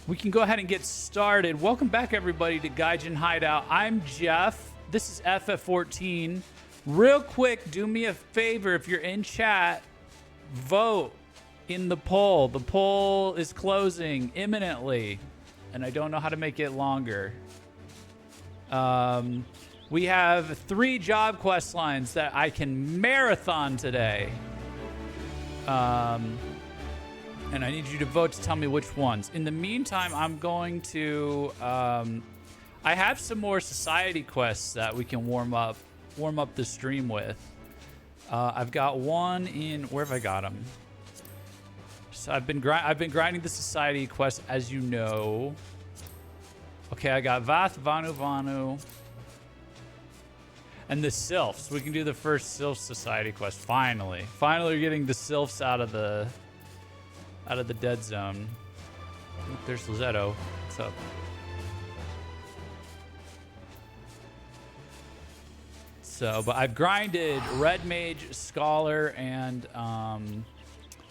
We can go ahead and get started. Welcome back, everybody, to Gaijin Hideout. I'm Jeff. This is FF14. Real quick, do me a favor. If you're in chat, vote in the poll. The poll is closing imminently, and I don't know how to make it longer. We have 3 job quest lines that I can marathon today. And I need you to vote to tell me which ones. In the meantime, I'm going to... I have some more society quests that we can warm up the stream with. I've got one in... Where have I got them? So I've been grinding the society quest, as you know. Okay, I got Vath, Vanu, and the Sylphs. We can do the first Sylph society quest. Finally, we're getting the Sylphs out of the dead zone. Ooh, there's Lizetto. What's up? So, but I've grinded Red Mage, Scholar, and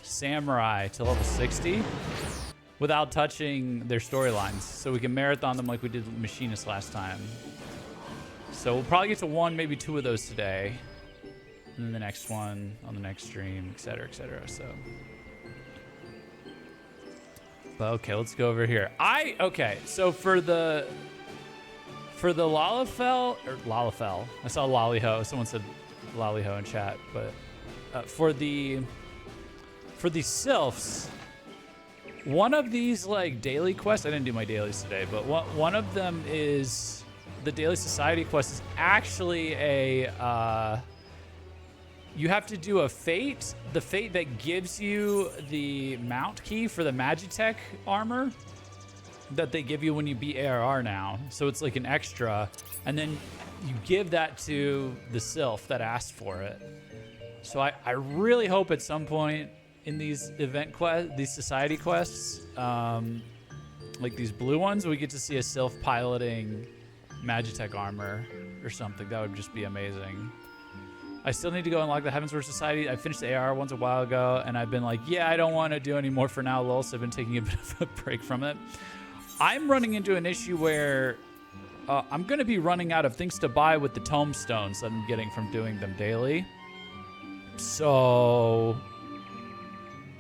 Samurai to level 60 without touching their storylines. So we can marathon them like we did Machinist last time. So we'll probably get to 1, maybe 2 of those today. And then the next one on the next stream, etc., etc. So... Okay, let's go over here. Okay, so for the Lalafell, I saw Lollyho. Someone said Lollyho in chat, but for the Sylphs, one of these like daily quests. I didn't do my dailies today, but one of them is the daily society quest is actually a. You have to do a fate, the fate that gives you the mount key for the Magitech armor that they give you when you beat ARR now. So it's like an extra, and then you give that to the Sylph that asked for it. So I really hope at some point in these these society quests, like these blue ones, we get to see a Sylph piloting Magitech armor or something. That would just be amazing. I still need to go unlock the Heavensward Society. I finished the AR ones a while ago, and I've been like, yeah, I don't want to do any more for now, lol, so I've been taking a bit of a break from it. I'm running into an issue where I'm going to be running out of things to buy with the tomestones that I'm getting from doing them daily. So,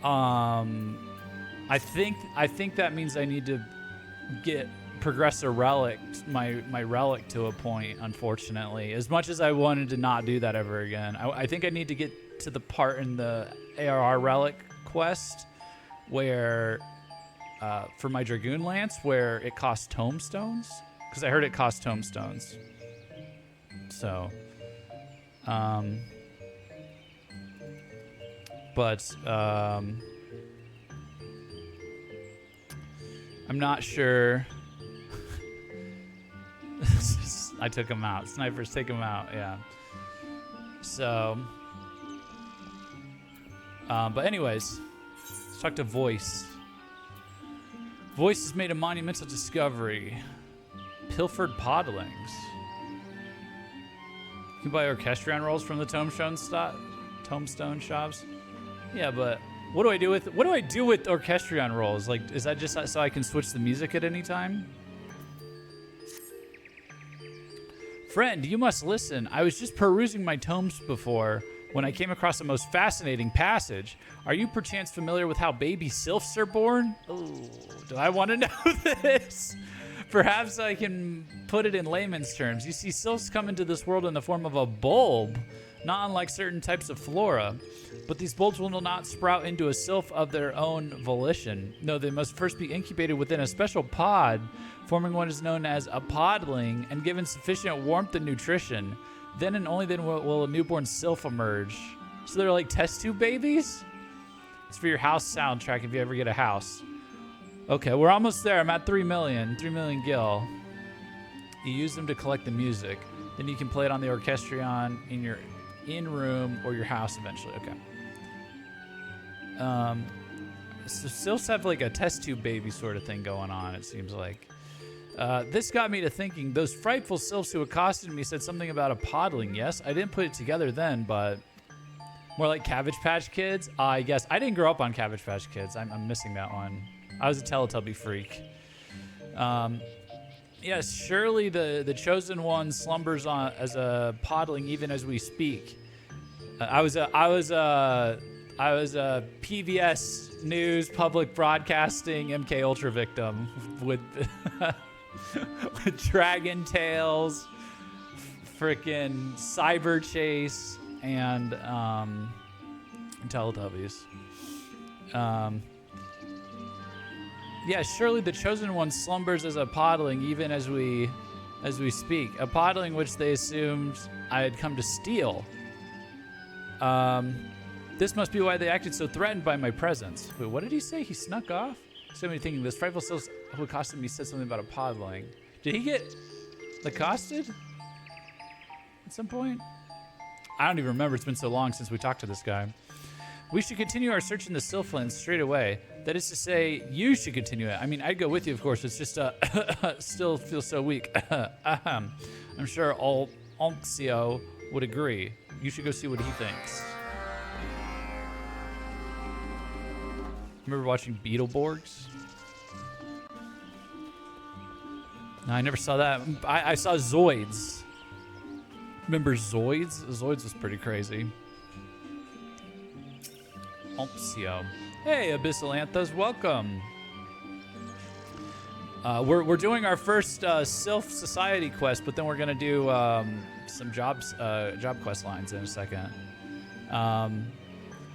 I think that means I need to progress a relic, my relic to a point, unfortunately. As much as I wanted to not do that ever again, I think I need to get to the part in the ARR relic quest where, for my Dragoon Lance, where it costs tomestones, because I heard it costs tomestones. So, but I'm not sure. I took him out. Snipers take him out, yeah. So, but anyways, let's talk to Voice. Voice has made a monumental discovery. Pilfered podlings. You can buy Orchestrion rolls from the Tombstone shops. Yeah, but what do I do with Orchestrion rolls? Like, is that just so I can switch the music at any time? Friend, you must listen. I was just perusing my tomes before when I came across a most fascinating passage. Are you perchance familiar with how baby sylphs are born? Oh, do I want to know this? Perhaps I can put it in layman's terms. You see, sylphs come into this world in the form of a bulb, not unlike certain types of flora. But these bulbs will not sprout into a sylph of their own volition. No, they must first be incubated within a special pod, forming what is known as a podling, and given sufficient warmth and nutrition. Then and only then will a newborn sylph emerge. So they're like test tube babies? It's for your house soundtrack if you ever get a house. Okay, we're almost there. I'm at 3 million gil. You use them to collect the music. Then you can play it on the Orchestrion in your in-room or your house eventually. Okay. So sylphs have like a test tube baby sort of thing going on, it seems like. This got me to thinking, those frightful sylphs who accosted me said something about a podling. Yes, I didn't put it together then, but more like Cabbage Patch Kids. I guess I didn't grow up on Cabbage Patch Kids. I'm missing that one. I was a Teletubby freak. Yes, surely the chosen one slumbers on as a podling even as we speak. I was a PBS News public broadcasting MK Ultra victim with with Dragon Tales, freaking Cyber Chase, and Teletubbies. Yeah, surely the chosen one slumbers as a podling even as we speak. A podling which they assumed I had come to steal. This must be why they acted so threatened by my presence. Wait, what did he say? He snuck off? So many thinking this frightful self who accosted me said something about a podling. Did he get accosted at some point? I don't even remember. It's been so long since we talked to this guy. We should continue our search in the Sylphlands straight away. That is to say, you should continue it. I mean, I'd go with you, of course. It's just still feels so weak. I'm sure Onxio would agree. You should go see what he thinks. Remember watching Beetleborgs? No, I never saw that. I saw Zoids. Remember Zoids? Zoids was pretty crazy. Onxio. Hey, Abyssal Anthos, welcome. We're doing our first Sylph Society quest, but then we're gonna do some job quest lines in a second.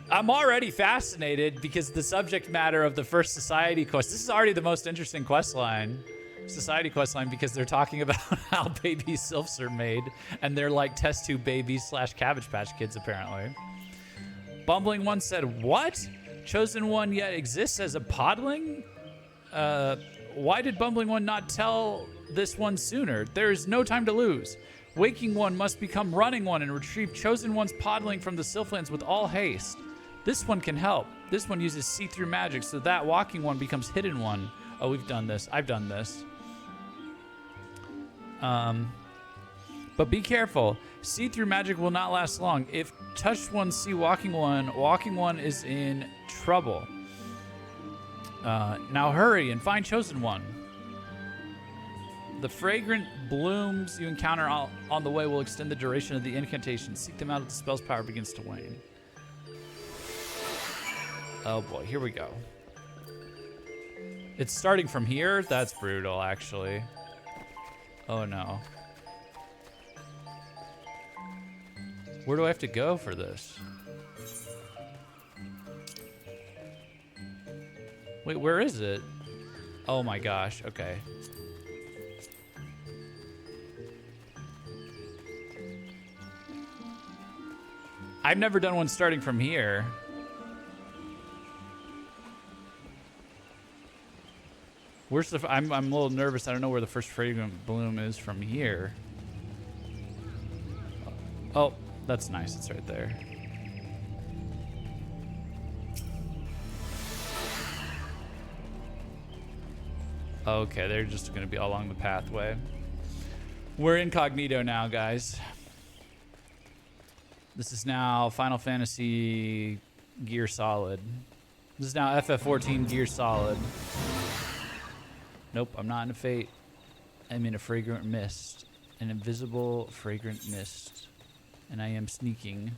I'm already fascinated because the subject matter of the first Society quest. This is already the most interesting quest line, Society quest line, because they're talking about how baby Sylphs are made, and they're like test tube babies / Cabbage Patch Kids apparently. Bumbling One said, "What? Chosen One yet exists as a podling? Why did Bumbling One not tell this one sooner? There is no time to lose. Waking One must become Running One and retrieve Chosen One's podling from the Sylphlands with all haste. This one can help. This one uses see-through magic so that Walking One becomes Hidden One." Oh, we've done this. I've done this. But be careful. See-through magic will not last long. If touched one see Walking One is in trouble. Now hurry and find Chosen One. The fragrant blooms you encounter on the way will extend the duration of the incantation. Seek them out as the spell's power begins to wane. Oh boy, here we go. It's starting from here? That's brutal, actually. Oh no. Where do I have to go for this? Wait, where is it? Oh my gosh, okay. I've never done one starting from here. Where's the... I'm a little nervous. I don't know where the first fragrant bloom is from here. Oh, that's nice. It's right there. Okay, they're just going to be along the pathway. We're incognito now, guys. This is now Final Fantasy Gear Solid. This is now FF14 Gear Solid. Nope, I'm not in a Fate. I'm in a fragrant mist. An invisible fragrant mist. And I am sneaking.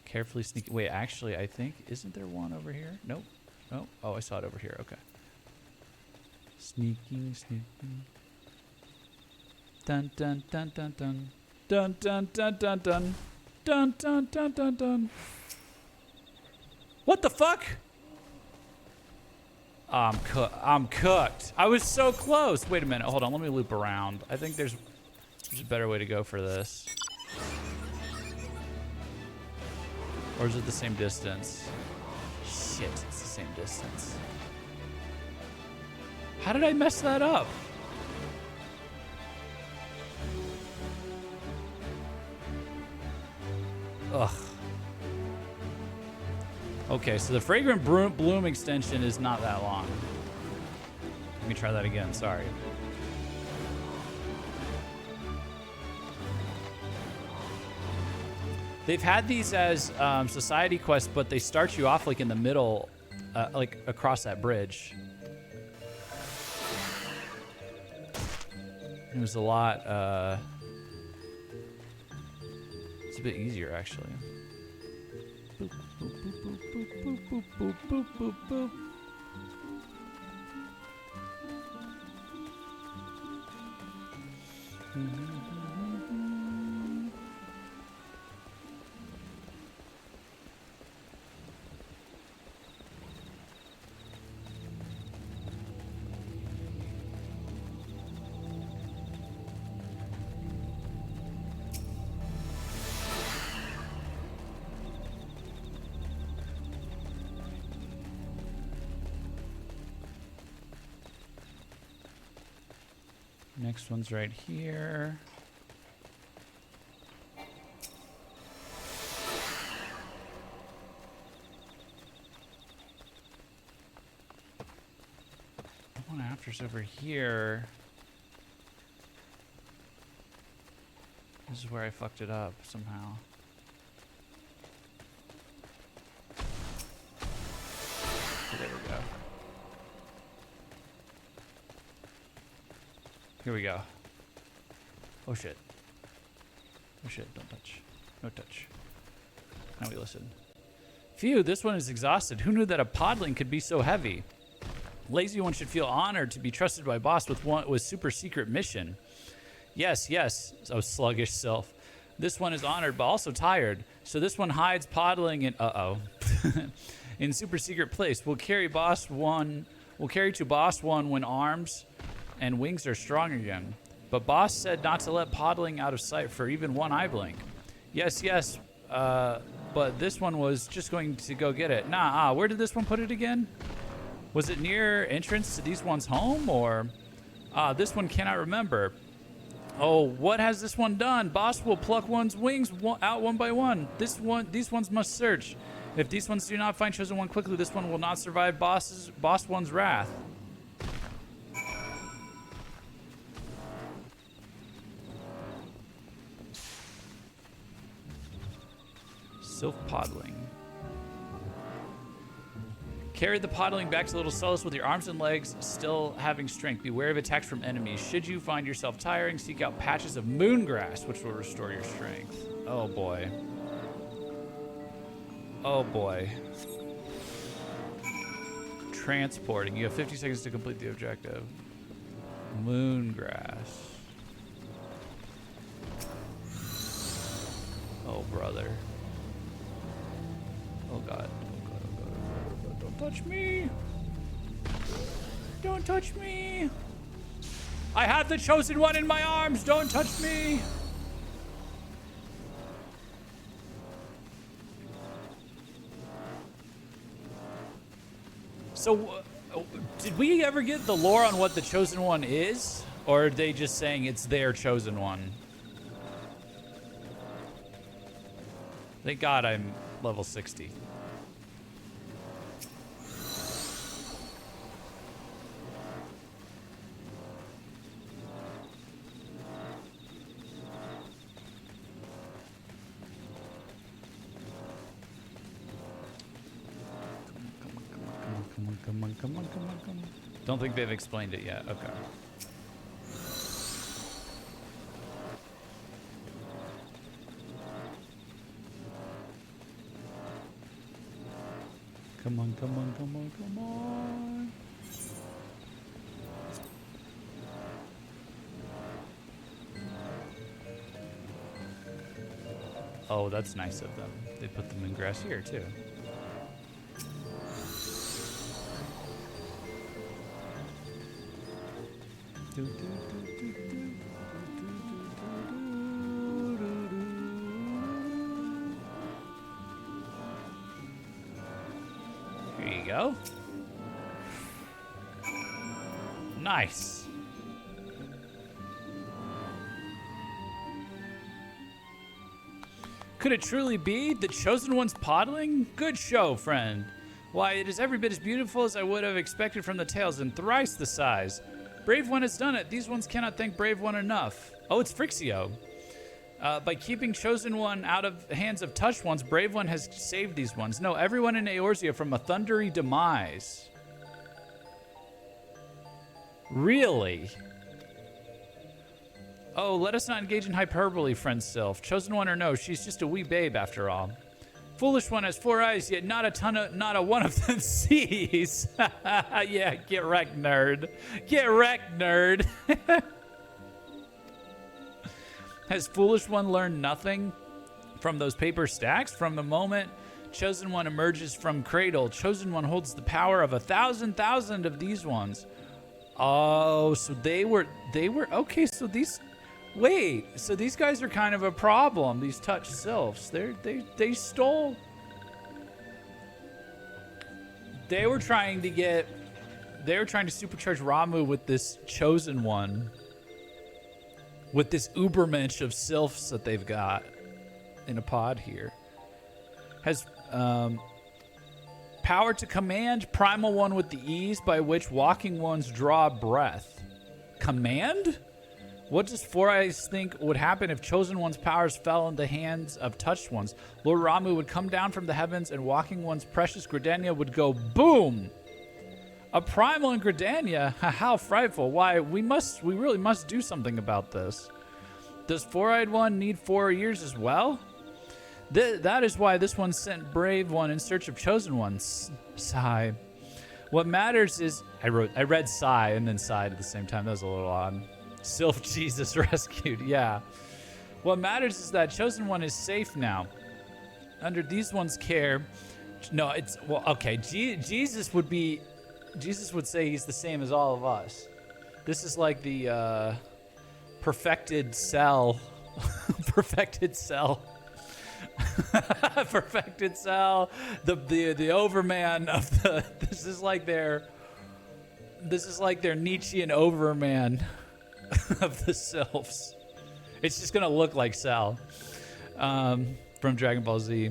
Carefully sneaking. Wait, actually, I think... Isn't there one over here? Nope. Nope. Oh, I saw it over here. Okay. Sneaking, sneaking. Dun, dun, dun, dun, dun. Dun, dun, dun, dun, dun. Dun, dun, dun, dun, dun. What the fuck? I'm cooked. I was so close. Wait a minute. Hold on. Let me loop around. I think there's a better way to go for this. Or is it the same distance? Shit, it's the same distance. How did I mess that up? Ugh. Okay, so the fragrant bloom extension is not that long. Let me try that again, sorry. They've had these as society quests, but they start you off like in the middle, like across that bridge. It was a lot, it's a bit easier, actually. Boop, boop, boop, boop, boop, boop, boop, boop, boop, boop. Next one's right here. The one after's over here. This is where I fucked it up somehow. There we go. Here we go. Oh shit. Oh shit, don't touch. No touch. Now we listen. Phew, this one is exhausted. Who knew that a podling could be so heavy? Lazy one should feel honored to be trusted by boss with super secret mission. Yes, yes, oh sluggish self. This one is honored but also tired. So this one hides podling in in super secret place. We'll carry to boss one when arms and wings are strong again. But boss said not to let podling out of sight for even one eye blink. Yes, yes, but this one was just going to go get it. Nah, where did this one put it again? Was it near entrance to these one's home, or? This one cannot remember. Oh, what has this one done? Boss will pluck one's wings out one by one. These ones must search. If these ones do not find chosen one quickly, this one will not survive boss one's wrath. Sylph podling. Carry the podling back to Little Solace with your arms and legs still having strength. Beware of attacks from enemies. Should you find yourself tiring, seek out patches of moongrass, which will restore your strength. Oh boy. Oh boy. Transporting. You have 50 seconds to complete the objective. Moongrass. Oh brother. Oh god. Don't touch me! Don't touch me! I have the chosen one in my arms! Don't touch me! So, did we ever get the lore on what the chosen one is? Or are they just saying it's their chosen one? Thank God I'm level 60. Come on. Don't think they've explained it yet. Okay. Come on. Oh, that's nice of them. They put them in grass here, too. Here you go. Nice. Could it truly be the chosen one's podling? Good show, friend. Why, it is every bit as beautiful as I would have expected from the tales, and thrice the size. Brave One has done it. These ones cannot thank Brave One enough. Oh, it's Frixio. By keeping Chosen One out of hands of Touched Ones, Brave One has saved these ones. No, everyone in Eorzea from a thundery demise. Really? Oh, let us not engage in hyperbole, friend Sylph. Chosen one or no, she's just a wee babe after all. Foolish one has 4 eyes, yet not a one of them sees. Yeah, get wrecked, nerd. Get wrecked, nerd. Has foolish one learned nothing from those paper stacks? From the moment chosen one emerges from cradle, chosen one holds the power of 1,000,000 of these ones. Oh, so they were okay. So these guys are kind of a problem. These touch sylphs. They stole. They were trying to supercharge Ramuh with this chosen one. With this ubermensch of sylphs that they've got in a pod here. Has power to command primal one with the ease by which walking ones draw breath. Command? What does Four Eyes think would happen if chosen one's powers fell in the hands of touched ones? Lord Ramuh would come down from the heavens and walking one's precious Gridania would go boom! A primal in Gridania? How frightful. Why, we really must do something about this. Does Four-Eyed One need 4 years as well? That is why this one sent Brave One in search of Chosen Ones. Sigh. What matters is... I read sigh and then sighed at the same time. That was a little odd. Sylph Jesus rescued. Yeah. What matters is that Chosen One is safe now. Under these one's care... No, it's... Well, okay. Jesus would say he's the same as all of us. This is like the perfected cell. Perfected cell. Perfected cell. The overman of the. This is like their Nietzschean overman of the sylphs. It's just gonna look like Cell from Dragon Ball Z.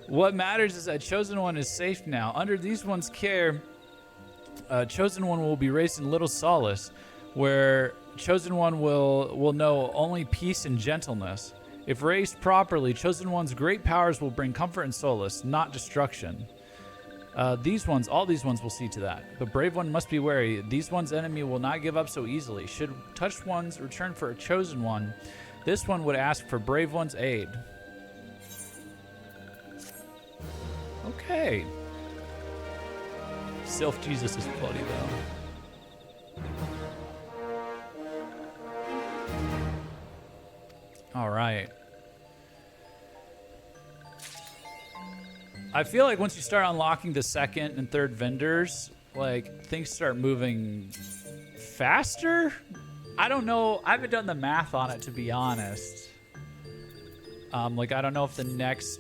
What matters is that Chosen One is safe now. Under these one's care, Chosen One will be raised in little solace, where Chosen One will know only peace and gentleness. If raised properly, Chosen One's great powers will bring comfort and solace, not destruction. All these ones will see to that. But Brave One must be wary. These one's enemy will not give up so easily. Should touched ones return for a Chosen One, this one would ask for Brave One's aid. Okay. Sylph Jesus is bloody though. All right. I feel like once you start unlocking the second and third vendors, like things start moving faster. I don't know. I haven't done the math on it, to be honest. Like I don't know if the next,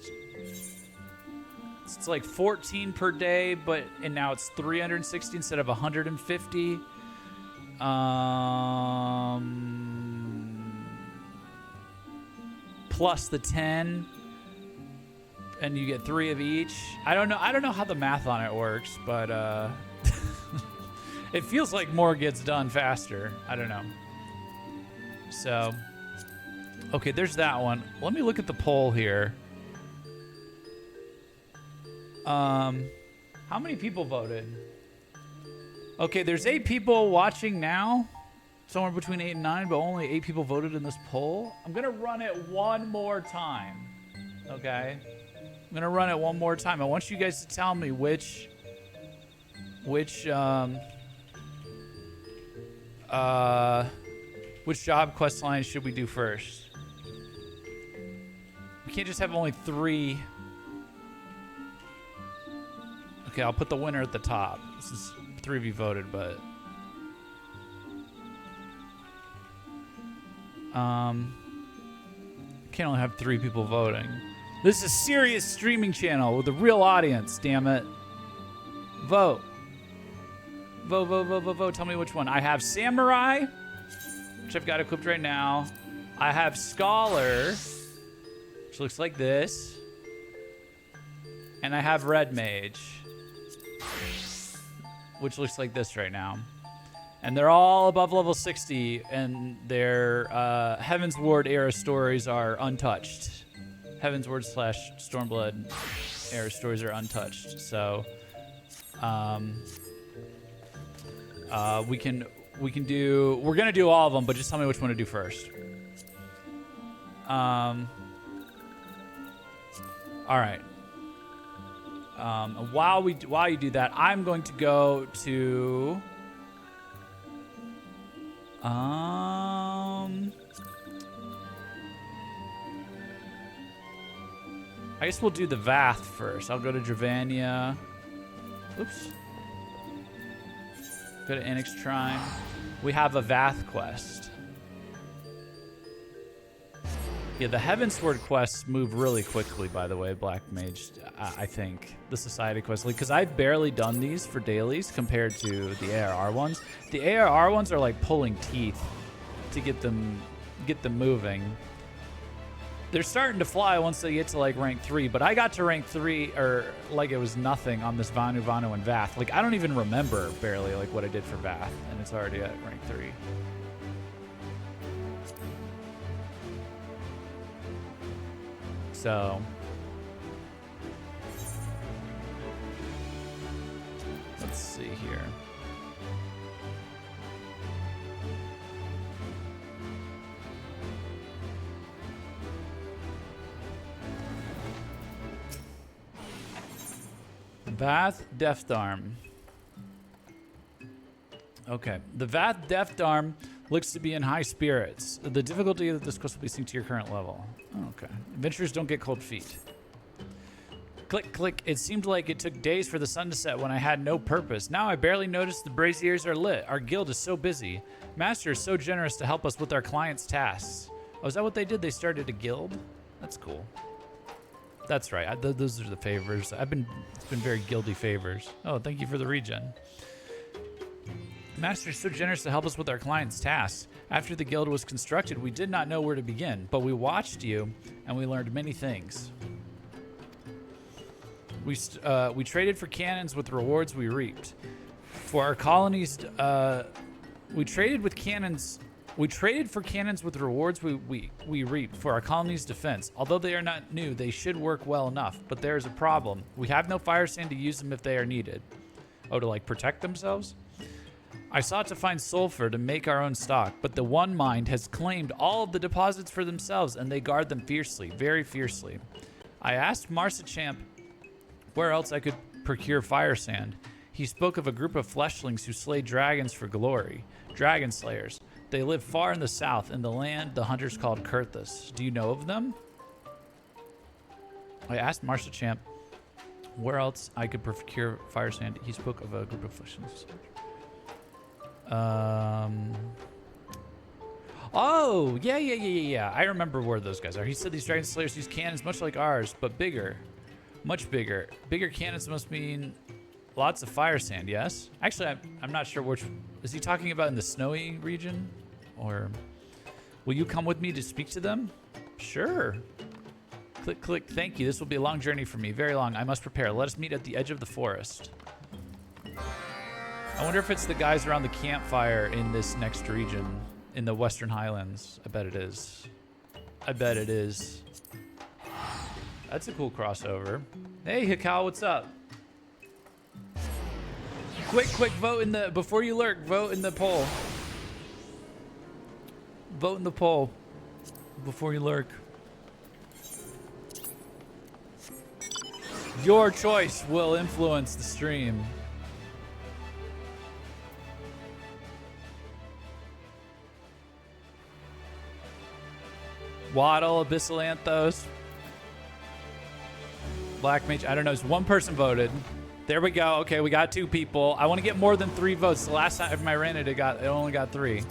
it's like 14 per day, and now it's 360 instead of 150. Plus the 10, and you get 3 of each. I don't know how the math on it works, but it feels like more gets done faster. I don't know. So, okay, there's that one. Let me look at the poll here. How many people voted? Okay, there's 8 people watching now. Somewhere between 8 and 9, but only 8 people voted in this poll. I'm going to run it one more time. Okay? I'm going to run it one more time. I want you guys to tell me which job quest line should we do first? We can't just have only 3. Okay, I'll put the winner at the top. This is 3 of you voted, but can't only have 3 people voting. This is a serious streaming channel with a real audience, damn it. Vote. Vote, vote, vote, vote, vote. Tell me which one. I have Samurai, which I've got equipped right now. I have Scholar, which looks like this. And I have Red Mage, which looks like this right now. And they're all above level 60, and their Heavensward era stories are untouched. Heavensward / Stormblood era stories are untouched. So, we're gonna do all of them, but just tell me which one to do first. All right. While you do that, I'm going to go to I guess we'll do the Vath first. I'll go to Dravania. Oops. Go to Anix Shrine. We have a Vath quest. Yeah, the Heavensward quests move really quickly, by the way, Black Mage, I think. The Society quests. Because I've barely done these for dailies compared to the ARR ones. The ARR ones are like pulling teeth to get them moving. They're starting to fly once they get to like rank 3, but I got to rank 3 or like it was nothing on this Vanu and Vath. Like I don't even remember barely like what I did for Vath, and it's already at rank 3. So let's see here. Vath Deft Arm. Okay, the Vath Deft Arm looks to be in high spirits. The difficulty of this quest will be synced to your current level. Oh, okay. Adventurers don't get cold feet. Click, click. It seemed like it took days for the sun to set when I had no purpose. Now I barely notice the braziers are lit. Our guild is so busy. Master is so generous to help us with our clients' tasks. Oh, is that what they did? They started a guild? That's cool. That's right. Those are the favors. It's been very guildy favors. Oh, thank you for the regen. Master is so generous to help us with our clients' tasks. After the guild was constructed, we did not know where to begin, but we watched you, and we learned many things. We traded for cannons with rewards we reaped. For our colonies, we traded for cannons with rewards we reaped for our colony's defense. Although they are not new, they should work well enough. But there is a problem. We have no fire sand to use them if they are needed. Oh, to like protect themselves? I sought to find sulfur to make our own stock, but the One Mind has claimed all of the deposits for themselves, and they guard them fiercely, very fiercely. I asked Marsachamp where else I could procure fire sand. He spoke of a group of fleshlings who slay dragons for glory. Dragon slayers. They live far in the south, in the land the hunters called Kurthus. Do you know of them? I asked Marsachamp where else I could procure fire sand. He spoke of a group of fleshlings. Oh, yeah. I remember where those guys are. He said these dragon slayers use cannons much like ours, but bigger. Much bigger. Bigger cannons must mean lots of fire sand, yes? Actually, I'm not sure which... Is he talking about in the snowy region? Or... Will you come with me to speak to them? Sure. Click, click. Thank you. This will be a long journey for me. Very long. I must prepare. Let us meet at the edge of the forest. I wonder if it's the guys around the campfire in this next region, in the Western Highlands. I bet it is. I bet it is. That's a cool crossover. Hey, Hikal, what's up? Quick, vote in the... Before you lurk, vote in the poll. Vote in the poll before you lurk. Your choice will influence the stream. Waddle, Abyssalanthos. Black Mage, I don't know. It's one person voted. There we go. Okay, we got 2 people. I want to get more than 3 votes. The last time I ran it, it only got 3.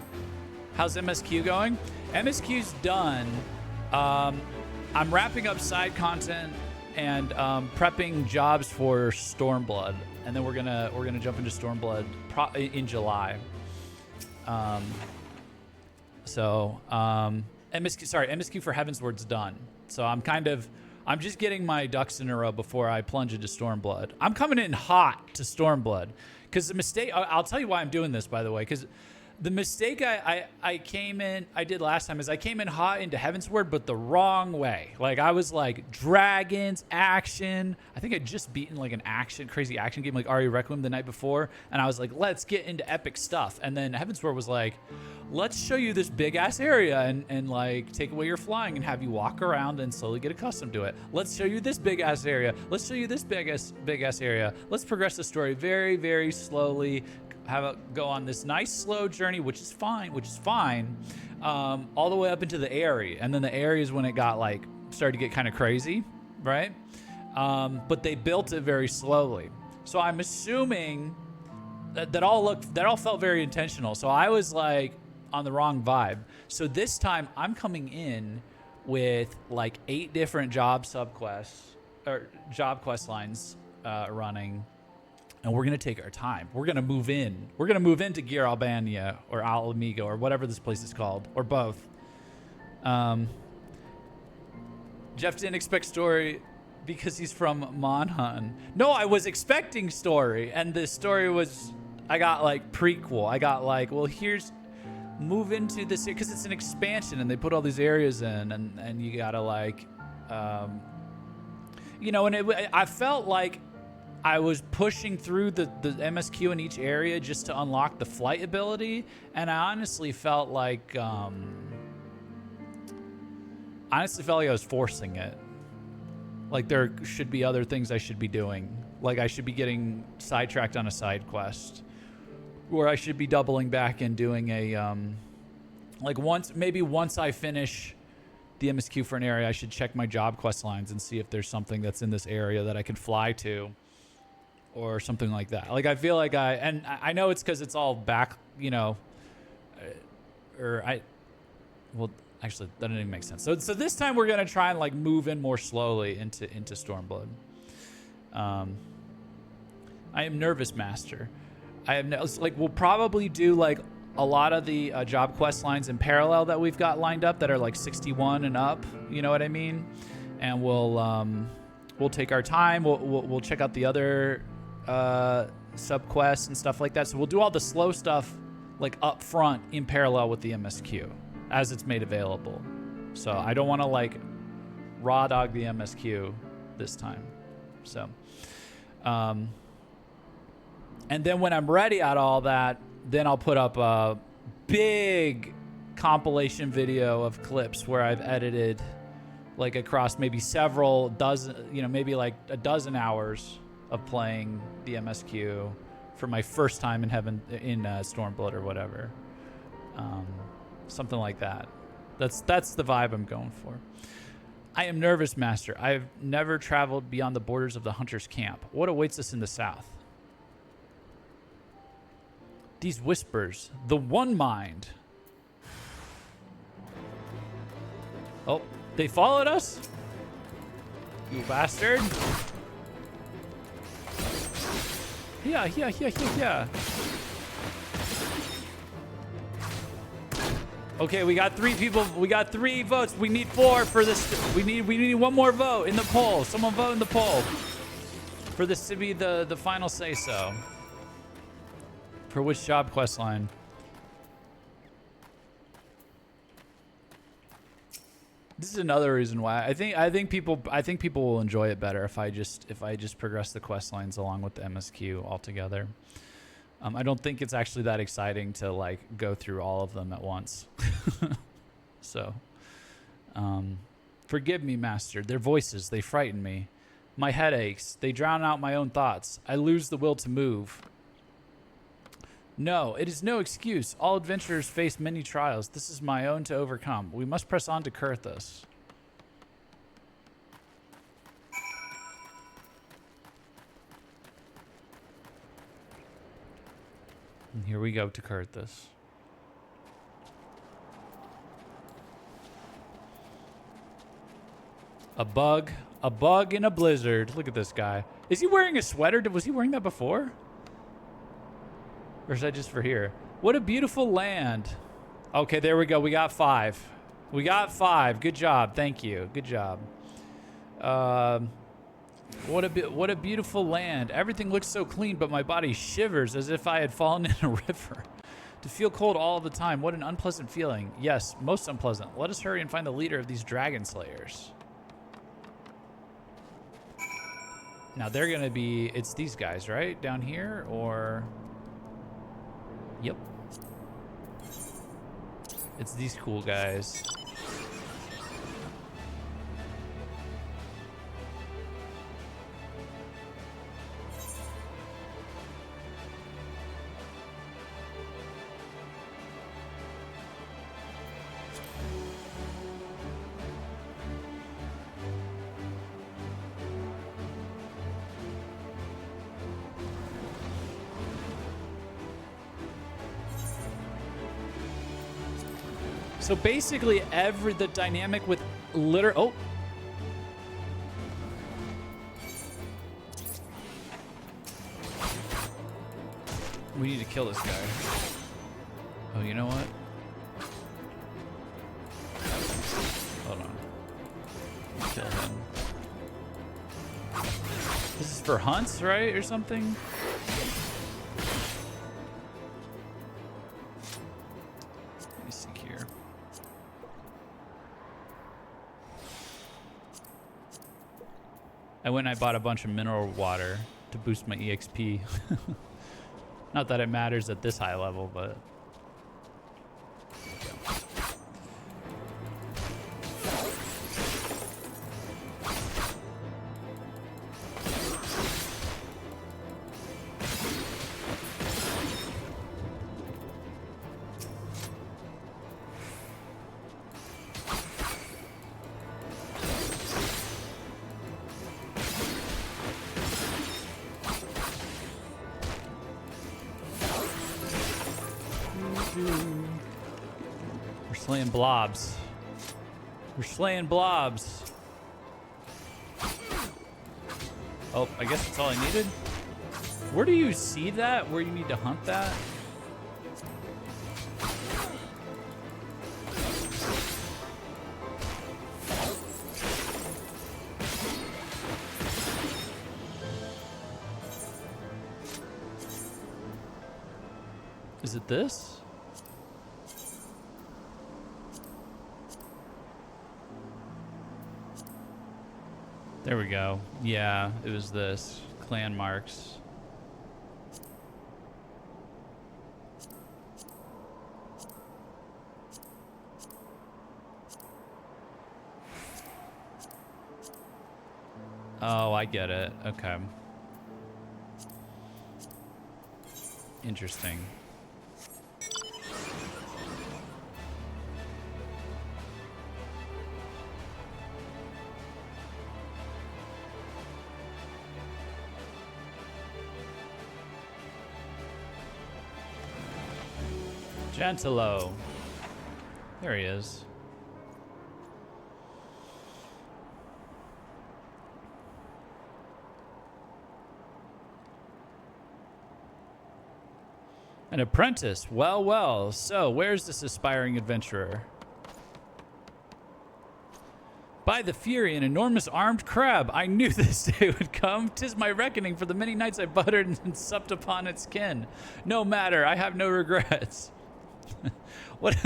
How's MSQ going? MSQ's done. I'm wrapping up side content and prepping jobs for Stormblood, and then we're gonna jump into Stormblood in July. MSQ for Heavensward's done. So I'm just getting my ducks in a row before I plunge into Stormblood. I'm coming in hot to Stormblood because the mistake, I'll tell you why I'm doing this, by the way, because the mistake I did last time is I came in hot into Heavensward, but the wrong way. Like I was like dragons, action. I think I'd just beaten like an crazy action game like Ari Requiem the night before. And I was like, let's get into epic stuff. And then Heavensward was like, let's show you this big ass area and like take away your flying and have you walk around and slowly get accustomed to it. Let's show you this big ass area. Let's show you this big ass area. Let's progress the story very, very slowly. Have it go on this nice slow journey, which is fine, all the way up into the area. And then the area is when it got like started to get kind of crazy, right? But they built it very slowly. So I'm assuming that all felt very intentional. So I was like on the wrong vibe. So this time I'm coming in with like 8 different job subquests or job quest lines running, and we're gonna take our time. We're gonna move in. We're gonna move into Gear Albania or Al Amigo or whatever this place is called, or both. Jeff didn't expect story because he's from Monhan. No, I was expecting story, and the story was, I got like prequel. I got like, well, here's move into this because it's an expansion and they put all these areas in, and you gotta like, you know, and I felt like I was pushing through the MSQ in each area just to unlock the flight ability, and I honestly felt like I was forcing it. Like there should be other things I should be doing. Like I should be getting sidetracked on a side quest, or I should be doubling back and doing a like once I finish the MSQ for an area, I should check my job quest lines and see if there's something that's in this area that I can fly to, or something like that. Like I feel like I know it's because it's all back, you know, well, actually, that didn't even make sense. So this time we're gonna try and like move in more slowly into Stormblood. I am nervous, Master. We'll probably do like a lot of the job quest lines in parallel that we've got lined up that are like 61 and up. You know what I mean? And we'll take our time. We'll check out the other sub quests and stuff like that. So we'll do all the slow stuff like up front in parallel with the MSQ as it's made available. So I don't want to like raw dog the MSQ this time. So, and then when I'm ready at all that, then I'll put up a big compilation video of clips where I've edited like across maybe several dozen, you know, maybe like a dozen hours of playing the MSQ for my first time in Stormblood or whatever. Something like that. That's the vibe I'm going for. I am nervous, Master. I have never traveled beyond the borders of the hunter's camp. What awaits us in the south? These whispers. The one mind. Oh, they followed us? You bastard. Yeah. Okay, we got 3 people. We got 3 votes. We need 4 for this. We need 1 more vote in the poll. Someone vote in the poll for this to be the final say so. For which job quest line? This is another reason why I think people will enjoy it better if I just progress the quest lines along with the MSQ altogether. I don't think it's actually that exciting to like go through all of them at once. So, forgive me, Master. Their voices, they frighten me. My head aches. They drown out my own thoughts. I lose the will to move. No, it is no excuse. All adventurers face many trials. This is my own to overcome. We must press on to Kurthus. And here we go to Kurthus. A bug in a blizzard. Look at this guy. Is he wearing a sweater? Was he wearing that before? Or is that just for here? What a beautiful land. Okay, there we go. We got 5. We got 5. Good job. Thank you. Good job. What a beautiful land. Everything looks so clean, but my body shivers as if I had fallen in a river. To feel cold all the time. What an unpleasant feeling. Yes, most unpleasant. Let us hurry and find the leader of these dragon slayers. Now they're going to be... It's these guys, right? Down here, or... Yep. It's these cool guys. So basically, the dynamic with oh. We need to kill this guy. Oh, you know what? Hold on. Kill him. This is for hunts, right? Or something? Let me see here. I went and I bought a bunch of mineral water to boost my EXP. Not that it matters at this high level, but... We're slaying blobs. We're slaying blobs. Oh, I guess that's all I needed. Where do you see that? Where you need to hunt that? Is it this? There we go. Yeah, it was this. Clan marks. Oh, I get it. Okay. Interesting. Gentilo. There he is. An apprentice. Well, well. So, where's this aspiring adventurer? By the fury, an enormous armed crab. I knew this day would come. 'Tis my reckoning for the many nights I buttered and supped upon its kin. No matter. I have no regrets. What?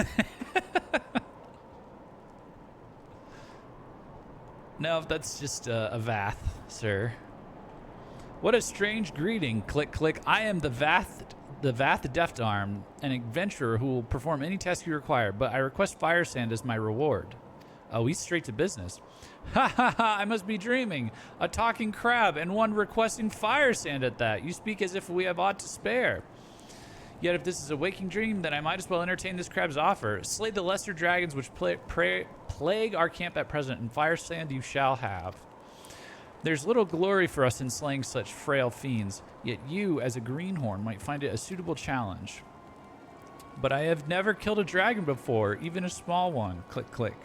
No, that's just a Vath, sir. What a strange greeting. Click, click. I am the Vath Deft Arm, an adventurer who will perform any task you require, but I request fire sand as my reward. Oh, he's straight to business. Ha ha ha, I must be dreaming. A talking crab and one requesting fire sand at that. You speak as if we have aught to spare. Yet if this is a waking dream, then I might as well entertain this crab's offer. Slay the lesser dragons which plague our camp at present, and fire sand you shall have. There's little glory for us in slaying such frail fiends, yet you, as a greenhorn, might find it a suitable challenge. But I have never killed a dragon before, even a small one. Click, click.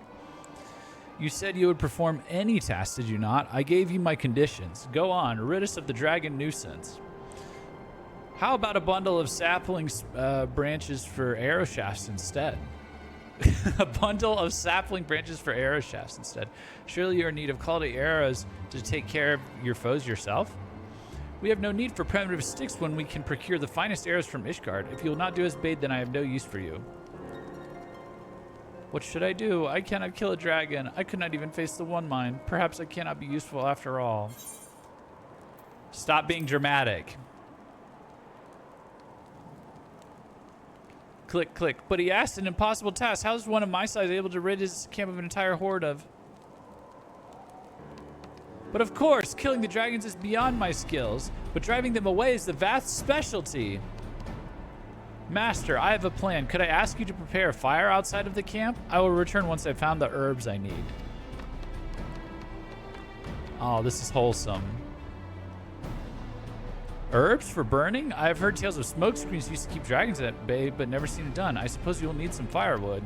You said you would perform any task, did you not? I gave you my conditions. Go on, rid us of the dragon nuisance. How about a bundle of sapling branches for arrow shafts instead? A bundle of sapling branches for arrow shafts instead. Surely you're in need of quality arrows to take care of your foes yourself? We have no need for primitive sticks when we can procure the finest arrows from Ishgard. If you will not do as bade, then I have no use for you. What should I do? I cannot kill a dragon. I could not even face the one mine. Perhaps I cannot be useful after all. Stop being dramatic. Click, click. But he asked an impossible task. How is one of my size able to rid his camp of an entire horde of? But of course, killing the dragons is beyond my skills, but driving them away is the vast specialty. Master, I have a plan. Could I ask you to prepare a fire outside of the camp? I will return once I've found the herbs I need. Oh, this is wholesome. Herbs for burning? I have heard tales of smoke screens used to keep dragons at bay, but never seen it done. I suppose you'll need some firewood.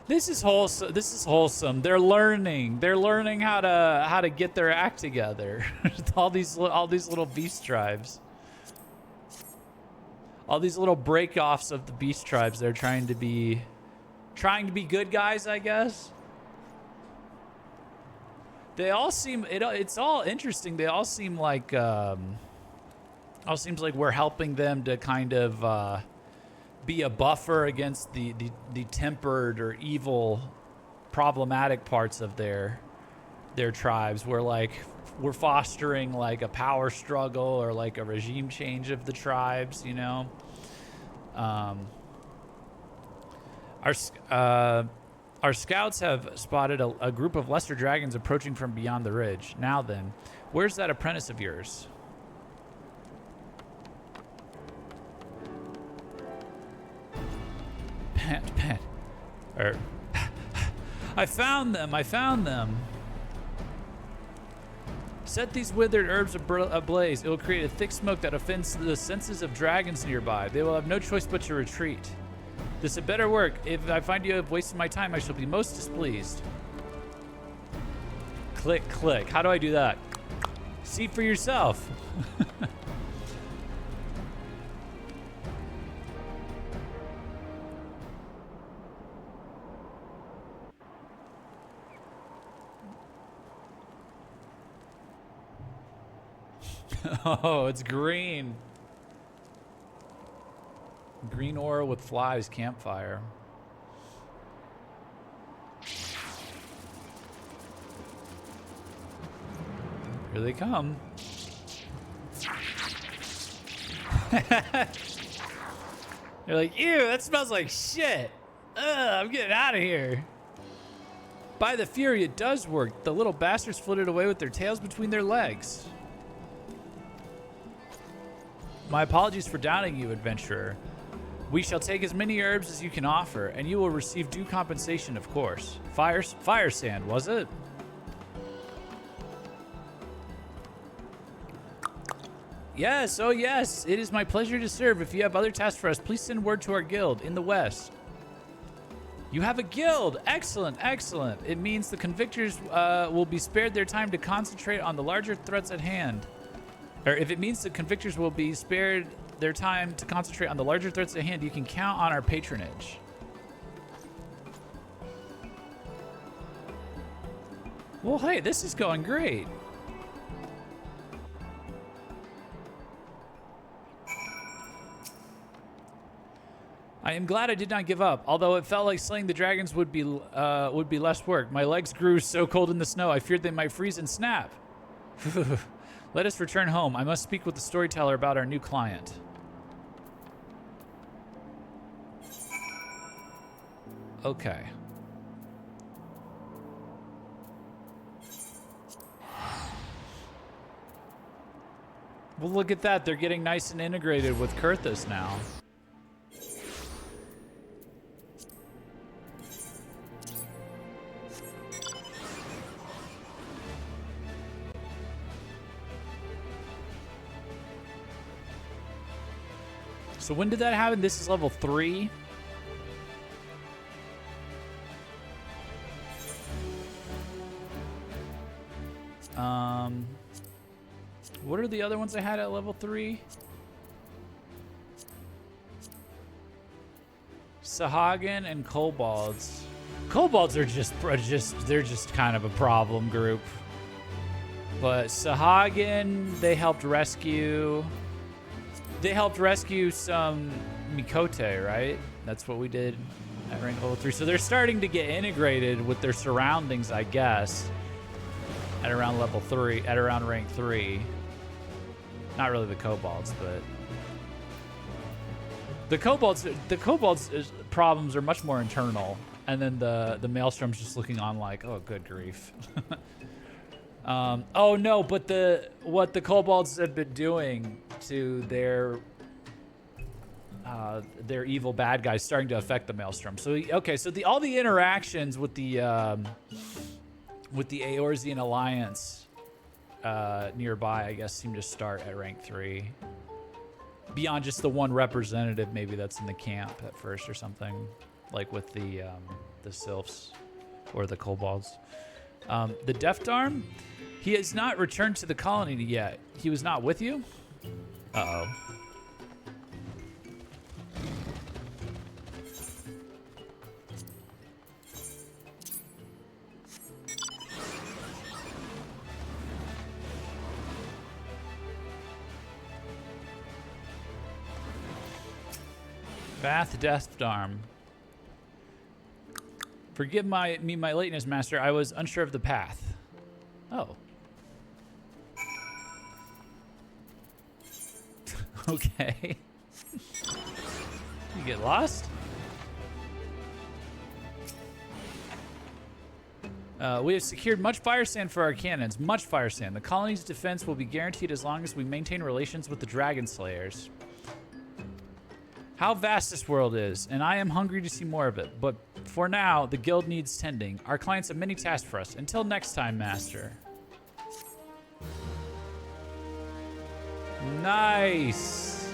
This is wholesome. This is wholesome. They're learning. They're learning how to get their act together. all these little beast tribes. All these little break-offs of the beast tribes. They're trying to be good guys, I guess. They all seem it's all interesting. They all seem like all seems like we're helping them to kind of be a buffer against the tempered or evil problematic parts of their tribes. We're fostering like a power struggle or like a regime change of the tribes, you know. Our scouts have spotted a group of lesser dragons approaching from beyond the ridge. Now then, where's that apprentice of yours? Pant. I found them. Set these withered herbs ablaze. It will create a thick smoke that offends the senses of dragons nearby. They will have no choice but to retreat. This had better work. If I find you have wasted my time, I shall be most displeased. Click, click. How do I do that? See for yourself. Oh, it's green. Green aura with flies, campfire. Here they come. They're like, ew, that smells like shit. Ugh, I'm getting out of here. By the fury, it does work. The little bastards flitted away with their tails between their legs. My apologies for doubting you, adventurer. We shall take as many herbs as you can offer, and you will receive due compensation, of course. Fire sand, was it? Yes, oh yes, it is my pleasure to serve. If you have other tasks for us, please send word to our guild in the west. You have a guild. Excellent, excellent. It means the convictors will be spared their time to concentrate on the larger threats at hand. Or if it means the convictors will be spared their time to concentrate on the larger threats at hand, you can count on our patronage. Well, hey, this is going great. I am glad I did not give up, although it felt like slaying the dragons would be less work. My legs grew so cold in the snow, I feared they might freeze and snap. Let us return home. I must speak with the storyteller about our new client. Okay. Well, look at that. They're getting nice and integrated with Kurthus now. So when did that happen? This is level 3. What are the other ones I had at level 3? Sahagin and kobolds. Kobolds are they're just kind of a problem group. But Sahagin, they helped rescue some Mikote, right? That's what we did at rank level 3. So they're starting to get integrated with their surroundings, I guess. at around level 3, at around rank 3. Not really the kobolds, but the kobolds problems are much more internal, and then the maelstrom's just looking on like, oh, good grief. Oh no, but what the kobolds have been doing to their evil bad guys starting to affect the maelstrom. So okay, so all the interactions with the Eorzean Alliance nearby, I guess, seem to start at rank 3. Beyond just the one representative, maybe that's in the camp at first or something, like with the sylphs or the kobolds. The Deafdarm, he has not returned to the colony yet. He was not with you? Uh-oh. Bath Deafdarm. Forgive my lateness, Master. I was unsure of the path. Oh. Okay. You get lost? We have secured much fire sand for our cannons. Much fire sand. The colony's defense will be guaranteed as long as we maintain relations with the Dragon Slayers. How vast this world is, and I am hungry to see more of it. But for now, the guild needs tending. Our clients have many tasks for us. Until next time, Master. Nice.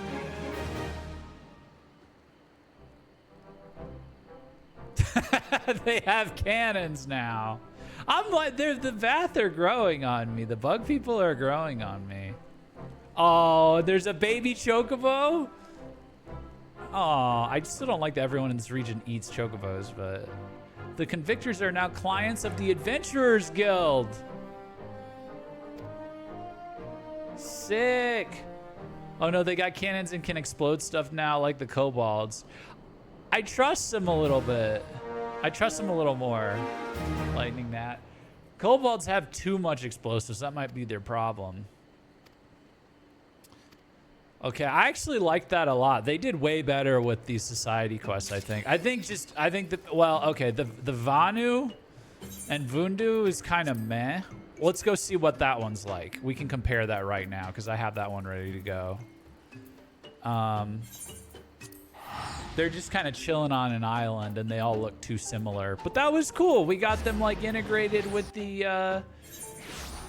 They have cannons now. I'm like, the Vath are growing on me. The bug people are growing on me. Oh, there's a baby chocobo? Oh, I still don't like that everyone in this region eats chocobos, but the Convictors are now clients of the Adventurers Guild. Sick. Oh no, they got cannons and can explode stuff now like the kobolds. I trust them a little bit. I trust them a little more. Lightning that. Kobolds have too much explosives. That might be their problem. Okay, I actually like that a lot. They did way better with these society quests, I think. I think that, well, okay, the Vanu and Vundu is kind of meh. Let's go see what that one's like. We can compare that right now because I have that one ready to go. They're just kind of chilling on an island and they all look too similar. But that was cool. We got them like integrated with the...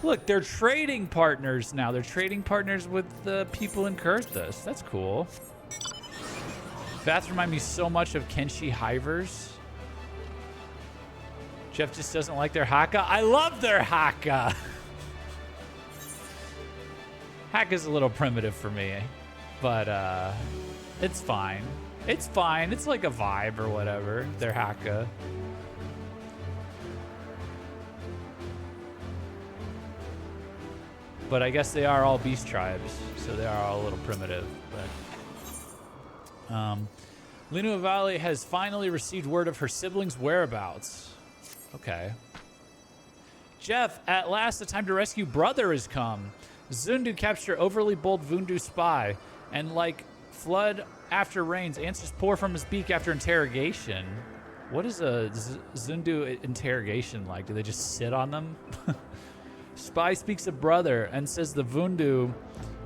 Look, they're trading partners now. They're trading partners with the people in Kurthus. That's cool. Bats remind me so much of Kenshi Hivers. Jeff just doesn't like their Haka. I love their Haka. Haka's a little primitive for me, but it's fine. It's fine. It's like a vibe or whatever. Their Haka. But I guess they are all beast tribes, so they are all a little primitive. But Linu Valley has finally received word of her siblings' whereabouts. Okay. Jeff, at last the time to rescue brother has come. Zundu captured overly bold Vundu spy, and like flood after rains, answers pour from his beak after interrogation. What is a Zundu interrogation like? Do they just sit on them? Spy speaks of brother and says the Vundu,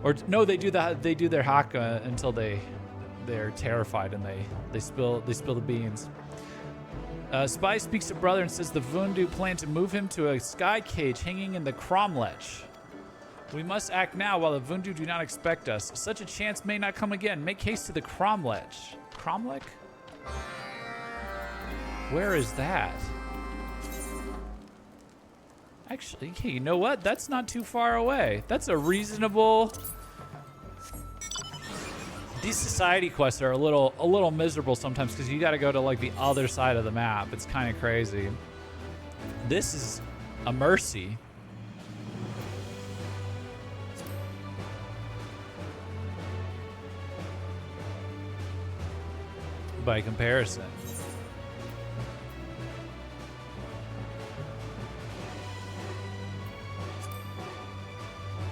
or no, they do their Haka until they're terrified and they spill the beans. Spy speaks of brother and says the Vundu plan to move him to a sky cage hanging in the Cromlech. We must act now while the Vundu do not expect us. Such a chance may not come again. Make haste to the Cromlech. Cromlech? Where is that? Actually, hey, you know what? That's not too far away. That's a reasonable... These society quests are a little miserable sometimes because you got to go to like the other side of the map. It's kind of crazy. This is a mercy. By comparison.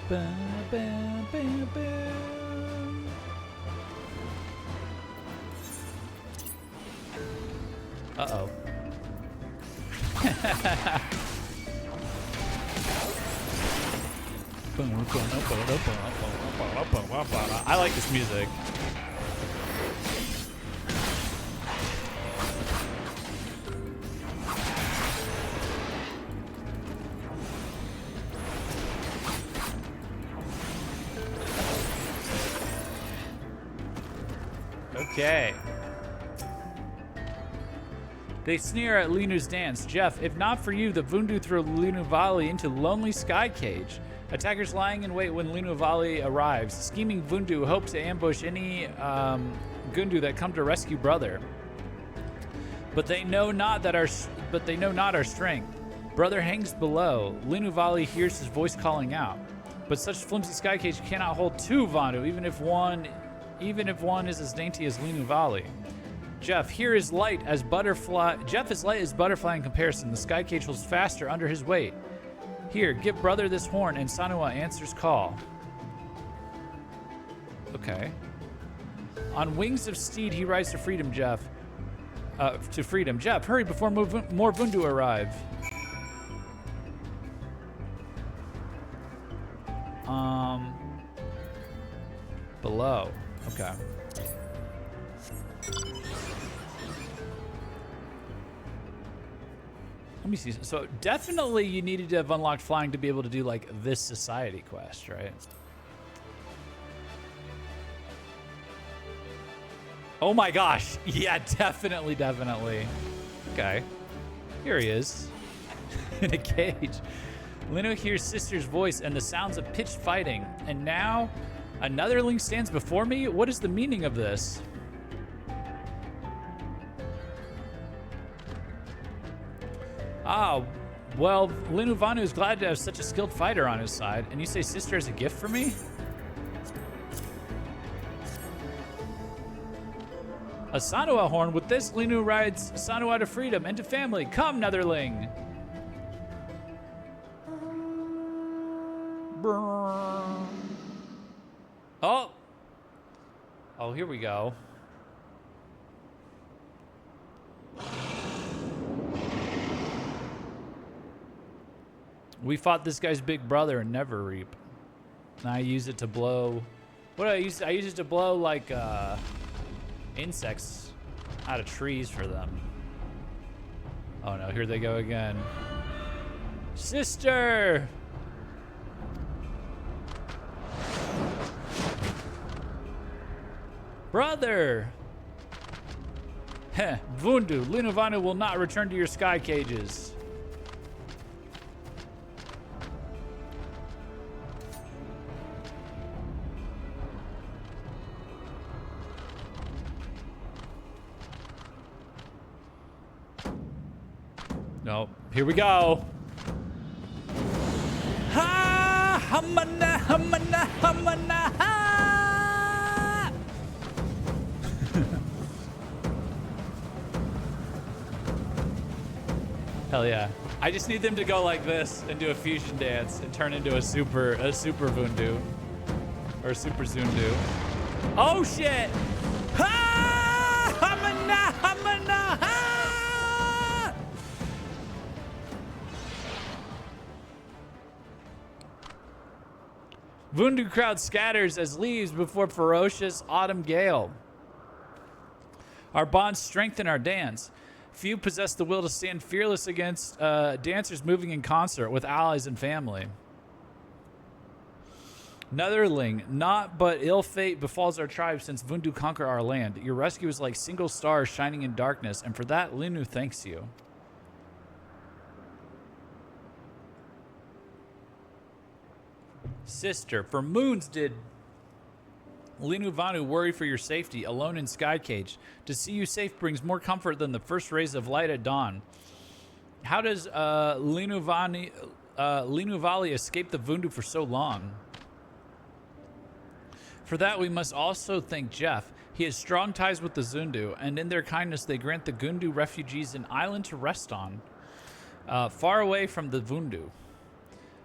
Ba, ba, ba, ba. Uh-oh. I like this music. Okay. They sneer at Linu's dance. Jeff, if not for you, the Vundu throw Linu Valley into lonely sky cage. Attackers lying in wait when Linu Valley arrives. Scheming Vundu hope to ambush any Gundu that come to rescue brother. But they know not our strength. Brother hangs below. Linu Valley hears his voice calling out. But such flimsy sky cage cannot hold two Vandu, even if one is as dainty as Linu Valley. Jeff, here is light as butterfly. Jeff is light as butterfly in comparison. The sky cage holds faster under his weight. Here, give brother this horn, and Sanua answers call. Okay. On wings of steed, he rides to freedom, Jeff. Jeff, hurry before more Vundu arrive. Below. Okay. Let me see. So definitely you needed to have unlocked flying to be able to do like this society quest, right? Oh my gosh. Yeah, definitely. Okay. Here he is. In a cage. Lino hears sister's voice and the sounds of pitched fighting. And now another link stands before me? What is the meaning of this? Ah, well, Linu Vanu is glad to have such a skilled fighter on his side. And you say sister has a gift for me? A Sanua horn. With this, Linu rides Sanua to freedom and to family. Come, Netherling. Oh. Oh, here we go. We fought this guy's big brother in Neverreap. And I use it to blow. What do I use? I use it to blow like insects out of trees for them. Oh no, here they go again. Sister! Brother! Heh, Vundu, Linuvanu will not return to your sky cages. Nope. Here we go. Ha! Hamana, hamana, hamana, ha! Hell yeah. I just need them to go like this and do a fusion dance and turn into a super Vundu. Or a super Zundu. Oh shit! Ha! Hamana, hamana, ha! Vundu crowd scatters as leaves before ferocious autumn gale. Our bonds strengthen our dance. Few possess the will to stand fearless against dancers moving in concert with allies and family. Netherling, not but ill fate befalls our tribe since Vundu conquer our land. Your rescue is like single stars shining in darkness, and for that, Linu thanks you. Sister, for moons did Linu Vanu worry for your safety, alone in Sky Cage. To see you safe brings more comfort than the first rays of light at dawn. How does Linu Valley escape the Vundu for so long? For that, we must also thank Jeff. He has strong ties with the Zundu, and in their kindness, they grant the Gundu refugees an island to rest on, far away from the Vundu.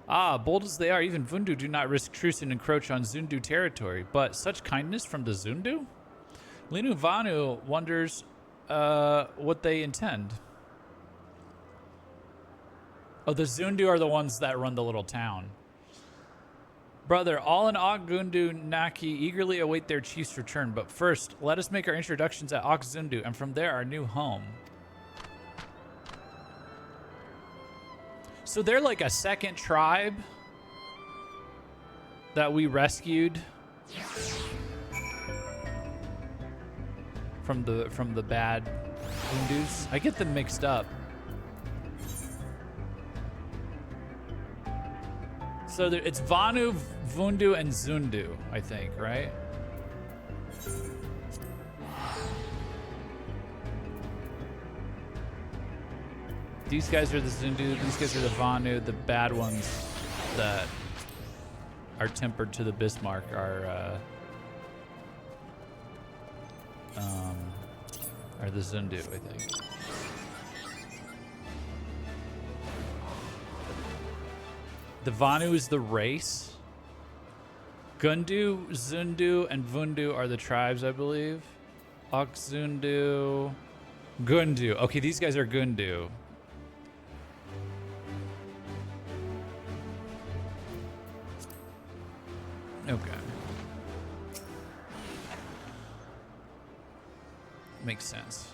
Ah, bold as they are, even Vundu do not risk truce and encroach on Zundu territory. But such kindness from the Zundu? Linu Vanu wonders what they intend. Oh, the Zundu are the ones that run the little town. Brother, all in Gundu Naki eagerly await their chief's return. But first, let us make our introductions at Zundu, and from there our new home. So they're like a second tribe that we rescued from the bad Vundus. I get them mixed up. So it's Vanu, Vundu, and Zundu, I think, right? These guys are the Zundu, these guys are the Vanu. The bad ones that are tempered to the Bismarck are the Zundu, I think. The Vanu is the race. Gundu, Zundu, and Vundu are the tribes, I believe. Zundu, Gundu. Okay, these guys are Gundu. Okay. Makes sense.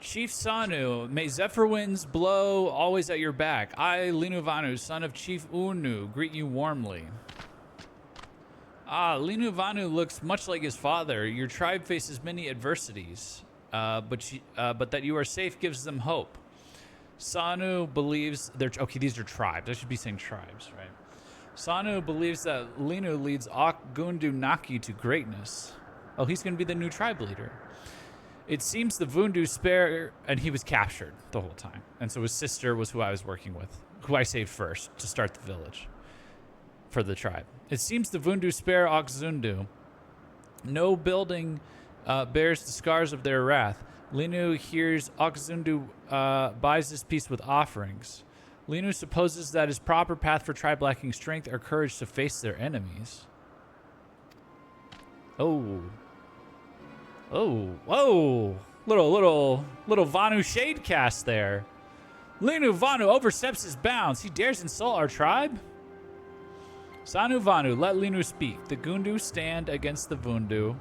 Chief Sanu, may Zephyr winds blow always at your back. I, Linu Vanu, son of Chief Unu, greet you warmly. Ah, Linu Vanu looks much like his father. Your tribe faces many adversities, but that you are safe gives them hope. Sanu believes okay, these are tribes. I should be saying tribes, right? Sanu believes that Linu leads Gundu Naki to greatness. Oh, he's going to be the new tribe leader. It seems the Vundu spare, and he was captured the whole time. And so his sister was who I was working with, who I saved first to start the village for the tribe. It seems the Vundu spare Zundu. No building bears the scars of their wrath. Linu hears Zundu buys this peace with offerings. Linu supposes that his proper path for tribe lacking strength or courage to face their enemies. Oh. Oh, whoa. Little Vanu shade cast there. Linu Vanu oversteps his bounds. He dares insult our tribe? Sanu Vanu, let Linu speak. The Gundu stand against the Vundu,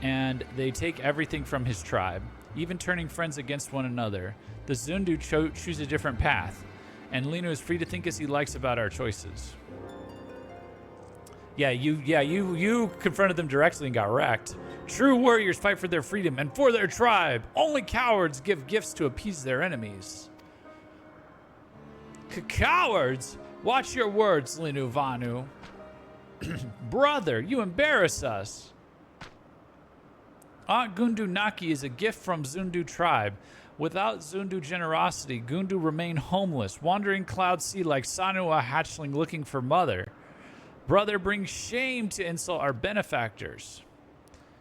and they take everything from his tribe, even turning friends against one another. The Zundu choose a different path, and Linu is free to think as he likes about our choices. You confronted them directly and got wrecked. True warriors fight for their freedom and for their tribe. Only cowards give gifts to appease their enemies. Cowards? Watch your words, Linu Vanu. Brother, you embarrass us. Gundu Naki is a gift from Zundu tribe. Without Zundu generosity, Gundu remain homeless, wandering cloud sea like Sanu, a hatchling looking for mother. Brother brings shame to insult our benefactors.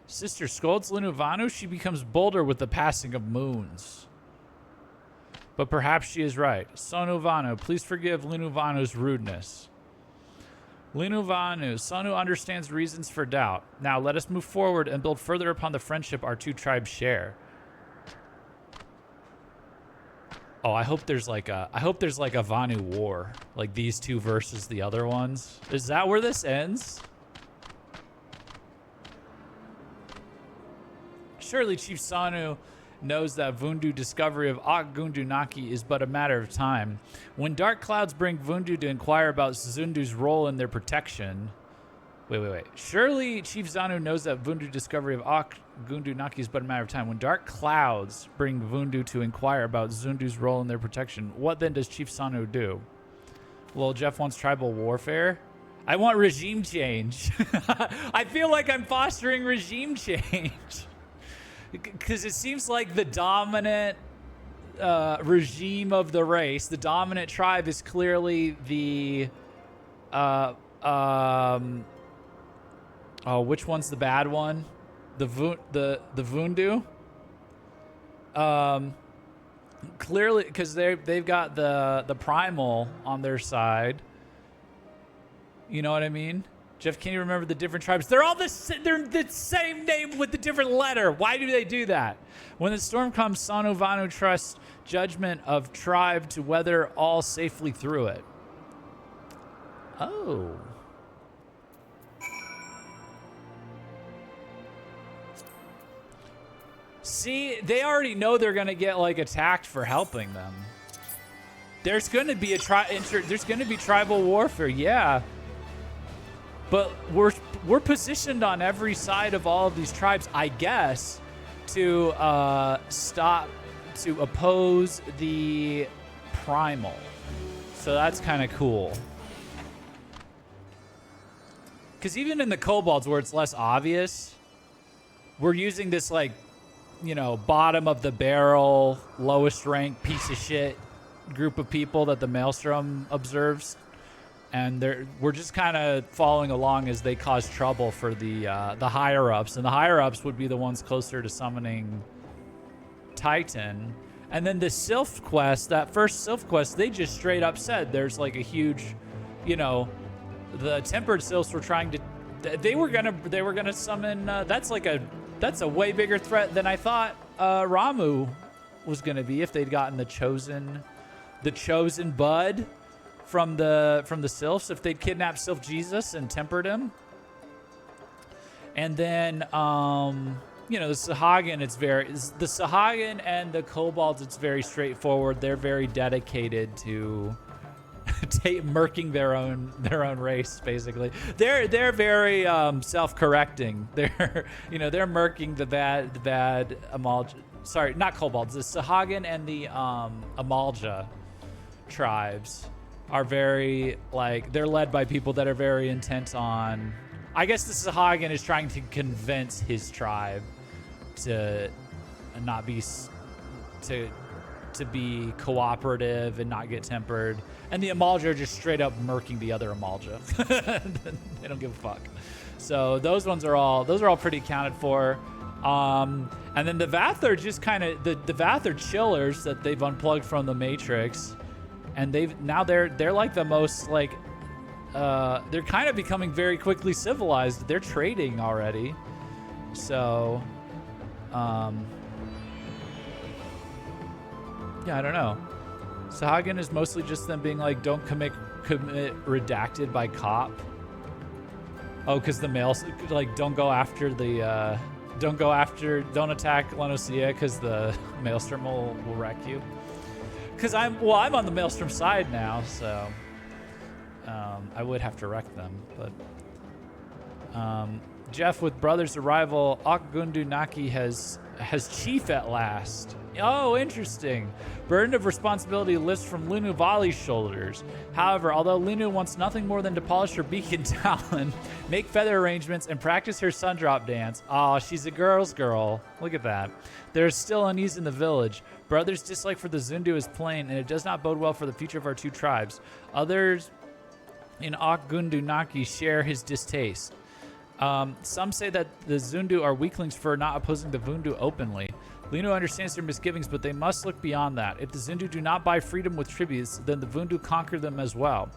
Sister scolds Linu Vanu. She becomes bolder with the passing of moons. But perhaps she is right. Sonu Vanu, please forgive Linu Vanu's rudeness. Linu Vanu, Sonu understands reasons for doubt. Now let us move forward and build further upon the friendship our two tribes share. Oh, I hope there's like a Vanu war, like these two versus the other ones. Is that where this ends? Surely Chief Sanu knows that Vundu discovery of Gundu Naki is but a matter of time. When dark clouds bring Vundu to inquire about Zundu's role in their protection. Wait. Surely Chief Sanu knows that Vundu discovery of Gundu Naki is but a matter of time. When dark clouds bring Vundu to inquire about Zundu's role in their protection, what then does Chief Sanu do? Well, Jeff wants tribal warfare. I want regime change. I feel like I'm fostering regime change. Because it seems like the dominant regime of the race, the dominant tribe, is clearly the which one's the bad one? the Vundu. Clearly, because they've got the primal on their side. You know what I mean? Jeff, can you remember the different tribes? They're the same name with the different letter. Why do they do that? When the storm comes, Sanu Vanu trusts judgment of tribe to weather all safely through it. Oh. See, they already know they're gonna get like attacked for helping them. There's gonna be there's gonna be tribal warfare, yeah. But we're positioned on every side of all of these tribes, I guess, to oppose the primal. So that's kind of cool. Because even in the kobolds where it's less obvious, we're using this like, you know, bottom of the barrel, lowest rank piece of shit group of people that the Maelstrom observes. And we're just kind of following along as they cause trouble for the higher-ups. And the higher-ups would be the ones closer to summoning Titan. And then the Sylph quest, that first Sylph quest, they just straight up said there's like a huge, you know, the Tempered Sylphs were trying to, they were gonna summon, that's a way bigger threat than I thought Ramu was gonna be if they'd gotten the chosen bud from the Sylphs, if they'd kidnapped Sylph Jesus and tempered him. And then you know, the Sahagin, the Sahagin and the kobolds, it's very straightforward. They're very dedicated to murking their own race, basically. They're very self-correcting. They're murking the bad Amalja. Sorry, not kobolds. The Sahagin and the Amalja tribes are very, like, they're led by people that are very intent on, I guess the Sahagin is trying to convince his tribe to not be to be cooperative and not get tempered. And the Amalja are just straight up murking the other Amalja. They don't give a fuck. So those are all pretty accounted for. And then the Vath are just kind of the Vath are chillers that they've unplugged from the Matrix, and they're like the most like they're kind of becoming very quickly civilized. They're trading already, so yeah, I don't know. Sahagin is mostly just them being like, don't commit redacted by cop. Oh, because the males, like, don't attack Lenosia because the Maelstrom will wreck you. Because I'm on the Maelstrom side now, so I would have to wreck them. But Jeff, with Brothers' arrival, Okgundu Naki has chief at last. Oh, interesting. Burden of responsibility lifts from Lunu Vali's shoulders. However, although Lunu wants nothing more than to polish her beak and talon, make feather arrangements, and practice her sundrop dance. Oh, she's a girl's girl. Look at that. There is still unease in the village. Brothers' dislike for the Zundu is plain, and it does not bode well for the future of our two tribes. Others in Okgundu Naki share his distaste. Some say that the Zundu are weaklings for not opposing the Vundu openly. Linu understands their misgivings, but they must look beyond that. If the Zundu do not buy freedom with tributes, then the Vundu conquer them as well.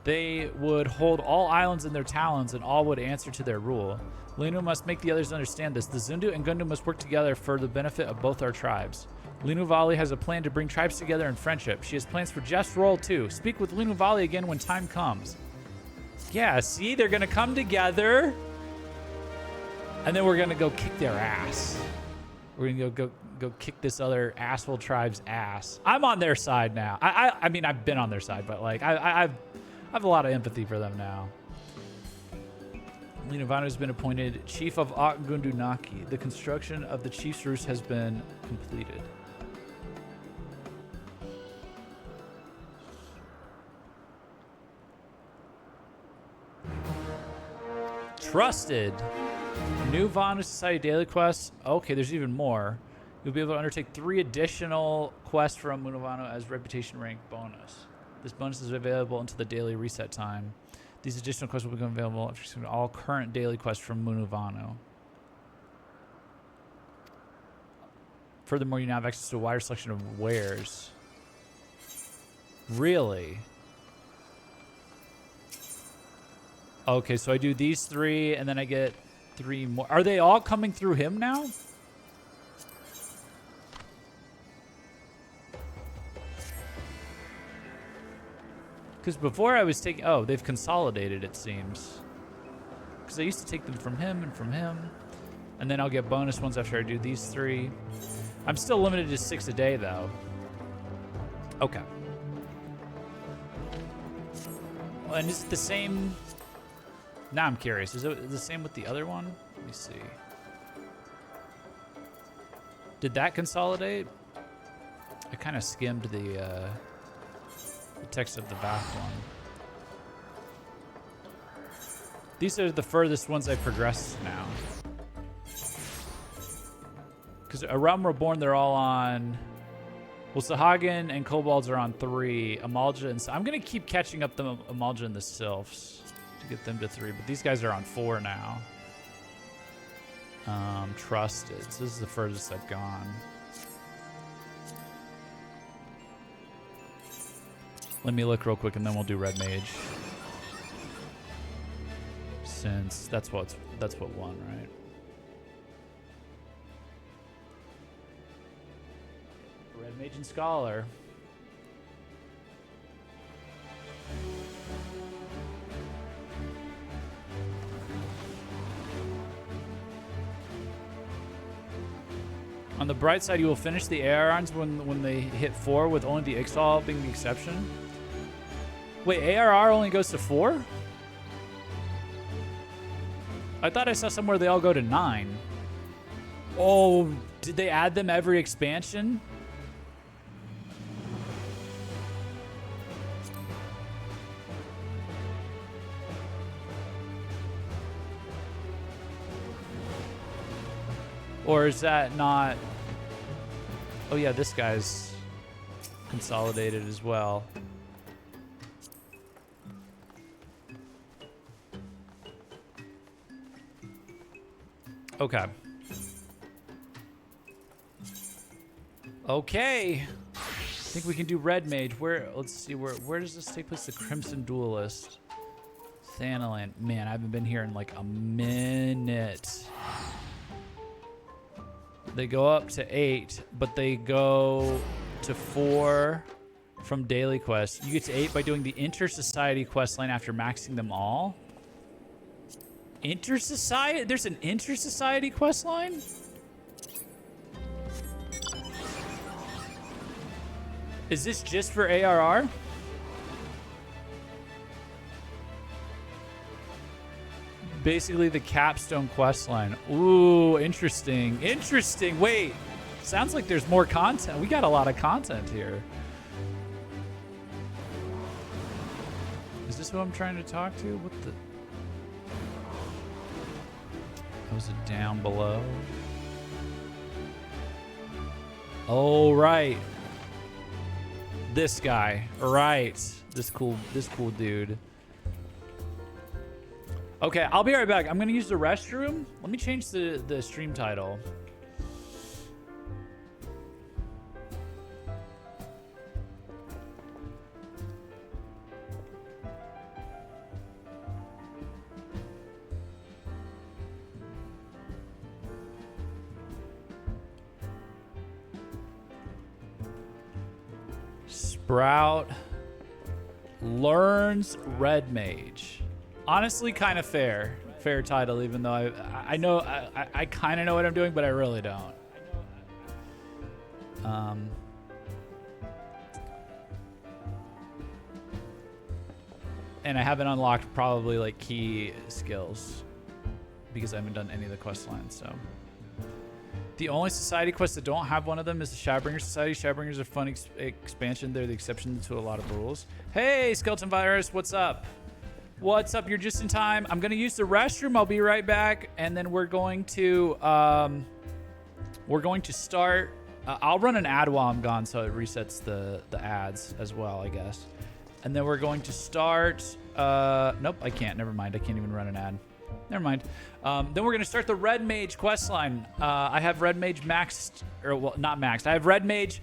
They would hold all islands in their talons, and all would answer to their rule. Linu must make the others understand this. The Zundu and Gundu must work together for the benefit of both our tribes. Linu Vali has a plan to bring tribes together in friendship. She has plans for Jeff's role, too. Speak with Linu Vali again when time comes. Yeah, see? They're going to come together, and then we're going to go kick their ass. We're gonna go kick this other asshole tribe's ass. I'm on their side now. I mean, I've been on their side, but like I have a lot of empathy for them now. Lina Vanu has been appointed chief of Okgundu Naki. The construction of the chief's roost has been completed. Trusted. New Vanu Society daily quests. Okay, there's even more. You'll be able to undertake 3 additional quests from Munavano as reputation rank bonus. This bonus is available until the daily reset time. These additional quests will become available after all current daily quests from Munavano. Furthermore, you now have access to a wider selection of wares. Really? Okay, so I do these 3, and then I get 3 more. Are they all coming through him now? Because before I was taking... Oh, they've consolidated, it seems. Because I used to take them from him and from him. And then I'll get bonus ones after I do these 3. I'm still limited to 6 a day, though. Okay. And is it the same... Now I'm curious. Is it the same with the other one? Let me see. Did that consolidate? I kind of skimmed the text of the back one. These are the furthest ones I progressed now. Because A Realm Reborn, they're all on... Well, Sahagin and Kobolds are on 3. Amalja and... I'm going to keep catching up the Amalja and the Sylphs to get them to 3. But these guys are on 4 now. Trusted. So this is the furthest I've gone. Let me look real quick, and then we'll do Red Mage. Since that's what won, right? Red Mage and Scholar. On the bright side, you will finish the ARRs when they hit 4, with only the Ixal being the exception. Wait, ARR only goes to 4? I thought I saw somewhere they all go to 9. Oh, did they add them every expansion? Or is that not... Oh yeah, this guy's consolidated as well. Okay. Okay. I think we can do Red Mage. Let's see, where does this take place? The Crimson Duelist. Thanalan. Man, I haven't been here in like a minute. They go up to 8, but they go to 4 from daily quests. You get to 8 by doing the Inter-Society quest line after maxing them all. Inter-Society? There's an Inter-Society quest line? Is this just for ARR? Basically the capstone quest line. Ooh, interesting. Interesting. Wait, sounds like there's more content. We got a lot of content here. Is this who I'm trying to talk to? What the... Oh, was it down below? Oh, right. This guy. Right. This cool dude. Okay, I'll be right back. I'm gonna use the restroom. Let me change the stream title. Sprout learns Red Mage. Honestly, kind of fair title, even though I know I kind of know what I'm doing, but I really don't. And I haven't unlocked probably like key skills because I haven't done any of the quest lines. So the only society quests that don't have one of them is the Shadowbringer Society. Shadowbringers are fun expansion. They're the exception to a lot of rules. Hey, Skeleton Virus, what's up? What's up? You're just in time. I'm going to use the restroom. I'll be right back. And then we're going to start. I'll run an ad while I'm gone so it resets the ads as well, I guess. And then we're going to start. Nope, I can't. Never mind. I can't even run an ad. Never mind. Then we're gonna start the Red Mage questline. I have Red Mage maxed, or well, not maxed. I have Red Mage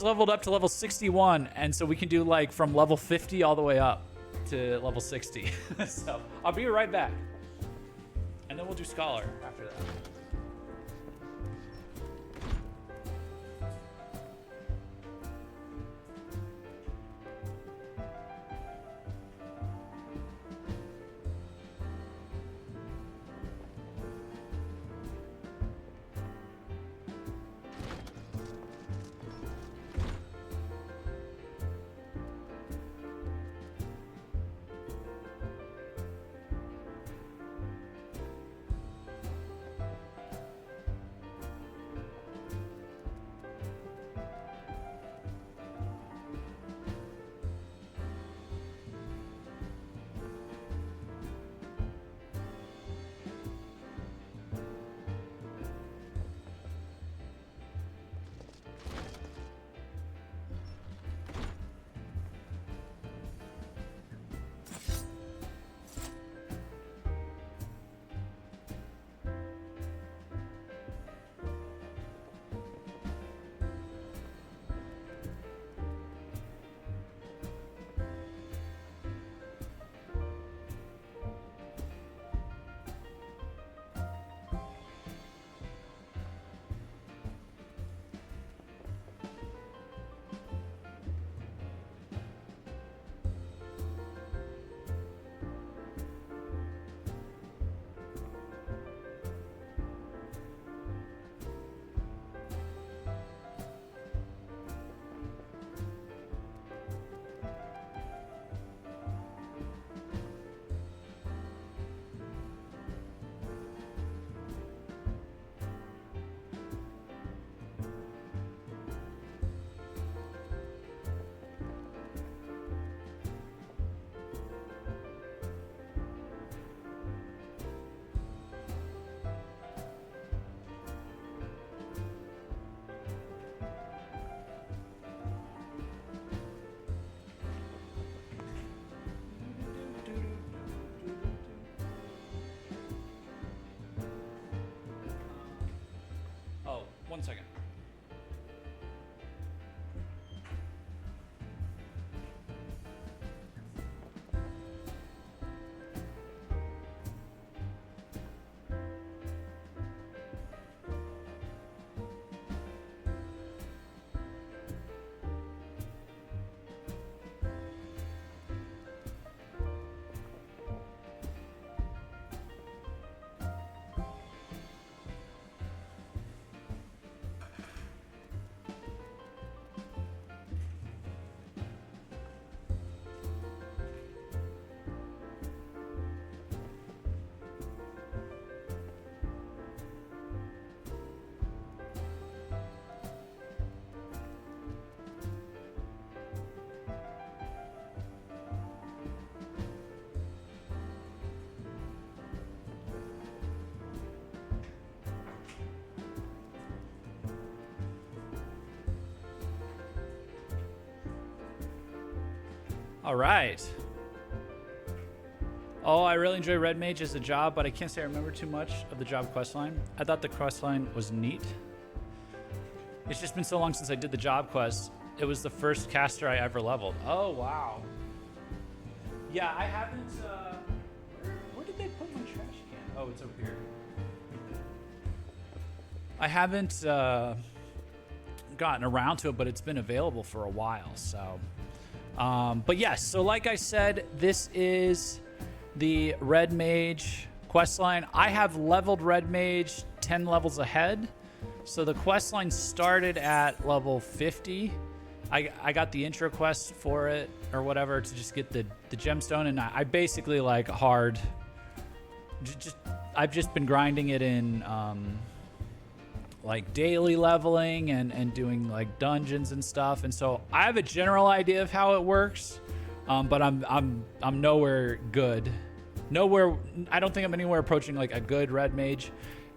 leveled up to level 61, and so we can do like from level 50 all the way up to level 60. So I'll be right back, and then we'll do Scholar after that. One second. All right. Oh, I really enjoy Red Mage as a job, but I can't say I remember too much of the job questline. I thought the questline was neat. It's just been so long since I did the job quest. It was the first caster I ever leveled. Oh, wow. Yeah, I haven't... where did they put my trash can? Oh, it's over here. I haven't gotten around to it, but it's been available for a while, so... but yes, so like I said, this is the Red Mage questline. I have leveled Red Mage 10 levels ahead. So the questline started at level 50. I got the intro quest for it or whatever to just get the gemstone, and I basically like hard. I've just been grinding it in like daily leveling and doing like dungeons and stuff, and so I have a general idea of how it works, but I'm nowhere good. I don't think I'm anywhere approaching like a good Red Mage,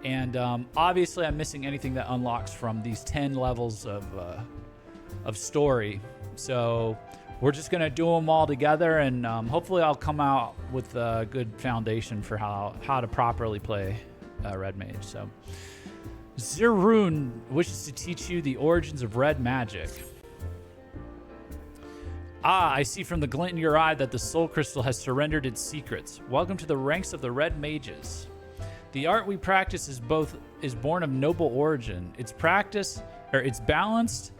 and obviously I'm missing anything that unlocks from these 10 levels of story. So we're just gonna do them all together, and hopefully I'll come out with a good foundation for how to properly play Red Mage. So Zerun wishes to teach you the origins of red magic. I see from the glint in your eye that the soul crystal has surrendered its secrets. Welcome to the ranks of the red mages. The art we practice is born of noble origin. Its balanced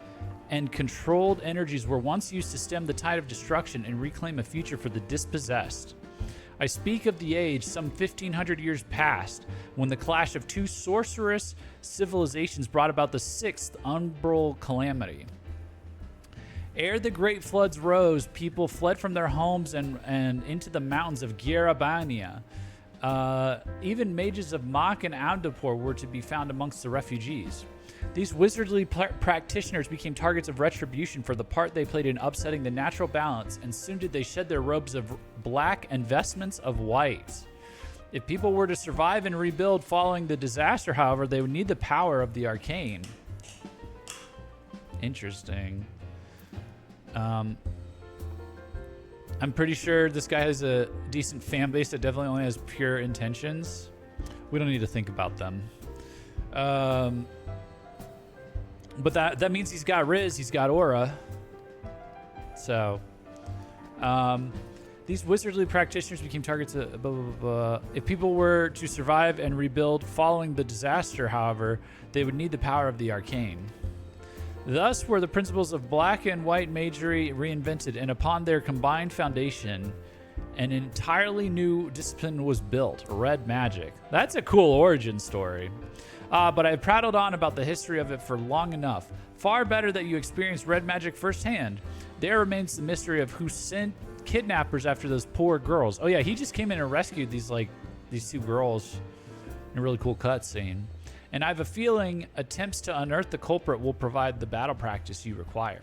and controlled energies were once used to stem the tide of destruction and reclaim a future for the dispossessed. I speak of the age some 1,500 years past, when the clash of two sorcerous civilizations brought about the sixth umbral calamity. Ere the great floods rose, people fled from their homes and into the mountains of Gyarabania. Even mages of Mach and Amdapur were to be found amongst the refugees. These wizardly practitioners became targets of retribution for the part they played in upsetting the natural balance, and soon did they shed their robes of black and vestments of white. If people were to survive and rebuild following the disaster, however, they would need the power of the arcane. Interesting. I'm pretty sure this guy has a decent fan base that definitely only has pure intentions. We don't need to think about them. But that means he's got Riz, he's got Aura. So, these wizardly practitioners became targets of blah, blah, blah. If people were to survive and rebuild following the disaster, however, they would need the power of the arcane. Thus were the principles of black and white magery reinvented, and upon their combined foundation, an entirely new discipline was built, red magic. That's a cool origin story. But I've prattled on about the history of it for long enough. Far better that you experience red magic firsthand. There remains the mystery of who sent kidnappers after those poor girls. Oh yeah, he just came in and rescued these two girls in a really cool cutscene. And I have a feeling attempts to unearth the culprit will provide the battle practice you require.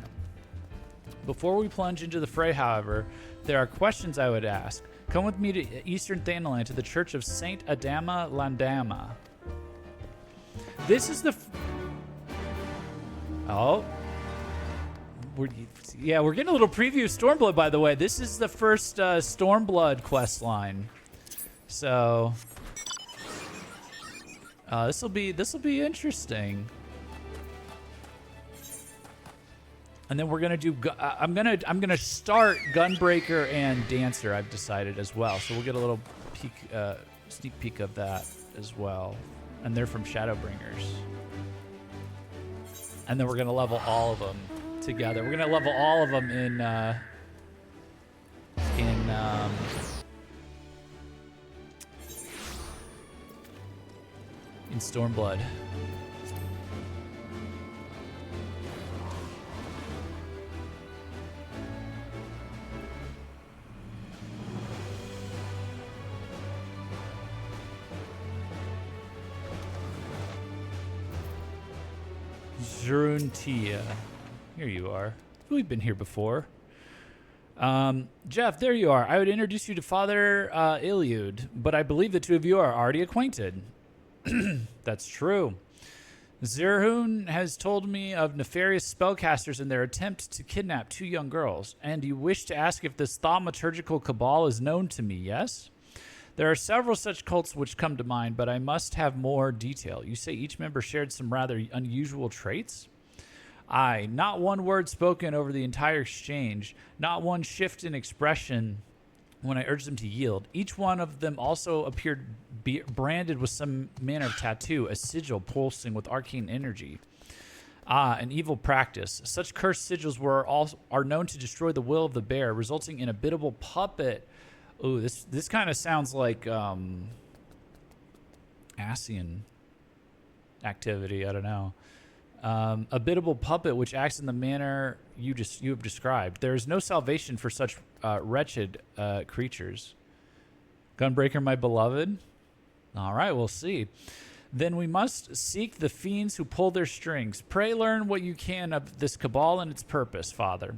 Before we plunge into the fray, however, there are questions I would ask. Come with me to Eastern Thanalan, to the Church of Saint Adama Landama. This is the... We're getting a little preview of Stormblood, by the way. This is the first Stormblood quest line. So... This will be interesting. And then we're gonna do. I'm gonna start Gunbreaker and Dancer. I've decided as well. So we'll get a little peek, sneak peek of that as well. And they're from Shadowbringers. And then we're gonna level all of them together. We're gonna level all of them in Stormblood. Zeruntia. Here you are. We've been here before. Jeff, there you are. I would introduce you to Father Iliud, but I believe the two of you are already acquainted. That's true. Zerhun has told me of nefarious spellcasters and their attempt to kidnap two young girls, and you wish to ask if this thaumaturgical cabal is known to me, yes? There are several such cults which come to mind, but I must have more detail. You say each member shared some rather unusual traits? Aye, not one word spoken over the entire exchange, not one shift in expression when I urged them to yield. Each one of them also appeared branded with some manner of tattoo, a sigil pulsing with arcane energy. An evil practice. Such cursed sigils are known to destroy the will of the bear, resulting in a biddable puppet. Ooh, this kind of sounds like Asian activity. I don't know. A biddable puppet which acts in the manner you have described. There is no salvation for such wretched creatures. Gunbreaker, my beloved? All right, we'll see. Then we must seek the fiends who pull their strings. Pray learn what you can of this cabal and its purpose, Father.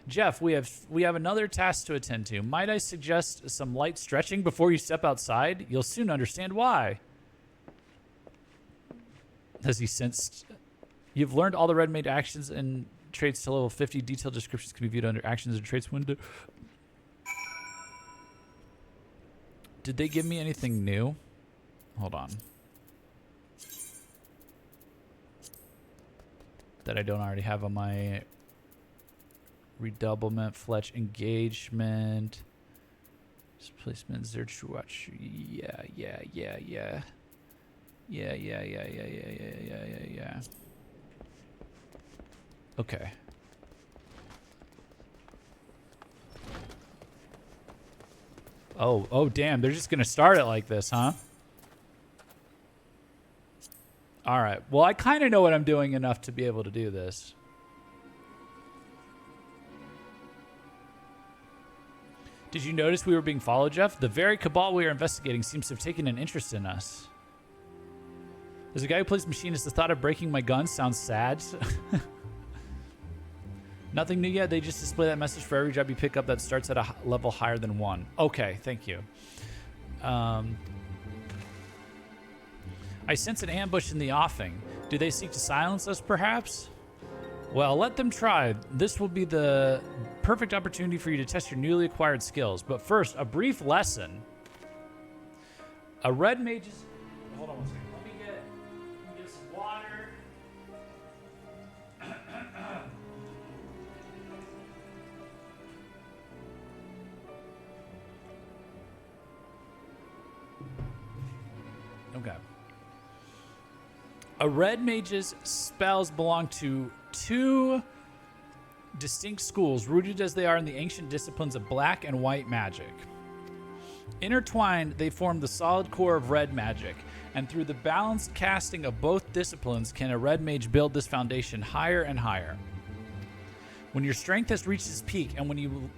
Jeff, we have another task to attend to. Might I suggest some light stretching before you step outside? You'll soon understand why. Has he sensed... You've learned all the Red Mage actions and traits to level 50. Detailed descriptions can be viewed under actions and traits window. Did they give me anything new? Hold on. That I don't already have on my redoublement, fletch engagement, displacement, Zerch watch. Yeah. Okay. Oh, damn. They're just going to start it like this, huh? All right. Well, I kind of know what I'm doing enough to be able to do this. Did you notice we were being followed, Jeff? The very cabal we are investigating seems to have taken an interest in us. As a guy who plays machinist, the thought of breaking my gun sounds sad. Nothing new yet. They just display that message for every job you pick up that starts at a level higher than 1. Okay, thank you. I sense an ambush in the offing. Do they seek to silence us, perhaps? Well, let them try. This will be the perfect opportunity for you to test your newly acquired skills. But first, a brief lesson. A red mage is... Hold on one second. Let me get some water. Okay. A red mage's spells belong to 2 distinct schools, rooted as they are in the ancient disciplines of black and white magic. Intertwined, they form the solid core of red magic, and through the balanced casting of both disciplines can a red mage build this foundation higher and higher. When your strength has reached its peak, and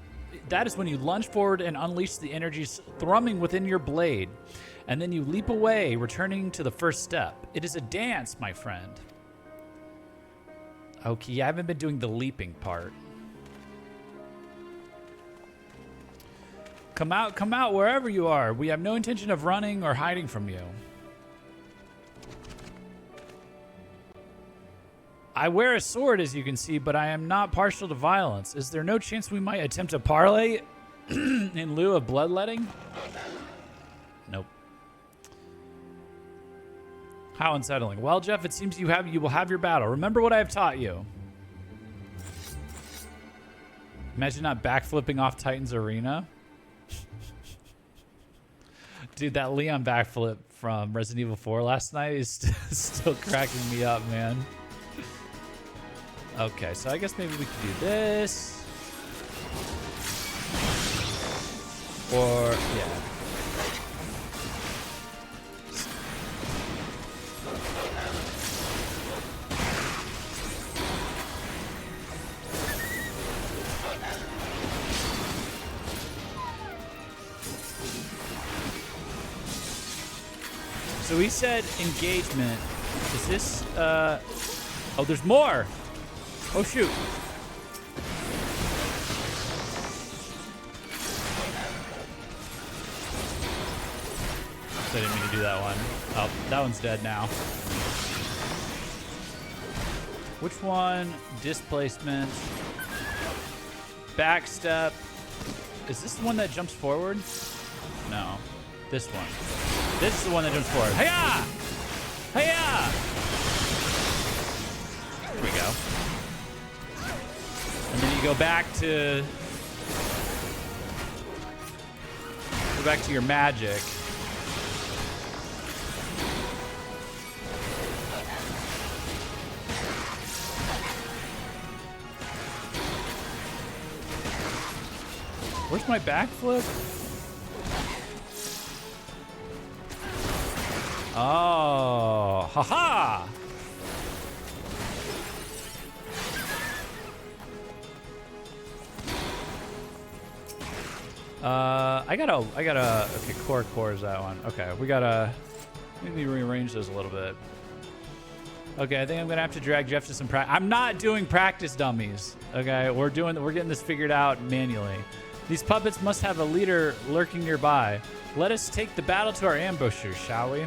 that is when you lunge forward and unleash the energies thrumming within your blade, and then you leap away, returning to the first step. It is a dance, my friend. Okay, I haven't been doing the leaping part. Come out wherever you are. We have no intention of running or hiding from you. I wear a sword, as you can see, but I am not partial to violence. Is there no chance we might attempt a parley in lieu of bloodletting? Nope. How unsettling. Well, Jeff, it seems you will have your battle. Remember what I have taught you. Imagine not backflipping off Titan's Arena. Dude, that Leon backflip from Resident Evil 4 last night is still cracking me up, man. Okay, so I guess maybe we could do this. Or, yeah. So we said engagement. Is this, oh, there's more. Oh, shoot. I didn't mean to do that one. Oh, that one's dead now. Which one? Displacement. Backstep. Is this the one that jumps forward? No. This one. This is the one that jumps forward. Hiya! Hiya! There we go. And then you go back to your magic. Where's my backflip? Oh, haha! I gotta, okay, core is that one. Okay, we gotta, maybe rearrange those a little bit. Okay, I think I'm gonna have to drag Jeff to some practice. I'm not doing practice dummies, okay? We're getting this figured out manually. These puppets must have a leader lurking nearby. Let us take the battle to our ambushers, shall we?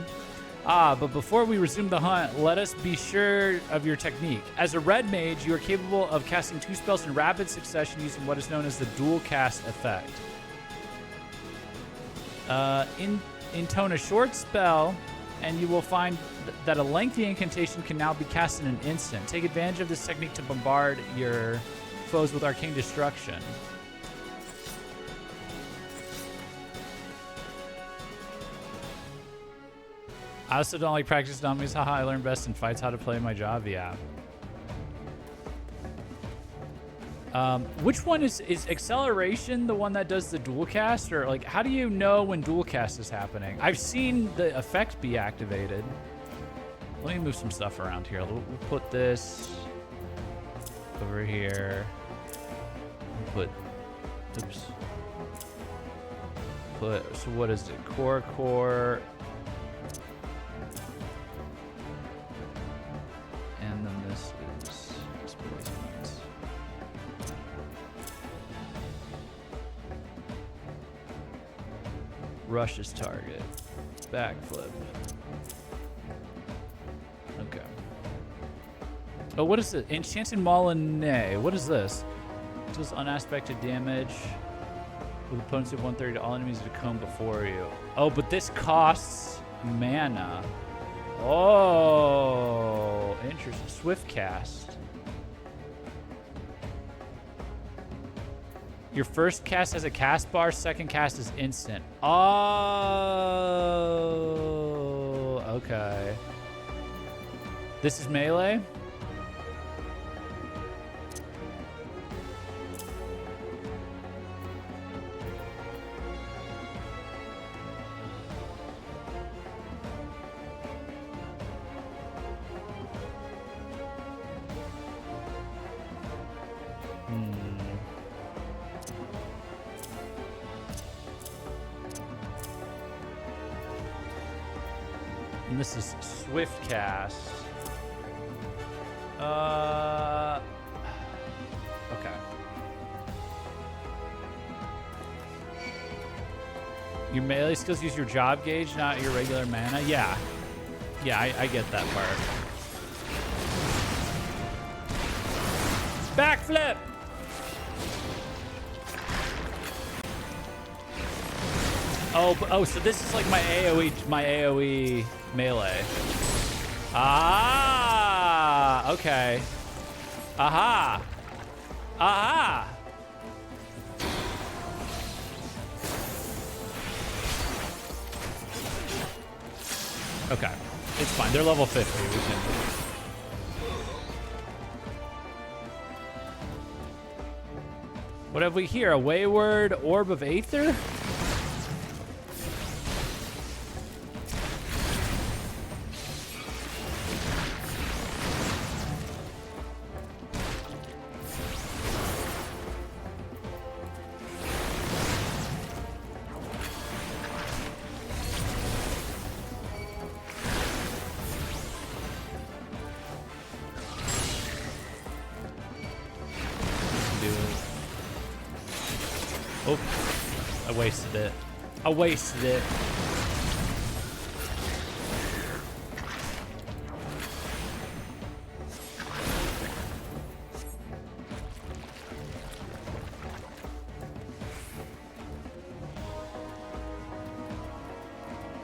But before we resume the hunt, let us be sure of your technique. As a red mage, you are capable of casting 2 spells in rapid succession using what is known as the dual cast effect. Intone a short spell, and you will find that a lengthy incantation can now be cast in an instant. Take advantage of this technique to bombard your foes with arcane destruction. I also don't like practice dummies. Haha, I learned best in fights how to play my job. Yeah. Which one is acceleration the one that does the dual cast, or like how do you know when dual cast is happening? I've seen the effect be activated. Let me move some stuff around here. We'll put this over here. Put so what is it? Core. And then this is displacement. Rushes target. Backflip. Okay. Oh, what is it? Enchanted Molinet. What is this? It does unaspected damage with opponents of 130 to all enemies that come before you. Oh, but this costs mana. Oh, interesting. Swift cast. Your first cast has a cast bar, second cast is instant. Oh, okay. This is melee? And this is swift cast. Okay. Your melee skills use your job gauge, not your regular mana. Yeah. Yeah, I get that part. Backflip! Oh, so this is like my AoE melee. Ah, okay. Aha. Aha. Okay, it's fine. They're level 50. We can. What have we here? A wayward orb of aether? I wasted it.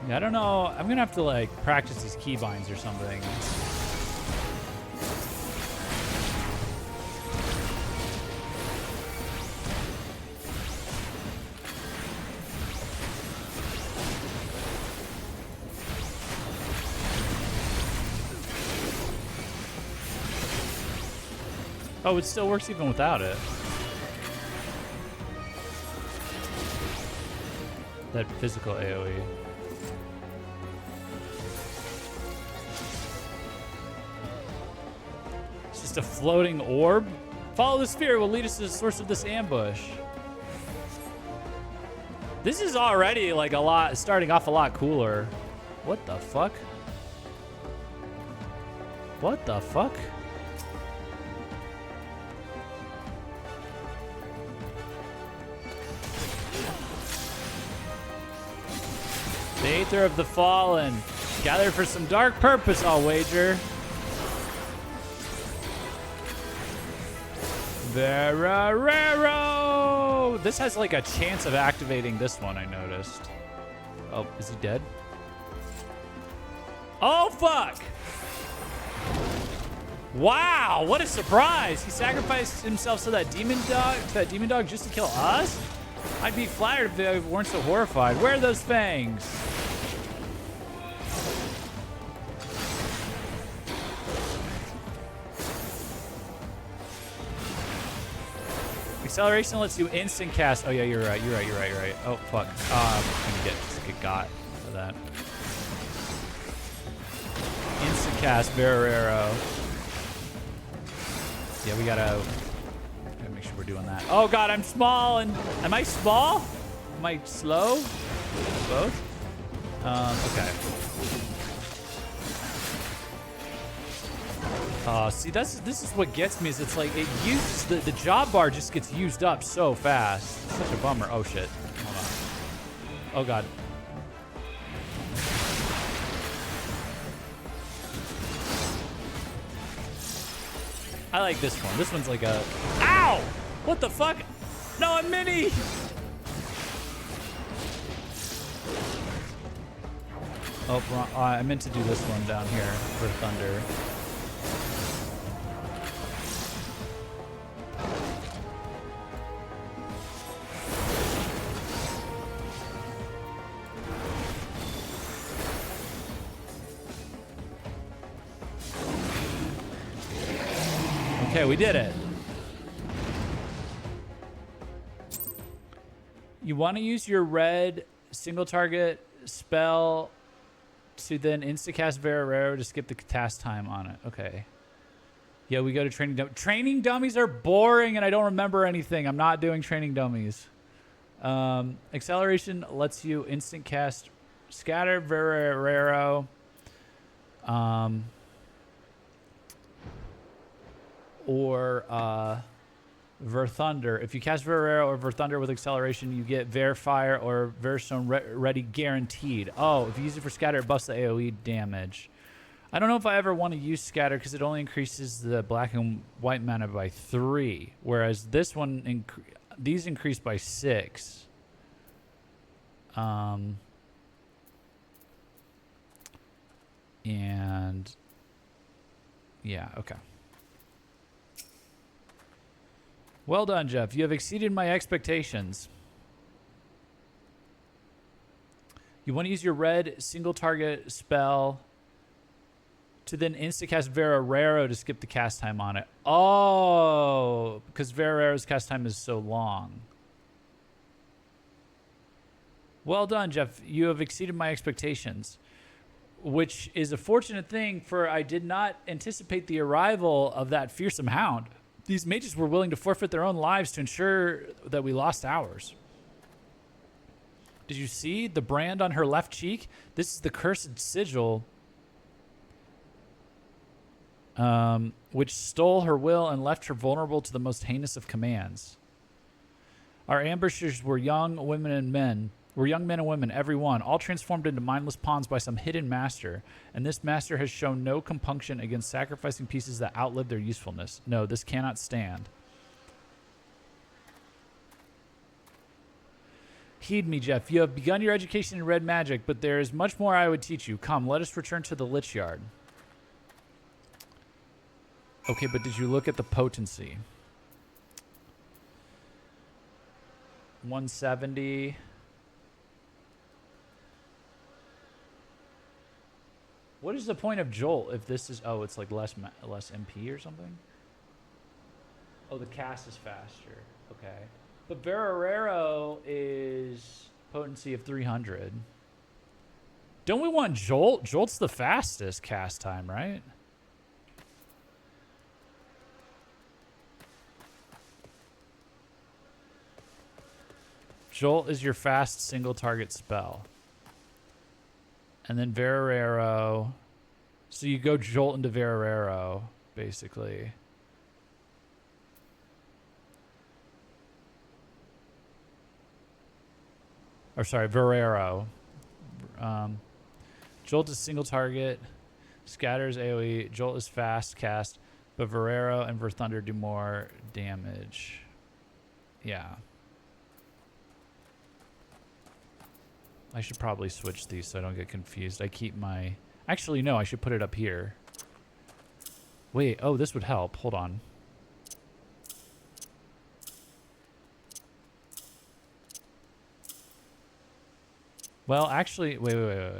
Yeah, I don't know. I'm gonna have to like practice these keybinds or something. Oh, it still works even without it. That physical AoE. It's just a floating orb. Follow the sphere will lead us to the source of this ambush. This is already like a lot, starting off a lot cooler. What the fuck? What the fuck? The Aether of the Fallen. Gather for some dark purpose, I'll wager. Verarero! This has like a chance of activating this one, I noticed. Oh, is he dead? Oh, fuck! Wow, what a surprise! He sacrificed himself to that demon dog just to kill us? I'd be flattered if they weren't so horrified. Where are those fangs? Acceleration lets you instant cast. Oh yeah, you're right. Oh fuck. I'm gonna get got for that. Instant cast Verarero. Yeah, we gotta make sure we're doing that. Oh god, I'm small and am I small? Am I slow? Both? Okay. See, this is what gets me is it's like it uses the job bar just gets used up so fast. It's such a bummer. Oh shit. Hold on. Oh god. I like this one. This one's like a... Ow! What the fuck? No, I'm mini! Oh, wrong. I meant to do this one down here for thunder. Okay, we did it. You want to use your red single target spell to then instacast Verarero to skip the cast time on it. Okay. Yeah, we go to training dummies. Training dummies are boring and I don't remember anything. I'm not doing training dummies. Acceleration lets you instant cast Scatter Verarero. Or Verthunder. If you cast Verarero or Verthunder with acceleration, you get Verfire or Verstone ready guaranteed. Oh, if you use it for scatter, it buffs the AoE damage. I don't know if I ever want to use scatter because it only increases the black and white mana by 3, whereas this one, these increase by 6. And yeah, okay. Well done, Jeff. You have exceeded my expectations. You want to use your red single target spell to then instacast Verarero to skip the cast time on it. Oh, because Verarero's cast time is so long. Well done, Jeff. You have exceeded my expectations, which is a fortunate thing, for I did not anticipate the arrival of that fearsome hound. These mages were willing to forfeit their own lives to ensure that we lost ours. Did you see the brand on her left cheek? This is the cursed sigil, which stole her will and left her vulnerable to the most heinous of commands. Our ambushers were young women and men. Were young men and women, every one, all transformed into mindless pawns by some hidden master. And this master has shown no compunction against sacrificing pieces that outlive their usefulness. No, this cannot stand. Heed me, Jeff. You have begun your education in red magic, but there is much more I would teach you. Come, let us return to the Lich Yard. Okay, but did you look at the potency? 170... What is the point of Jolt if this is... Oh, it's like less MP or something? Oh, the cast is faster. Okay. But Verarero is potency of 300. Don't we want Jolt? Jolt's the fastest cast time, right? Jolt is your fast single target spell. And then Verarero. So you go Jolt into Verarero, basically. Or sorry, Verarero. Jolt is single target. Scatters AoE. Jolt is fast cast. But Verero and Verthunder do more damage. Yeah. I should probably switch these so I don't get confused. I keep my... Actually, no, I should put it up here. Wait, oh, this would help. Hold on. Well, actually, wait.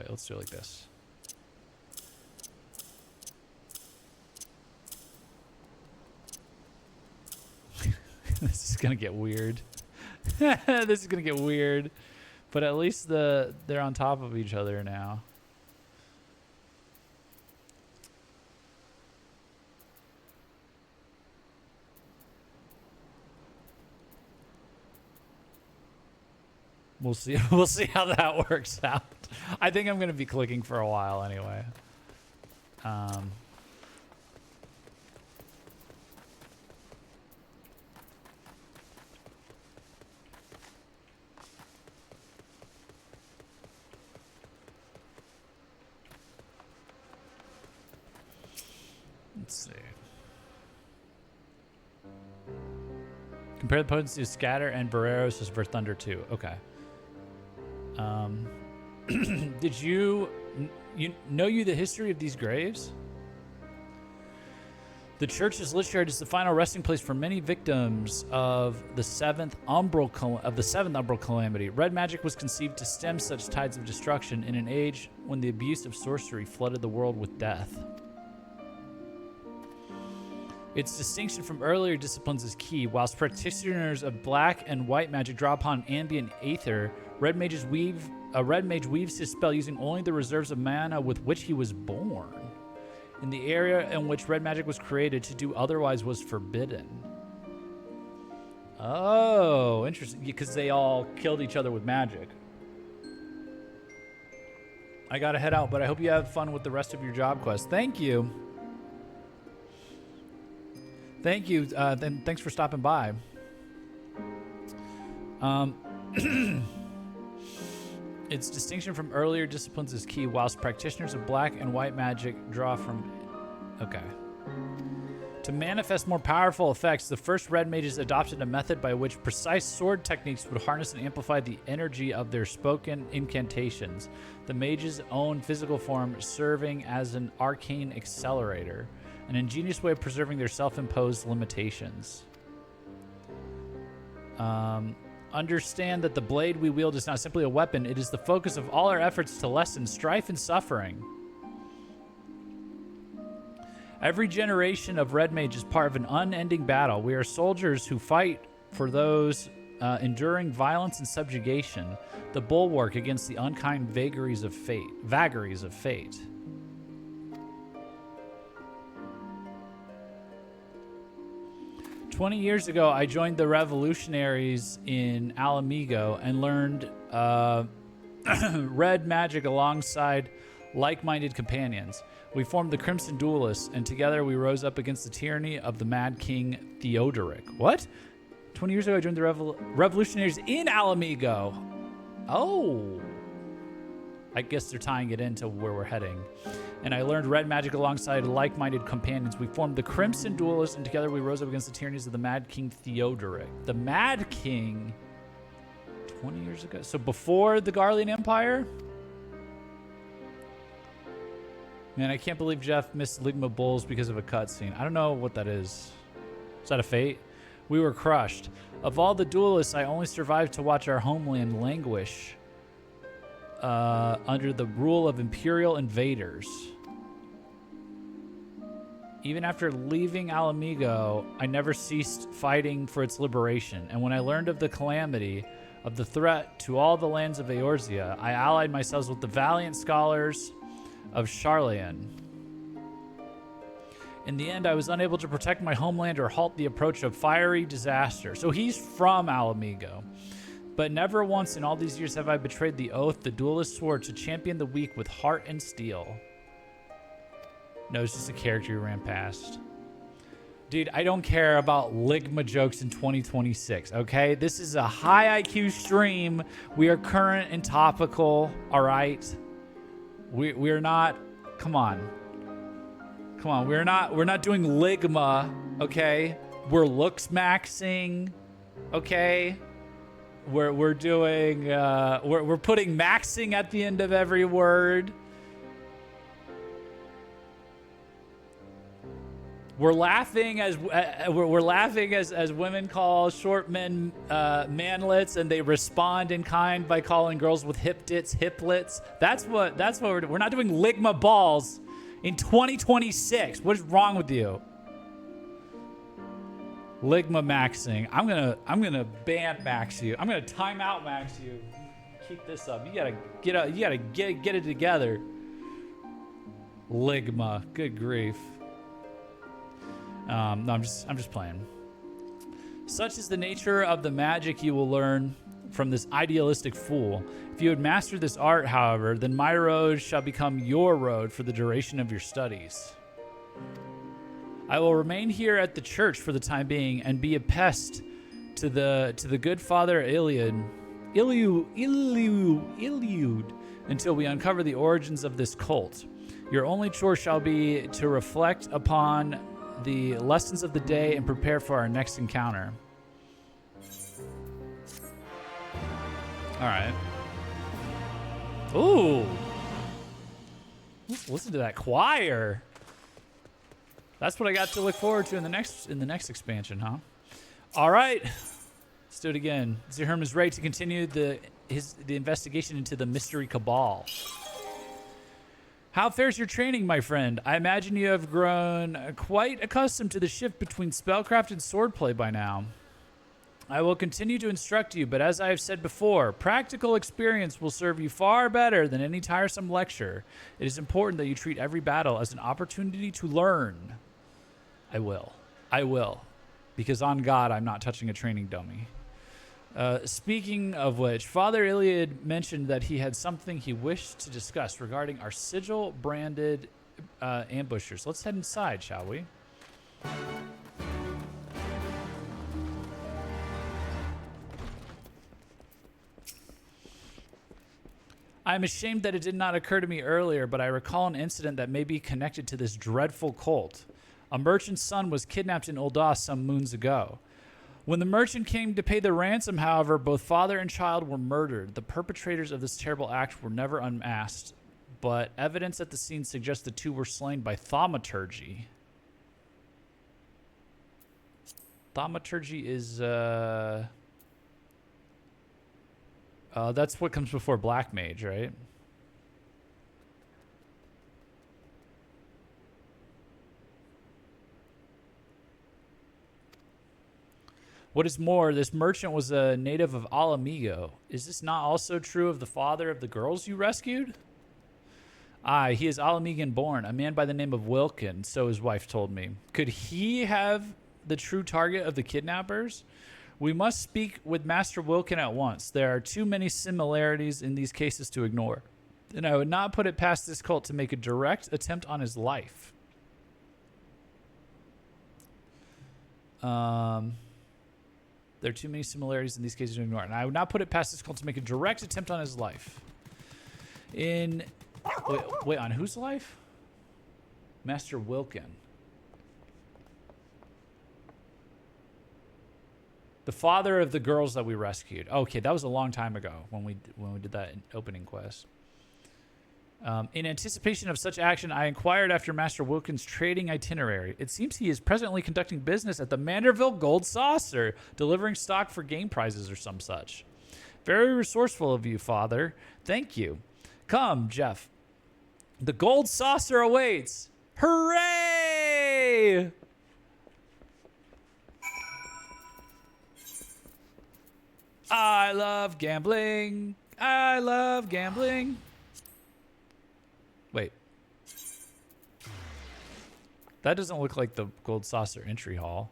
Let's do it like this. This is gonna get weird. This is gonna get weird. But at least they're on top of each other now. We'll see. We'll see how that works out. I think I'm gonna be clicking for a while anyway. Let's see. Compare the potency of Scatter and Barreros to Verthunder 2. Okay. Did you know the history of these graves? The church's Lich-Yard is the final resting place for many victims of the seventh umbral calamity. Red magic was conceived to stem such tides of destruction in an age when the abuse of sorcery flooded the world with death. Its distinction from earlier disciplines is key. Whilst practitioners of black and white magic draw upon ambient aether, a red mage weaves his spell using only the reserves of mana with which he was born. In the area in which red magic was created, to do otherwise was forbidden. Oh, interesting. Because they all killed each other with magic. I gotta head out, but I hope you have fun with the rest of your job quest. Thank you. Thank you. Then thanks for stopping by. Its distinction from earlier disciplines is key. Whilst practitioners of black and white magic draw from... Okay. To manifest more powerful effects, the first red mages adopted a method by which precise sword techniques would harness and amplify the energy of their spoken incantations. The mage's own physical form serving as an arcane accelerator. An ingenious way of preserving their self-imposed limitations. Understand that the blade we wield is not simply a weapon. It is the focus of all our efforts to lessen strife and suffering. Every generation of red mage is part of an unending battle. We are soldiers who fight for those enduring violence and subjugation, the bulwark against the unkind vagaries of fate. 20 years ago, I joined the revolutionaries in Alamigo and learned red magic alongside like-minded companions. We formed the Crimson Duelists, and together we rose up against the tyranny of the Mad King Theodoric. What? 20 years ago, I joined the revolutionaries in Alamigo. Oh. I guess they're tying it into where we're heading. And I learned red magic alongside like-minded companions. We formed the Crimson Duelists, and together we rose up against the tyrannies of the Mad King Theodoric. The Mad King, 20 years ago? So before the Garlean Empire? Man, I can't believe Jeff missed Ligma Bulls because of a cutscene. I don't know what that is. Is that a fate? We were crushed. Of all the duelists, I only survived to watch our homeland languish under the rule of imperial invaders. Even after leaving Alamigo, I never ceased fighting for its liberation. And when I learned of the calamity, of the threat to all the lands of Eorzea, I allied myself with the valiant scholars of Sharlayan. In the end, I was unable to protect my homeland or halt the approach of fiery disaster. So he's from Alamigo. But never once in all these years have I betrayed the oath the duelist swore to champion the weak with heart and steel. No, it's just a character who ran past. Dude, I don't care about Ligma jokes in 2026, okay? This is a high IQ stream. We are current and topical, all right? We're not. Come on. Come on. We're not doing Ligma. Okay. We're looks maxing. Okay. We're doing. We're putting maxing at the end of every word. We're laughing as women call short men manlets, and they respond in kind by calling girls with hip dits hiplets. That's what we're doing. We're not doing Ligma balls in 2026. What is wrong with you? Ligma maxing. I'm gonna ban max you. I'm gonna timeout max you. Keep this up. You gotta get it together. Ligma. Good grief. No, I'm just playing. Such is the nature of the magic you will learn from this idealistic fool. If you had mastered this art, however, then my road shall become your road for the duration of your studies. I will remain here at the church for the time being and be a pest to the good father Iliud until we uncover the origins of this cult. Your only chore shall be to reflect upon the lessons of the day and prepare for our next encounter. All right. Ooh. Let's listen to that choir. That's what I got to look forward to in the next expansion, huh? All right. Let's do it again. Zirham is ready to continue the investigation into the mystery cabal. How fares your training, my friend? I imagine you have grown quite accustomed to the shift between spellcraft and swordplay by now. I will continue to instruct you, but as I have said before, practical experience will serve you far better than any tiresome lecture. It is important that you treat every battle as an opportunity to learn. I will. Because on God, I'm not touching a training dummy. Speaking of which, Father Iliad mentioned that he had something he wished to discuss regarding our sigil-branded ambushers. Let's head inside, shall we? I'm ashamed that it did not occur to me earlier, but I recall an incident that may be connected to this dreadful cult. A merchant's son was kidnapped in Ul'dah some moons ago. When the merchant came to pay the ransom, however, both father and child were murdered. The perpetrators of this terrible act were never unmasked, but evidence at the scene suggests the two were slain by thaumaturgy. Thaumaturgy is, that's what comes before Black Mage, right? What is more, this merchant was a native of Alamigo. Is this not also true of the father of the girls you rescued? Aye, he is Alamigan born, a man by the name of Wilkin, so his wife told me. Could he have the true target of the kidnappers? We must speak with Master Wilkin at once. There are too many similarities in these cases to ignore, and I would not put it past this cult to make a direct attempt on his life. There are too many similarities in these cases to ignore. And I would not put it past this cult to make a direct attempt on his life. Wait, on whose life? Master Wilkin. The father of the girls that we rescued. Okay, that was a long time ago when we did that opening quest. In anticipation of such action, I inquired after Master Wilkin's trading itinerary. It seems he is presently conducting business at the Manderville Gold Saucer, delivering stock for game prizes or some such. Very resourceful of you, Father. Thank you. Come, Jeff. The Gold Saucer awaits. Hooray! I love gambling. I love gambling. Wait. That doesn't look like the Gold Saucer entry hall.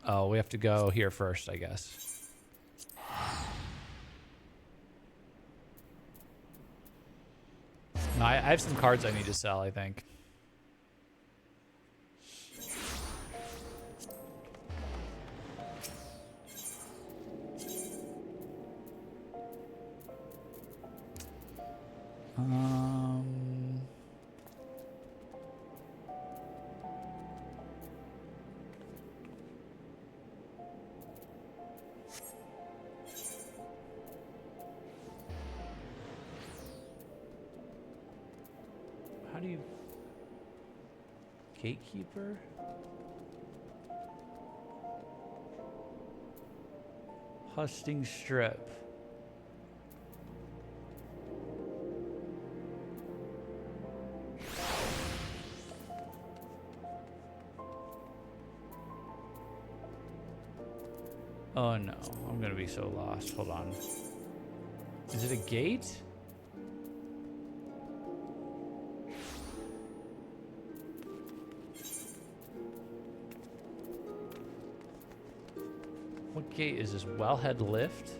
Oh, we have to go here first, I guess. No, I have some cards I need to sell, I think. How do you... Gatekeeper? Husting strip. Oh no, I'm gonna be so lost. Hold on. Is it a gate? What gate is this? Wellhead Lift?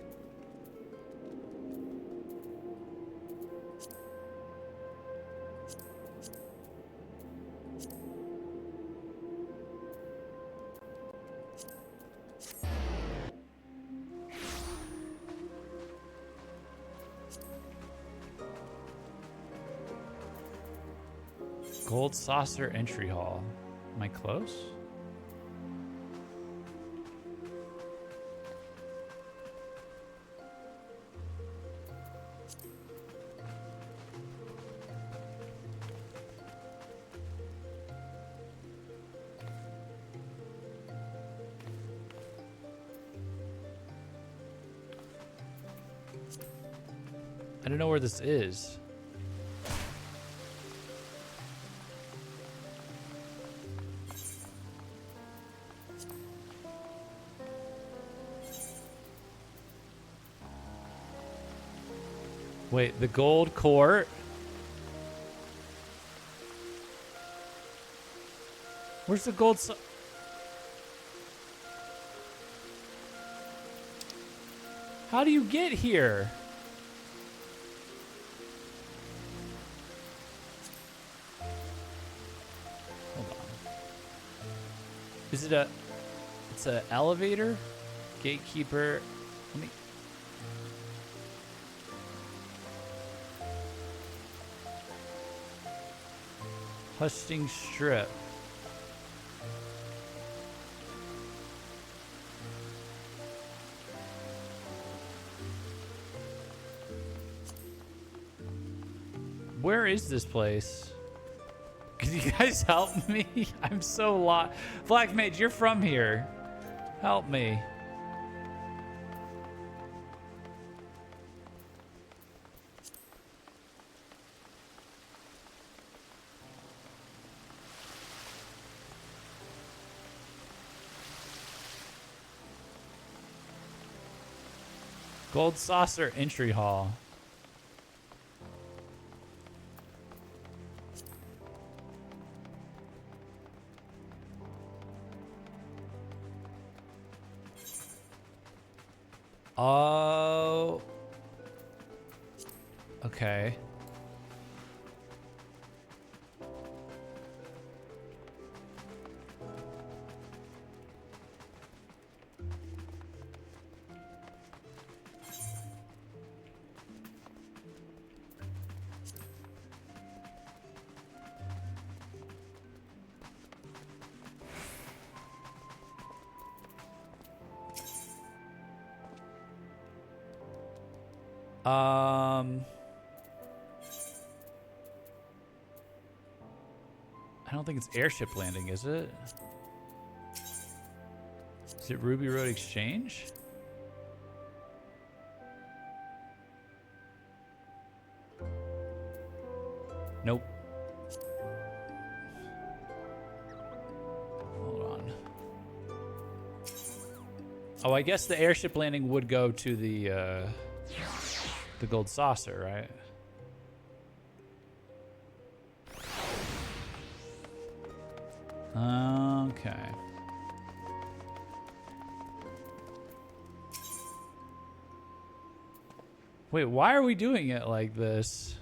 Gold Saucer Entry Hall. Am I close? I don't know where this is. Wait, the gold court? Where's the gold? How do you get here? Hold on. Is it a... It's an elevator? Gatekeeper. Let me... Husting strip. Where is this place? Can you guys help me? I'm so lost. Black Mage, you're from here. Help me. Gold Saucer Entry Hall. Oh. Okay. I don't think it's airship landing, is it? Is it Ruby Road Exchange? Nope. Hold on. Oh, I guess the airship landing would go to the gold saucer, right? Okay. Wait, why are we doing it like this?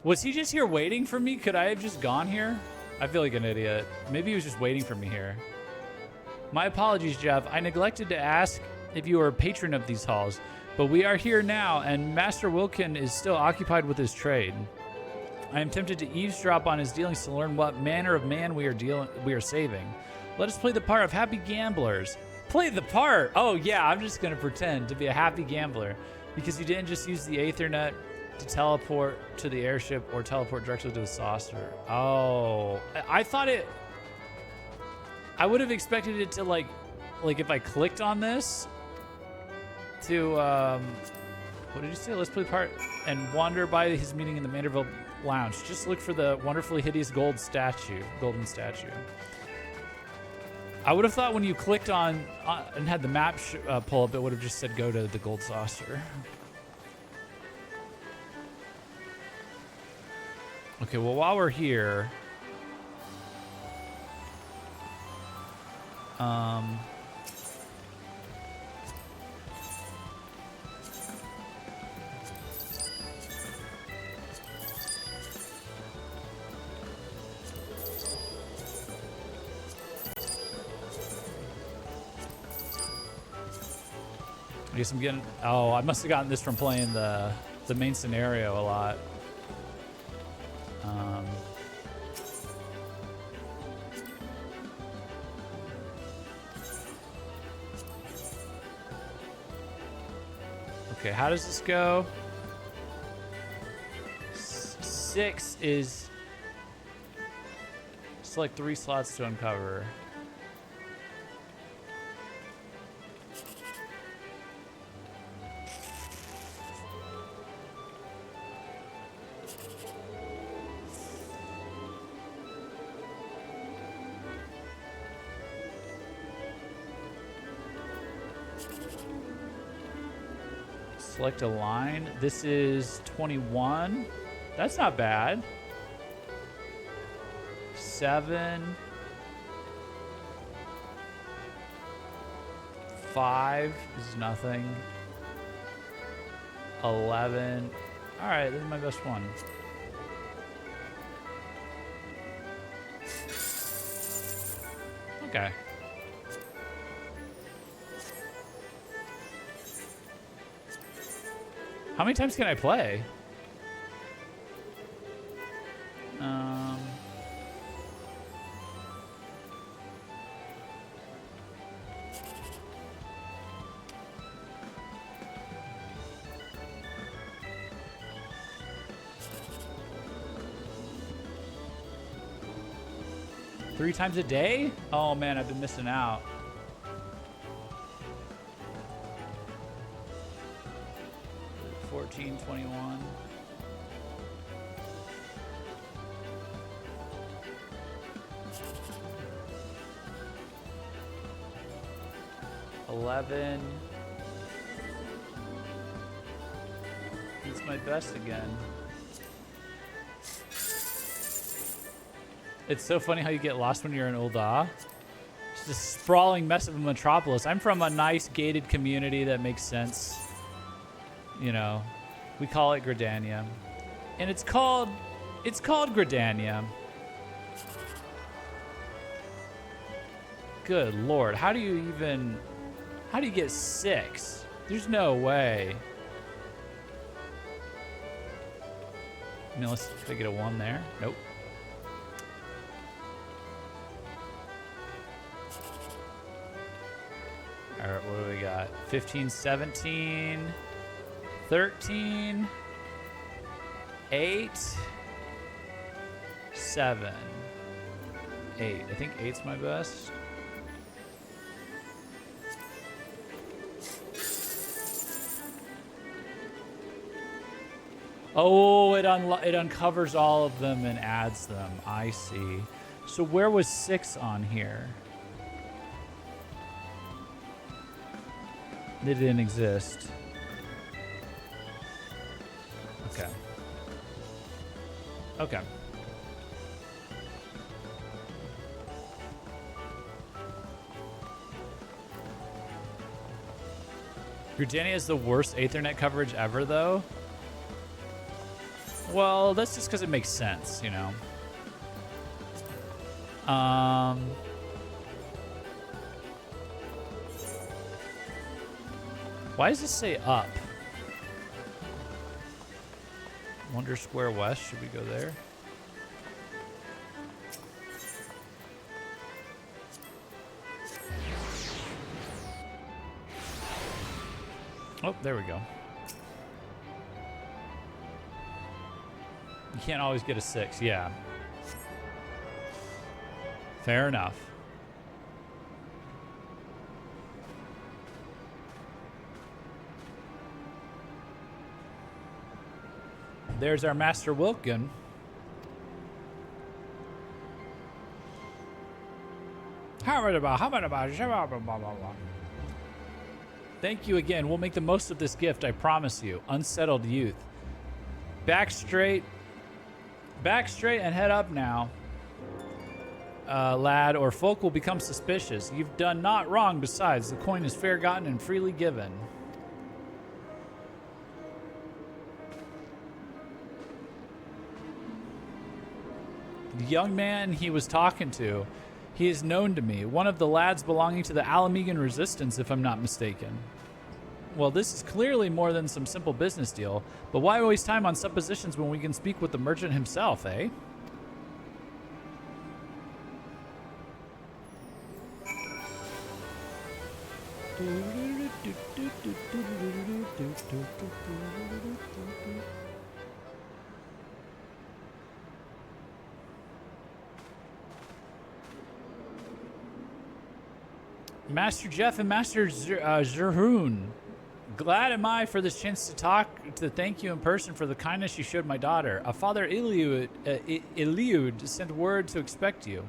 Was he just here waiting for me? Could I have just gone here? I feel like an idiot. Maybe he was just waiting for me here. My apologies, Jeff. I neglected to ask if you are a patron of these halls, but we are here now, and Master Wilkin is still occupied with his trade. I am tempted to eavesdrop on his dealings to learn what manner of man we are saving. Let us play the part of happy gamblers. Play the part. Oh, yeah, I'm just going to pretend to be a happy gambler because you didn't just use the Aethernet to teleport to the airship or teleport directly to the saucer. Oh, I thought it... I would have expected it to, like if I clicked on this to, what did you say? Let's play the part and wander by his meeting in the Manderville Lounge. Just look for the wonderfully hideous golden statue. I would have thought when you clicked on and had the map pull up, it would have just said go to the gold saucer. Okay, well, while we're here, I guess I'm getting... Oh, I must have gotten this from playing the main scenario a lot. Okay, how does this go? 6 is... Select 3 slots to uncover. Select a line. This is 21. That's not bad. 7. 5 is nothing. 11. All right, this is my best one. Okay. How many times can I play? 3 times a day? Oh man, I've been missing out. $14, $21. $11. It's my best again. It's so funny how you get lost when you're in Ul'dah. It's this sprawling mess of a metropolis. I'm from a nice gated community that makes sense. You know, we call it Gridania. And it's called Gridania. Good Lord, how do you get 6? There's no way. I mean, let's get a 1 there. Nope. All right, what do we got? 15, 17, 13, 8, 7, 8. I think 8's my best. Oh, it uncovers all of them and adds them. I see. So where was 6 on here? They didn't exist. Okay. Okay. Gridania is the worst Aethernet coverage ever, though. Well, that's just because it makes sense, you know. Why does this say up? Wonder Square West. Should we go there? Oh, there we go. You can't always get a 6, yeah. Fair enough. There's our Master Wilkin. Thank you again. We'll make the most of this gift, I promise you. Unsettled youth. Back straight and head up now, lad, or folk will become suspicious. You've done not wrong. Besides, the coin is fair gotten and freely given. The young man he was talking to, he is known to me. One of the lads belonging to the Alamegan Resistance, if I'm not mistaken. Well, this is clearly more than some simple business deal, but why waste time on suppositions when we can speak with the merchant himself, eh? Master Jeff and Master Zerhoon, glad am I for this chance to thank you in person for the kindness you showed my daughter. Father Iliud sent word to expect you.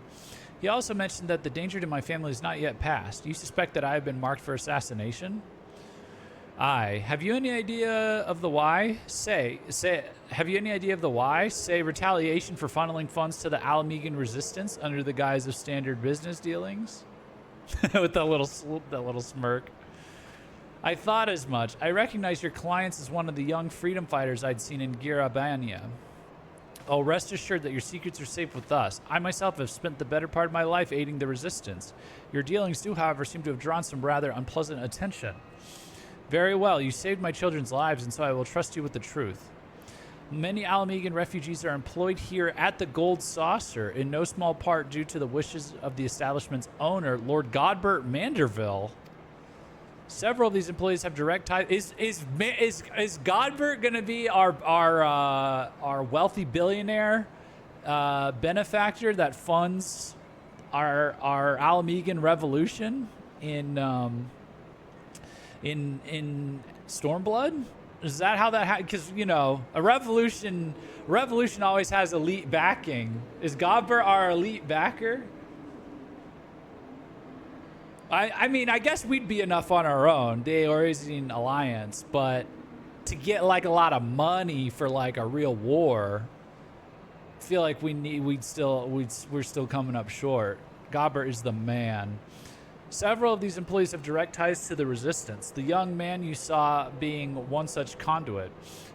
He also mentioned that the danger to my family is not yet past. You suspect that I have been marked for assassination? Aye. Have you any idea of the why? Have you any idea of the why? Say retaliation for funneling funds to the Alamegan Resistance under the guise of standard business dealings? With that little smirk. I thought as much. I recognize your clients as one of the young freedom fighters I'd seen in Girabania. Oh, rest assured that your secrets are safe with us. I myself have spent the better part of my life aiding the resistance. Your dealings do, however, seem to have drawn some rather unpleasant attention. Very well, you saved my children's lives, and so I will trust you with the truth. Many Alamegan refugees are employed here at the Gold Saucer, in no small part due to the wishes of the establishment's owner, Lord Godbert Manderville. Several of these employees have direct ties. Is Godbert going to be our wealthy billionaire benefactor that funds our Alamegan revolution in Stormblood? Is that how that because you know a revolution always has elite backing. Is Godbert our elite backer? I mean, I guess we'd be enough on our own, the Orisian Alliance, but to get like a lot of money for like a real war, I feel like we're still coming up short. Godbert is the man. Several of these employees have direct ties to the resistance, the young man you saw being one such conduit.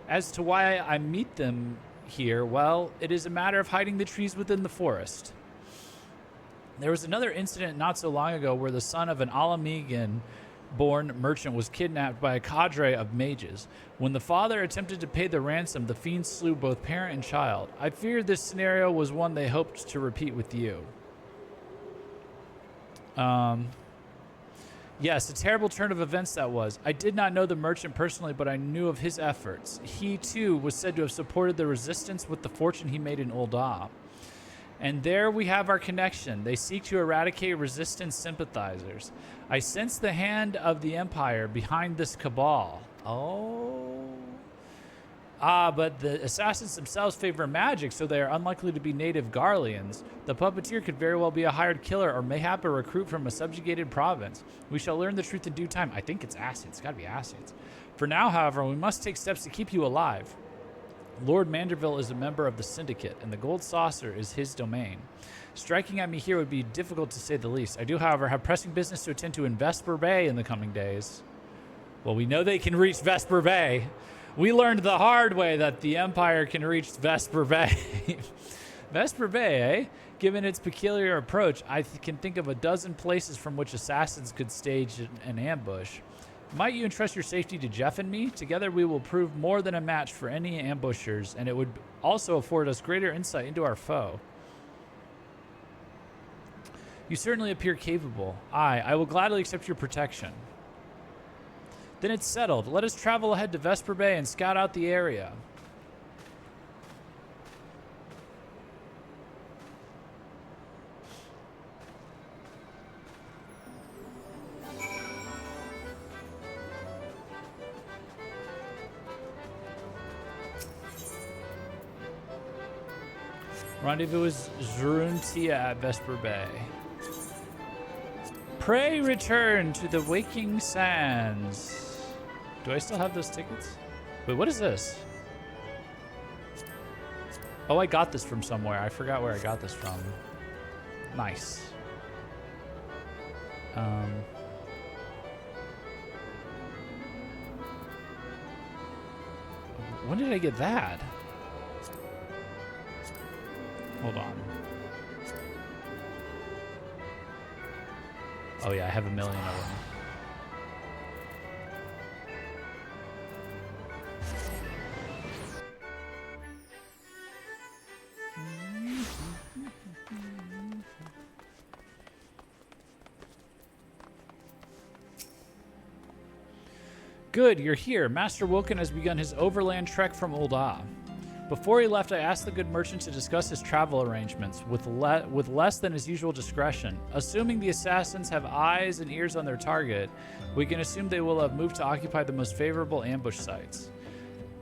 As to why I meet them here, well, it is a matter of hiding the trees within the forest. There was another incident not so long ago where the son of an Alamegan-born merchant was kidnapped by a cadre of mages. When the father attempted to pay the ransom, the fiends slew both parent and child. I fear this scenario was one they hoped to repeat with you. Yes, a terrible turn of events that was. I did not know the merchant personally, but I knew of his efforts. He, too, was said to have supported the resistance with the fortune he made in Ul'dah. And there we have our connection. They seek to eradicate resistance sympathizers. I sense the hand of the Empire behind this cabal. Oh. But the assassins themselves favor magic, so they are unlikely to be native Garleans. The puppeteer could very well be a hired killer or mayhap a recruit from a subjugated province. We shall learn the truth in due time. I think it's Ascids. It's gotta be Ascids. For now, however, we must take steps to keep you alive. Lord Manderville is a member of the Syndicate, and the Gold Saucer is his domain. Striking at me here would be difficult to say the least. I do, however, have pressing business to attend to in Vesper Bay in the coming days. Well, we know they can reach Vesper Bay. We learned the hard way that the Empire can reach Vesper Bay. Vesper Bay, eh? Given its peculiar approach, I can think of a dozen places from which assassins could stage an ambush. Might you entrust your safety to Jeff and me? Together we will prove more than a match for any ambushers, and it would also afford us greater insight into our foe. You certainly appear capable. I will gladly accept your protection. Then it's settled. Let us travel ahead to Vesper Bay and scout out the area. Rendezvous with Zruntia at Vesper Bay. Pray return to the Waking Sands. Do I still have those tickets? Wait, what is this? Oh, I got this from somewhere. I forgot where I got this from. Nice. When did I get that? Hold on. Oh yeah, I have a million of them. Good, you're here. Master Wilken has begun his overland trek from Ul'dah. Before he left, I asked the good merchant to discuss his travel arrangements with less than his usual discretion. Assuming the assassins have eyes and ears on their target, we can assume they will have moved to occupy the most favorable ambush sites.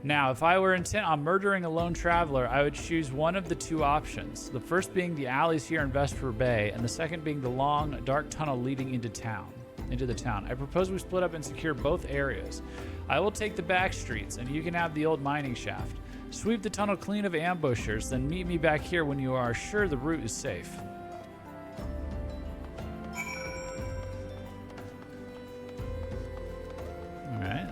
Now, if I were intent on murdering a lone traveler, I would choose one of the two options. The first being the alleys here in Vesper Bay, and the second being the long, dark tunnel leading into the town. I propose we split up and secure both areas. I will take the back streets, and you can have the old mining shaft. Sweep the tunnel clean of ambushers, then meet me back here when you are sure the route is safe. All right.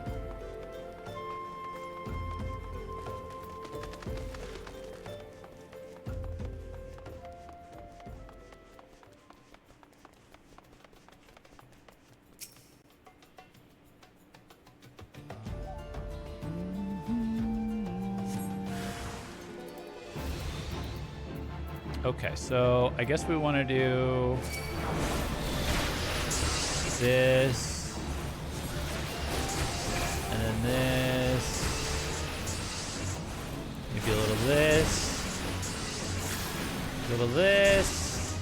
Okay, so I guess we want to do this, and then this, maybe a little this, a little this.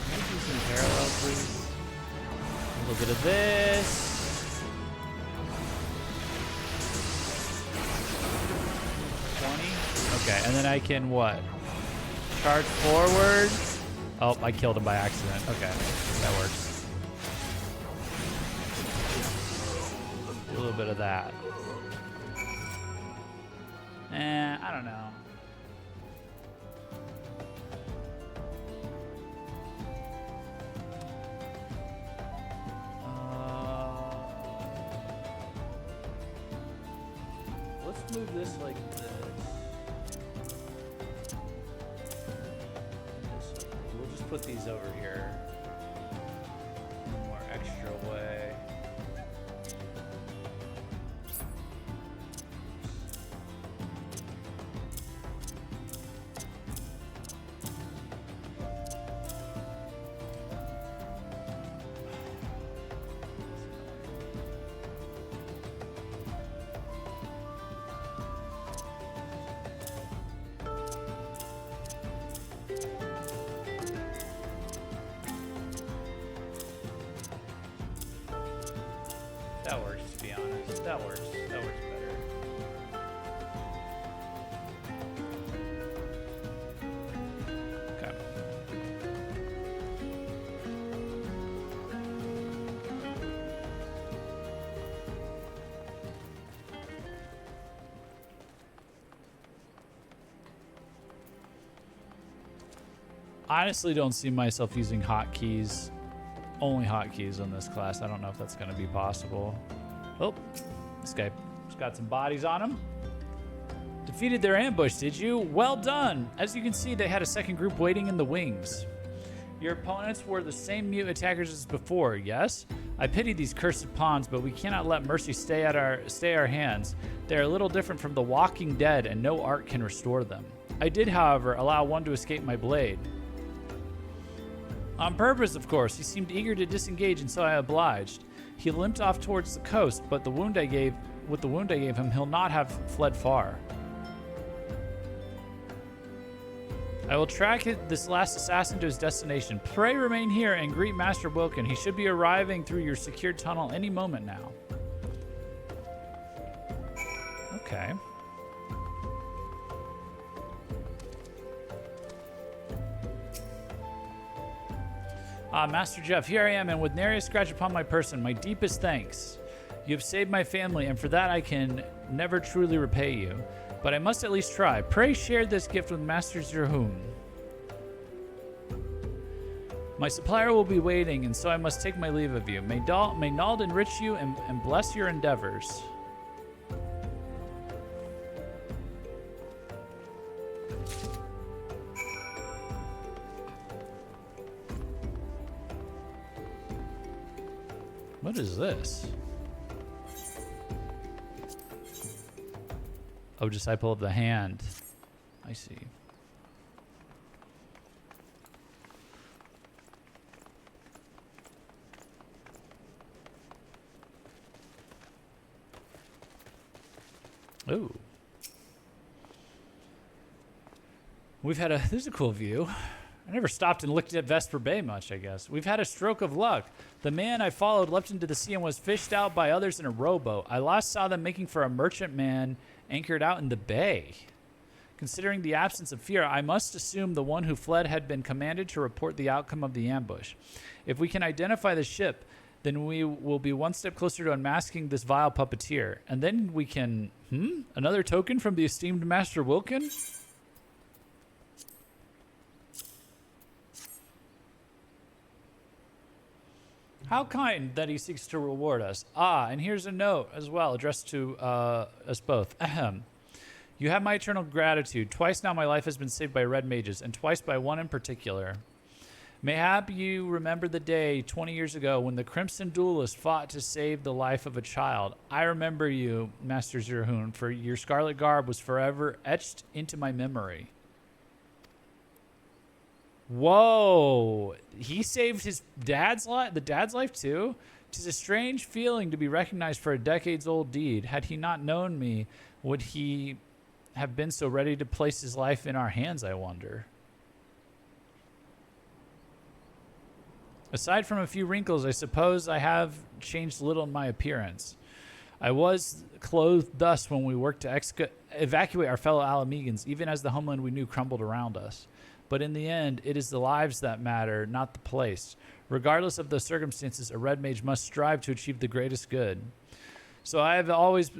Can I do some parallel, please? A little bit of this. Okay, and then I can what? Charge forward. Oh, I killed him by accident. Okay, that works. Do a little bit of that. I don't know. Let's move this like this. Put these over here. One more extra way. That works, to be honest. That works. That works better. Okay. I honestly don't see myself using hotkeys. Only hotkeys on this class. I don't know if that's going to be possible. Oh, this guy's got some bodies on him. Defeated their ambush, did you? Well done. As you can see, they had a second group waiting in the wings. Your opponents were the same mute attackers as before, yes? I pity these cursed pawns, but we cannot let mercy stay our hands. They are a little different from the walking dead, and no art can restore them. I did, however, allow one to escape my blade. On purpose, of course. He seemed eager to disengage, and so I obliged. He limped off towards the coast, but with the wound I gave him, he'll not have fled far. I will track this last assassin to his destination. Pray remain here and greet Master Wilkin. He should be arriving through your secured tunnel any moment now. Okay. Master Jeff, here I am, and with nary a scratch upon my person, my deepest thanks. You have saved my family, and for that I can never truly repay you. But I must at least try. Pray share this gift with Master Zerhoon. My supplier will be waiting, and so I must take my leave of you. May Nald enrich you and bless your endeavors. What is this? Oh, Disciple of the Hand. I see. Ooh. We've had this is a cool view. I never stopped and looked at Vesper Bay much, I guess. We've had a stroke of luck. The man I followed leapt into the sea and was fished out by others in a rowboat. I last saw them making for a merchantman anchored out in the bay. Considering the absence of fear, I must assume the one who fled had been commanded to report the outcome of the ambush. If we can identify the ship, then we will be one step closer to unmasking this vile puppeteer. And then we can... Another token from the esteemed Master Wilkin? How kind that he seeks to reward us. And here's a note as well, addressed to us both. Ahem. You have my eternal gratitude. Twice now my life has been saved by red mages, and twice by one in particular. Mayhap you remember the day 20 years ago when the Crimson Duelist fought to save the life of a child. I remember you, Master Zerhoon, for your scarlet garb was forever etched into my memory. Whoa, he saved his dad's life, the dad's life too? 'Tis a strange feeling to be recognized for a decades-old deed. Had he not known me, would he have been so ready to place his life in our hands, I wonder? Aside from a few wrinkles, I suppose I have changed little in my appearance. I was clothed thus when we worked to evacuate our fellow Alamegans, even as the homeland we knew crumbled around us. But in the end, it is the lives that matter, not the place. Regardless of the circumstances, a red mage must strive to achieve the greatest good. So I have always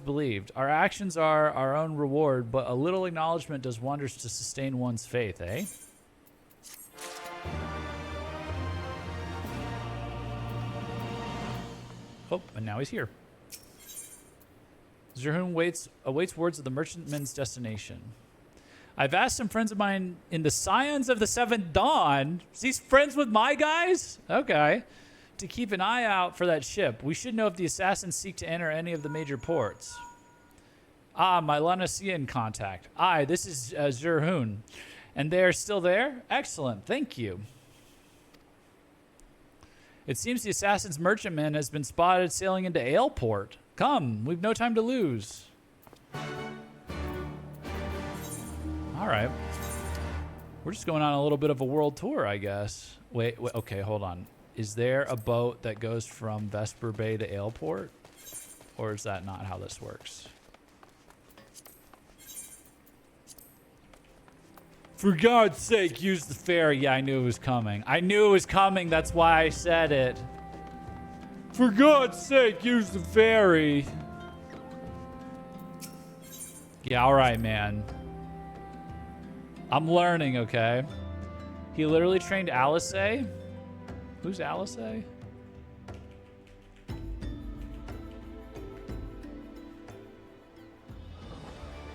believed. Our actions are our own reward, but a little acknowledgement does wonders to sustain one's faith, eh? Oh, and now he's here. Zerhoon awaits words of the merchantman's destination. I've asked some friends of mine in the Scions of the Seventh Dawn. He's friends with my guys? Okay. To keep an eye out for that ship. We should know if the assassins seek to enter any of the major ports. My Lanasian contact. This is Zerhoon. And they are still there? Excellent. Thank you. It seems the assassin's merchantman has been spotted sailing into Aleport. Come, we've no time to lose. All right. We're just going on a little bit of a world tour, I guess. Wait, okay, hold on. Is there a boat that goes from Vesper Bay to Aleport? Or is that not how this works? For God's sake, use the ferry. Yeah, I knew it was coming. I knew it was coming. That's why I said it. For God's sake, use the ferry. Yeah, all right, man. I'm learning, okay? He literally trained Alice. Who's Alice?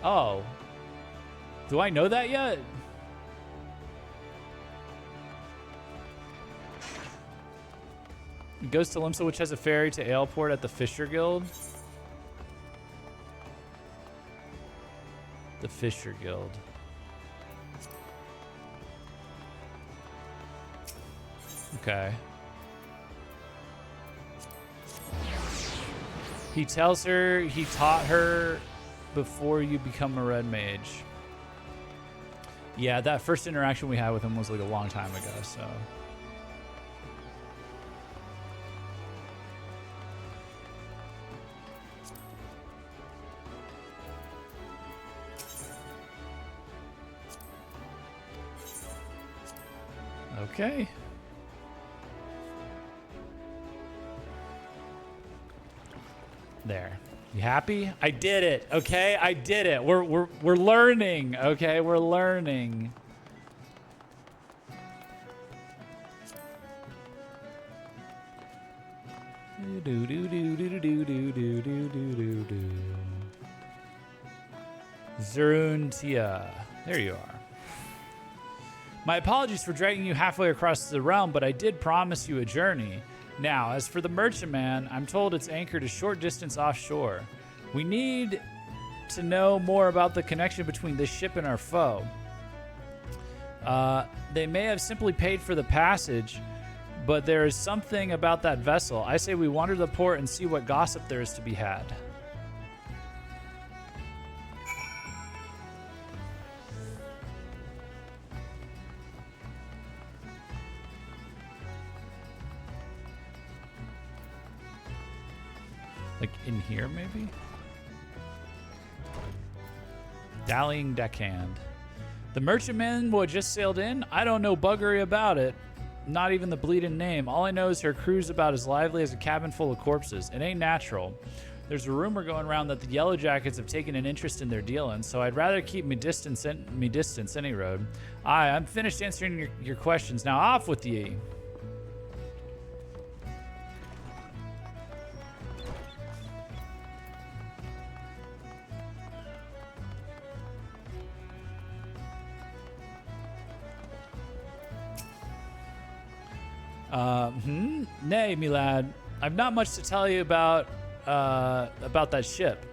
Oh. Do I know that yet? It goes to Limsa, which has a ferry to Aleport at the Fisher Guild. The Fisher Guild. Okay. He tells her he taught her before you become a red mage. Yeah, that first interaction we had with him was like a long time ago, so. Okay. There. You happy? I did it. Okay, I did it. We're learning. Okay, we're learning. Zeruntia. There you are. My apologies for dragging you halfway across the realm, but I did promise you a journey. Now, as for the merchantman, I'm told it's anchored a short distance offshore. We need to know more about the connection between this ship and our foe. They may have simply paid for the passage, but there is something about that vessel. I say we wander the port and see what gossip there is to be had. Like in here, maybe? Dallying deckhand. The merchantman who had just sailed in? I don't know buggery about it. Not even the bleeding name. All I know is her crew's about as lively as a cabin full of corpses. It ain't natural. There's a rumor going around that the Yellow Jackets have taken an interest in their dealings, so I'd rather keep me distance any road. Aye, I'm finished answering your questions. Now off with ye. Nay, me lad, I've not much to tell you about that ship.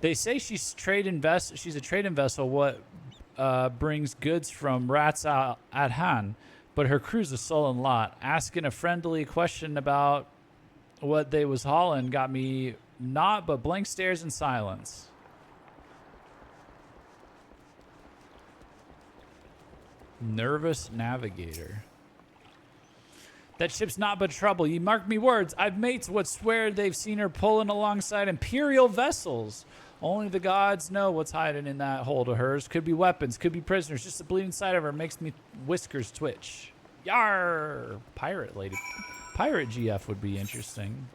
They say she's a trading vessel what brings goods from Rats at Han, but her crew's a sullen lot. Asking a friendly question about what they was hauling got me naught but blank stares and silence. Nervous navigator. That ship's not but trouble. Ye mark me words. I've mates what swear they've seen her pulling alongside imperial vessels. Only the gods know what's hiding in that hold of hers. Could be weapons, could be prisoners. Just the bleeding sight of her makes me whiskers twitch. Yar! Pirate lady. Pirate GF would be interesting.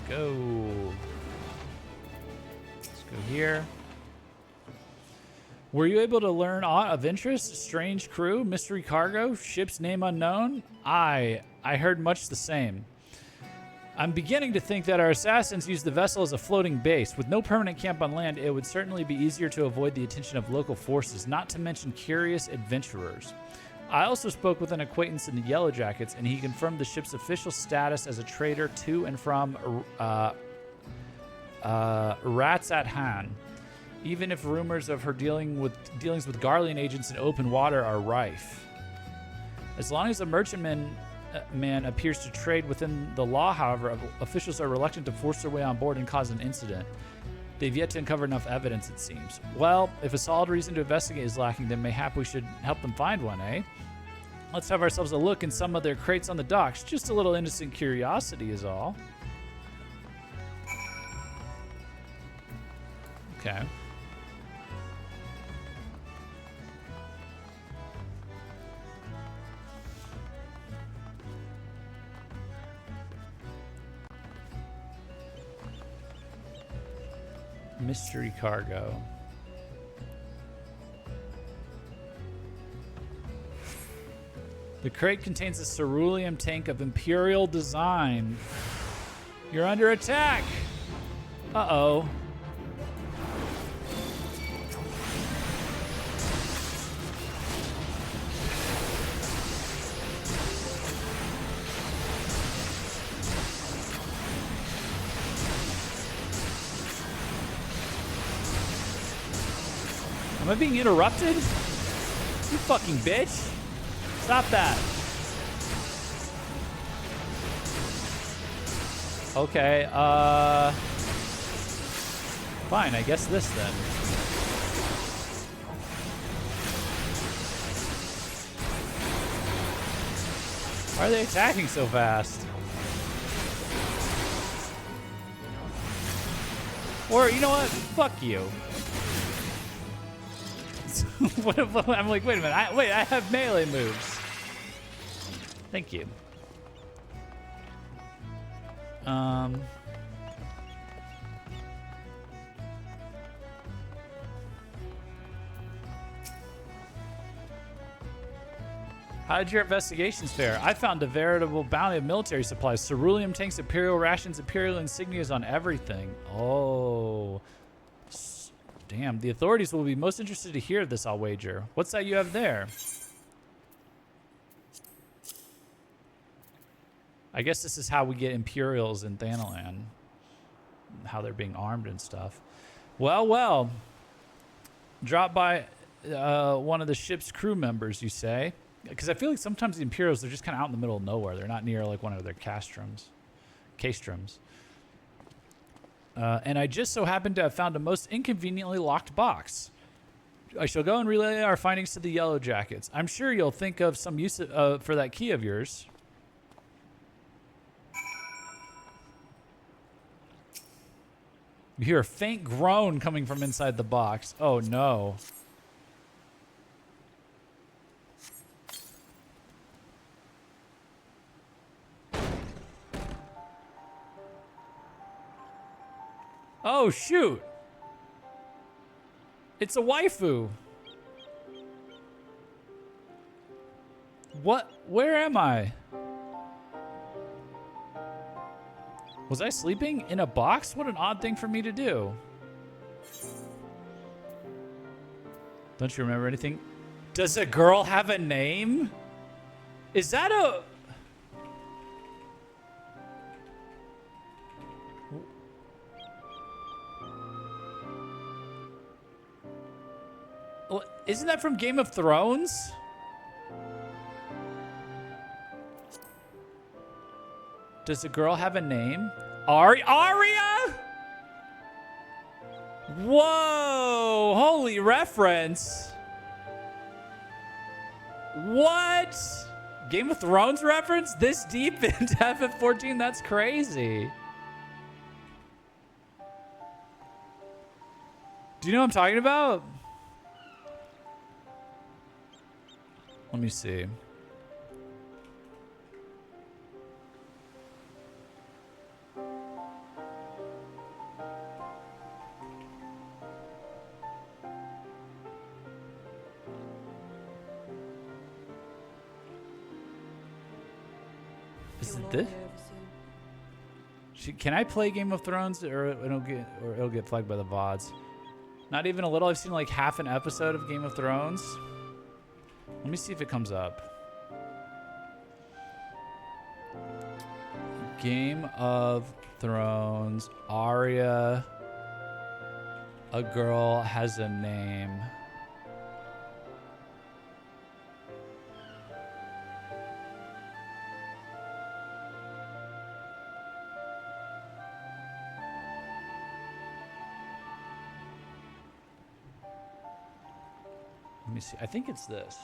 Go. Let's go here. Were you able to learn aught of interest? Strange crew? Mystery cargo? Ship's name unknown? I heard much the same. I'm beginning to think that our assassins used the vessel as a floating base. With no permanent camp on land, it would certainly be easier to avoid the attention of local forces, not to mention curious adventurers. I also spoke with an acquaintance in the Yellow Jackets, and he confirmed the ship's official status as a trader to and from Rats at Han, even if rumors of her dealings with Garlean agents in open water are rife. As long as the merchantman appears to trade within the law, however, officials are reluctant to force their way on board and cause an incident. They've yet to uncover enough evidence, it seems. Well, if a solid reason to investigate is lacking, then mayhap we should help them find one, eh? Let's have ourselves a look in some of their crates on the docks. Just a little innocent curiosity is all. Okay. Mystery cargo. The crate contains a cerulean tank of imperial design. You're under attack. Uh-oh. Am I being interrupted? You fucking bitch. Stop that. Okay, fine, I guess this then. Why are they attacking so fast? Or, you know what? Fuck you. I'm like, wait a minute. I have melee moves. Thank you. How did your investigations fare? I found a veritable bounty of military supplies. Cerulean tanks, Imperial rations, Imperial insignias on everything. Oh. Damn, the authorities will be most interested to hear this, I'll wager. What's that you have there? I guess this is how we get Imperials in Thanalan. How they're being armed and stuff. Well, well. Drop by one of the ship's crew members, you say? Because I feel like sometimes the Imperials, they're just kind of out in the middle of nowhere. They're not near like one of their castrums. And I just so happen to have found a most inconveniently locked box. I shall go and relay our findings to the Yellow Jackets. I'm sure you'll think of some use for that key of yours. You hear a faint groan coming from inside the box. Oh no. Oh, shoot. It's a waifu. What? Where am I? Was I sleeping in a box? What an odd thing for me to do. Don't you remember anything? Does a girl have a name? Is that a... Isn't that from Game of Thrones? Does a girl have a name? Arya? Whoa! Holy reference. What? Game of Thrones reference? This deep into FF14? That's crazy. Do you know what I'm talking about? Let me see. Is it this? Can I play Game of Thrones or it'll get flagged by the VODs? Not even a little. I've seen like half an episode of Game of Thrones. Let me see if it comes up. Game of Thrones, Arya, a girl has a name. Let me see. I think it's this.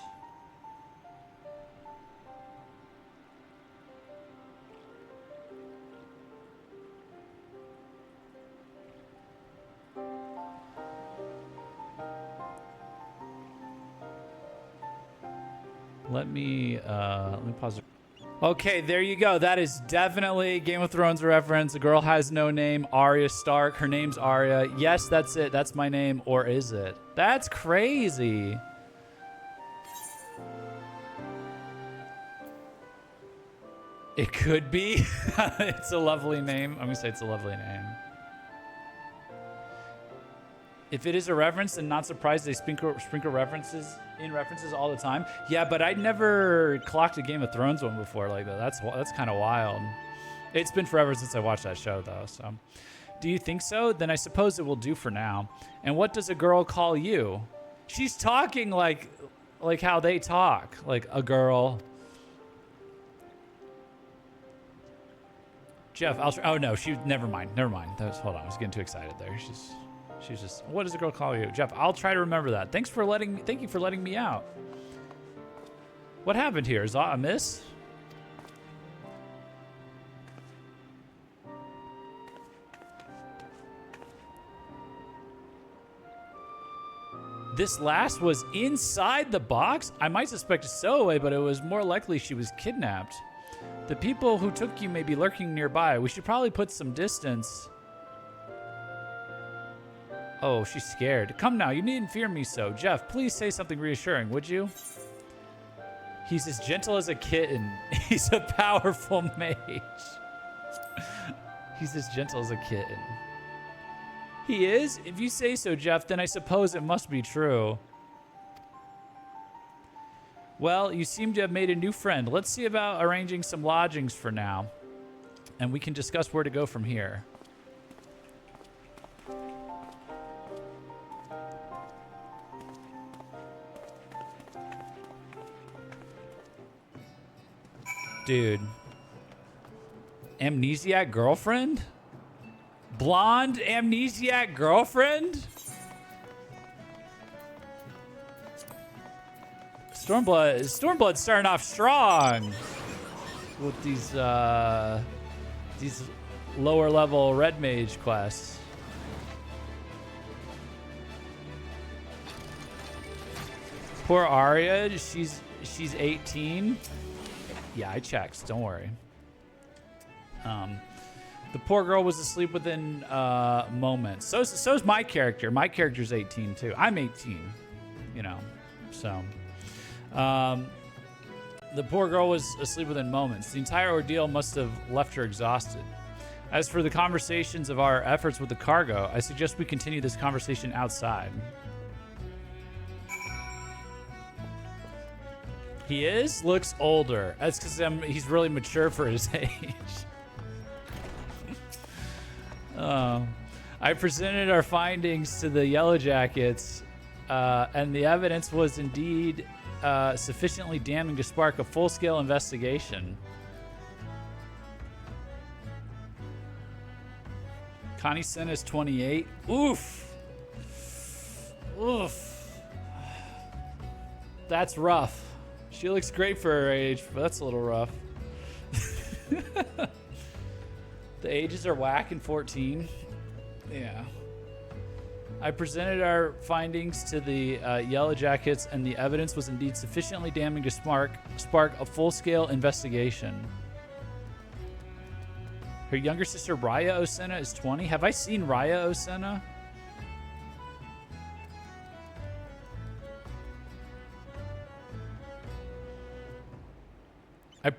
Let me pause it. Okay, there you go. That is definitely Game of Thrones reference. A girl has no name. Arya Stark. Her name's Arya. Yes, that's it. That's my name. Or is it? That's crazy. It could be. It's a lovely name. I'm going to say it's a lovely name. If it is a reference, then not surprised they sprinkle references all the time. Yeah, but I'd never clocked a Game of Thrones one before like that. That's kind of wild. It's been forever since I watched that show, though. So, do you think so? Then I suppose it will do for now. And what does a girl call you? She's talking like how they talk, like a girl. Jeff, oh no, never mind. Hold on, I was getting too excited there. She's just, what does the girl call you? Jeff, I'll try to remember that. Thank you for letting me out. What happened here? Is that a miss? This last was inside the box? I might suspect a stowaway, but it was more likely she was kidnapped. The people who took you may be lurking nearby. We should probably put some distance. Oh, she's scared. Come now, you needn't fear me so. Jeff, please say something reassuring, would you? He's as gentle as a kitten. He's a powerful mage. He's as gentle as a kitten. He is? If you say so, Jeff, then I suppose it must be true. Well, you seem to have made a new friend. Let's see about arranging some lodgings for now. And we can discuss where to go from here. Dude. Amnesiac girlfriend? Blonde amnesiac girlfriend? Stormblood's starting off strong with these lower level red mage quests. Poor Arya, she's 18. Yeah, I checked. Don't worry. The poor girl was asleep within moments. So's my character. My character's 18 too. I'm 18, you know. So, the poor girl was asleep within moments. The entire ordeal must have left her exhausted. As for the conversations of our efforts with the cargo, I suggest we continue this conversation outside. He looks older. That's because he's really mature for his age. I presented our findings to the Yellow Jackets, and the evidence was indeed sufficiently damning to spark a full-scale investigation. Connie Sen is 28. Oof. Oof. That's rough. She looks great for her age, but that's a little rough. The ages are whack and 14. Yeah. I presented our findings to the Yellow Jackets, and the evidence was indeed sufficiently damning to spark a full-scale investigation. Her younger sister, Raya Osena, is 20. Have I seen Raya Osena? I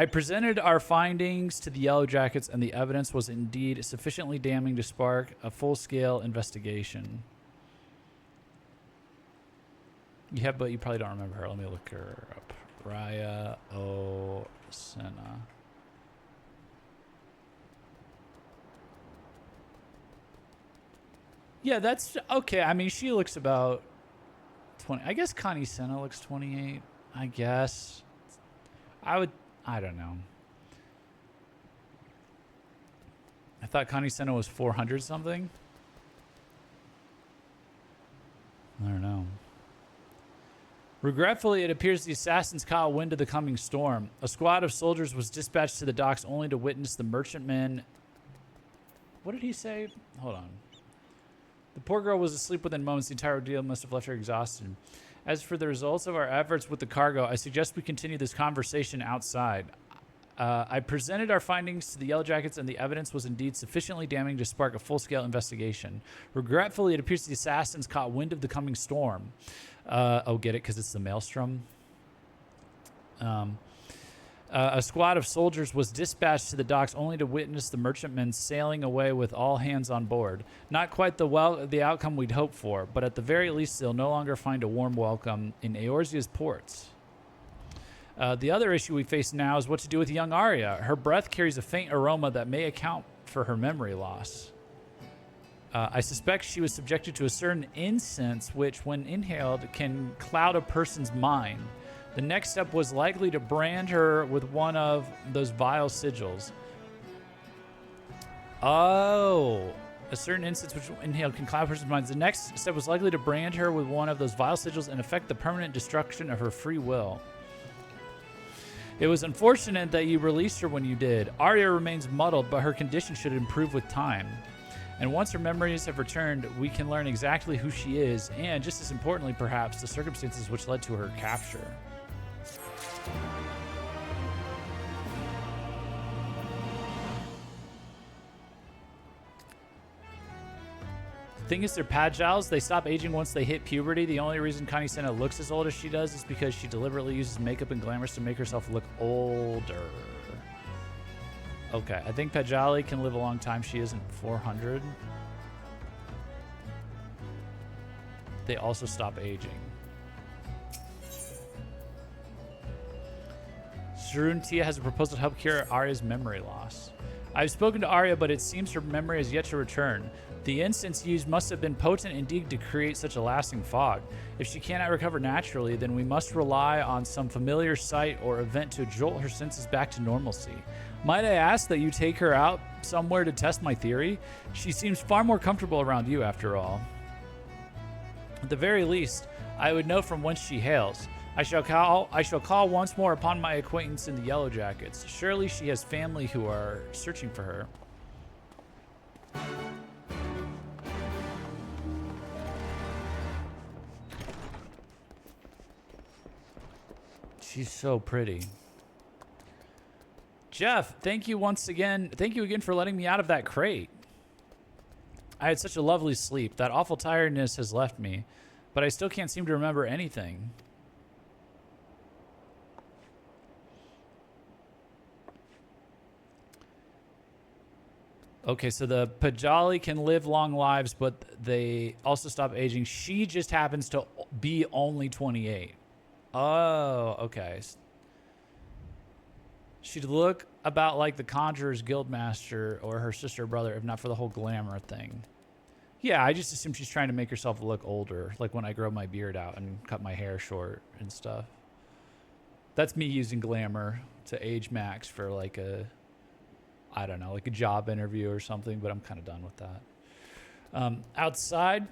presented our findings to the Yellow Jackets, and the evidence was indeed sufficiently damning to spark a full-scale investigation. But you probably don't remember her. Let me look her up. Raya Osena. Yeah, that's okay. I mean, she looks about 20. I guess Connie Senna looks 28. I guess. I don't know. I thought Connie Senna was 400 something. I don't know. Regretfully, it appears the assassins caught wind of the coming storm. A squad of soldiers was dispatched to the docks only to witness the merchantmen. What did he say? Hold on. The poor girl was asleep within moments. The entire ordeal must have left her exhausted. As for the results of our efforts with the cargo, I suggest we continue this conversation outside. I presented our findings to the Yellow Jackets, and the evidence was indeed sufficiently damning to spark a full-scale investigation. Regretfully, it appears the assassins caught wind of the coming storm. Oh, get it? Because it's the Maelstrom? A squad of soldiers was dispatched to the docks only to witness the merchantmen sailing away with all hands on board. Not quite the outcome we'd hoped for, but at the very least they'll no longer find a warm welcome in Eorzea's ports. The other issue we face now is what to do with young Arya. Her breath carries a faint aroma that may account for her memory loss. I suspect she was subjected to a certain incense which, when inhaled, can cloud a person's mind. The next step was likely to brand her with one of those vile sigils. Oh, a certain incense which inhaled can cloud a person's mind. The next step was likely to brand her with one of those vile sigils and effect the permanent destruction of her free will. It was unfortunate that you released her when you did. Arya remains muddled, but her condition should improve with time. And once her memories have returned, we can learn exactly who she is, and just as importantly, perhaps, the circumstances which led to her capture. The thing is, they're Pagiles. They stop aging once they hit puberty. The only reason Connie Senna looks as old as she does is because she deliberately uses makeup and glamours to make herself look older. Okay, I think Pajali can live a long time. She isn't 400. They also stop aging. Sharuntia has a proposal to help cure Arya's memory loss. I've spoken to Arya, but it seems her memory has yet to return. The incense used must have been potent indeed to create such a lasting fog. If she cannot recover naturally, then we must rely on some familiar sight or event to jolt her senses back to normalcy. Might I ask that you take her out somewhere to test my theory? She seems far more comfortable around you, after all. At the very least, I would know from whence she hails. I shall call once more upon my acquaintance in the Yellow Jackets. Surely she has family who are searching for her. She's so pretty. Jeff, thank you once again. Thank you again for letting me out of that crate. I had such a lovely sleep. That awful tiredness has left me, but I still can't seem to remember anything. Okay, so the Pajali can live long lives, but they also stop aging. She just happens to be only 28. Oh, okay. She'd look about like the Conjurer's Guildmaster or her sister or brother, if not for the whole glamour thing. Yeah, I just assume she's trying to make herself look older, like when I grow my beard out and cut my hair short and stuff. That's me using glamour to age max for like a, I don't know, like a job interview or something, but I'm kind of done with that. Outside,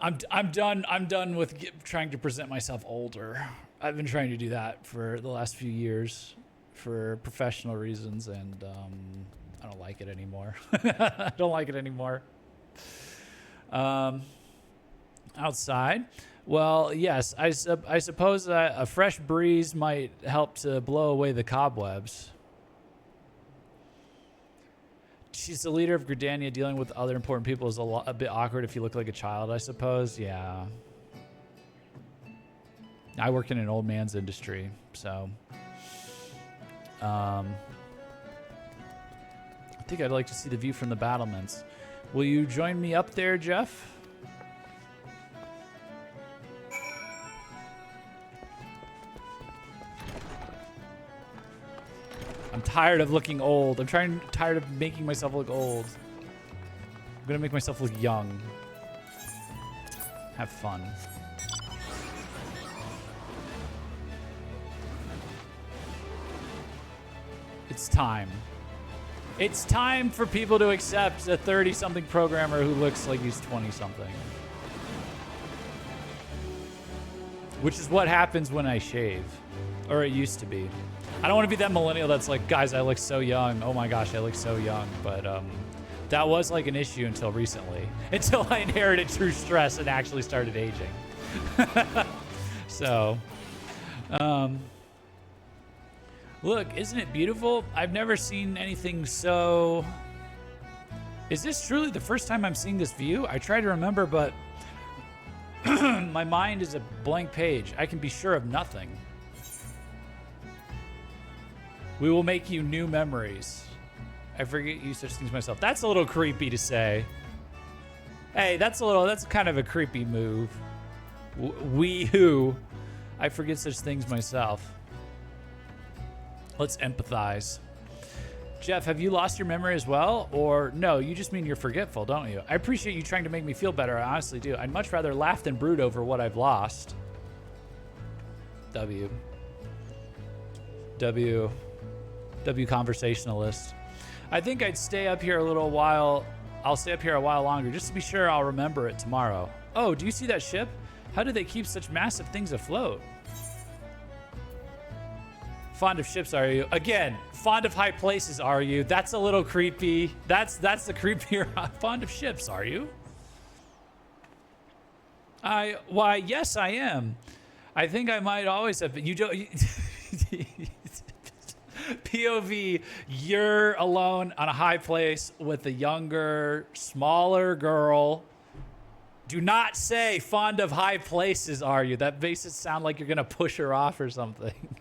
I'm done with trying to present myself older. I've been trying to do that for the last few years for professional reasons, and I don't like it anymore. I don't like it anymore. Outside, well, yes, I suppose that a fresh breeze might help to blow away the cobwebs. She's the leader of Gridania. Dealing with other important people is a bit awkward if you look like a child, I suppose. Yeah. I work in an old man's industry, so I think I'd like to see the view from the battlements. Will you join me up there, Jeff? I'm tired of looking old. I'm tired of making myself look old. I'm gonna make myself look young. Have fun. It's time. It's time for people to accept a 30-something programmer who looks like he's 20-something. Which is what happens when I shave. Or it used to be. I don't want to be that millennial that's like, guys, I look so young. Oh my gosh, I look so young. But that was like an issue until recently. Until I inherited true stress and actually started aging. So, look, isn't it beautiful? I've never seen anything so... Is this truly the first time I'm seeing this view? I try to remember, but my mind is a blank page. I can be sure of nothing. We will make you new memories. I forget you such things myself. That's a little creepy to say. Hey, that's kind of a creepy move. We-hoo. I forget such things myself. Let's empathize. Jeff, have you lost your memory as well? Or no, you just mean you're forgetful, don't you? I appreciate you trying to make me feel better. I honestly do. I'd much rather laugh than brood over what I've lost. W conversationalist. I think I'd stay up here a little while. I'll stay up here a while longer just to be sure I'll remember it tomorrow. Oh, do you see that ship? How do they keep such massive things afloat? Fond of ships, are you? Again, fond of high places, are you? That's a little creepy. That's the creepier. Fond of ships, are you? Why, yes, I am. I think I might always have been. You don't. POV, you're alone on a high place with a younger, smaller girl. Do not say fond of high places, are you? That makes it sound like you're gonna push her off or something.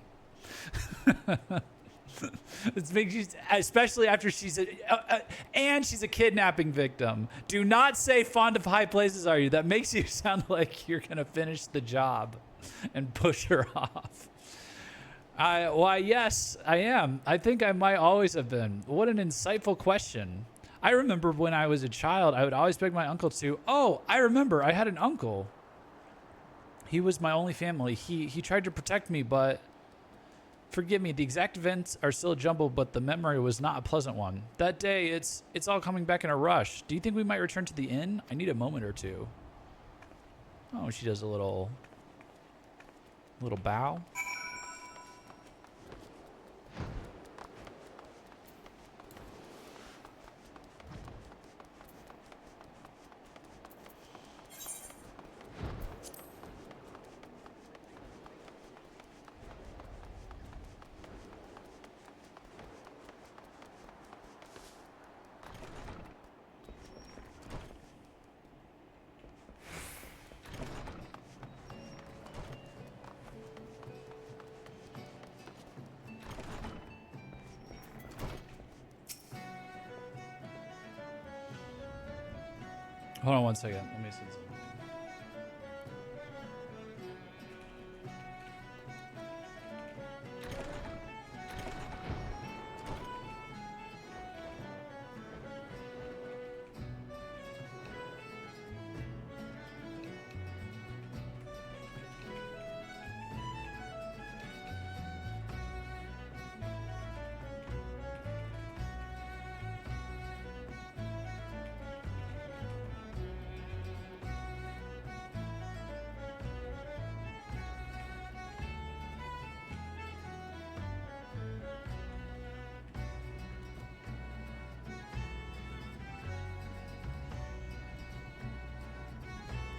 It makes you, especially after she's a kidnapping victim. Do not say fond of high places, are you? That makes you sound like you're gonna finish the job and push her off. Why, yes, I am. I think I might always have been. What an insightful question. I remember when I was a child, I would always beg my uncle to. Oh, I remember. I had an uncle. He was my only family. He tried to protect me, but forgive me, the exact events are still jumbled, but the memory was not a pleasant one. That day, it's all coming back in a rush. Do you think we might return to the inn? I need a moment or two. Oh, she does a little bow. Hold on one second. Let me see something.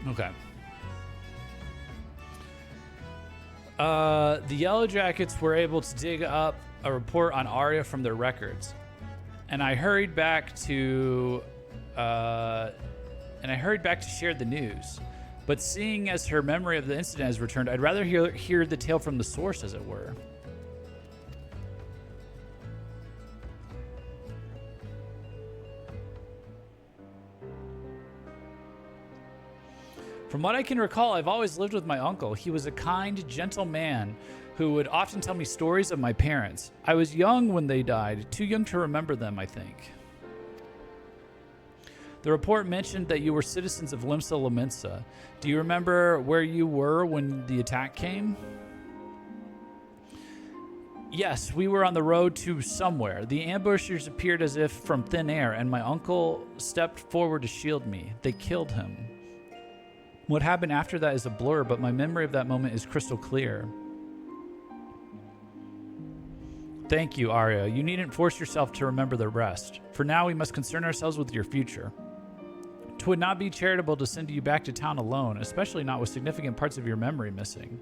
Okay. The Yellow Jackets were able to dig up a report on Arya from their records, and I hurried back to share the news. But seeing as her memory of the incident has returned, I'd rather hear the tale from the source, as it were. From what I can recall, I've always lived with my uncle. He was a kind, gentle man who would often tell me stories of my parents. I was young when they died, too young to remember them, I think. The report mentioned that you were citizens of Lv60. Do you remember where you were when the attack came? Yes, we were on the road to somewhere. The ambushers appeared as if from thin air, and my uncle stepped forward to shield me. They killed him. What happened after that is a blur, but my memory of that moment is crystal clear. Thank you, Arya. You needn't force yourself to remember the rest. For now, we must concern ourselves with your future. 'Twould not be charitable to send you back to town alone, especially not with significant parts of your memory missing.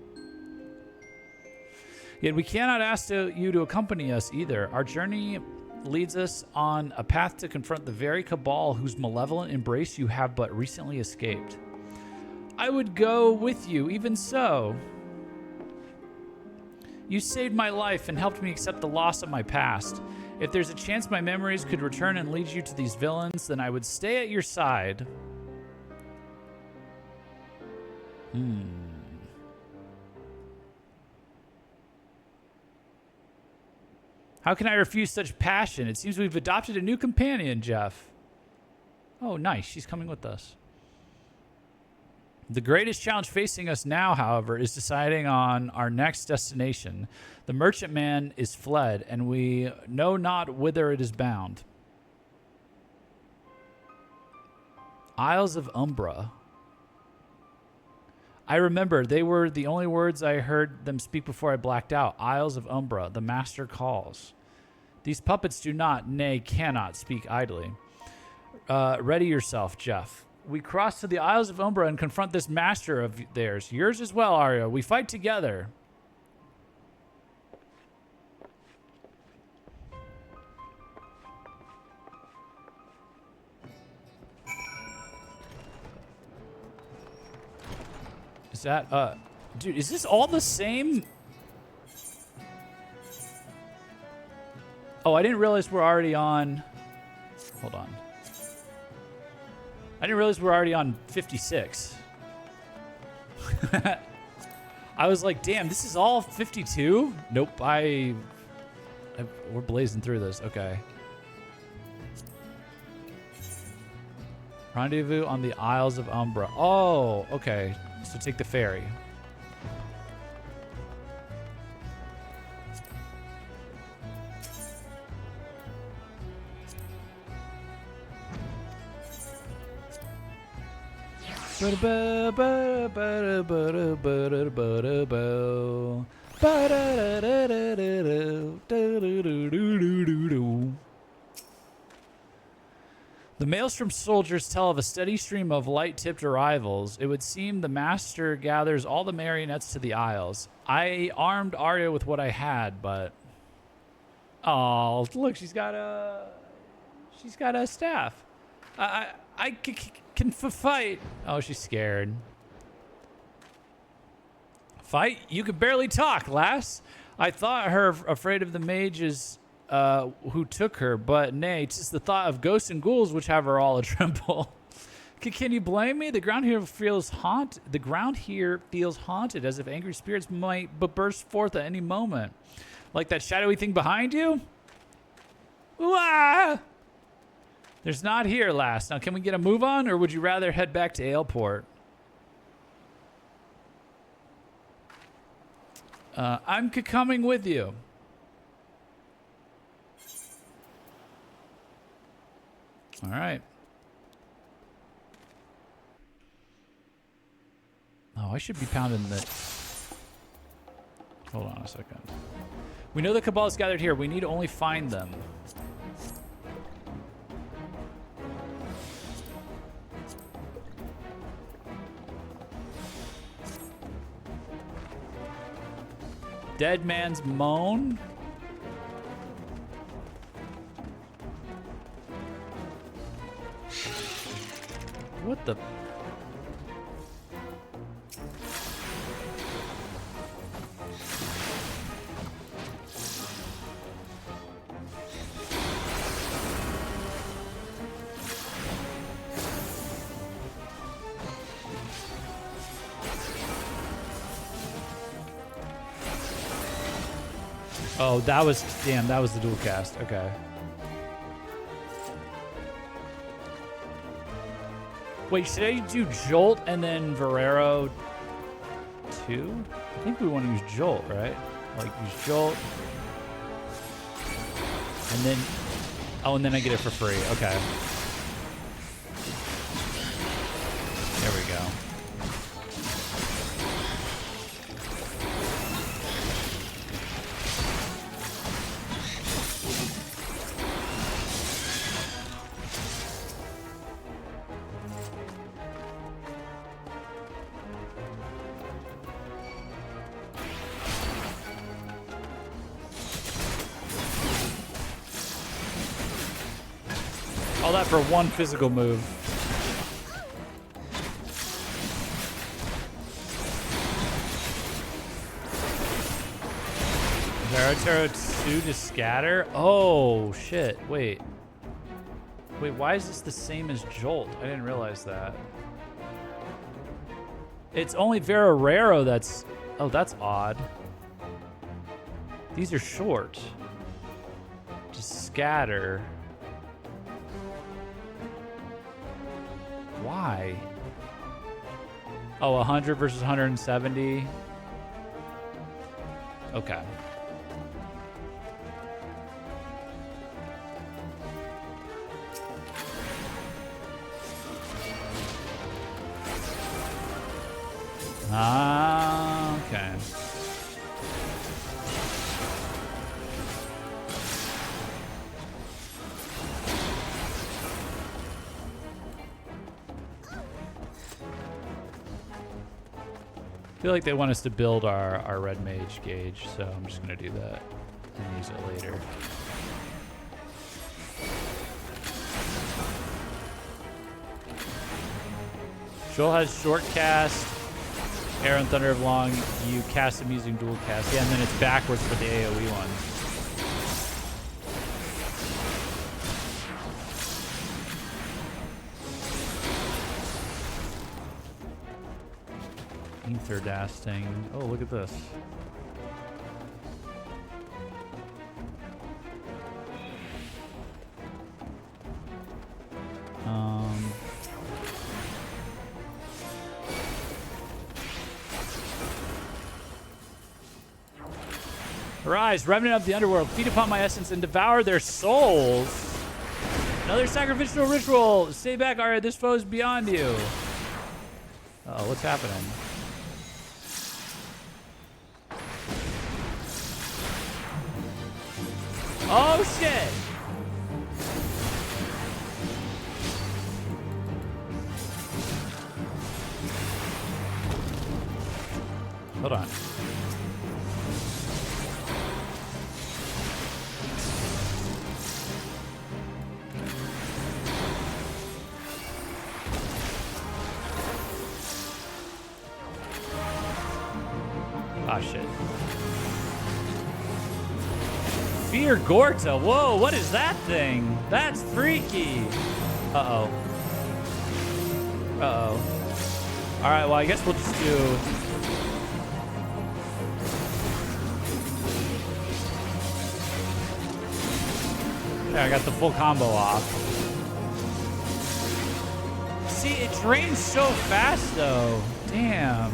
Yet we cannot ask you to accompany us either. Our journey leads us on a path to confront the very cabal whose malevolent embrace you have but recently escaped. I would go with you, even so. You saved my life and helped me accept the loss of my past. If there's a chance my memories could return and lead you to these villains, then I would stay at your side. How can I refuse such passion? It seems we've adopted a new companion, Jeff. Oh, nice. She's coming with us. The greatest challenge facing us now, however, is deciding on our next destination. The merchantman is fled, and we know not whither it is bound. Isles of Umbra. I remember, they were the only words I heard them speak before I blacked out. Isles of Umbra, the master calls. These puppets do not, nay, cannot speak idly. Ready yourself, Jeff. We cross to the Isles of Umbra and confront this master of theirs. Yours as well, Arya. We fight together. Is that, dude, is this all the same? Oh, I didn't realize we're already on. Hold on. I didn't realize we're already on 56. I was like, damn, this is all 52? Nope, we're blazing through this. Okay. Rendezvous on the Isles of Umbra. Oh, okay. So take the ferry. The Maelstrom soldiers tell of a steady stream of light-tipped arrivals. It would seem the master gathers all the marionettes to the Isles. I armed Arya with what I had, but... Oh, look, she's got a staff. I can fight. Oh, she's scared. Fight? You could barely talk, lass. I thought her afraid of the mages who took her, but nay, 'tis the thought of ghosts and ghouls which have her all a tremble. Can you blame me? The ground here feels haunted, as if angry spirits might burst forth at any moment. Like that shadowy thing behind you? Ooh-ah! There's not here, lass. Now, can we get a move on, or would you rather head back to Aleport? I'm coming with you. All right. Oh, I should be pounding the... Hold on a second. We know the Cabal is gathered here. We need to only find them. Dead Man's Moan? What the... Oh, that was... Damn, that was the dual cast. Okay. Wait, should I do Jolt and then Verero 2? I think we want to use Jolt, right? Like, use Jolt. And then... Oh, and then I get it for free. Okay. There we go. All that for one physical move. Verotero 2 to scatter? Oh, shit. Wait. Wait, why is this the same as Jolt? I didn't realize that. It's only Verorero that's... Oh, that's odd. These are short. Just scatter. Why? Oh, 100 versus 170. Okay. Ah, okay. I feel like they want us to build our red mage gauge, so I'm just gonna do that and use it later. Joel has short cast, Air and Thunder of Long. You cast him using dual cast. Yeah, and then it's backwards for the AoE one. Ether Dasting. Oh, look at this. Arise, remnant of the underworld, feed upon my essence and devour their souls. Another sacrificial ritual. Stay back, Arya. This foe is beyond you. Uh oh, what's happening? Oh shit! Hold on. Ah, shit. Fear Gorta. Whoa, what is that thing? That's freaky. Uh-oh. Uh-oh. All right, well, I guess we'll just do... There, I got the full combo off. See, it drains so fast, though. Damn.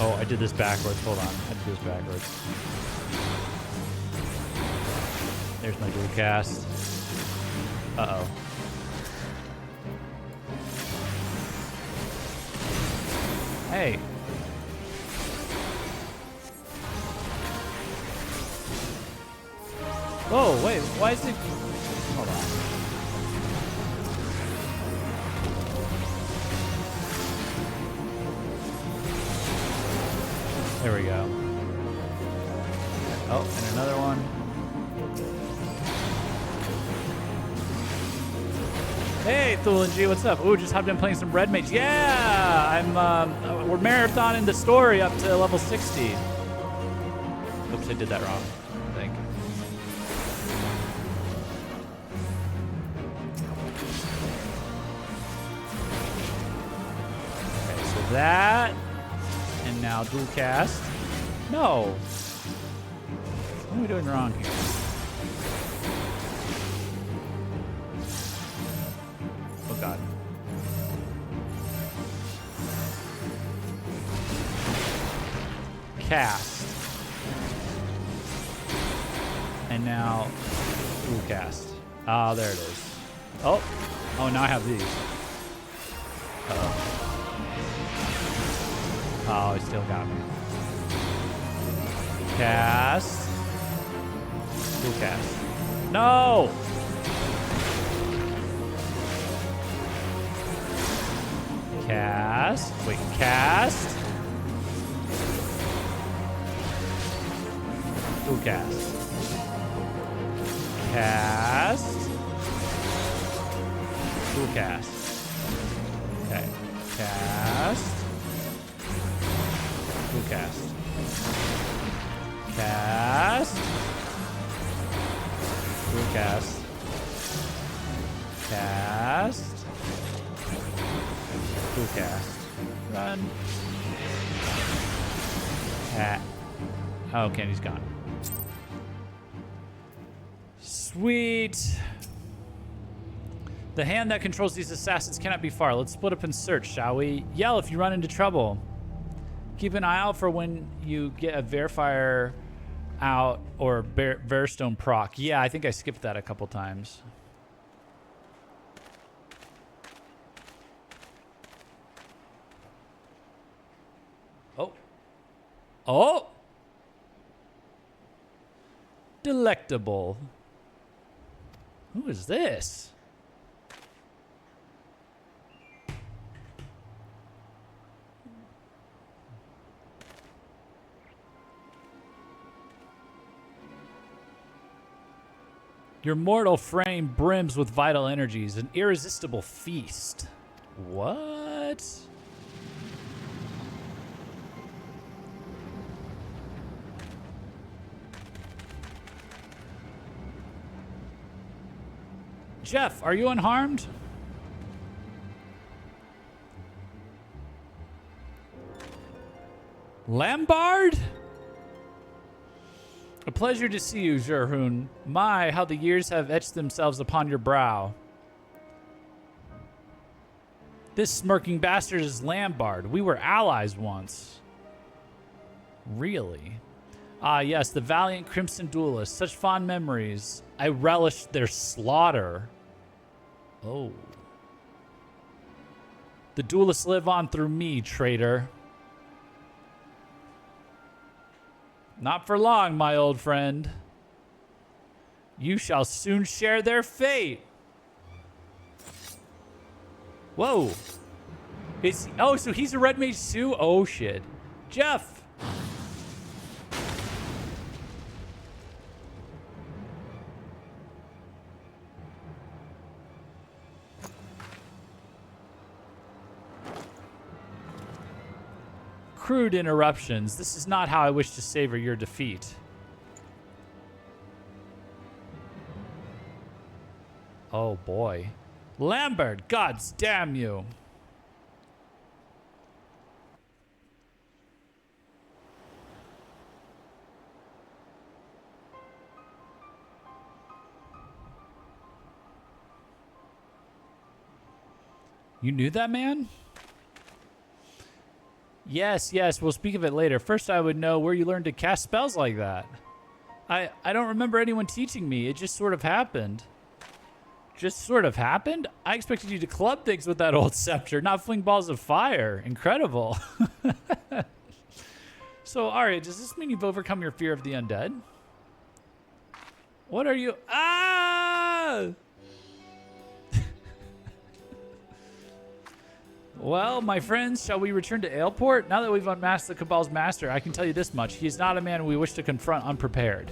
Oh, I did this backwards. Hold on. I did this backwards. There's my dual cast. Uh-oh. Hey. Whoa, wait. Why is it... Hold on. There we go. Oh, and another one. Hey, Thul and G, what's up? Ooh, just hopped in playing some Red Mage. Yeah, we're marathoning the story up to level 60. Oops, I did that wrong, I think. Okay, so that, and now dual cast. No. What are we doing wrong here? Oh god. Cast. And now dual cast. Ah, there it is. Oh. Oh, now I have these. Uh-oh. Oh, he still got me. Cast. Dual cast. No! Cast. Wait, cast. Dual cast. Cast. Dual cast. Okay. Cast. Dual cast. Cast. Cool cast. Cast. Cool cast. Run. Cat. Oh, Candy's gone. Sweet. The hand that controls these assassins cannot be far. Let's split up and search, shall we? Yell if you run into trouble. Keep an eye out for when you get a verifier out or Verstone proc. Yeah, I think I skipped that a couple times. Oh. Oh! Delectable. Who is this? Your mortal frame brims with vital energies, an irresistible feast. What? Jeff, are you unharmed? Lambard? A pleasure to see you, Zherhun. My, how the years have etched themselves upon your brow. This smirking bastard is Lambard. We were allies once. Really? Ah, yes, the valiant Crimson Duelists. Such fond memories. I relished their slaughter. Oh. The duelists live on through me, traitor. Not for long, my old friend. You shall soon share their fate. Whoa. Oh, so he's a red mage too? Oh, shit. Jeff. Crude interruptions. This is not how I wish to savor your defeat. Oh boy. Lambert, gods damn you. You knew that man? Yes, yes, we'll speak of it later. First, I would know where you learned to cast spells like that. I don't remember anyone teaching me. It just sort of happened. Just sort of happened? I expected you to club things with that old scepter, not fling balls of fire. Incredible. So, Arya, does this mean you've overcome your fear of the undead? What are you... Ah! Well, my friends, shall we return to Aleport? Now that we've unmasked the Cabal's master, I can tell you this much. He is not a man we wish to confront unprepared.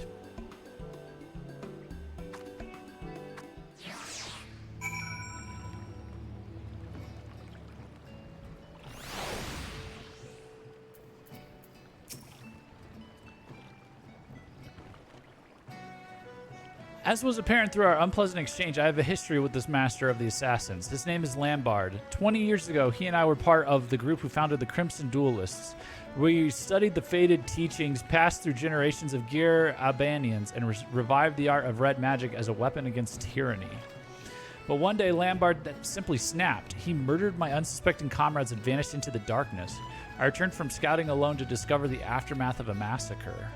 As was apparent through our unpleasant exchange, I have a history with this master of the assassins. His name is Lambard. 20 years ago, he and I were part of the group who founded the Crimson Duelists. We studied the fated teachings passed through generations of Gear Albanians and revived the art of red magic as a weapon against tyranny. But one day, Lambard simply snapped. He murdered my unsuspecting comrades and vanished into the darkness. I returned from scouting alone to discover the aftermath of a massacre.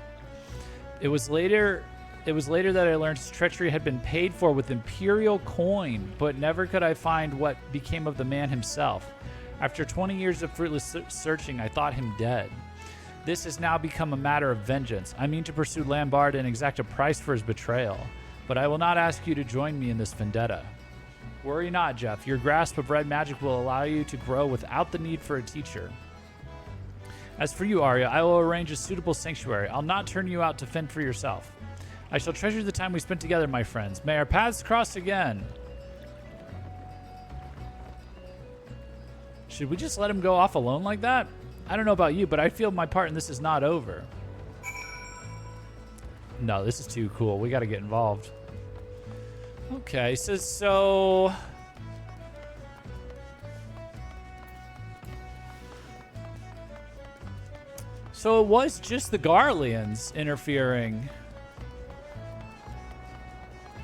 It was later that I learned his treachery had been paid for with Imperial coin, but never could I find what became of the man himself. After 20 years of fruitless searching, I thought him dead. This has now become a matter of vengeance. I mean to pursue Lambard and exact a price for his betrayal, but I will not ask you to join me in this vendetta. Worry not, Jeff. Your grasp of red magic will allow you to grow without the need for a teacher. As for you, Arya, I will arrange a suitable sanctuary. I'll not turn you out to fend for yourself. I shall treasure the time we spent together, my friends. May our paths cross again. Should we just let him go off alone like that? I don't know about you, but I feel my part in this is not over. No, this is too cool. We got to get involved. Okay, so it was just the Garleans interfering.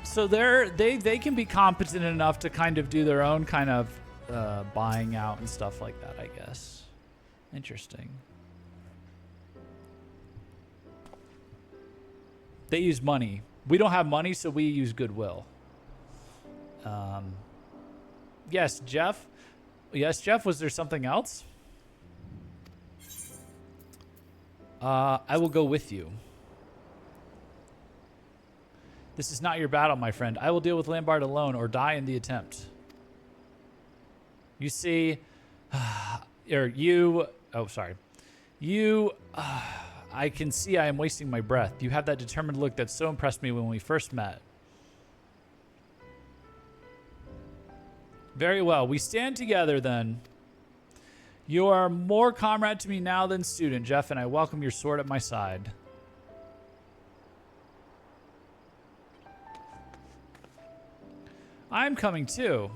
So they can be competent enough to kind of do their own kind of buying out and stuff like that, I guess. Interesting. They use money. We don't have money, so we use goodwill. Yes, Jeff. Yes, Jeff. Was there something else? I will go with you. This is not your battle, my friend. I will deal with Lambert alone or die in the attempt. You see, I can see I am wasting my breath. You have that determined look that so impressed me when we first met. Very well. We stand together then. You are more comrade to me now than student, Jeff, and I welcome your sword at my side. I'm coming too.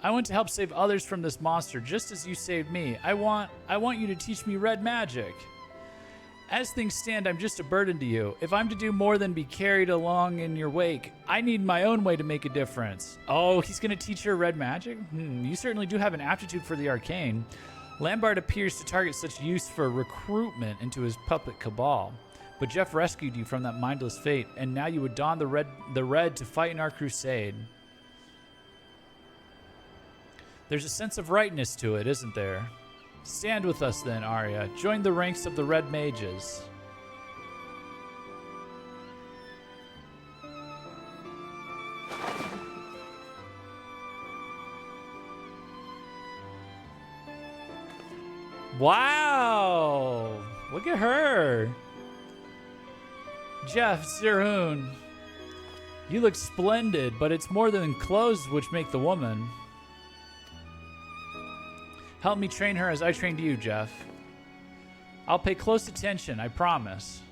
I want to help save others from this monster, just as you saved me. I want you to teach me red magic. As things stand, I'm just a burden to you. If I'm to do more than be carried along in your wake, I need my own way to make a difference. Oh, he's going to teach her red magic? You certainly do have an aptitude for the arcane. Lambert appears to target such use for recruitment into his puppet cabal. But Jeff rescued you from that mindless fate, and now you would don the red to fight in our crusade. There's a sense of rightness to it, isn't there? Stand with us then, Arya. Join the ranks of the Red Mages. Wow! Look at her. Jeff, Zerhoon. You look splendid, but it's more than clothes which make the woman. Help me train her as I trained you, Jeff. I'll pay close attention, I promise.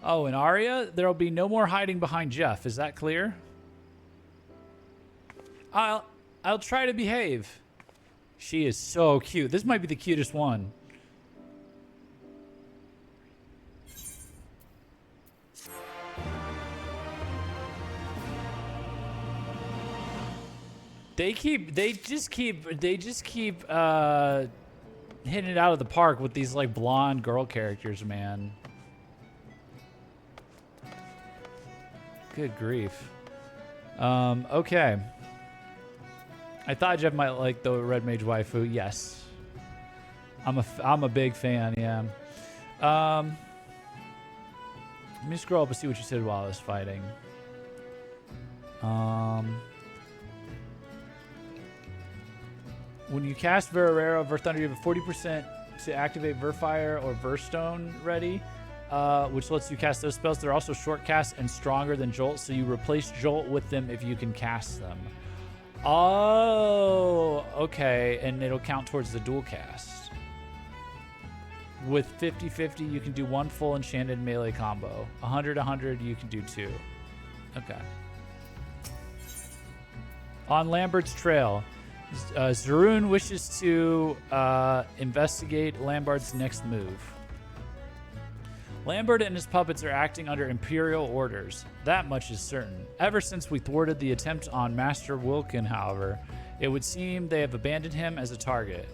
Oh, and Arya, there'll be no more hiding behind Jeff. Is that clear? I'll try to behave. She is so cute. This might be the cutest one. They just keep hitting it out of the park with these like blonde girl characters, man. Good grief. Okay. I thought Jeff might like the Red Mage waifu. Yes. I'm a big fan, yeah. Let me scroll up and see what you said while I was fighting. When you cast Verarera, Verthunder, you have a 40% to activate Verfire or Verstone ready, which lets you cast those spells. They're also short cast and stronger than Jolt, so you replace Jolt with them if you can cast them. Oh, okay, and it'll count towards the dual cast. With 50-50, you can do one full enchanted melee combo. 100-100, you can do two. Okay. On Lambert's trail. Zerhoon wishes to investigate Lambert's next move. Lambert and his puppets are acting under Imperial orders. That much is certain. Ever since we thwarted the attempt on Master Wilkin, however, it would seem they have abandoned him as a target.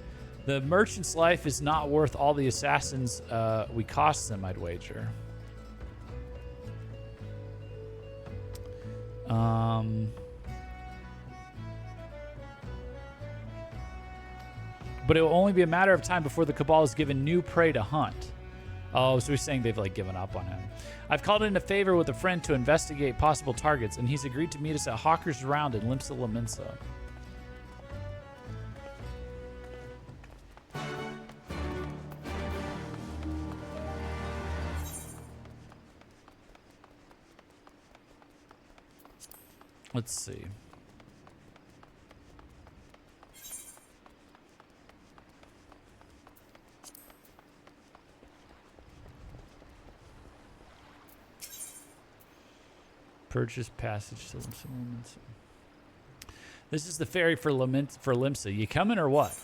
The merchant's life is not worth all the assassins we cost them, I'd wager. But it will only be a matter of time before the Cabal is given new prey to hunt. Oh, so he's saying they've like given up on him. I've called in a favor with a friend to investigate possible targets, and he's agreed to meet us at Hawker's Round in Limsa Laminsa. Let's see. Purchase passage to Limsa. This is the ferry for Limsa. You coming or what?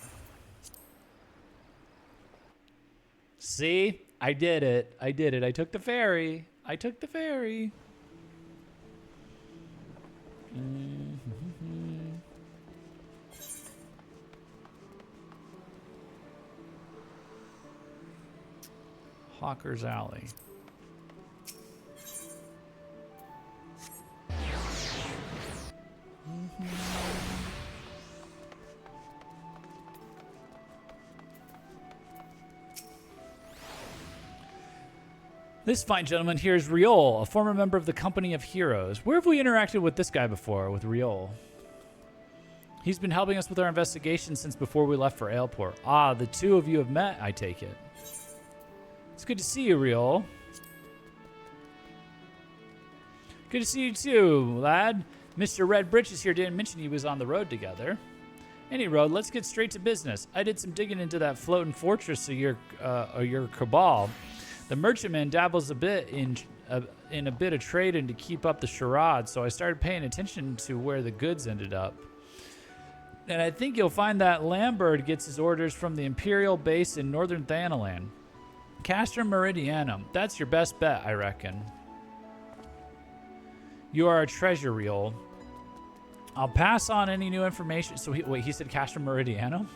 See? I did it. I did it. I took the ferry. I took the ferry. Hawker's Alley. This fine gentleman here is Riol, a former member of the Company of Heroes. Where have we interacted with this guy before, with Riol? He's been helping us with our investigation since before we left for Aleport. Ah, the two of you have met, I take it. It's good to see you, Riol. Good to see you too, lad. Mr. Red Britches here didn't mention he was on the road together. Any road, let's get straight to business. I did some digging into that floating fortress of your cabal. The merchantman dabbles a bit in a bit of trading to keep up the charade, so I started paying attention to where the goods ended up. And I think you'll find that Lambert gets his orders from the Imperial base in northern Thanalan. Castra Meridianum. That's your best bet, I reckon. You are a treasure reel. I'll pass on any new information. So, he said Castra Meridianum?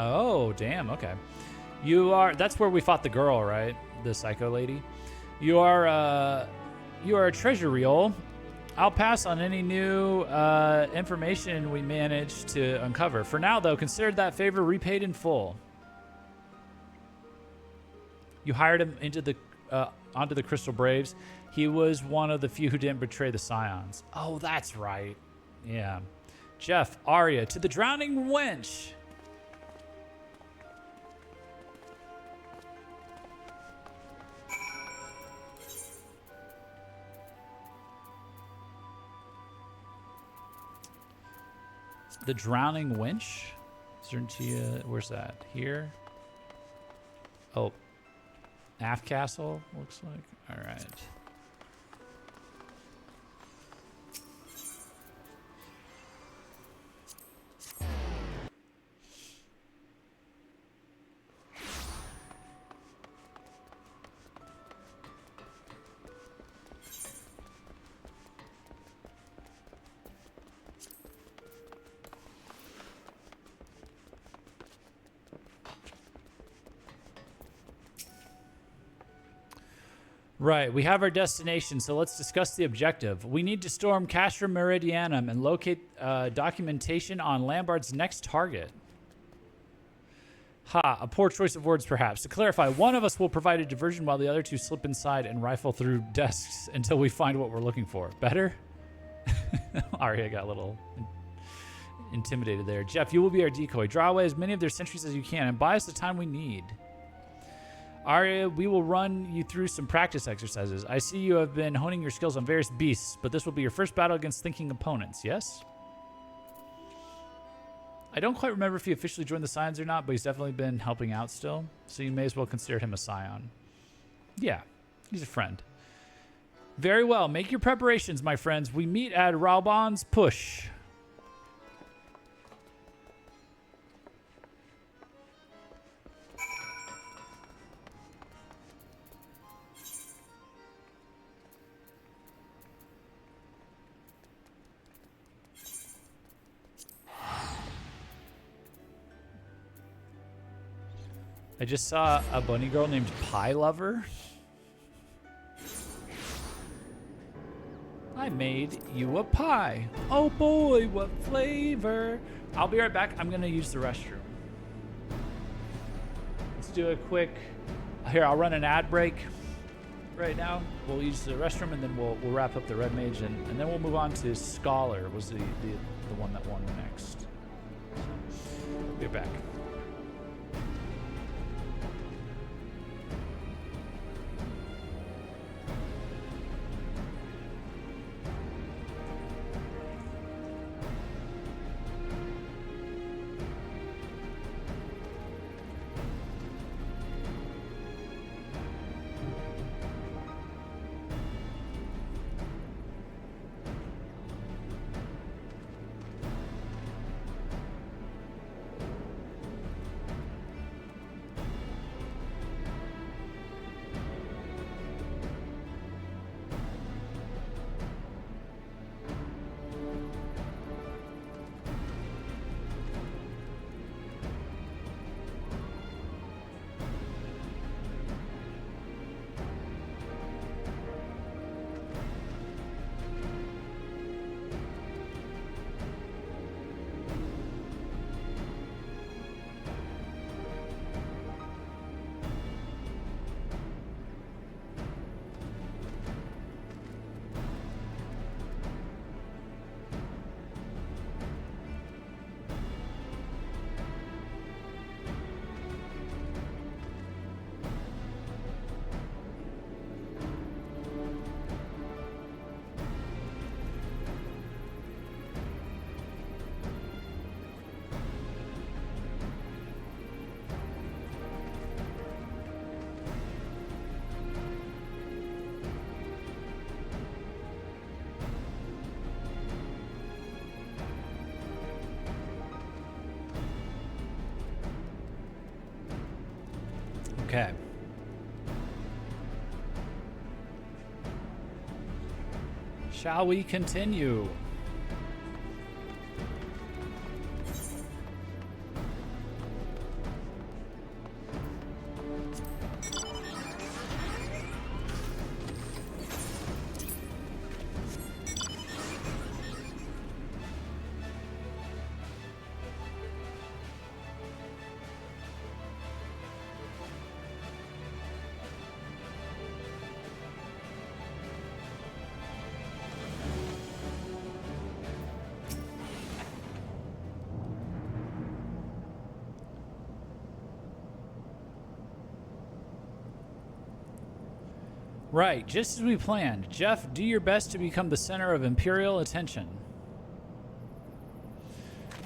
Oh, damn, okay. That's where we fought the girl, right? The psycho lady. You are a treasure reel. I'll pass on any new information we manage to uncover. For now, though, consider that favor repaid in full. You hired him onto the Crystal Braves. He was one of the few who didn't betray the Scions. Oh, that's right. Yeah. Jeff, Arya, to the drowning wench. The drowning wench? Where's that? Here? Oh. Aft Castle, looks like. All right. Right, we have our destination, so let's discuss the objective. We need to storm Castra Meridianum and locate documentation on Lambart's next target. Ha, a poor choice of words perhaps. To clarify, one of us will provide a diversion while the other two slip inside and rifle through desks until we find what we're looking for. Better? Arya got a little intimidated there. Jeff, you will be our decoy. Draw away as many of their sentries as you can and buy us the time we need. Arya, we will run you through some practice exercises. I see you have been honing your skills on various beasts, but this will be your first battle against thinking opponents, yes? I don't quite remember if he officially joined the Scions or not, but he's definitely been helping out still, so you may as well consider him a Scion. Yeah, he's a friend. Very well, make your preparations, my friends. We meet at Raubon's Push. I just saw a bunny girl named Pie Lover. I made you a pie. Oh boy, what flavor? I'll be right back. I'm gonna use the restroom. Let's do a quick, here, I'll run an ad break right now. We'll use the restroom and then we'll wrap up the Red Mage and then we'll move on to Scholar was the one that won next. Be right back. Okay. Shall we continue? Right, just as we planned. Jeff, do your best to become the center of Imperial attention.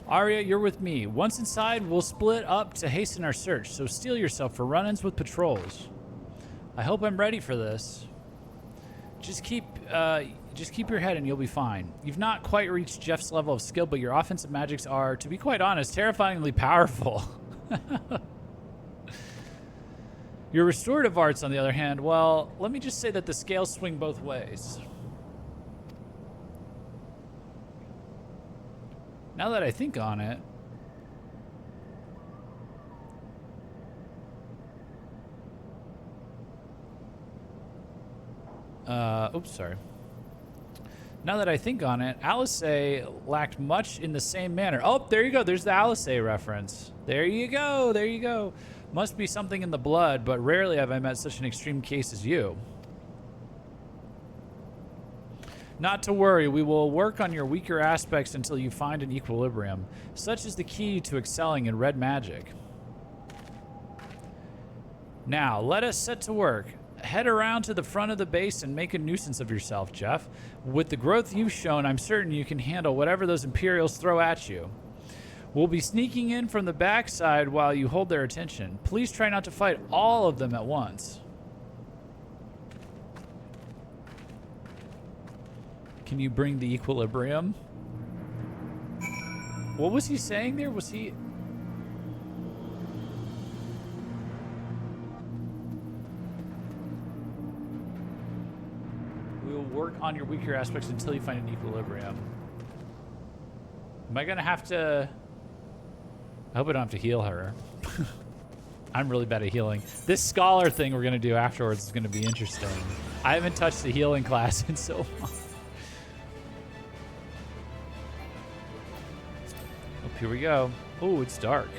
Arya, you're with me. Once inside, we'll split up to hasten our search, so steel yourself for run-ins with patrols. I hope I'm ready for this. Just keep your head and you'll be fine. You've not quite reached Jeff's level of skill, but your offensive magics are, to be quite honest, terrifyingly powerful. Your restorative arts, on the other hand, well, let me just say that the scales swing both ways. Now that I think on it... oops, sorry. Now that I think on it, Alizé lacked much in the same manner. Oh, there you go. There's the Alizé reference. There you go. There you go. Must be something in the blood, but rarely have I met such an extreme case as you. Not to worry, we will work on your weaker aspects until you find an equilibrium. Such is the key to excelling in red magic. Now, let us set to work. Head around to the front of the base and make a nuisance of yourself, Jeff. With the growth you've shown, I'm certain you can handle whatever those Imperials throw at you. We'll be sneaking in from the backside while you hold their attention. Please try not to fight all of them at once. Can you bring the equilibrium? What was he saying there? Was he... We will work on your weaker aspects until you find an equilibrium. Am I gonna have to... I hope I don't have to heal her. I'm really bad at healing. This scholar thing we're going to do afterwards is going to be interesting. I haven't touched the healing class in so long. Oh, here we go. Oh, it's dark.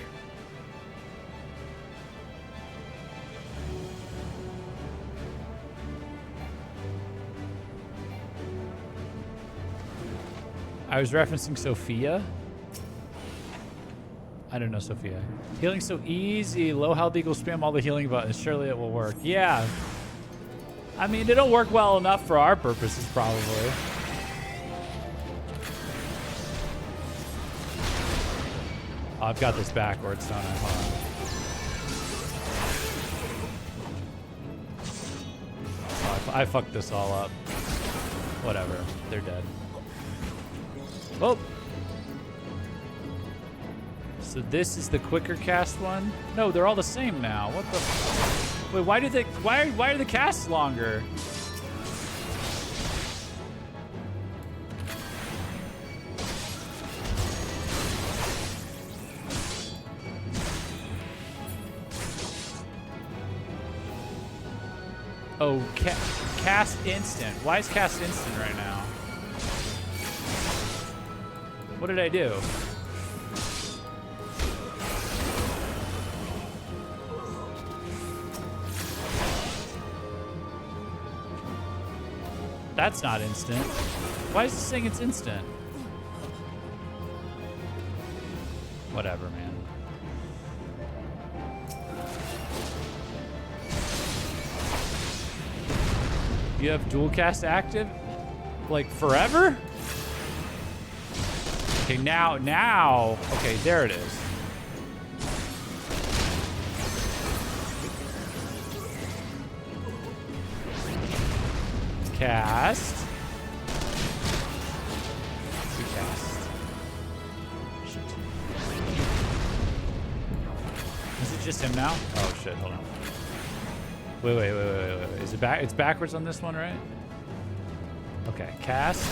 I was referencing Sophia. I don't know, Sophia. Healing's so easy. Low health equals spam all the healing buttons. Surely it will work. Yeah. I mean, it'll work well enough for our purposes, probably. Oh, I've got this backwards, don't I? Hold on. Oh, I fucked this all up. Whatever. They're dead. Oh! So this is the quicker cast one? No, they're all the same now. What the? Wait, why are the casts longer? Oh, cast instant. Why is cast instant right now? What did I do? That's not instant. Why is it saying it's instant? Whatever, man. You have dual cast active? Like forever? Okay, now. Okay, there it is. Cast. Recast. Shit. Is it just him now? Oh shit, hold on. Wait. Is it back? It's backwards on this one, right? Okay, cast.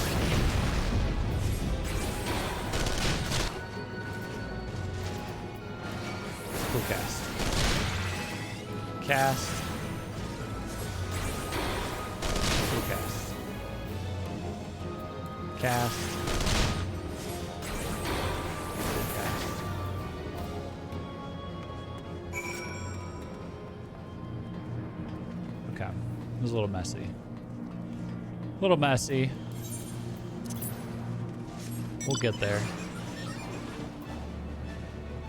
Cool cast. Cast. Cool cast. Cast. Cool cast. Okay. It was a little messy. A little messy. We'll get there.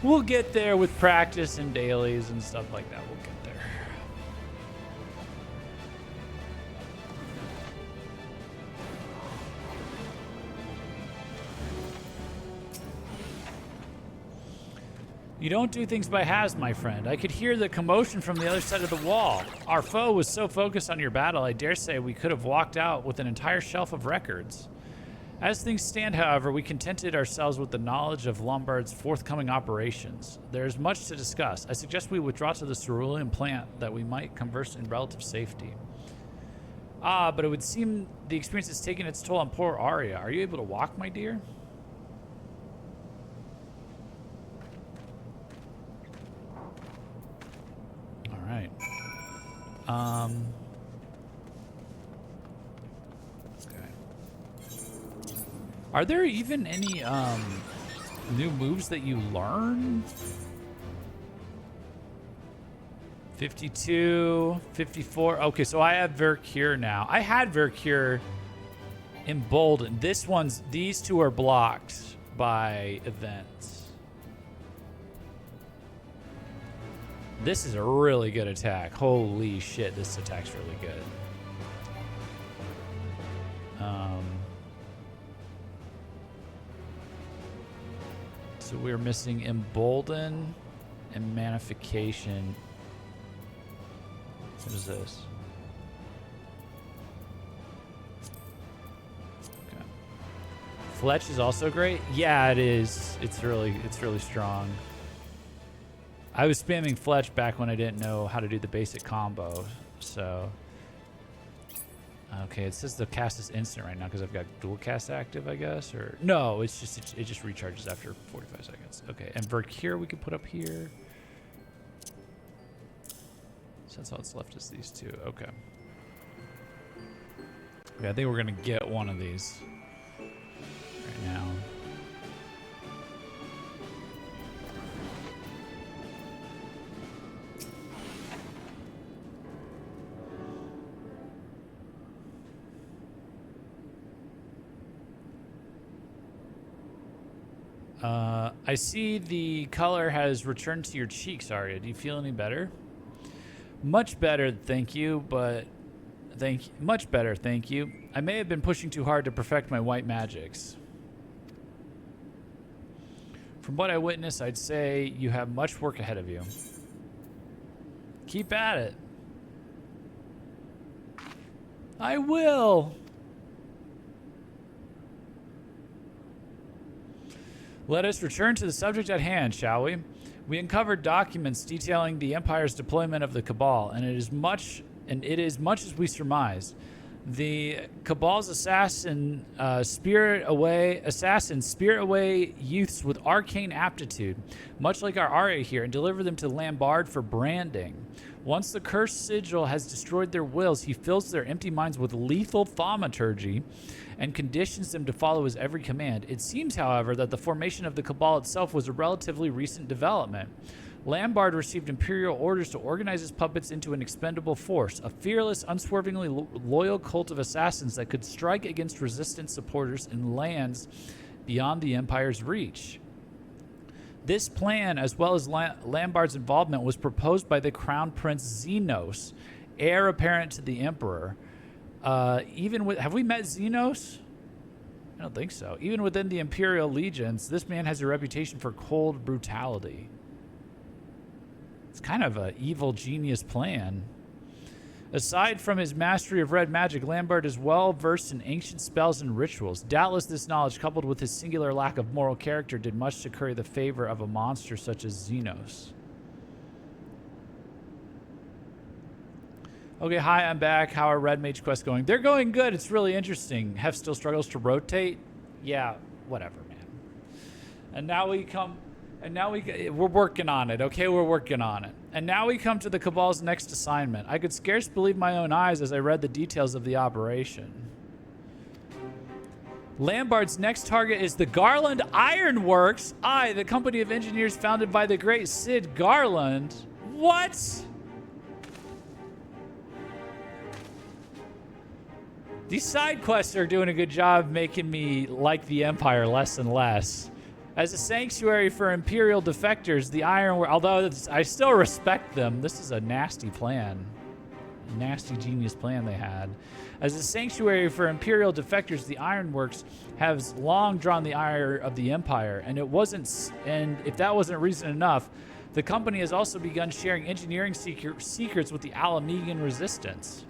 We'll get there with practice and dailies and stuff like that. We'll get there. You don't do things by halves, my friend. I could hear the commotion from the other side of the wall. Our foe was so focused on your battle, I dare say we could have walked out with an entire shelf of records. As things stand, however, we contented ourselves with the knowledge of Lombard's forthcoming operations. There is much to discuss. I suggest we withdraw to the cerulean plant that we might converse in relative safety. Ah, but it would seem the experience is taking its toll on poor Arya. Are you able to walk, my dear? All right. Are there even any new moves that you learn? 52, 54. Okay, so I have Vercure now. I had Vercure emboldened. These two are blocked by events. This is a really good attack. Holy shit, this attack's really good. So we're missing Embolden and Manification. What is this? Okay. Fletch is also great. Yeah, it is. It's really strong. I was spamming Fletch back when I didn't know how to do the basic combo. So okay, it says the cast is instant right now because I've got dual cast active, I guess, or no, it just recharges after 45 seconds. Okay, and Vercure we could put up here. So that's all that's left is these two. Okay. Yeah, I think we're gonna get one of these right now. I see the color has returned to your cheeks, Arya. Do you feel any better? Much better, thank you, but much better, thank you. I may have been pushing too hard to perfect my white magics. From what I witnessed, I'd say you have much work ahead of you. Keep at it. I will. Let us return to the subject at hand, shall we? We uncovered documents detailing the Empire's deployment of the Cabal, and it is much as we surmised. The Cabal's assassins spirit away youths with arcane aptitude, much like our Arya here, and deliver them to Lambard for branding. Once the cursed sigil has destroyed their wills, he fills their empty minds with lethal thaumaturgy and conditions them to follow his every command. It seems, however, that the formation of the Cabal itself was a relatively recent development. Lambard received Imperial orders to organize his puppets into an expendable force, a fearless, unswervingly loyal cult of assassins that could strike against resistance supporters in lands beyond the Empire's reach. This plan, as well as Lambard's involvement, was proposed by the Crown Prince Xenos, heir apparent to the Emperor. Have we met Xenos? I don't think so. Even within the Imperial legions, this man has a reputation for cold brutality. It's kind of an evil genius plan. Aside from his mastery of red magic, Lambert is well versed in ancient spells and rituals. Doubtless this knowledge, coupled with his singular lack of moral character, did much to curry the favor of a monster such as Xenos. Okay, hi, I'm back. How are Red Mage quests going? They're going good. It's really interesting. Hef still struggles to rotate. Yeah, whatever, man. And now we come, and now we're working on it, okay? We're working on it. And now we come to the Cabal's next assignment. I could scarce believe my own eyes as I read the details of the operation. Lambard's next target is the Garland Ironworks. The company of engineers founded by the great Sid Garland. What? These side quests are doing a good job making me like the Empire less and less. As a sanctuary for Imperial defectors, the Ironworks, although I still respect them, this is a nasty plan. Nasty genius plan they had. As a sanctuary for Imperial defectors, the Ironworks has long drawn the ire of the Empire, and if that wasn't reason enough, the company has also begun sharing engineering secrets with the Alamegan Resistance.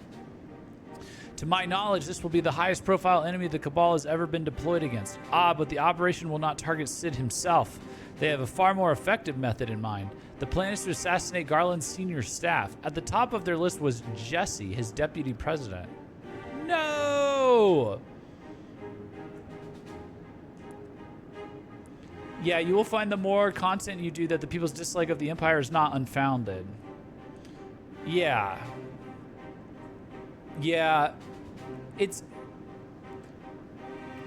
To my knowledge, this will be the highest profile enemy the Cabal has ever been deployed against. But the operation will not target Sid himself. They have a far more effective method in mind. The plan is to assassinate Garland's senior staff. At the top of their list was Jesse, his deputy president. No! Yeah, you will find the more content you do that the people's dislike of the Empire is not unfounded. Yeah. Yeah.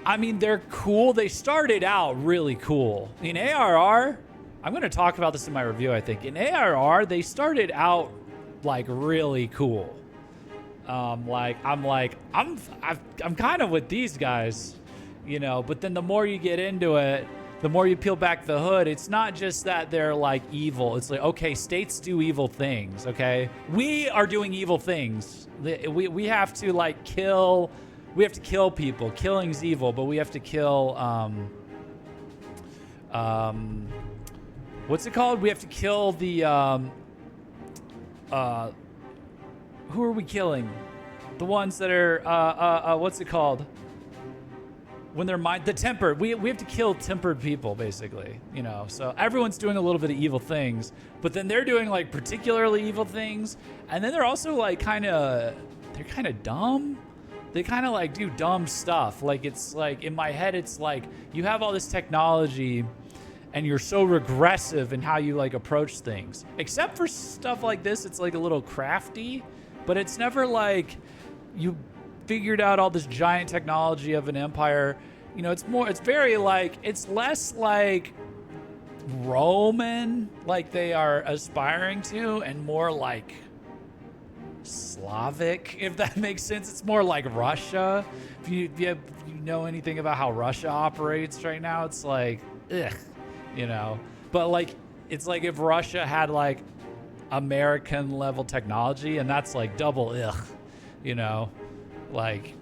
I mean, they're cool. They started out really cool. In ARR, I'm going to talk about this in my review, I think. In ARR, they started out, like, really cool. I'm kind of with these guys, you know, but then the more you get into it, the more you peel back the hood, it's not just that they're, like, evil. It's like, okay, states do evil things, okay? We are doing evil things. We have to, like, kill... We have to kill people. Killing's evil, but we have to kill, what's it called? We have to kill the, who are we killing? The ones that are, what's it called? When they're the tempered. We have to kill tempered people, basically, you know? So everyone's doing a little bit of evil things, but then they're doing, like, particularly evil things, and then they're also, like, they're kind of dumb. They kind of like do dumb stuff. Like, it's like, in my head, it's like you have all this technology and you're so regressive in how you like approach things. Except for stuff like this, it's like a little crafty, but it's never like you figured out all this giant technology of an empire. You know, it's very like, it's less like Roman, like they are aspiring to, and more like Slavic, if that makes sense. It's more like Russia. If you know anything about how Russia operates right now, it's like, ugh, you know. But like, it's like if Russia had like American level technology, and that's like double ugh, you know, like,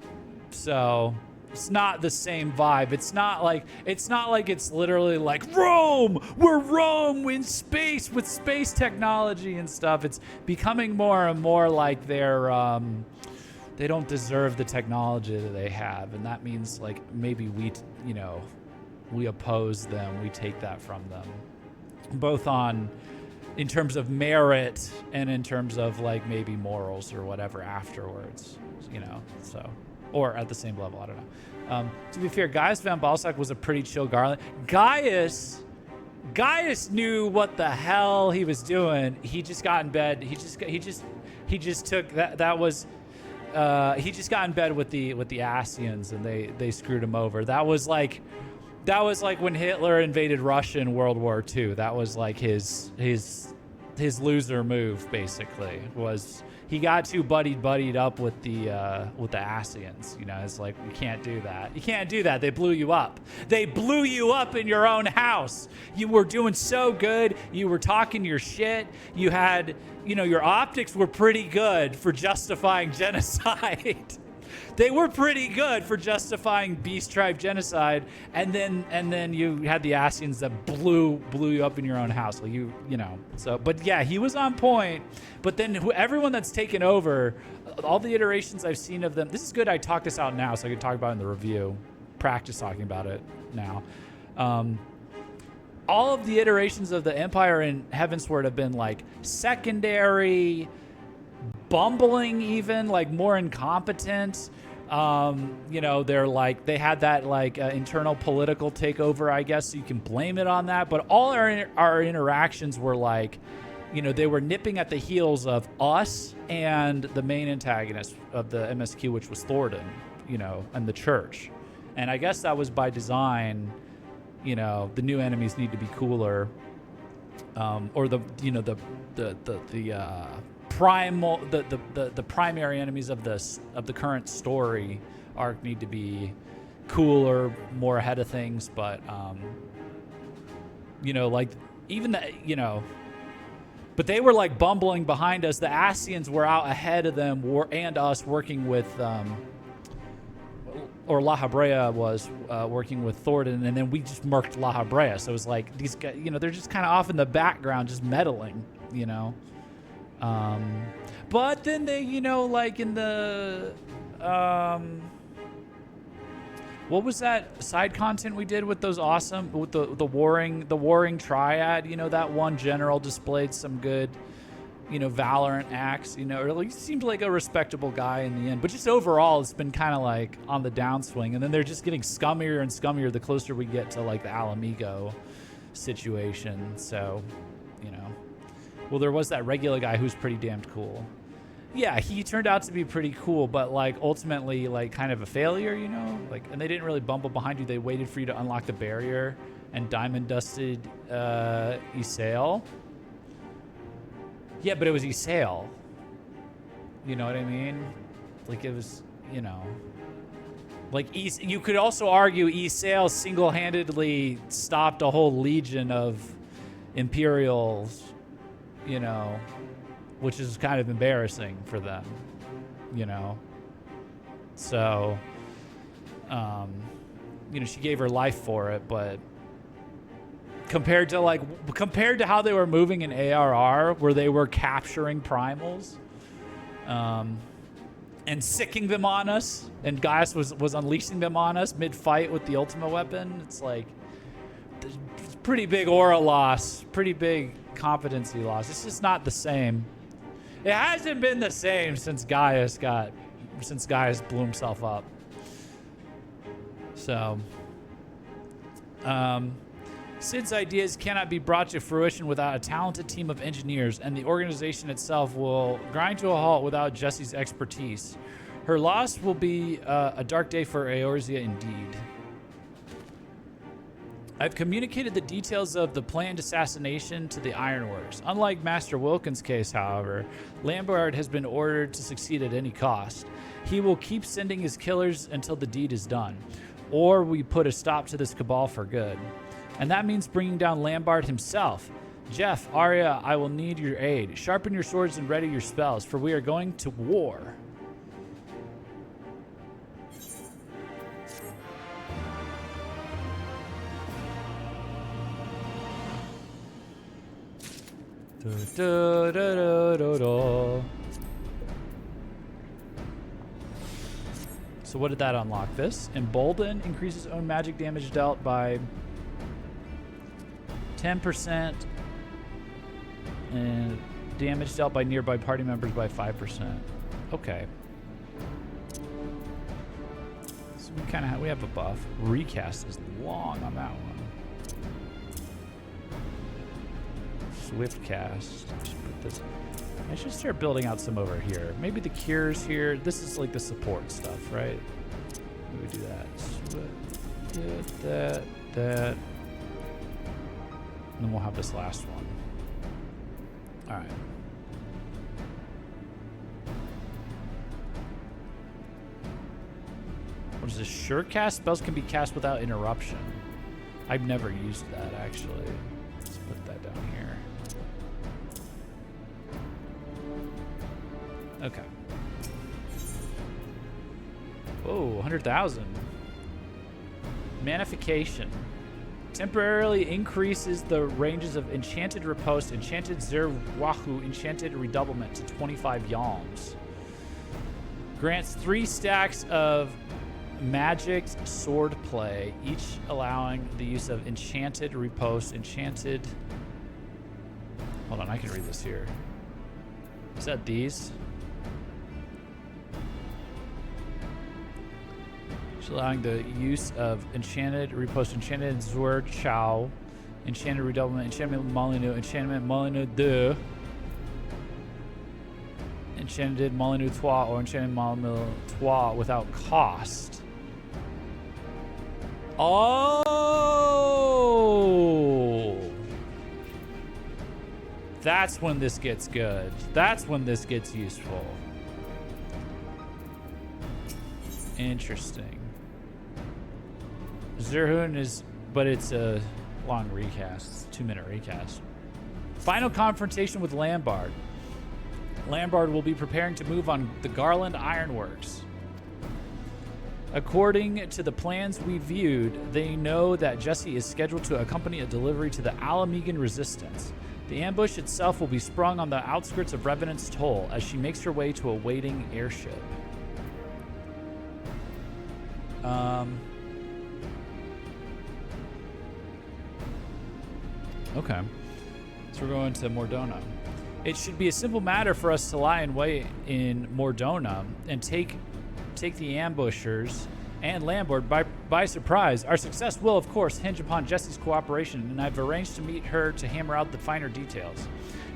so it's not the same vibe. It's not like it's literally like Rome. We're Rome in space with space technology and stuff. It's becoming more and more like they don't deserve the technology that they have, and that means like maybe we oppose them. We take that from them, both in terms of merit and in terms of like maybe morals or whatever afterwards, you know. So. Or at the same level, I don't know. To be fair, Gaius Van Balsac was a pretty chill Garland. Gaius knew what the hell he was doing. He just got in bed. He just took that was he just got in bed with the Asians, and they screwed him over. That was like when Hitler invaded Russia in World War II. That was like his loser move, basically, was he got too buddied up with the Asians. You know, it's like, you can't do that. You can't do that. They blew you up. They blew you up in your own house. You were doing so good. You were talking your shit. You had, you know, your optics were pretty good for justifying genocide. They were pretty good for justifying Beast Tribe genocide, and then you had the Asians that blew you up in your own house. Like you know. So, but yeah, he was on point. But then everyone that's taken over, all the iterations I've seen of them. This is good. I talked this out now, so I can talk about it in the review. Practice talking about it now. All of the iterations of the Empire in Heavensward have been like secondary, bumbling, even like more incompetent. You know, they're like, they had that like internal political takeover, I guess, so you can blame it on that. But all our interactions were like, you know, they were nipping at the heels of us and the main antagonist of the MSQ, which was Thornton, you know, and the church. And I guess that was by design. You know, the new enemies need to be cooler, or the, you know, the primal, the primary enemies of the current story arc need to be cooler, more ahead of things. But you know, like even the, you know, but they were like bumbling behind us. The Ascians were out ahead of them, and us working with or La Habrea was working with Thornton, and then we just murked La Habrea. So it was like these guys, you know, they're just kind of off in the background, just meddling, you know. But then they, you know, like in the what was that side content we did with those awesome, with the warring triad? You know, that one general displayed some good, you know, Valorant acts, you know, or at least seemed like a respectable guy in the end. But just overall, it's been kind of like on the downswing. And then they're just getting scummier and scummier the closer we get to like the Alamigo situation. So, you know, well, there was that regular guy who's pretty damned cool. Yeah, he turned out to be pretty cool, but like ultimately like kind of a failure, you know, like, and they didn't really bumble behind you. They waited for you to unlock the barrier and diamond dusted Isael. Yeah, but it was Isael. You know what I mean? Like it was, you know, like you could also argue Isael single-handedly stopped a whole legion of Imperials, you know, which is kind of embarrassing for them, you know. So, you know, she gave her life for it, but compared to how they were moving in ARR, where they were capturing primals, and sicking them on us, and Gaius was unleashing them on us mid-fight with the ultimate weapon, it's like pretty big aura loss, pretty big competency loss. It's just not the same. It hasn't been the same since Gaius blew himself up. So, Sid's ideas cannot be brought to fruition without a talented team of engineers, and the organization itself will grind to a halt without Jessie's expertise. Her loss will be a dark day for Eorzea indeed. I've communicated the details of the planned assassination to the Ironworks. Unlike Master Wilkins' case, however, Lambert has been ordered to succeed at any cost. He will keep sending his killers until the deed is done, or we put a stop to this cabal for good. And that means bringing down Lambert himself. Jeff, Arya, I will need your aid. Sharpen your swords and ready your spells, for we are going to war. Da, da, da, da, da. So what did that unlock? This Embolden increases own magic damage dealt by 10% and damage dealt by nearby party members by 5%. Okay. So we have a buff. Recast is long on that one. Swift cast. I should start building out some over here. Maybe the cures here. This is like the support stuff, right? Maybe do that. That. And then we'll have this last one. All right. What is this? Sure cast? Spells can be cast without interruption. I've never used that, actually. Let's put that down here. Okay. Whoa, 100,000. Manification. Temporarily increases the ranges of Enchanted Riposte, Enchanted Zerwahu, Enchanted Redoublement to 25 yalms. Grants 3 stacks of magic sword play, each allowing the use of Enchanted Riposte, Enchanted... Hold on, I can read this here. Is that these? allowing the use of enchanted, repost enchanted Zword Chow, enchanted redoublement, enchantment Molyneux, enchantment Molyneux 2, enchanted Molyneux 3, or enchanted Molyneux 3 without cost. Oh! That's when this gets good. That's when this gets useful. Interesting. Zerhun is, but it's a long recast. It's a 2-minute recast. Final confrontation with Lambard. Lambard will be preparing to move on the Garland Ironworks. According to the plans we viewed, they know that Jesse is scheduled to accompany a delivery to the Alamegan Resistance. The ambush itself will be sprung on the outskirts of Revenant's Toll as she makes her way to a waiting airship. Okay. So we're going to Mordona. It should be a simple matter for us to lie in wait in Mordona and take the ambushers and Lambard by surprise. Our success will, of course, hinge upon Jessie's cooperation, and I've arranged to meet her to hammer out the finer details.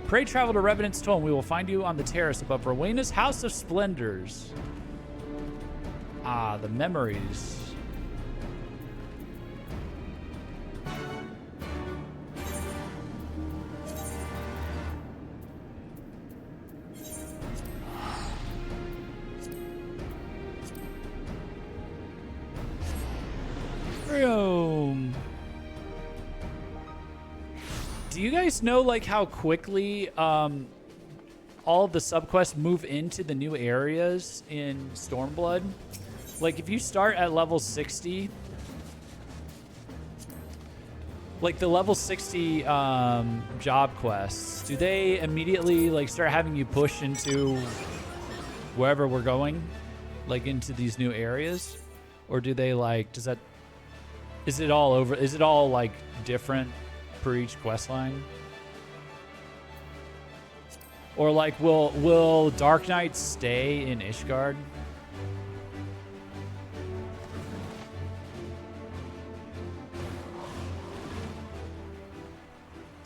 Pray travel to Revenant's Toll, and we will find you on the terrace above Rowena's House of Splendors. Ah, the memories. Do you guys know like how quickly all of the subquests move into the new areas in Stormblood? Like if you start at level 60, like the level 60 job quests, do they immediately like start having you push into wherever we're going, like into these new areas? Or do they like, is it all over? Is it all like different per each quest line? Or like will Dark Knight stay in Ishgard?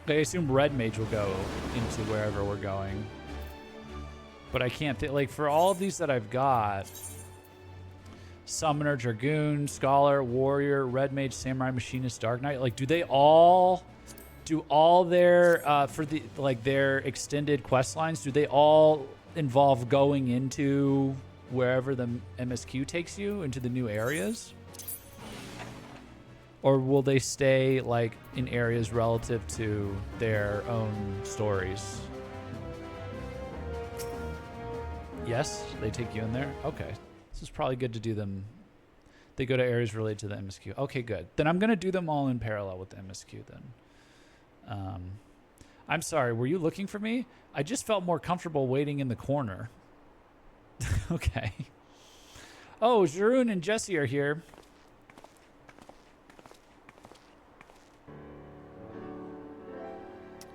I assume Red Mage will go into wherever we're going. But I can't think, like for all of these that I've got, Summoner, Dragoon, Scholar, Warrior, Red Mage, Samurai, Machinist, Dark Knight, like do all their for the like their extended quest lines, do they all involve going into wherever the MSQ takes you into the new areas? Or will they stay like in areas relative to their own stories? Yes, they take you in there? Okay. This is probably good to do them. They go to areas related to the MSQ. Okay, good. Then I'm going to do them all in parallel with the MSQ then. I'm sorry, were you looking for me? I just felt more comfortable waiting in the corner. Okay. Oh, Jeroen and Jesse are here.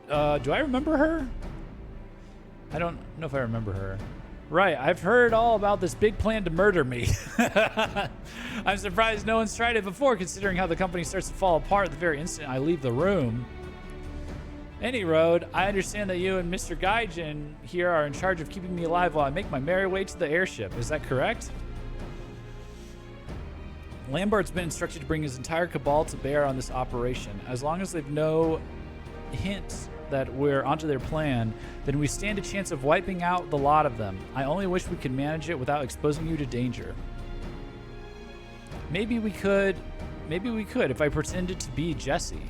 Do I remember her? I don't know if I remember her. Right, I've heard all about this big plan to murder me. I'm surprised no one's tried it before, considering how the company starts to fall apart the very instant I leave the room. Any road, I understand that you and Mr. Gaijin here are in charge of keeping me alive while I make my merry way to the airship. Is that correct? Lambard's been instructed to bring his entire cabal to bear on this operation. As long as they've no hints that we're onto their plan, then we stand a chance of wiping out the lot of them. I only wish we could manage it without exposing you to danger. Maybe we could if I pretended to be Jessie.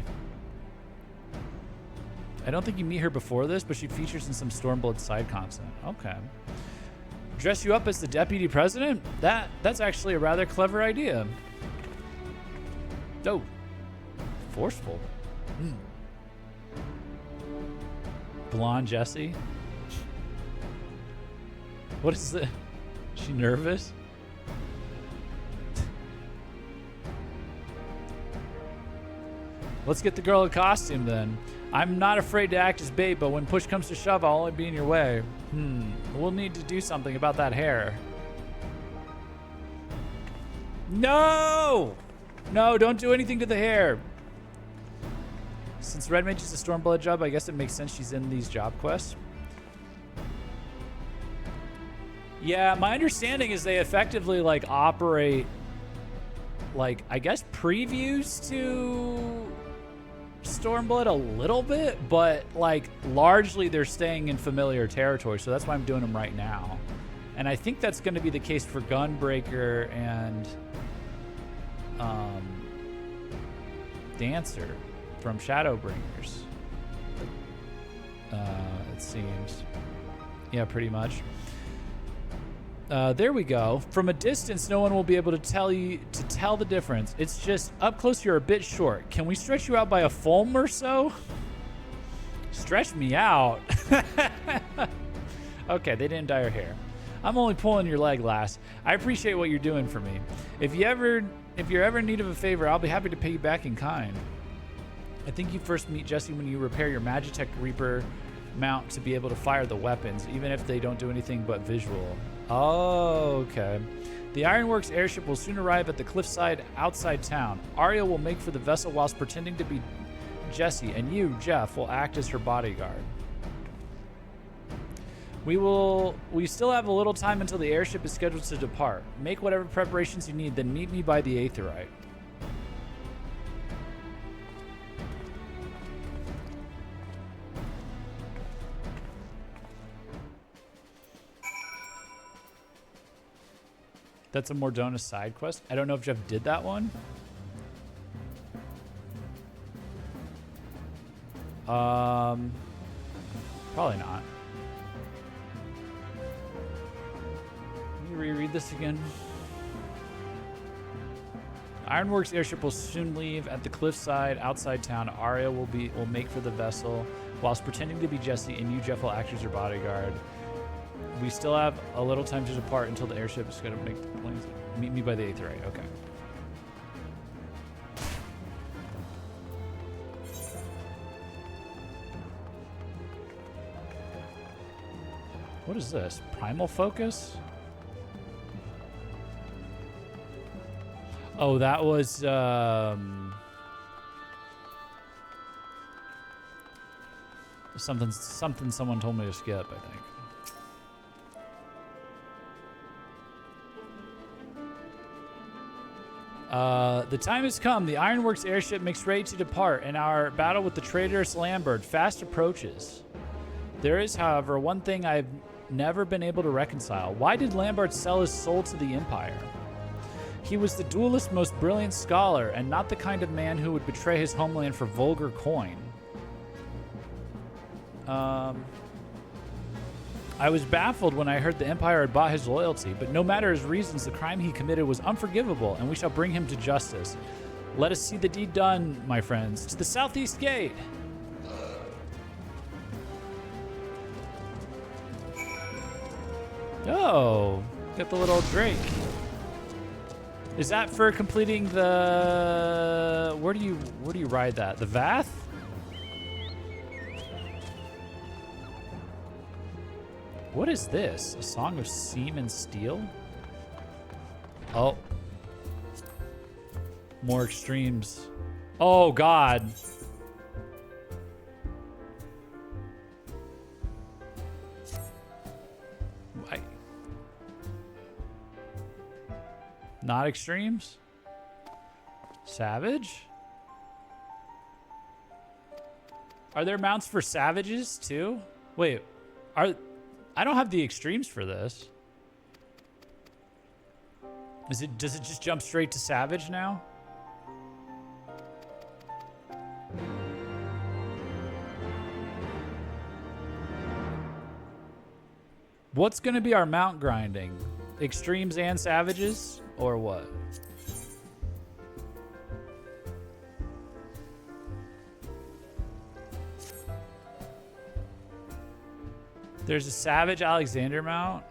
I don't think you meet her before this, but she features in some Stormblood side content. Okay. Dress you up as the deputy president? That's actually a rather clever idea. Oh. Forceful. Blonde Jessie? What is it? Is she nervous? Let's get the girl a costume then. I'm not afraid to act as bait, but when push comes to shove, I'll only be in your way. We'll need to do something about that hair. No! No, don't do anything to the hair. Since Red Mage is a Stormblood job, I guess it makes sense she's in these job quests. Yeah, my understanding is they effectively like operate like, I guess, previews to Stormblood a little bit, but like largely they're staying in familiar territory, so that's why I'm doing them right now. And I think that's going to be the case for Gunbreaker and Dancer from Shadowbringers. It seems. Yeah, pretty much. There we go. From a distance, no one will be able to tell the difference. It's just up close you're a bit short. Can we stretch you out by a foam or so? Stretch me out. Okay, they didn't dye her hair. I'm only pulling your leg, lass. I appreciate what you're doing for me. If you're ever in need of a favor, I'll be happy to pay you back in kind. I think you first meet Jesse when you repair your Magitech Reaper mount to be able to fire the weapons, even if they don't do anything but visual. Oh, okay. The Ironworks airship will soon arrive at the cliffside outside town. Arya will make for the vessel whilst pretending to be Jesse, and you, Jeff, will act as her bodyguard. We still have a little time until the airship is scheduled to depart. Make whatever preparations you need, then meet me by the Aetheryte. That's a Mordona side quest. I don't know if Jeff did that one. Probably not. Let me reread this again. Ironworks airship will soon leave at the cliffside outside town. Arya will make for the vessel whilst pretending to be Jesse, and you, Jeff, will act as your bodyguard. We still have a little time to depart until the airship is going to make the planes. Meet me by the Aetheryte. Okay. What is this? Primal Focus? Oh, that was something someone told me to skip, I think. The time has come. The Ironworks airship makes ready to depart, and our battle with the traitorous Lambert fast approaches. There is, however, one thing I've never been able to reconcile. Why did Lambert sell his soul to the Empire? He was the duelist's most brilliant scholar, and not the kind of man who would betray his homeland for vulgar coin. I was baffled when I heard the Empire had bought his loyalty, but no matter his reasons, the crime he committed was unforgivable, and we shall bring him to justice. Let us see the deed done, my friends. To the southeast gate! Oh, got the little Drake. Is that for completing the... Where do you ride that? The Vath? What is this? A Song of Seam and Steel? Oh. More extremes. Oh, God. Not extremes? Savage? Are there mounts for savages, too? Wait, I don't have the extremes for this. Does it just jump straight to savage now? What's gonna be our mount grinding? Extremes and savages, or what? There's a Savage Alexander mount.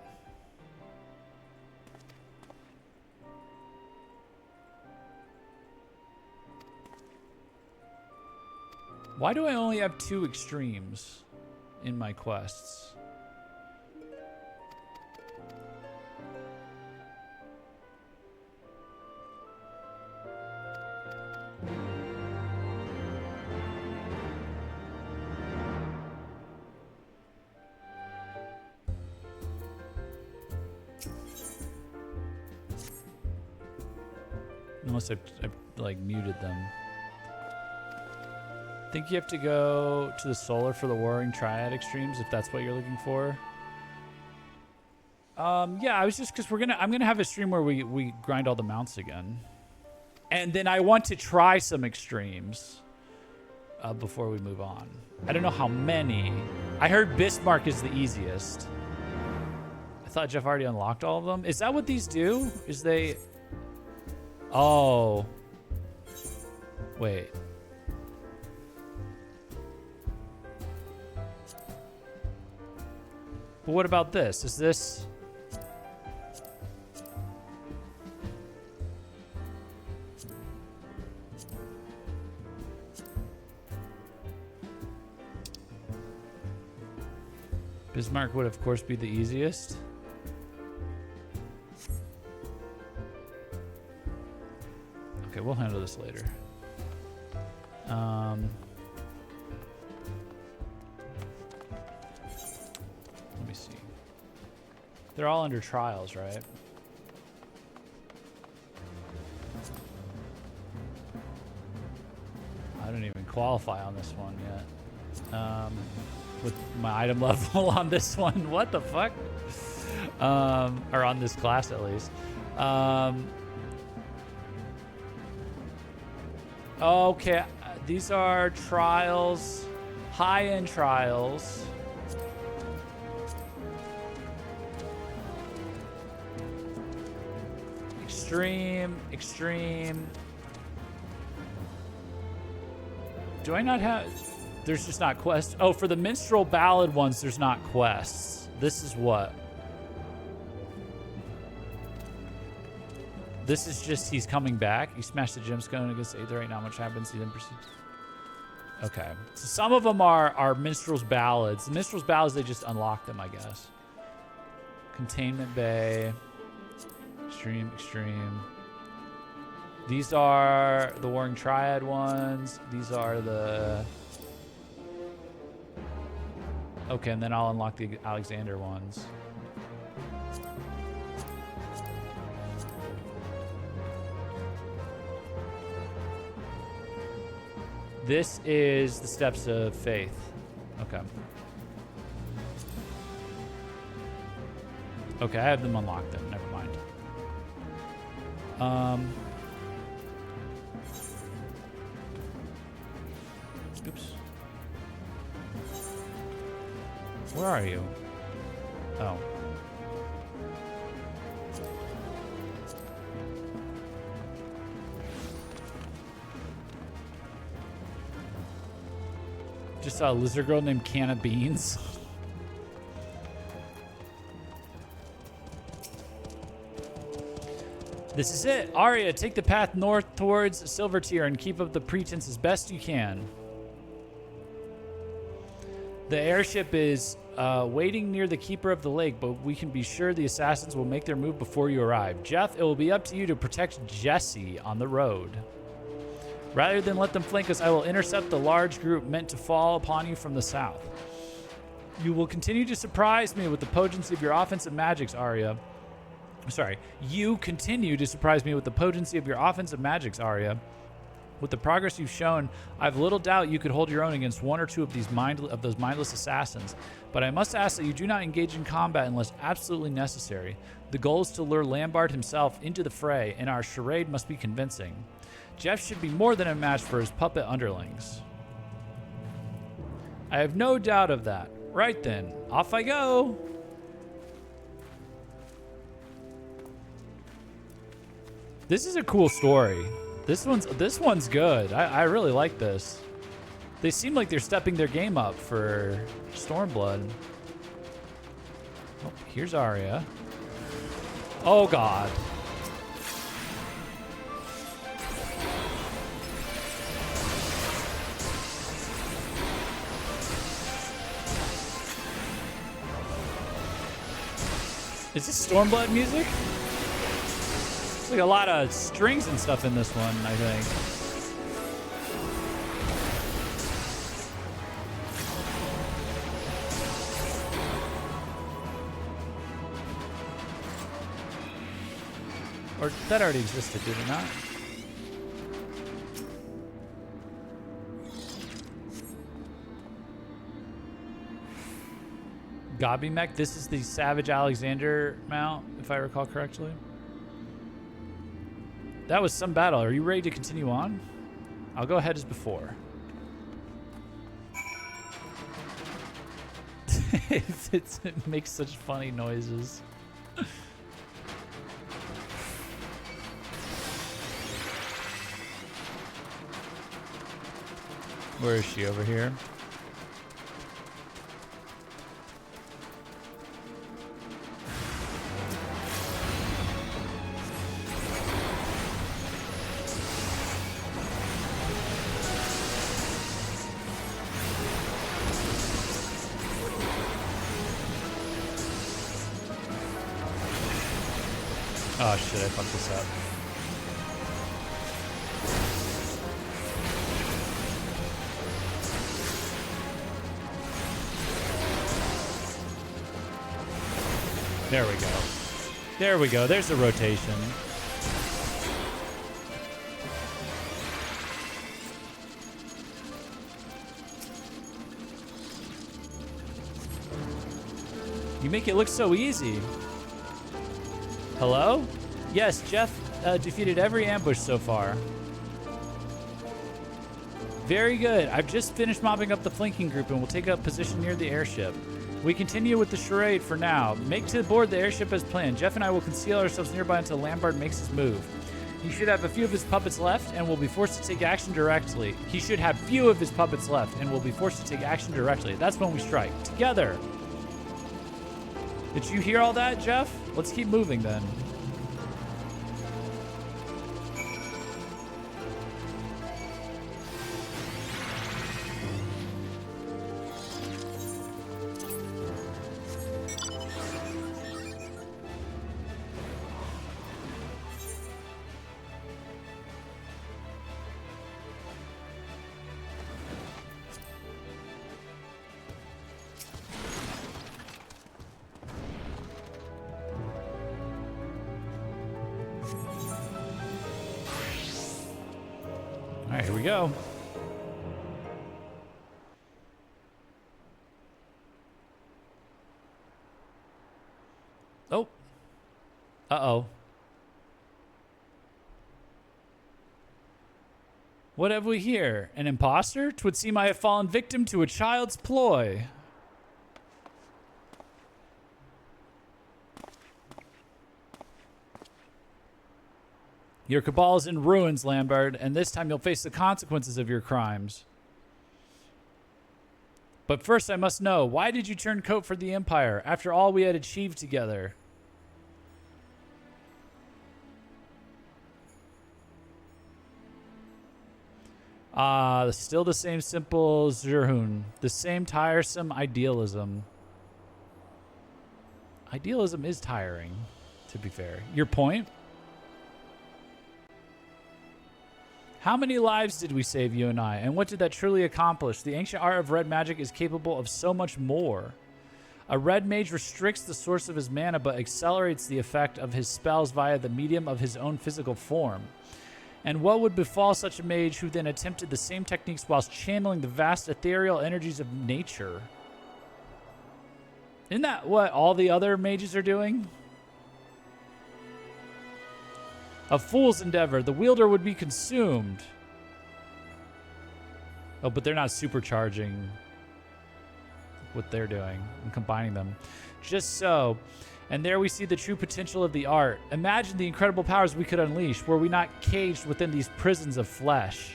Why do I only have 2 extremes in my quests? Unless I've like muted them. I think you have to go to the solar for the Warring Triad extremes if that's what you're looking for. Yeah, I was just because I'm gonna have a stream where we grind all the mounts again, and then I want to try some extremes before we move on. I don't know how many. I heard Bismarck is the easiest. I thought Jeff already unlocked all of them. Is that what these do? Is they? Oh. Wait. But what about this? Is this? Bismarck would, of course, be the easiest. Okay, we'll handle this later. Let me see. They're all under trials, right? I don't even qualify on this one yet. With my item level on this one. What the fuck? Or on this class, at least. Okay, these are trials, high-end trials. Extreme. Do I not have... There's just not quests. Oh, for the minstrel ballad ones, there's not quests. This is what? This is just he's coming back. You smash the gemstone against the Aether. Right now, much happens. He then proceeds. Okay. So some of them are minstrel's ballads. The minstrel's ballads, they just unlock them, I guess. Containment Bay. Extreme. These are the Warring Triad ones. These are the... Okay, and then I'll unlock the Alexander ones. This is the Steps of Faith. Okay. Okay, I have them unlocked then. Never mind. Oops. Where are you? Oh. Just saw a lizard girl named Can of Beans. This is it. Arya, take the path north towards Silver Tier and keep up the pretense as best you can. The airship is waiting near the Keeper of the Lake, but we can be sure the assassins will make their move before you arrive. Jeff, it will be up to you to protect Jesse on the road. Rather than let them flank us, I will intercept the large group meant to fall upon you from the south. You will continue to surprise me with the potency of your offensive magics, Arya. Sorry. You continue to surprise me with the potency of your offensive magics, Arya. With the progress you've shown, I have little doubt you could hold your own against one or two of those mindless assassins. But I must ask that you do not engage in combat unless absolutely necessary. The goal is to lure Lambert himself into the fray, and our charade must be convincing. Jeff should be more than a match for his puppet underlings. I have no doubt of that. Right then, off I go. This is a cool story. This one's good. I really like this. They seem like they're stepping their game up for Stormblood. Oh, here's Arya. Oh God. Is this Stormblood music? There's like a lot of strings and stuff in this one, I think. Or that already existed, did it not? Gabi mech. This is the Savage Alexander mount, if I recall correctly. That was some battle. Are you ready to continue on? I'll go ahead as before. It makes such funny noises. Where is she? Over here? Oh shit, I fucked this up. There we go. There we go. There's the rotation. You make it look so easy. Hello? Yes, Jeff defeated every ambush so far. Very good. I've just finished mopping up the flanking group and we'll take up position near the airship. We continue with the charade for now. Make to board the airship as planned. Jeff and I will conceal ourselves nearby until Lambert makes his move. He should have a few of his puppets left and will be forced to take action directly. He should have few of his puppets left and will be forced to take action directly. That's when we strike. Together. Did you hear all that, Jeff? Let's keep moving then. All right, here we go. Oh. Uh-oh. What have we here? An imposter? 'Twould seem I have fallen victim to a child's ploy. Your cabal is in ruins, Lambert, and this time you'll face the consequences of your crimes. But first I must know, why did you turn coat for the Empire, after all we had achieved together? Still the same simple Zerhun. The same tiresome idealism. Idealism is tiring, to be fair. Your point? How many lives did we save, you and I? And what did that truly accomplish? The ancient art of red magic is capable of so much more. A red mage restricts the source of his mana, but accelerates the effect of his spells via the medium of his own physical form. And what would befall such a mage who then attempted the same techniques whilst channeling the vast ethereal energies of nature? Isn't that what all the other mages are doing? A fool's endeavor. The wielder would be consumed. Oh, but they're not supercharging what they're doing and combining them. Just so. And there we see the true potential of the art. Imagine the incredible powers we could unleash were we not caged within these prisons of flesh.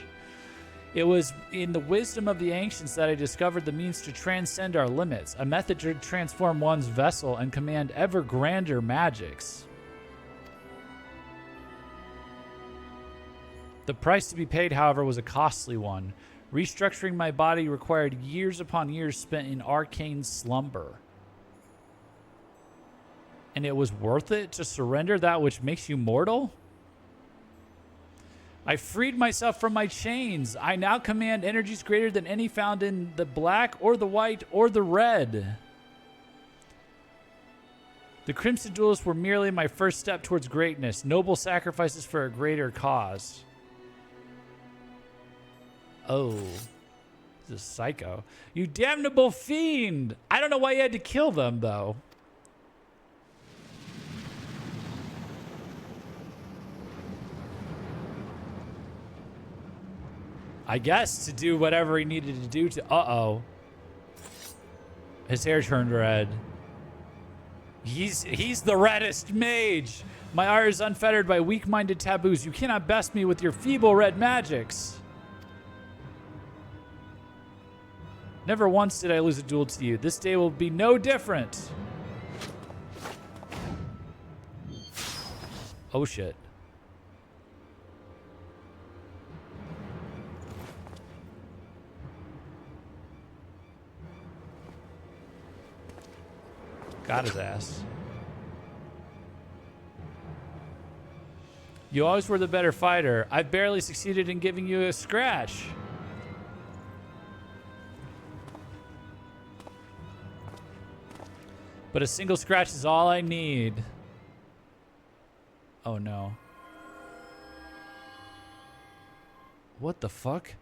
It was in the wisdom of the ancients that I discovered the means to transcend our limits, a method to transform one's vessel and command ever grander magics. The price to be paid, however, was a costly one. Restructuring my body required years upon years spent in arcane slumber. And it was worth it to surrender that which makes you mortal? I freed myself from my chains. I now command energies greater than any found in the black or the white or the red. The Crimson Duelists were merely my first step towards greatness, noble sacrifices for a greater cause. Oh. Is This psycho. You damnable fiend! I don't know why you had to kill them, though. I guess to do whatever he needed to do to... Uh-oh. His hair turned red. He's the reddest mage. My art is unfettered by weak-minded taboos. You cannot best me with your feeble red magics. Never once did I lose a duel to you. This day will be no different. Oh, shit. Got his ass. You always were the better fighter. I've barely succeeded in giving you a scratch. But a single scratch is all I need. Oh no. What the fuck?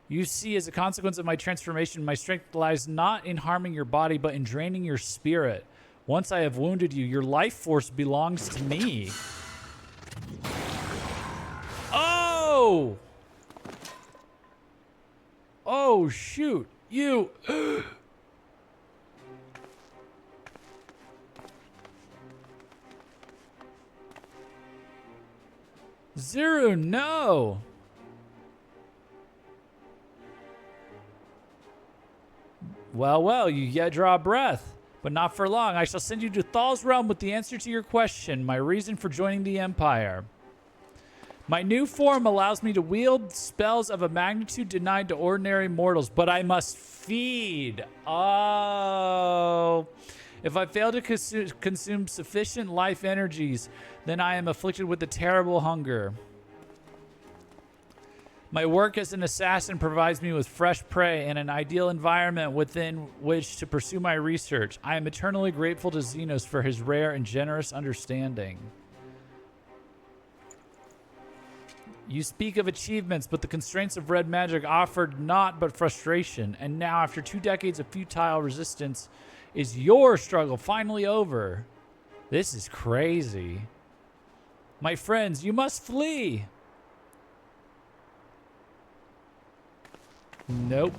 You see, as a consequence of my transformation, my strength lies not in harming your body, but in draining your spirit. Once I have wounded you, your life force belongs to me. Oh! Oh, shoot. You... Zero, no! Well, well, you yet draw a breath, but not for long. I shall send you to Thal's realm with the answer to your question, my reason for joining the Empire. My new form allows me to wield spells of a magnitude denied to ordinary mortals, but I must feed. Oh. If I fail to consume sufficient life energies, then I am afflicted with a terrible hunger. My work as an assassin provides me with fresh prey and an ideal environment within which to pursue my research. I am eternally grateful to Xenos for his rare and generous understanding. You speak of achievements, but the constraints of red magic offered naught but frustration. And now, after 2 decades of futile resistance, is your struggle finally over? This is crazy. My friends, you must flee. Nope.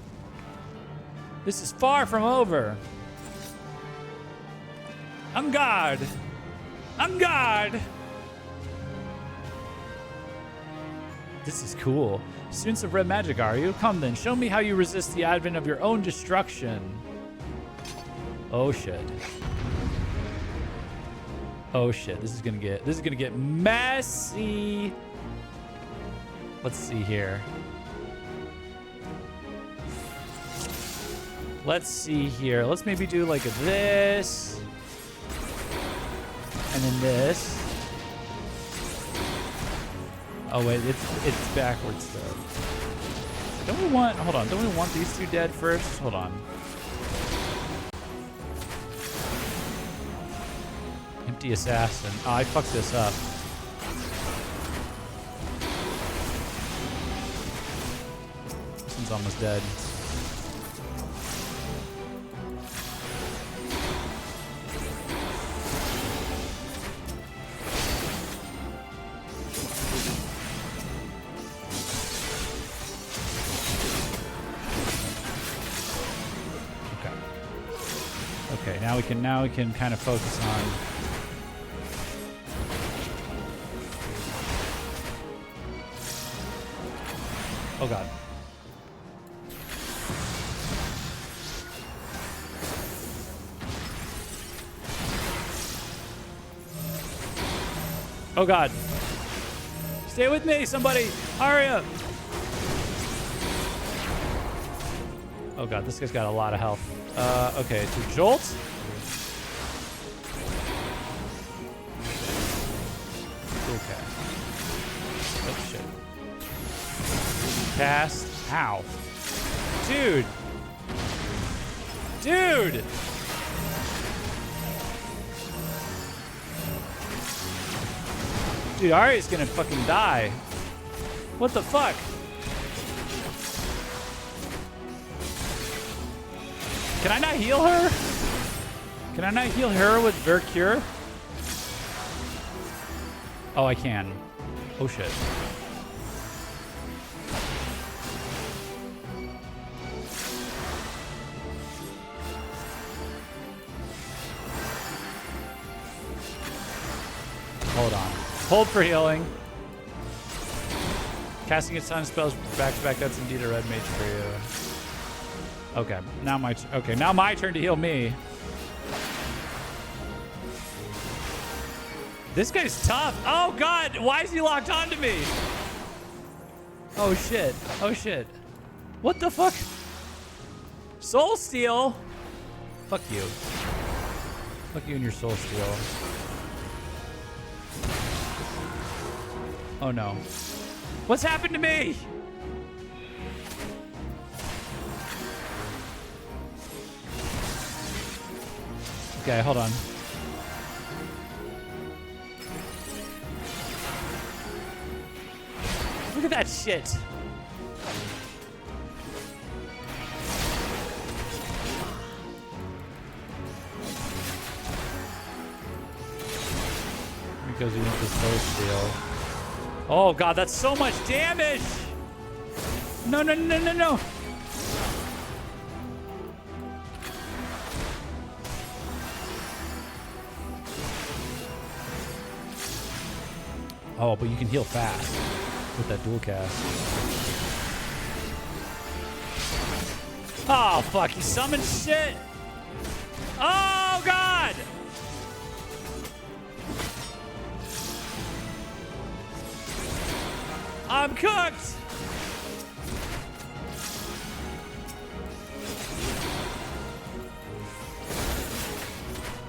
This is far from over. On guard. On guard. This is cool. Students of red magic, are you? Come then, show me how you resist the advent of your own destruction. Oh shit. Oh shit. This is gonna get messy. Let's see here. Let's see here. Let's maybe do like this. And then this. Oh wait, it's backwards though. Don't we want, hold on, don't we want these two dead first? Hold on. Empty assassin. Oh, I fucked this up. This one's almost dead. Now we can kind of focus on. Oh god. Oh god. Stay with me, somebody. Hurry up. Oh god, this guy's got a lot of health. Okay, so Jolt. Okay. Oh shit. Cast. Ow. Dude. Dude. Dude, Arya's gonna fucking die. What the fuck? Can I not heal her? Can I not heal her with Ver Cure? Oh, I can. Oh, shit. Hold on. Hold for healing. Casting its time spells back to back. That's indeed a red mage for you. Okay, now my turn to heal me. This guy's tough. Oh god, why is he locked onto me? Oh shit. Oh shit. What the fuck? Soul Steal? Fuck you. Fuck you and your Soul Steal. Oh no. What's happened to me? Okay, hold on. Look at that shit. Because you need the Soul Steal. Oh god, that's so much damage! No, no, no, no, no! Oh, but you can heal fast with that dual cast. Oh fuck, he summoned shit! Oh god! I'm cooked!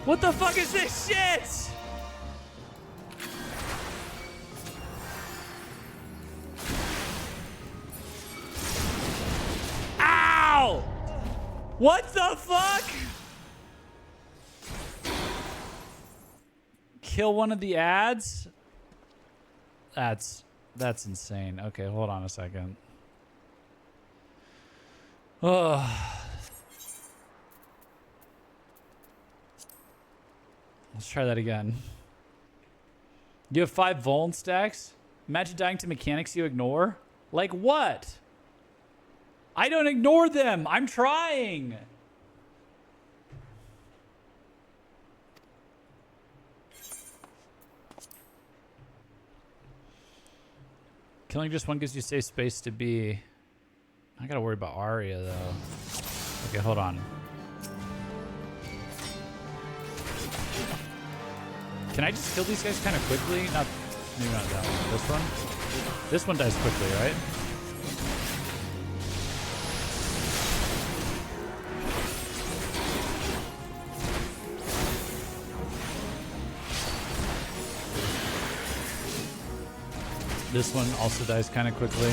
What the fuck is this shit? Ow! What the fuck? Kill one of the ads? That's insane. Okay, hold on a second. Oh. Let's try that again. You have 5 Vuln stacks? Imagine dying to mechanics you ignore? Like what? I don't ignore them. I'm trying. Killing just one gives you safe space to be. I gotta worry about Arya though. Okay, hold on. Can I just kill these guys kind of quickly? Not, maybe not that one. This one? This one dies quickly, right? This one also dies kind of quickly.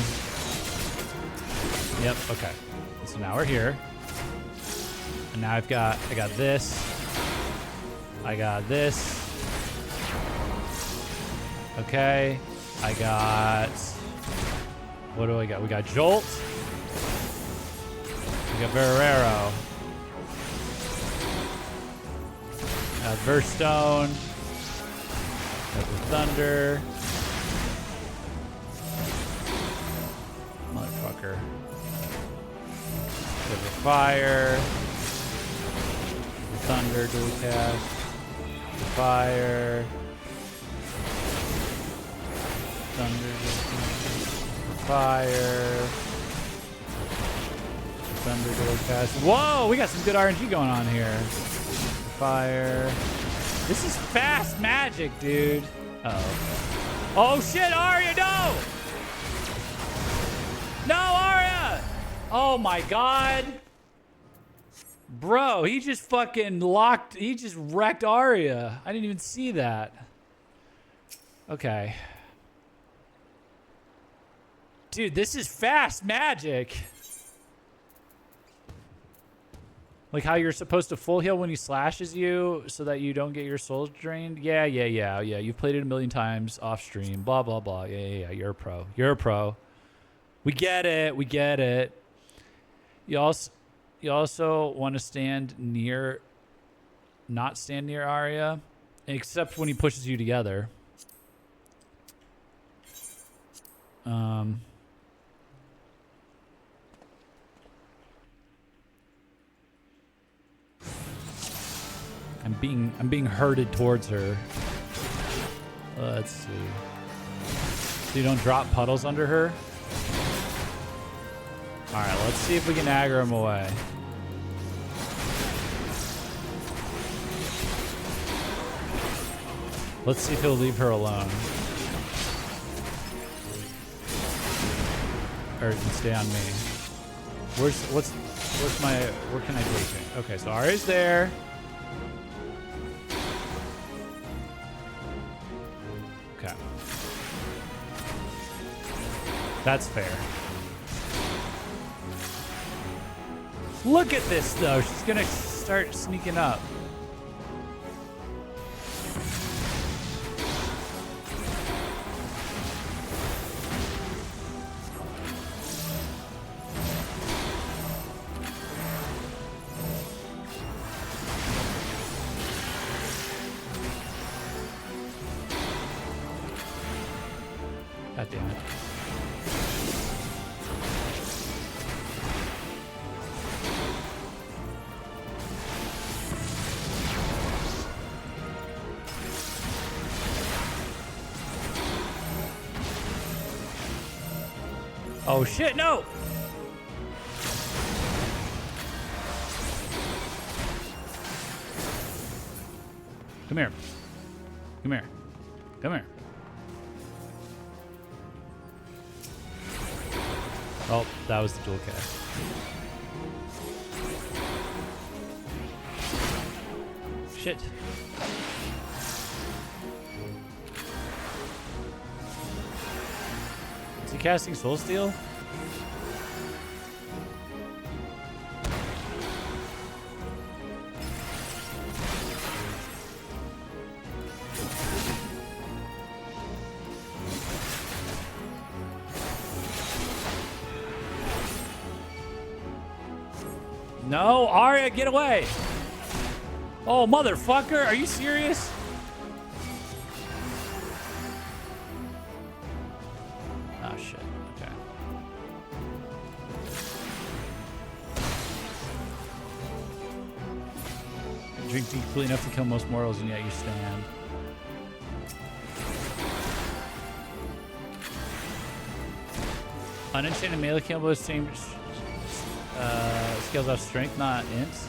Yep, okay. So now we're here. And now I got this. I got this. Okay. I got... What do I got? We got Jolt. We got Verrero. Verstone. Got the Thunder. Motherfucker. Got the Fire. The Thunder dual cast. The Fire. Thunder dual Fire. Thunder dual cast. Whoa, we got some good RNG going on here. Fire. This is fast magic, dude. Uh-oh. Oh shit, Arya, no! No, Arya! Oh my god. Bro, he just fucking locked, he just wrecked Arya. I didn't even see that. Okay. Dude, this is fast magic. Like how you're supposed to full heal when he slashes you so that you don't get your souls drained? Yeah. You've played it a million times off stream. Blah, blah, blah. Yeah. You're a pro. You're a pro. We get it. We get it. You also... You also want to not stand near Arya, except when he pushes you together. I'm being herded towards her. Let's see. So you don't drop puddles under her? Alright, let's see if we can aggro him away. Let's see if he'll leave her alone. Or he can stay on me. Where can I take it? Okay, so Arya's there. Okay. That's fair. Look at this though. She's gonna start sneaking up. God damn it. Oh shit, no! Come here. Come here. Come here. Oh, that was the dual cast. Shit. Is he casting Soul Steel? No, Arya, get away! Oh, motherfucker, are you serious? Oh, shit, okay. Drink deeply enough to kill most mortals, and yet you stand. Unenchanted melee combo is same. Scales off strength, not ints.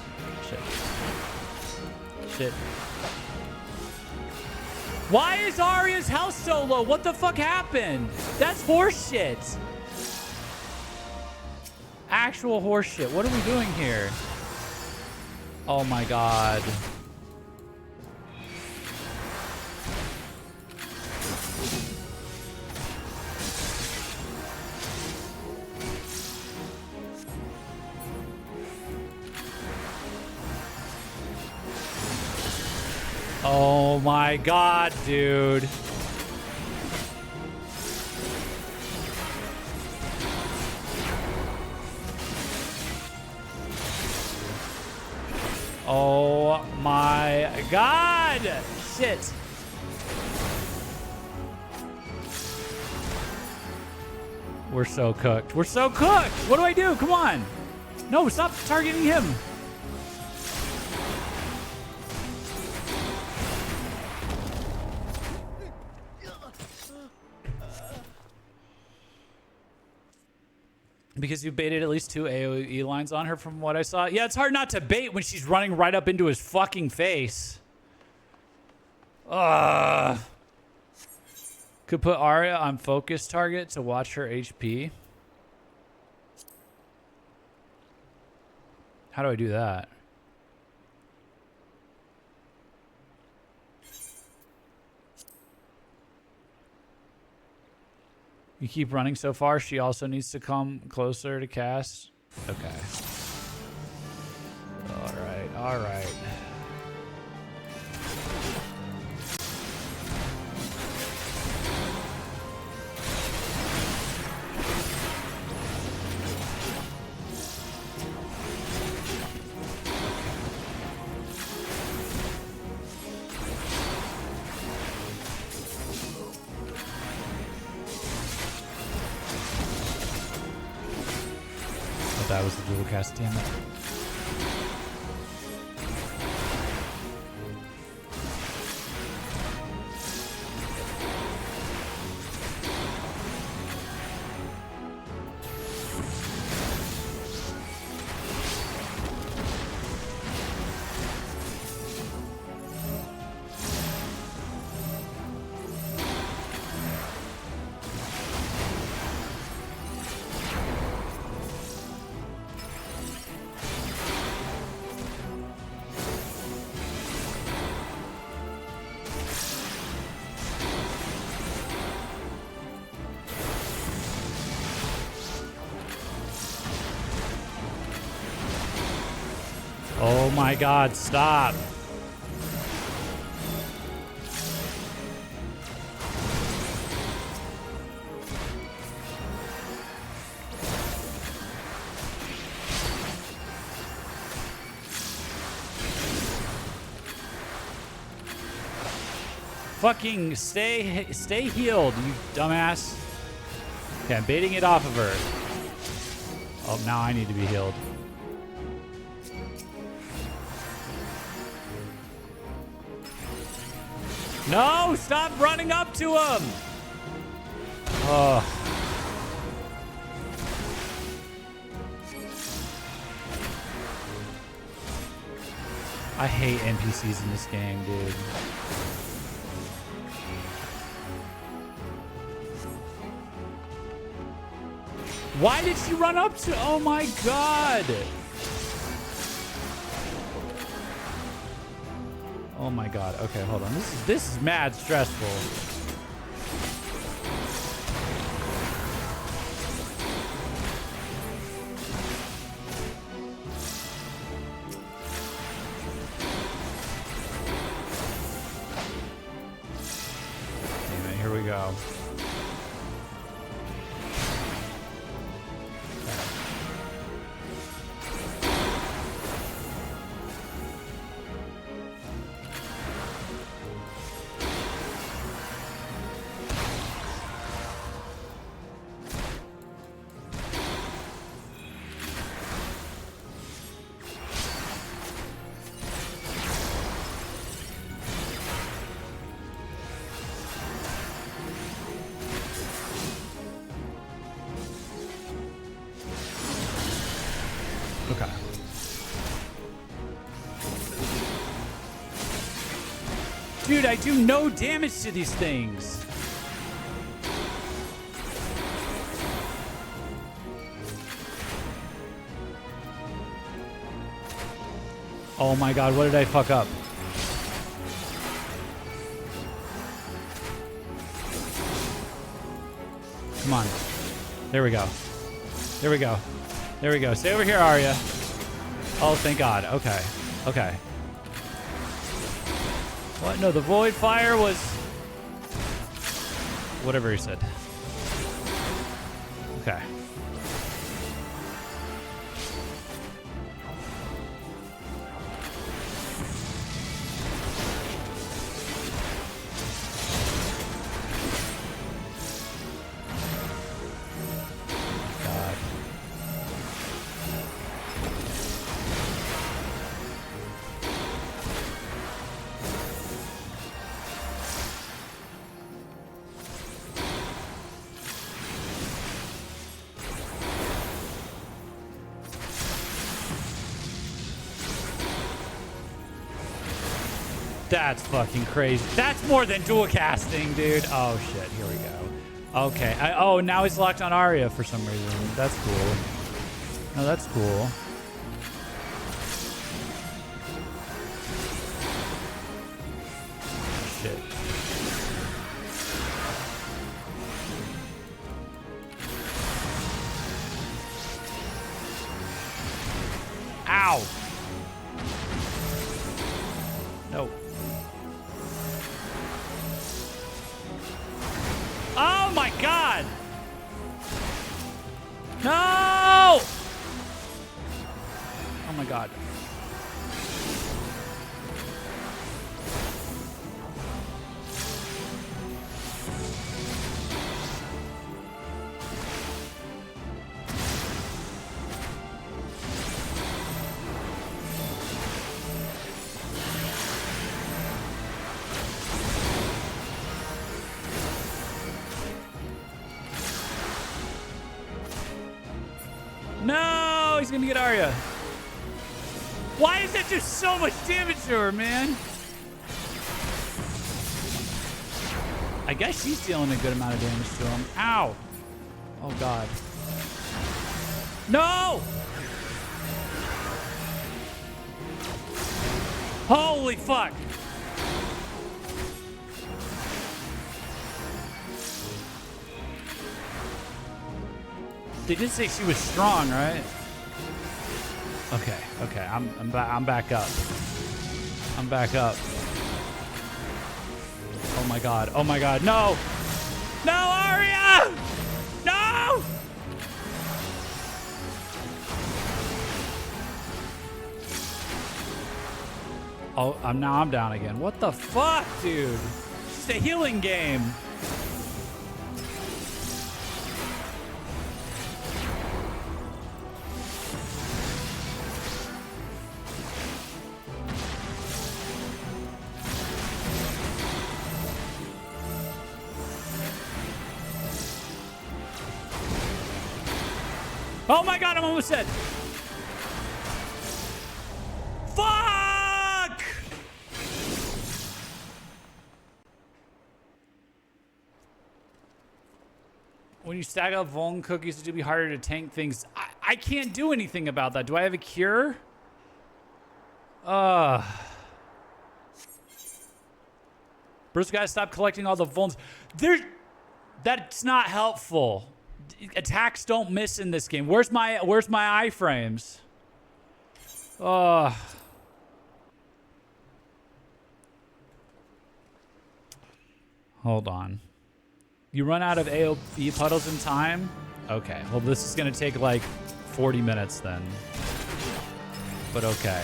Shit. Shit. Why is Arya's health so low? What the fuck happened? That's horseshit. Actual horseshit. What are we doing here? Oh my god. Oh my god, dude. Oh my god! Shit. We're so cooked. We're so cooked! What do I do? Come on! No, stop targeting him! Because you baited at least 2 AoE lines on her from what I saw. Yeah, it's hard not to bait when she's running right up into his fucking face. Ugh. Could put Arya on focus target to watch her HP. How do I do that? You keep running so far, she also needs to come closer to cast. Okay. All right, all right. that was the dual cast, damn it. Oh my god, stop. Fucking stay healed, you dumbass. Okay, I'm baiting it off of her. Oh, now I need to be healed. No, stop running up to him. Oh. I hate NPCs in this game, dude. Why did she run up to? Oh my god. Oh my god. Okay, hold on. This is mad stressful. Damn it, here we go. Dude, I do no damage to these things. Oh my god, what did I fuck up? Come on. There we go. There we go. There we go. Stay over here, Arya. Oh, thank god. Okay. Okay. What? No, the void fire was... whatever he said. Okay. That's fucking crazy. That's more than dual casting, dude. Oh, shit. Here we go. Okay. Oh, now he's locked on Arya for some reason. That's cool. No, that's cool. Shit. Ow. No. Oh my god! No! Oh my god. No, he's gonna get Arya. Why is that just so much damage to her, man? I guess she's dealing a good amount of damage to him. Ow. Oh, God. No! Holy fuck. They did say she was strong, right? Okay, okay, I'm back up. I'm back up. Oh my god, no! No, Arya! No! Oh, now I'm down again. What the fuck, dude? It's just a healing game. Oh my god, I'm almost dead. Fuck! When you stack up Vuln cookies, it'll be harder to tank things. I can't do anything about that. Do I have a cure? Bruce, gotta stop collecting all the Vulns. That's not helpful. Attacks don't miss in this game. Where's my iframes? Hold on. You run out of AoE puddles in time? Okay. Well, this is gonna take like 40 minutes then. But okay.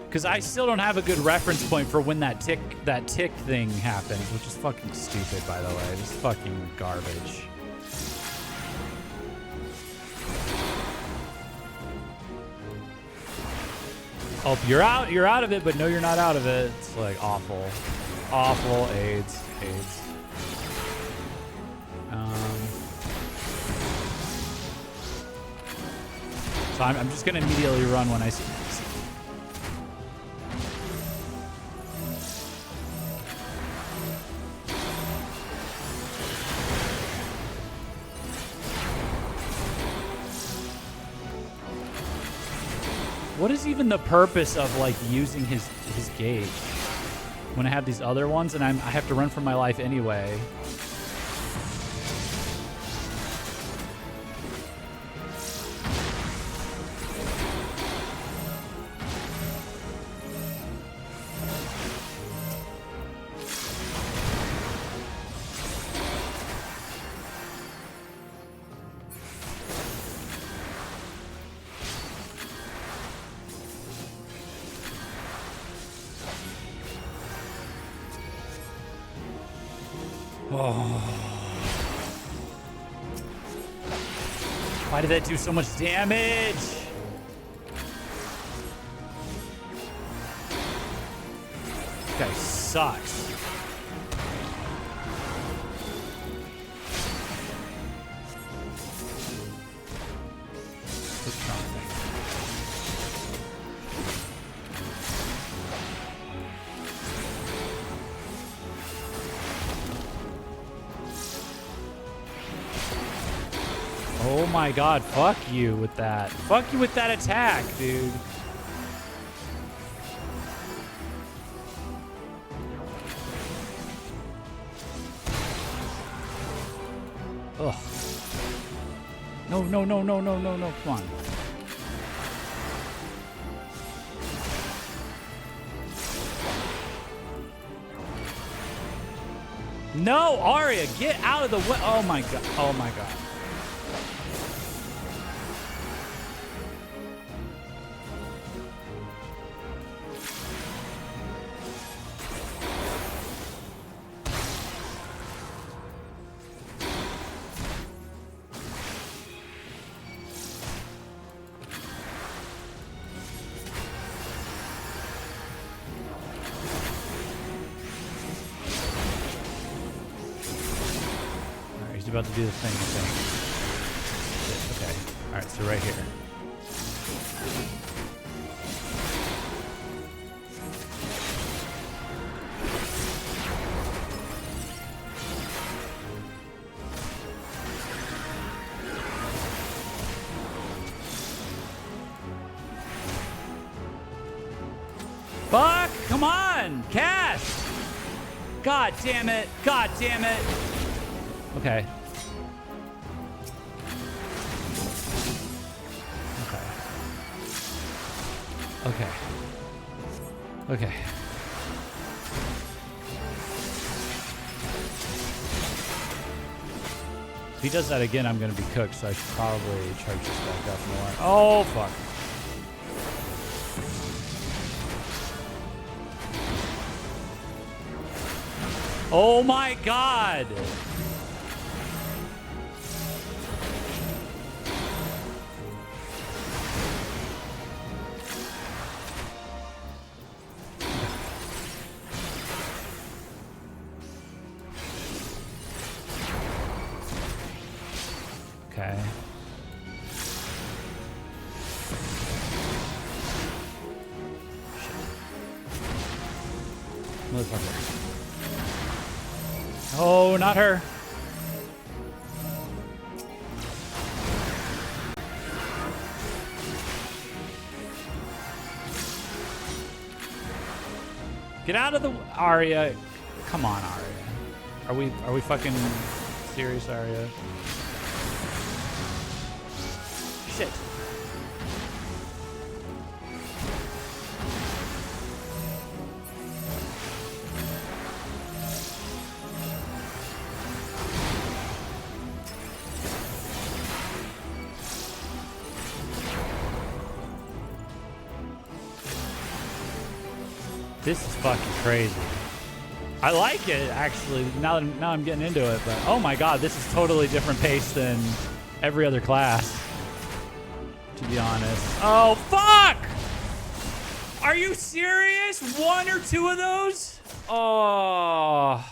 Because I still don't have a good reference point for when that tick thing happens, which is fucking stupid, by the way. Just fucking garbage. Oh, you're out of it, but no, you're not out of it. It's like awful. Awful. AIDS. So I'm just gonna immediately run when I see this. What is even the purpose of like using his gauge when I have these other ones and I have to run for my life anyway? Why did that do so much damage? This guy sucks. Oh my god, fuck you with that. Fuck you with that attack, dude. Ugh. No, come on. No, Arya, get out of the way. Oh my god. Oh my god. She's about to do the thing, I think. Okay. Alright, so right here. Fuck! Come on! Cast! God damn it! God damn it! Okay. Okay. Okay. If he does that again, I'm gonna be cooked, so I should probably charge this back up more. Oh, fuck. Oh my god! Okay. Motherfucker. Oh, not her. Get out of the Arya. Come on, Arya. Are we fucking serious, Arya? Shit. This is fucking crazy. I like it, actually, now I'm getting into it, but oh my god, this is totally different pace than every other class, to be honest. Oh, fuck! Are you serious? One or two of those? Oh.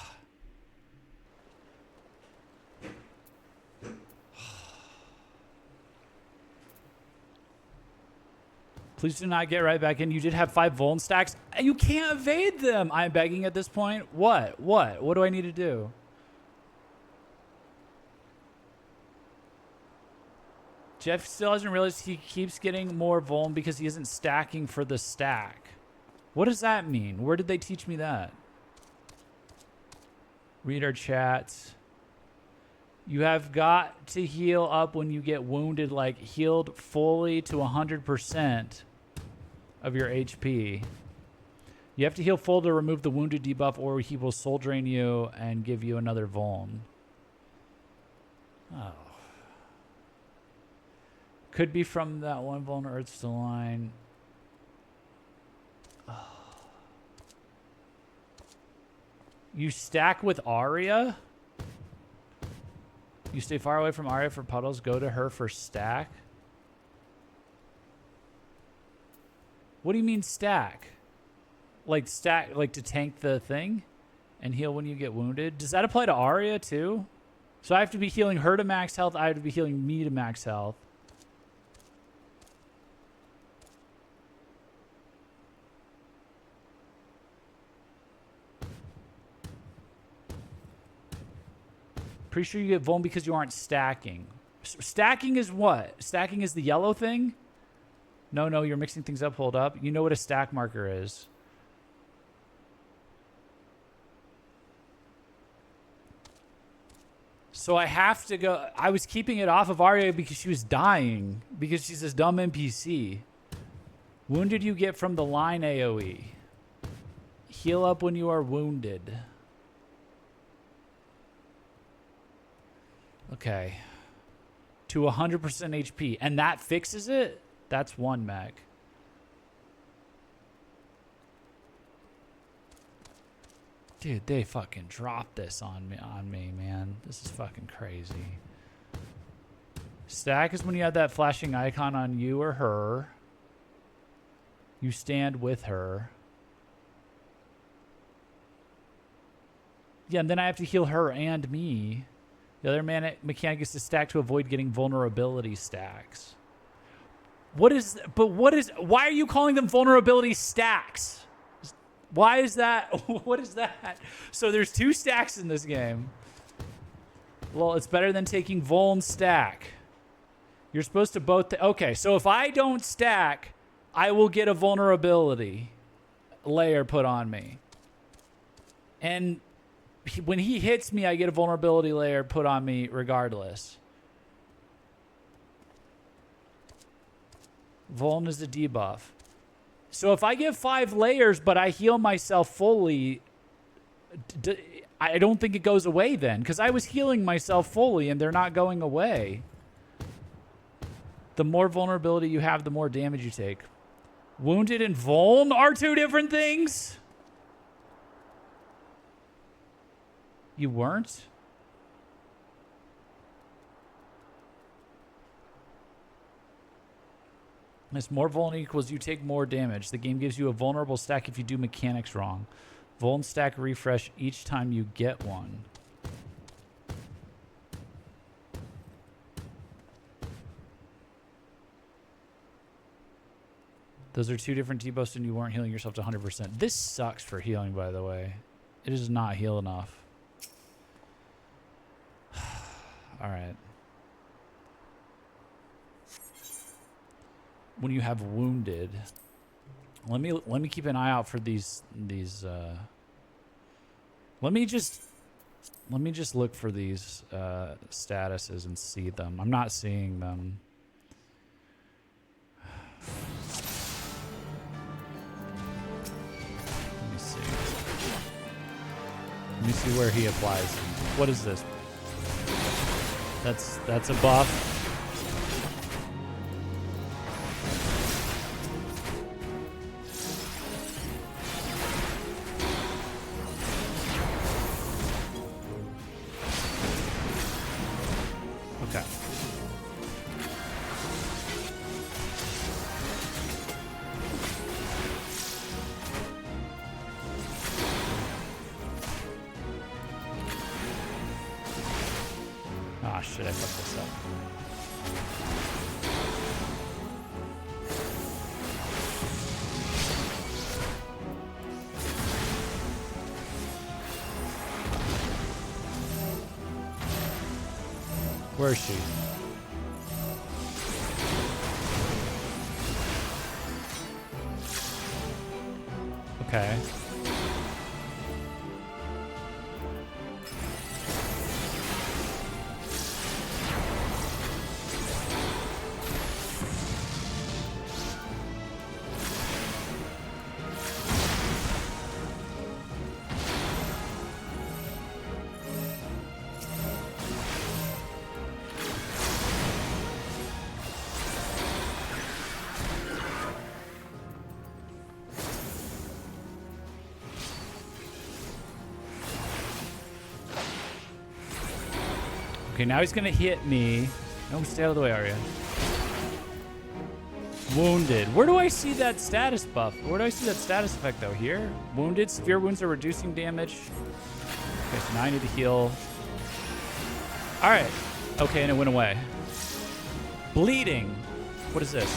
Please do not get right back in. You did have 5 Vuln stacks. You can't evade them. I'm begging at this point. What? What do I need to do? Jeff still hasn't realized he keeps getting more Vuln because he isn't stacking for the stack. What does that mean? Where did they teach me that? Read our chats. You have got to heal up when you get wounded, like healed fully to 100% of your HP. You have to heal full to remove the wounded debuff, or he will soul drain you and give you another vuln. Oh. Could be from that one vuln Earth's the line. Oh. You stack with Arya? You stay far away from Arya for puddles. Go to her for stack. What do you mean stack? Like stack, like to tank the thing and heal when you get wounded? Does that apply to Arya too? So I have to be healing her to max health. I have to be healing me to max health. Pretty sure you get vuln because you aren't stacking. Stacking is what? Stacking is the yellow thing? No, you're mixing things up. Hold up. You know what a stack marker is. So I have to go. I was keeping it off of Arya because she was dying. Because she's this dumb NPC. Wounded you get from the line AoE. Heal up when you are wounded. Okay. To 100% HP. And that fixes it? That's one mech. Dude, they fucking dropped this on me, man. This is fucking crazy. Stack is when you have that flashing icon on you or her. You stand with her. Yeah, and then I have to heal her and me. The other mechanic is to stack to avoid getting vulnerability stacks. Why are you calling them vulnerability stacks? Why is that? What is that? So there's 2 stacks in this game. Well, it's better than taking vuln stack. You're supposed to both... okay, so if I don't stack, I will get a vulnerability layer put on me. And when he hits me, I get a vulnerability layer put on me regardless. Vuln is a debuff. So if I get 5 layers, but I heal myself fully, I don't think it goes away then, because I was healing myself fully and they're not going away. The more vulnerability you have, the more damage you take. Wounded and vuln are 2 different things? You weren't? As more vuln equals you take more damage. The game gives you a vulnerable stack if you do mechanics wrong. Vuln stack refresh each time you get one. Those are 2 different debuffs and you weren't healing yourself to 100%. This sucks for healing, by the way. It does not heal enough. All right. When you have wounded, let me keep an eye out for these let me just look for these statuses and see them. I'm not seeing them. Let me see where he applies them. What is this? That's a buff. Shit, I fucked this up. Where is she? Okay. Okay, now he's gonna hit me. No, stay out of the way, Arya. Wounded. Where do I see that status buff? Where do I see that status effect, though? Here? Wounded. Severe wounds are reducing damage. Okay, so now I need to heal. All right. Okay, and it went away. Bleeding. What is this?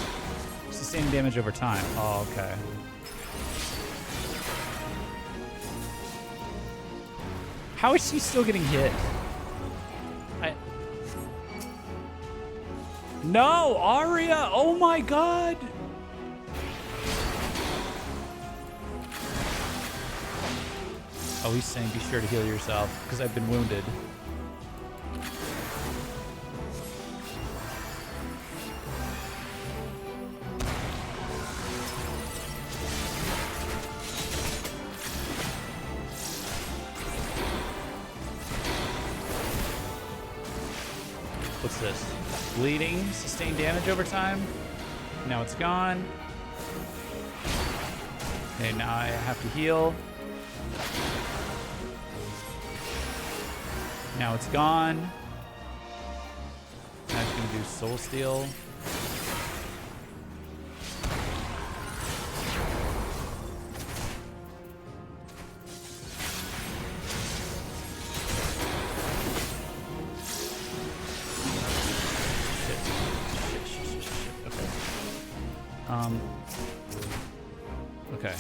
Sustaining damage over time. Oh, okay. How is she still getting hit? No, Arya! Oh my god! Oh, he's saying be sure to heal yourself, because I've been wounded. What's this? Bleeding, sustained damage over time. Now it's gone. Okay, now I have to heal. Now it's gone. Now it's gonna do soul steal. Okay.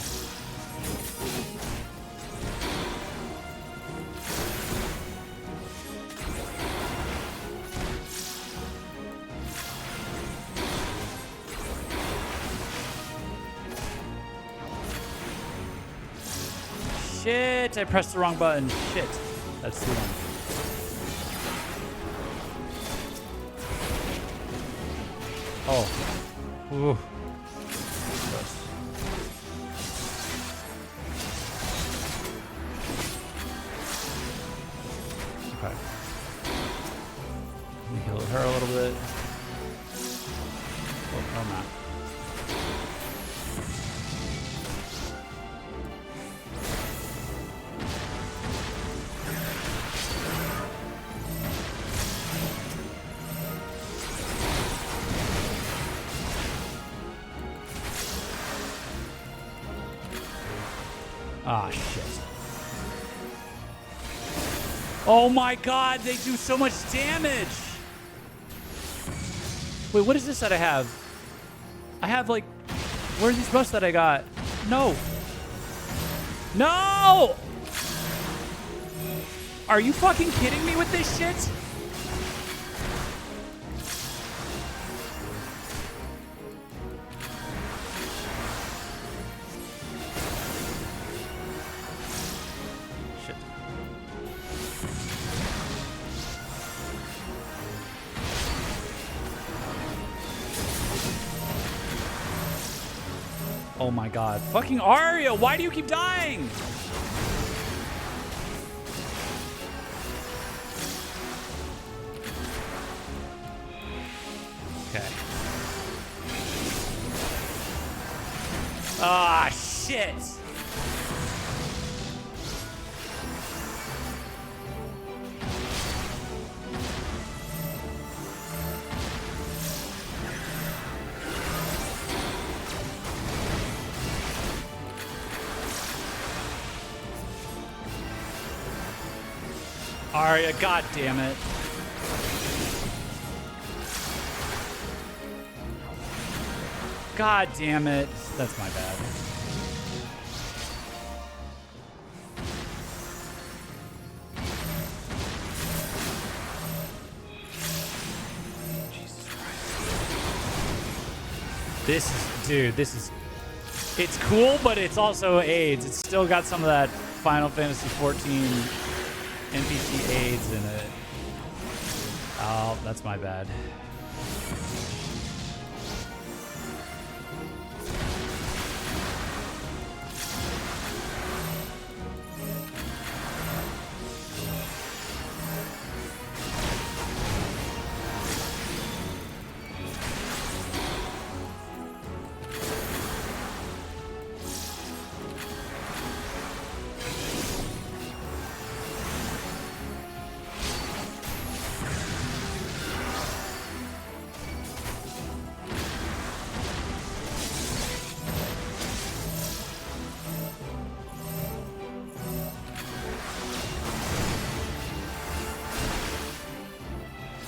Shit, I pressed the wrong button. Shit. That's the one. Oh. Ooh. Gross. Okay. Let me heal her a little bit. Oh, no, I'm not. Ah, shit. Oh my god, they do so much damage! Wait, what is this that I have? I have, like... Where are these buffs that I got? No! No! Are you fucking kidding me with this shit? Oh my god. Fucking Arya, why do you keep dying? Okay. Ah, shit. Arya, god damn it. God damn it. That's my bad. Jesus Christ. This is, it's cool, but it's also AIDS. It's still got some of that Final Fantasy XIV NPC AIDS in it. Oh, that's my bad.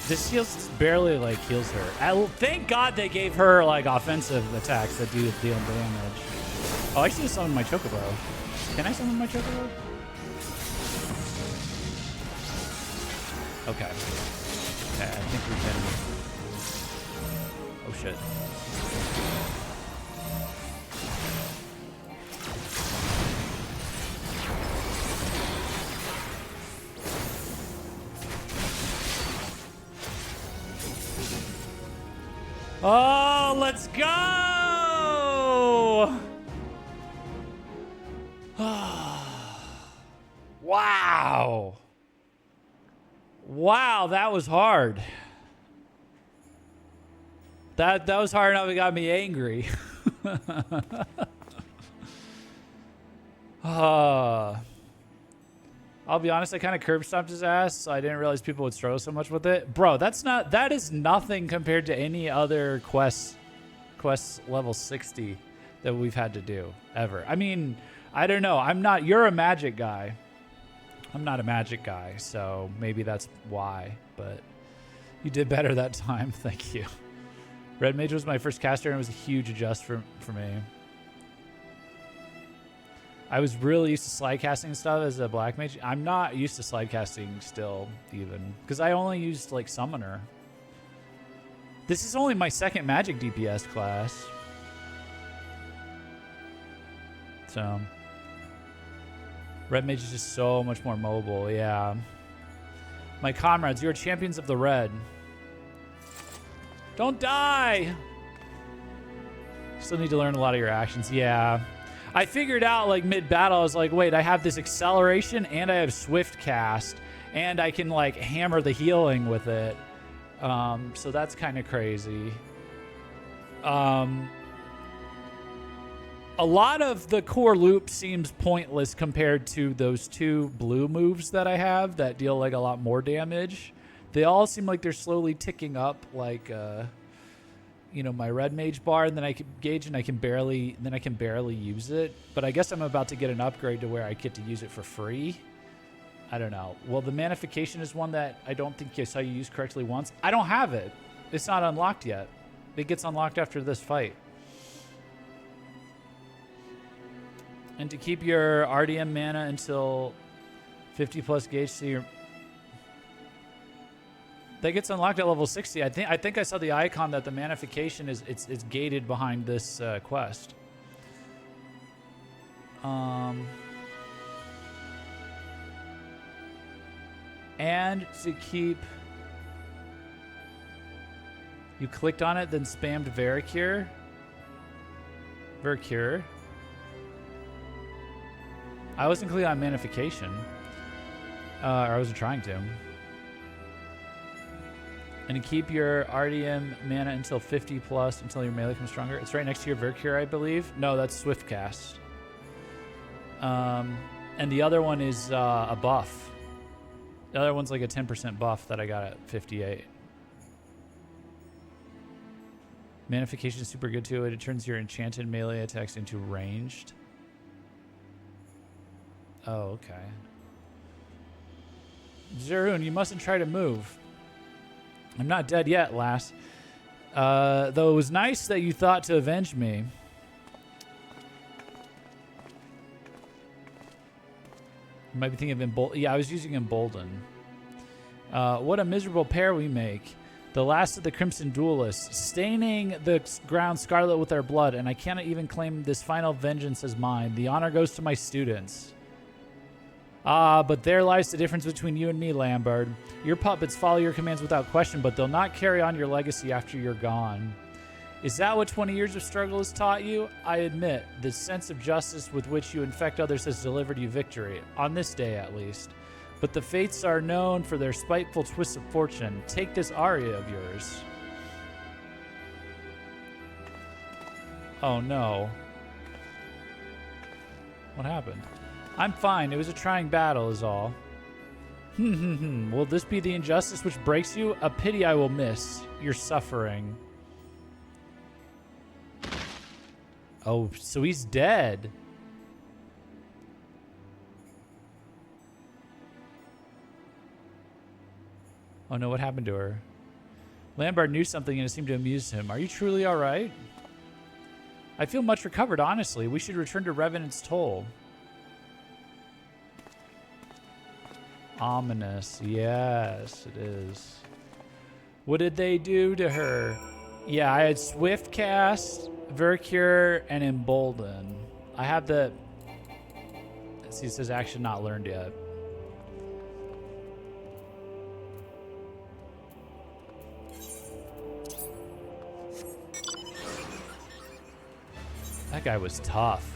This heals barely like heals her. Thank God they gave her like offensive attacks that do deal damage. Oh, I should have summoned my Chocobo. Can I summon my Chocobo? Okay. Okay, I think we can. Oh shit. Oh, let's go! Wow. Wow, that was hard. That was hard enough. It got me angry. I'll be honest, I kind of curb stomped his ass, so I didn't realize people would struggle so much with it. Bro, that is nothing compared to any other quest level 60 that we've had to do ever. I mean, I don't know. You're a magic guy. I'm not a magic guy, so maybe that's why, but you did better that time. Thank you. Red Mage was my first caster, and it was a huge adjust for me. I was really used to slide casting stuff as a black mage. I'm not used to slide casting still, even. Because I only used, like, summoner. This is only my second magic DPS class. So. Red mage is just so much more mobile, yeah. My comrades, you're champions of the red. Don't die! Still need to learn a lot of your actions, yeah. I figured out, like, mid-battle, I was like, wait, I have this acceleration, and I have swift cast, and I can, like, hammer the healing with it. So that's kind of crazy. A lot of the core loop seems pointless compared to those two blue moves that I have that deal, like, a lot more damage. They all seem like they're slowly ticking up, like, you know, my red mage bar, and then I can gauge, and I can barely use it. But I guess I'm about to get an upgrade to where I get to use it for free. I don't know. Well, the manification is one that I don't think I saw you use correctly once. I don't have it. It's not unlocked yet. It gets unlocked after this fight. And to keep your RDM mana until 50 plus gauge, so you're... That gets unlocked at level 60. I think I saw the icon that the manification is it's gated behind this quest. And to keep, you clicked on it, then spammed Veracure. I wasn't clicking on manification, or I wasn't trying to. And to keep your RDM mana until 50 plus until your melee becomes stronger. It's right next to your Veracure, I believe. No, that's Swift Cast. And the other one is a buff. The other one's like a 10% buff that I got at 58. Manification is super good too. It turns your enchanted melee attacks into ranged. Oh, okay. Zerun, you mustn't try to move. I'm not dead yet, lass. Though it was nice that you thought to avenge me. You might be thinking of Embolden. Yeah, I was using Embolden. What a miserable pair we make. The last of the Crimson Duelists, staining the ground scarlet with our blood, and I cannot even claim this final vengeance as mine. The honor goes to my students. Ah, but there lies the difference between you and me, Lambert. Your puppets follow your commands without question, but they'll not carry on your legacy after you're gone. Is that what 20 years of struggle has taught you? I admit, the sense of justice with which you infect others has delivered you victory, on this day at least. But the fates are known for their spiteful twists of fortune. Take this aria of yours. Oh no. What happened? I'm fine. It was a trying battle is all. Will this be the injustice which breaks you? A pity I will miss. Your suffering. Oh, so he's dead. Oh no, what happened to her? Lambert knew something and it seemed to amuse him. Are you truly all right? I feel much recovered, honestly. We should return to Revenant's Toll. Ominous. Yes, it is. What did they do to her? Yeah, I had Swift Cast, Veracure, and Embolden. I have the... Let's see, it says action not learned yet. That guy was tough.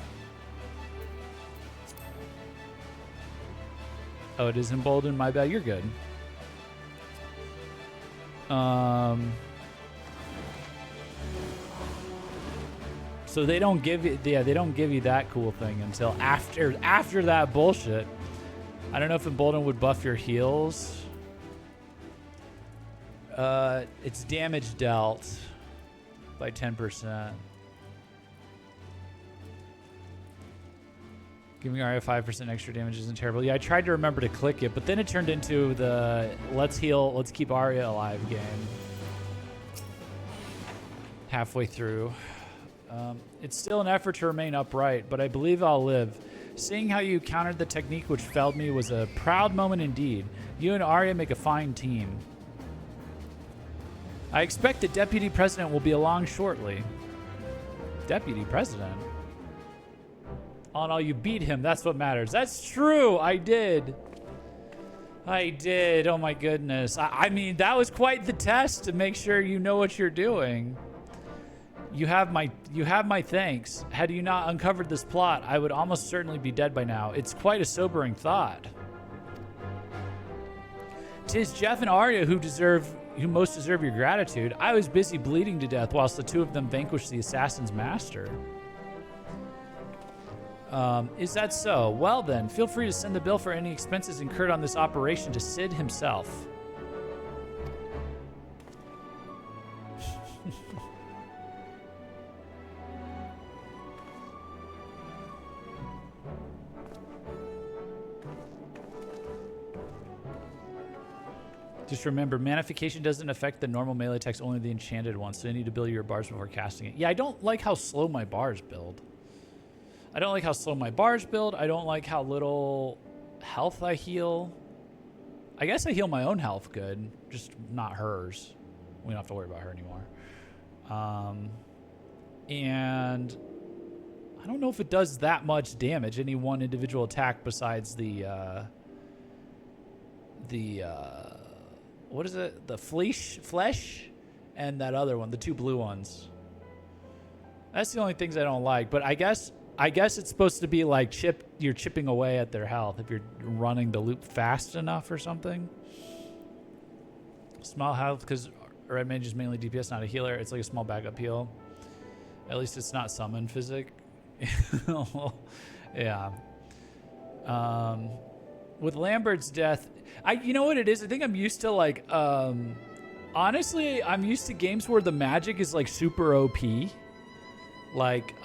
Oh, it is Emboldened. My bad. You're good. So they don't give you, yeah, they don't give you that cool thing until after that bullshit. I don't know if Emboldened would buff your heals. It's damage dealt by 10%. Giving Arya 5% extra damage isn't terrible. Yeah, I tried to remember to click it, but then it turned into the let's heal, let's keep Arya alive game. Halfway through. It's still an effort to remain upright, but I believe I'll live. Seeing how you countered the technique which felled me was a proud moment indeed. You and Arya make a fine team. I expect the Deputy President will be along shortly. Deputy President? All in all, you beat him. That's what matters. That's true. I did. Oh my goodness. I mean, that was quite the test to make sure you know what you're doing. You have my thanks. Had you not uncovered this plot, I would almost certainly be dead by now. It's quite a sobering thought. 'Tis Jeff and Arya who most deserve your gratitude. I was busy bleeding to death whilst the two of them vanquished the assassin's master. Is that so? Well then, feel free to send the bill for any expenses incurred on this operation to Sid himself. Just remember, manification doesn't affect the normal melee attacks, only the enchanted ones, so you need to build your bars before casting it. Yeah, I don't like how slow my bars build. I don't like how little health I heal. I guess I heal my own health good, just not hers. We don't have to worry about her anymore. And I don't know if it does that much damage, any one individual attack besides what is it? The flesh, and that other one, the two blue ones. That's the only things I don't like. But I guess it's supposed to be like you're chipping away at their health if you're running the loop fast enough or something. Small health because Red Mage is mainly DPS, not a healer. It's like a small backup heal. At least it's not summon physic. Yeah. With Lambert's death, you know what it is? I think I'm used to like, honestly, I'm used to games where the magic is like super OP. Like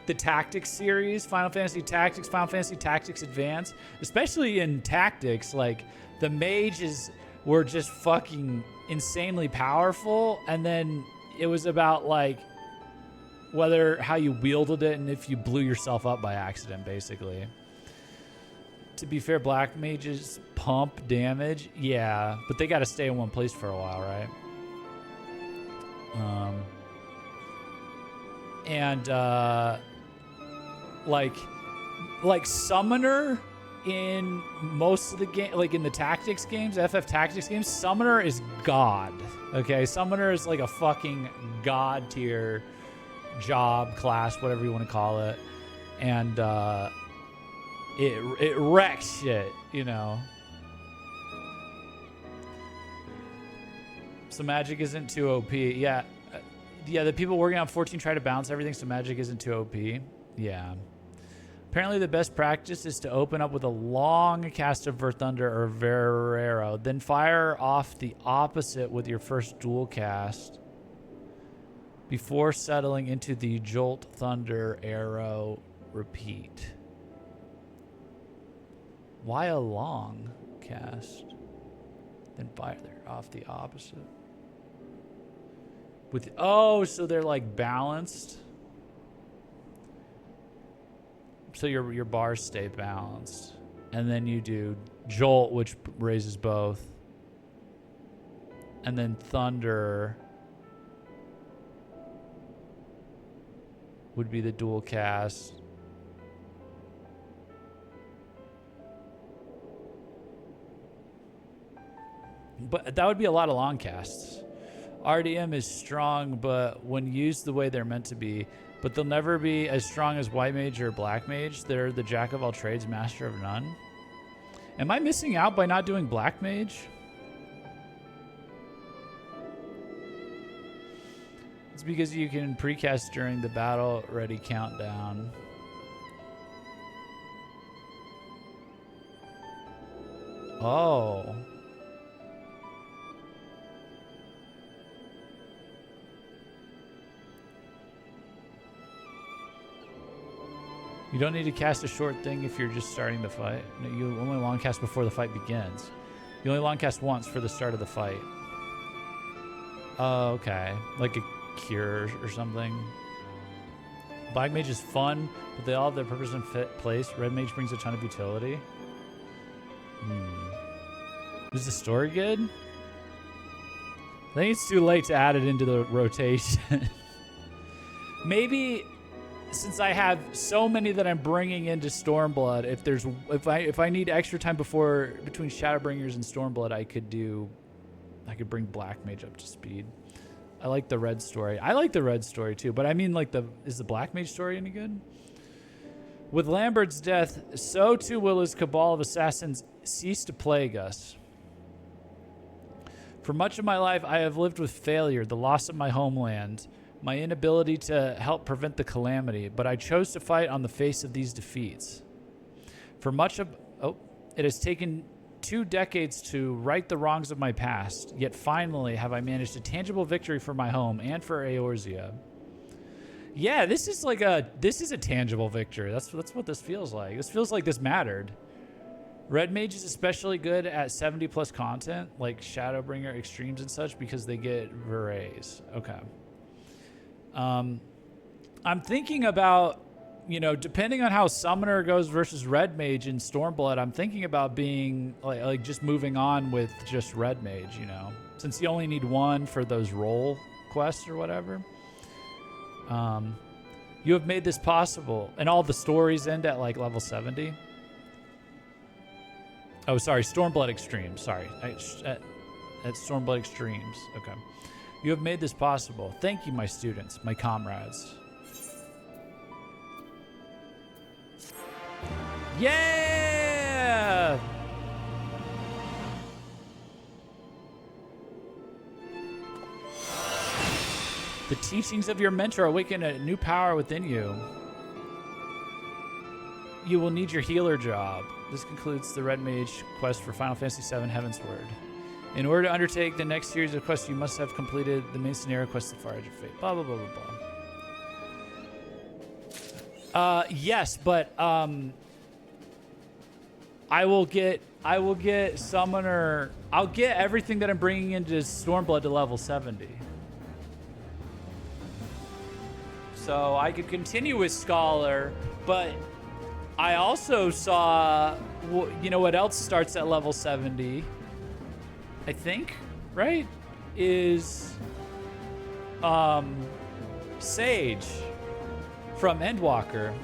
the Tactics series, Final Fantasy Tactics, Final Fantasy Tactics Advance. Especially in Tactics, like the mages were just fucking insanely powerful. And then it was about like how you wielded it and if you blew yourself up by accident, basically. To be fair, black mages pump damage. Yeah, but they got to stay in one place for a while, right? Like Summoner in most of the game, like in the Tactics games, FF Tactics games, Summoner is God. Okay, Summoner is like a fucking God tier job, class, whatever you want to call it. And it wrecks shit, you know. So magic isn't too OP. Yeah, the people working on 14 try to balance everything, so magic isn't too OP. Yeah. Apparently the best practice is to open up with a long cast of Verthunder or Verero, then fire off the opposite with your first dual cast before settling into the Jolt Thunder Arrow repeat. Why a long cast? Then fire off the opposite. So they're like balanced. So your bars stay balanced. And then you do Jolt, which raises both. And then Thunder would be the dual cast. But that would be a lot of long casts. RDM is strong, but when used the way they're meant to be, but they'll never be as strong as White Mage or Black Mage. They're the jack of all trades, master of none. Am I missing out by not doing Black Mage? It's because you can precast during the battle ready countdown. Oh. You don't need to cast a short thing if you're just starting the fight. No, you only long cast before the fight begins. You only long cast once for the start of the fight. Oh, okay. Like a cure or something. Black Mage is fun, but they all have their purpose and fit place. Red Mage brings a ton of utility. Is the story good? I think it's too late to add it into the rotation. Maybe since I have so many that I'm bringing into Stormblood, if I need extra time between Shadowbringers and Stormblood, I could bring Black Mage up to speed. I like the red story. I like the red story too, but I mean, like, is the Black Mage story any good? With Lambert's death, so too will his cabal of assassins cease to plague us. For much of my life, I have lived with failure, the loss of my homeland, my inability to help prevent the calamity, but I chose to fight on the face of these defeats. It has taken 2 decades to right the wrongs of my past, yet finally have I managed a tangible victory for my home and for Eorzea. Yeah, this is a tangible victory. That's what this feels like. This feels like this mattered. Red Mage is especially good at 70 plus content, like Shadowbringer Extremes and such, because they get Verets. Okay. I'm thinking about, depending on how Summoner goes versus Red Mage in Stormblood, I'm thinking about being like just moving on with just Red Mage, since you only need 1 for those role quests or whatever. You have made this possible, and all the stories end at like level 70. Oh, sorry, Stormblood Extremes. Sorry, at Stormblood Extremes. Okay. You have made this possible. Thank you, my students, my comrades. Yeah! The teachings of your mentor awaken a new power within you. You will need your healer job. This concludes the Red Mage quest for Final Fantasy VII Heavensward. In order to undertake the next series of quests, you must have completed the main scenario quest, The Far Edge of Fate. Blah, blah, blah, blah, blah. Yes, but I will get Summoner. I'll get everything that I'm bringing into Stormblood to level 70. So I could continue with Scholar, but I also saw, what else starts at level 70? I think, right? Is Sage from Endwalker.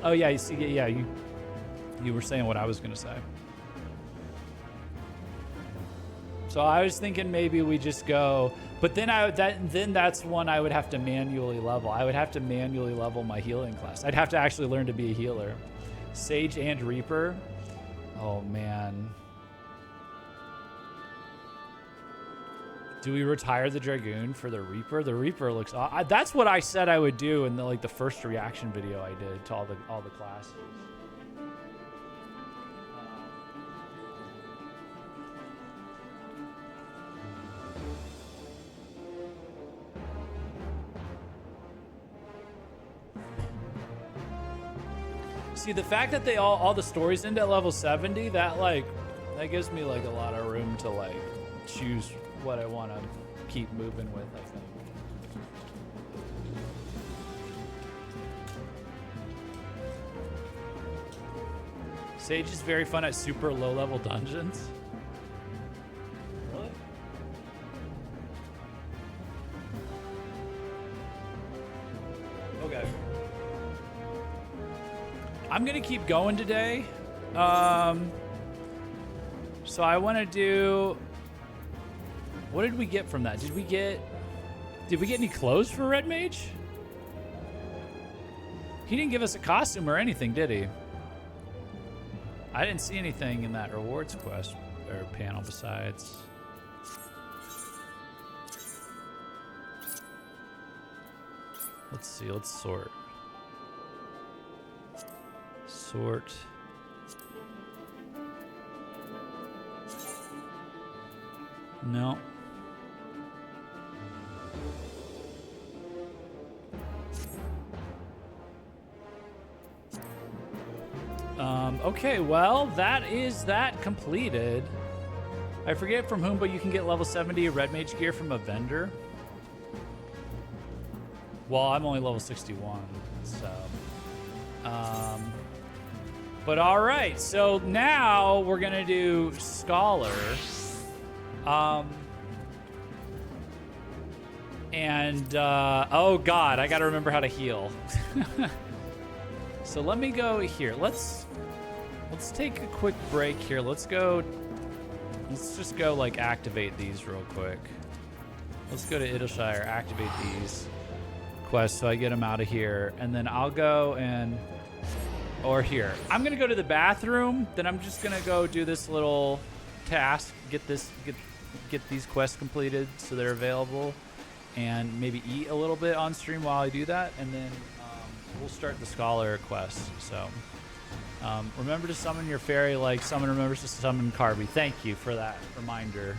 Oh yeah, you see, yeah, you were saying what I was gonna say. So I was thinking maybe we just go, but then that's one I would have to manually level. I would have to manually level my healing class. I'd have to actually learn to be a healer. Sage and Reaper. Oh man. Do we retire the Dragoon for the Reaper? The Reaper looks. That's what I said I would do in the first reaction video I did to all the classes. See, the fact that they all the stories end at level 70, that gives me a lot of room to choose what I want to keep moving with, I think. Sage is very fun at super low level dungeons. Really? Okay. I'm gonna keep going today. So I want to do. What did we get from that? Did we get any clothes for Red Mage? He didn't give us a costume or anything, did he? I didn't see anything in that rewards quest or panel besides. Let's see, let's sort. Sort. No. Okay, well, that is that completed. I forget from whom, but you can get level 70 Red Mage gear from a vendor. Well, I'm only level 61, so. But all right, so now we're gonna do Scholar. Oh God, I gotta remember how to heal. So let me go here. Let's take a quick break here. Let's just go like activate these real quick. Let's go to Idleshire, activate these quests so I get them out of here, and then I'll go or here. I'm gonna go to the bathroom, then I'm just gonna go do this little task, get these quests completed so they're available, and maybe eat a little bit on stream while I do that, and then we'll start the Scholar quest. So remember to summon your fairy like someone remembers to summon Carby. Thank you for that reminder.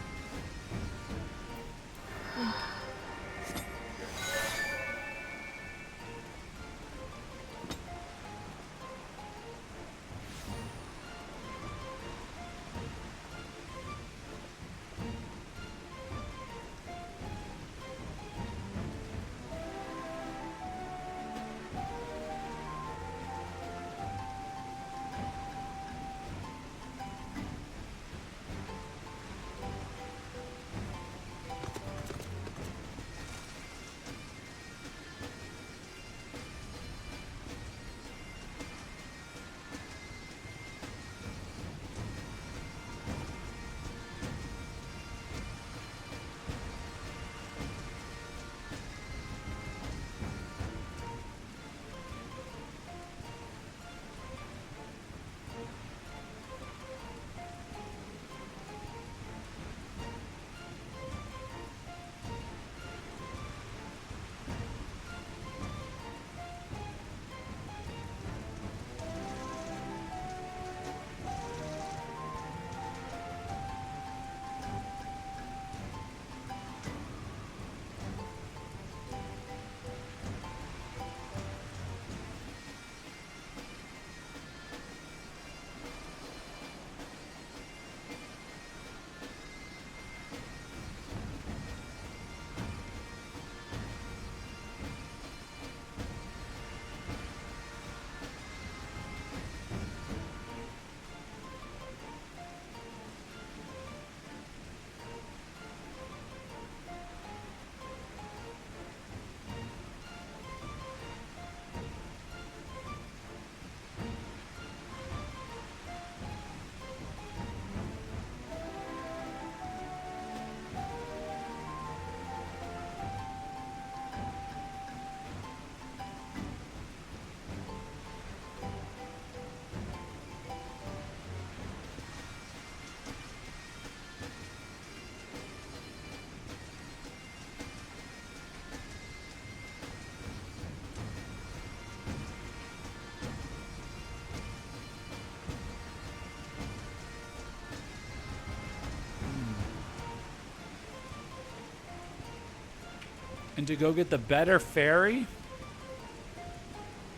And to go get the better fairy?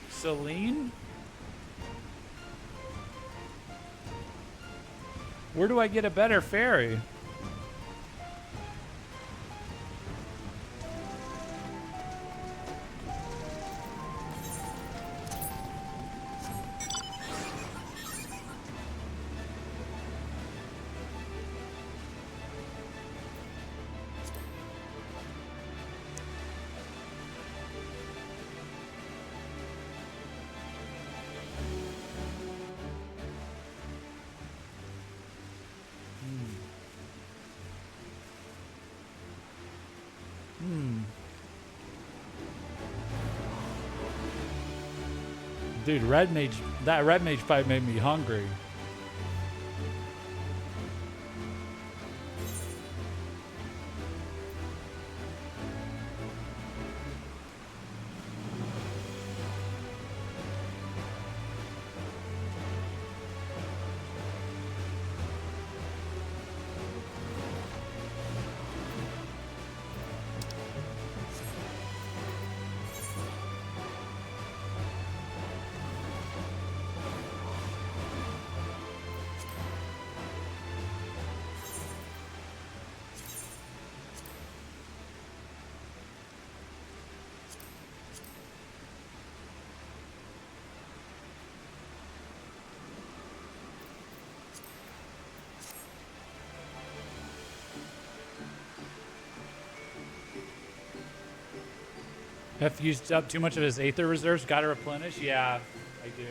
Celine? Where do I get a better fairy? Dude, that red mage fight made me hungry. F used up too much of his Aether reserves. Got to replenish. Yeah, I do.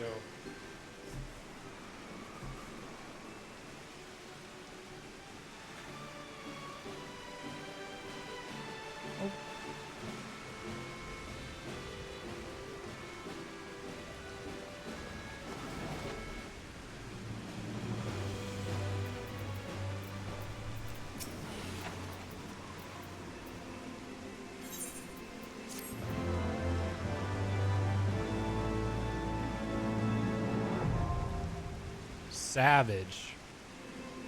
Savage.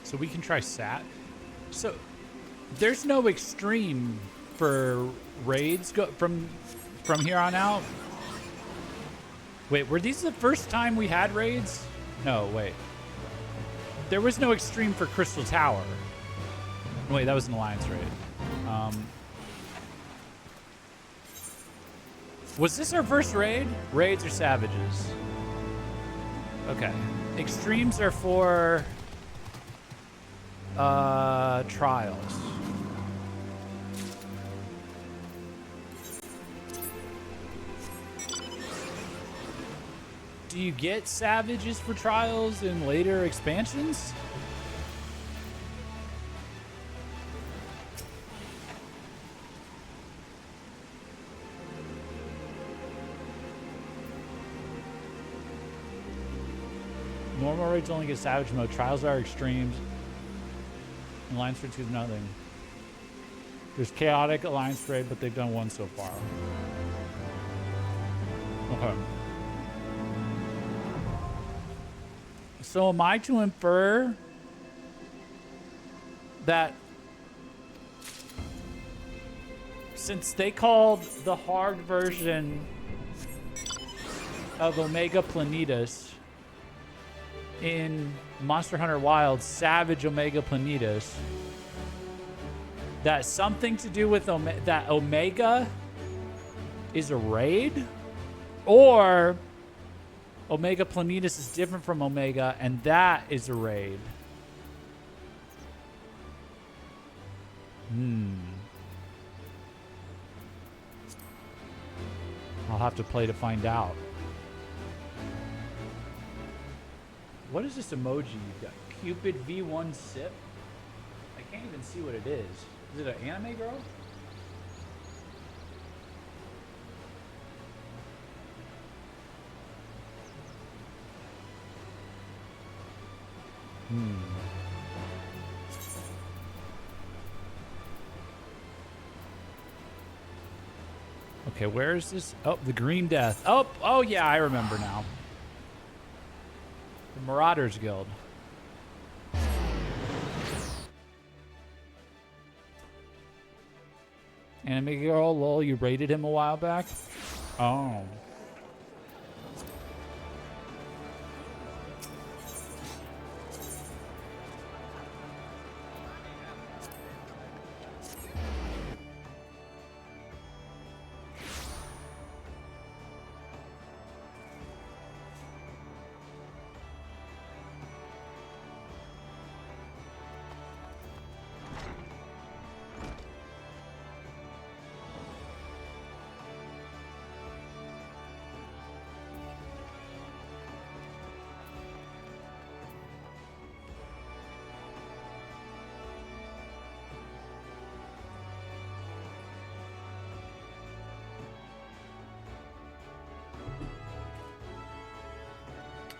So we can try So there's no extreme for raids from here on out. Wait, were these the first time we had raids? No, wait. There was no extreme for Crystal Tower. Wait, that was an Alliance raid. Was this our first raid? Raids or Savages? Okay. Extremes are for trials. Do you get Savages for trials in later expansions? Normal raids only get Savage mode. Trials are extremes. Alliance raid 2 is nothing. There's chaotic Alliance raid, but they've done one so far. Okay. So am I to infer that since they called the hard version of Omega Planetus in Monster Hunter Wilds, Savage Omega Planetus, that something to do with that Omega is a raid? Or Omega Planetus is different from Omega and that is a raid? I'll have to play to find out. What is this emoji you've got? Cupid V1 sip? I can't even see what it is. Is it an anime girl? Okay, where is this? Oh, the Green Death. Oh yeah, I remember now. The Marauders Guild. Anime girl, lol, you raided him a while back? Oh.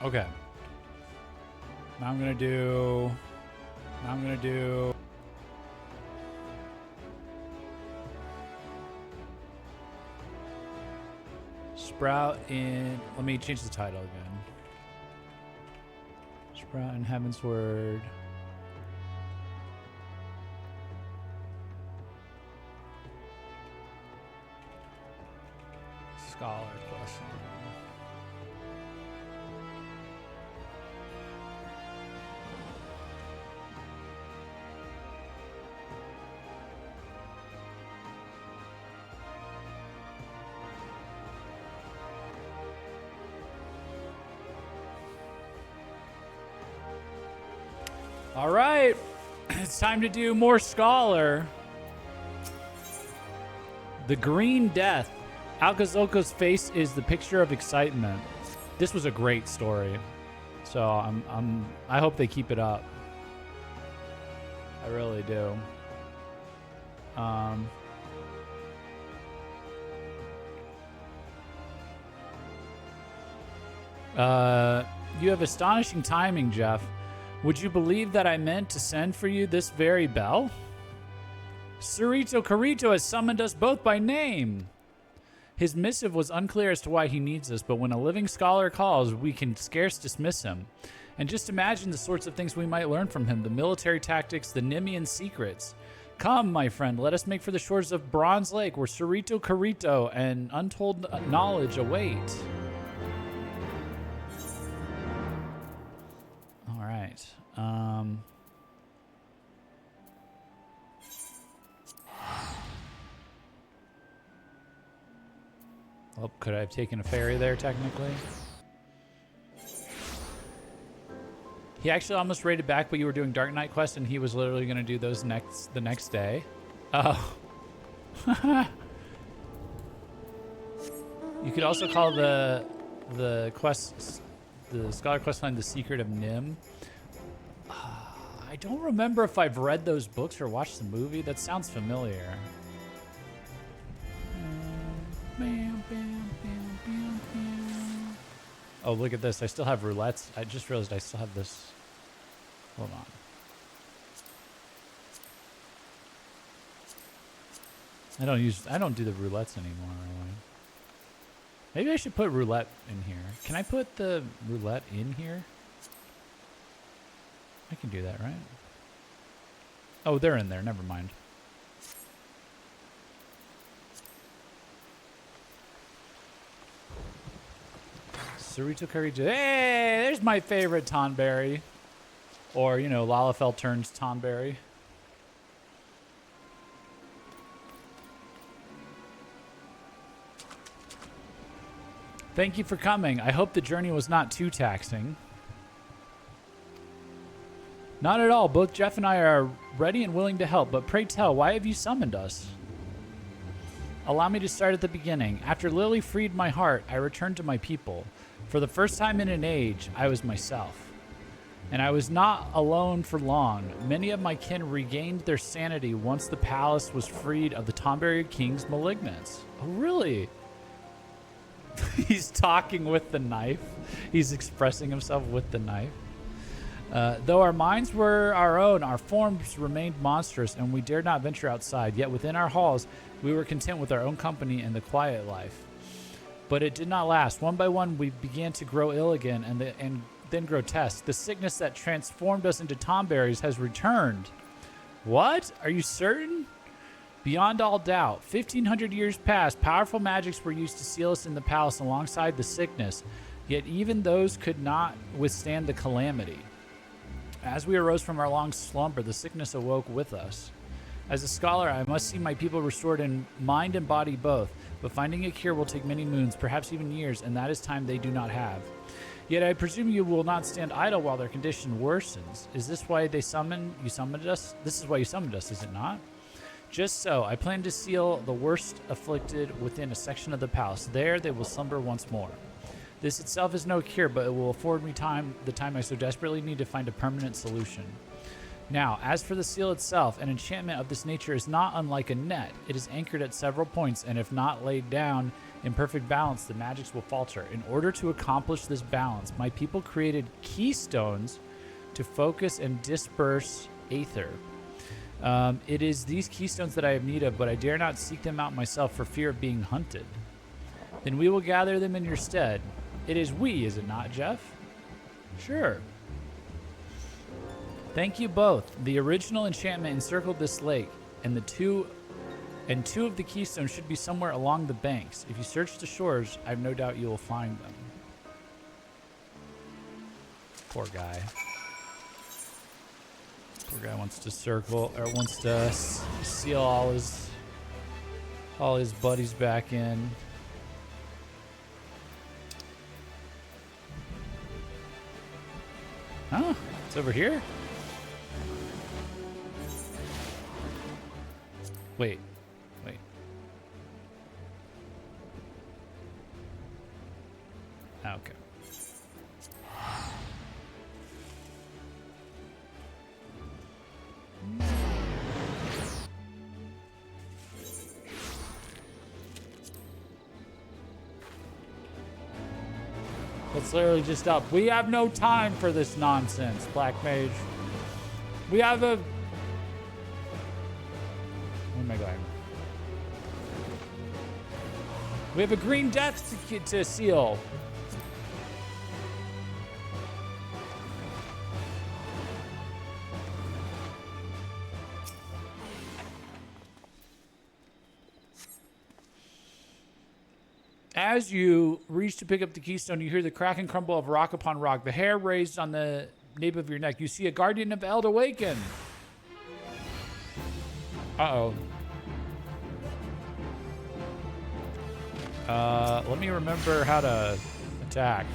Okay. Now I'm gonna do Sprout in, let me change the title again. Sprout in Heavensward. Scholar question. All right, it's time to do more Scholar. The Green Death Alcazolco's face is the picture of excitement. This was a great story. So I hope they keep it up. I really do. You have astonishing timing, Jeff. Would you believe that I meant to send for you this very bell? Cerrito Carito has summoned us both by name. His missive was unclear as to why he needs us, but when a living scholar calls, we can scarce dismiss him. And just imagine the sorts of things we might learn from him, the military tactics, the Nimian secrets. Come, my friend, let us make for the shores of Bronze Lake, where Cerrito Carito and untold knowledge await. All right. Oh, could I have taken a ferry there, technically? He actually almost raided back, but you were doing Dark Knight quest, and he was literally going to do those the next day. Oh. You could also call the Scholar quest line The Secret of Nim. I don't remember if I've read those books or watched the movie. That sounds familiar. Bam, bam, bam, bam, bam. Oh, look at this. I still have roulettes. I just realized I still have this. Hold on. I don't do the roulettes anymore, really. Maybe I should put roulette in here. Can I put the roulette in here? I can do that, right? Oh, they're in there. Never mind. Cerrito Carito. Hey, there's my favorite Tonberry. Or, you know, Lalafell turns Tonberry. Thank you for coming. I hope the journey was not too taxing. Not at all. Both Jeff and I are ready and willing to help, but pray tell, why have you summoned us? Allow me to start at the beginning. After Lily freed my heart, I returned to my people. For the first time in an age, I was myself. And I was not alone for long. Many of my kin regained their sanity once the palace was freed of the Tonberry King's malignance. Oh, really? He's talking with the knife. He's expressing himself with the knife. Though our minds were our own, our forms remained monstrous, and we dared not venture outside. Yet within our halls, we were content with our own company and the quiet life. But it did not last. One by one, we began to grow ill again, and then grotesque. The sickness that transformed us into Tonberries has returned. What? Are you certain? Beyond all doubt. 1,500 years past, powerful magics were used to seal us in the palace alongside the sickness. Yet even those could not withstand the calamity. As we arose from our long slumber, the sickness awoke with us. As a scholar, I must see my people restored in mind and body both, but finding a cure will take many moons, perhaps even years, and that is time they do not have. Yet I presume you will not stand idle while their condition worsens. Is this why you summoned us? This is why you summoned us, is it not? Just so, I plan to seal the worst afflicted within a section of the palace. There they will slumber once more. This itself is no cure, but it will afford me the time I so desperately need to find a permanent solution. Now, as for the seal itself, an enchantment of this nature is not unlike a net. It is anchored at several points, and if not laid down in perfect balance, the magics will falter. In order to accomplish this balance, my people created keystones to focus and disperse aether. It is these keystones that I have need of, but I dare not seek them out myself for fear of being hunted. Then we will gather them in your stead. It is we, is it not, Jeff? Sure. Thank you both. The original enchantment encircled this lake, and two of the keystones should be somewhere along the banks. If you search the shores, I have no doubt you will find them. Poor guy. Poor guy wants to seal all his buddies back in. Oh, it's over here? Wait. Okay. Let's literally just up. We have no time for this nonsense, Black Mage. We have a... Where am I going? We have a green death to seal. As you reach to pick up the keystone, you hear the crack and crumble of rock upon rock. The hair raised on the nape of your neck. You see a guardian of Eld awaken. Uh-oh. Let me remember how to attack.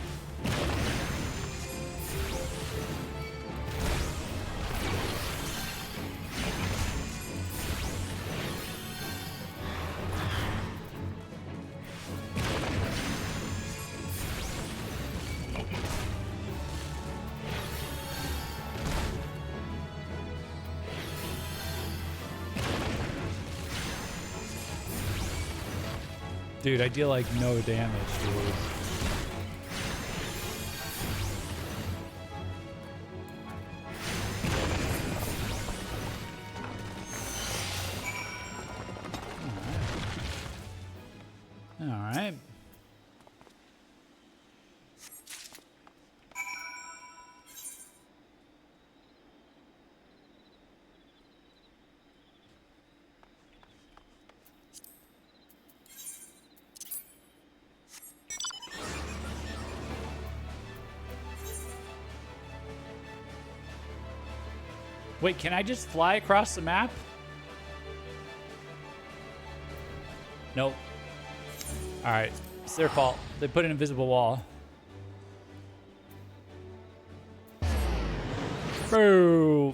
Dude, I deal like no damage, dude. All right. Wait, can I just fly across the map? Nope. All right, it's their fault. They put an invisible wall. Boo.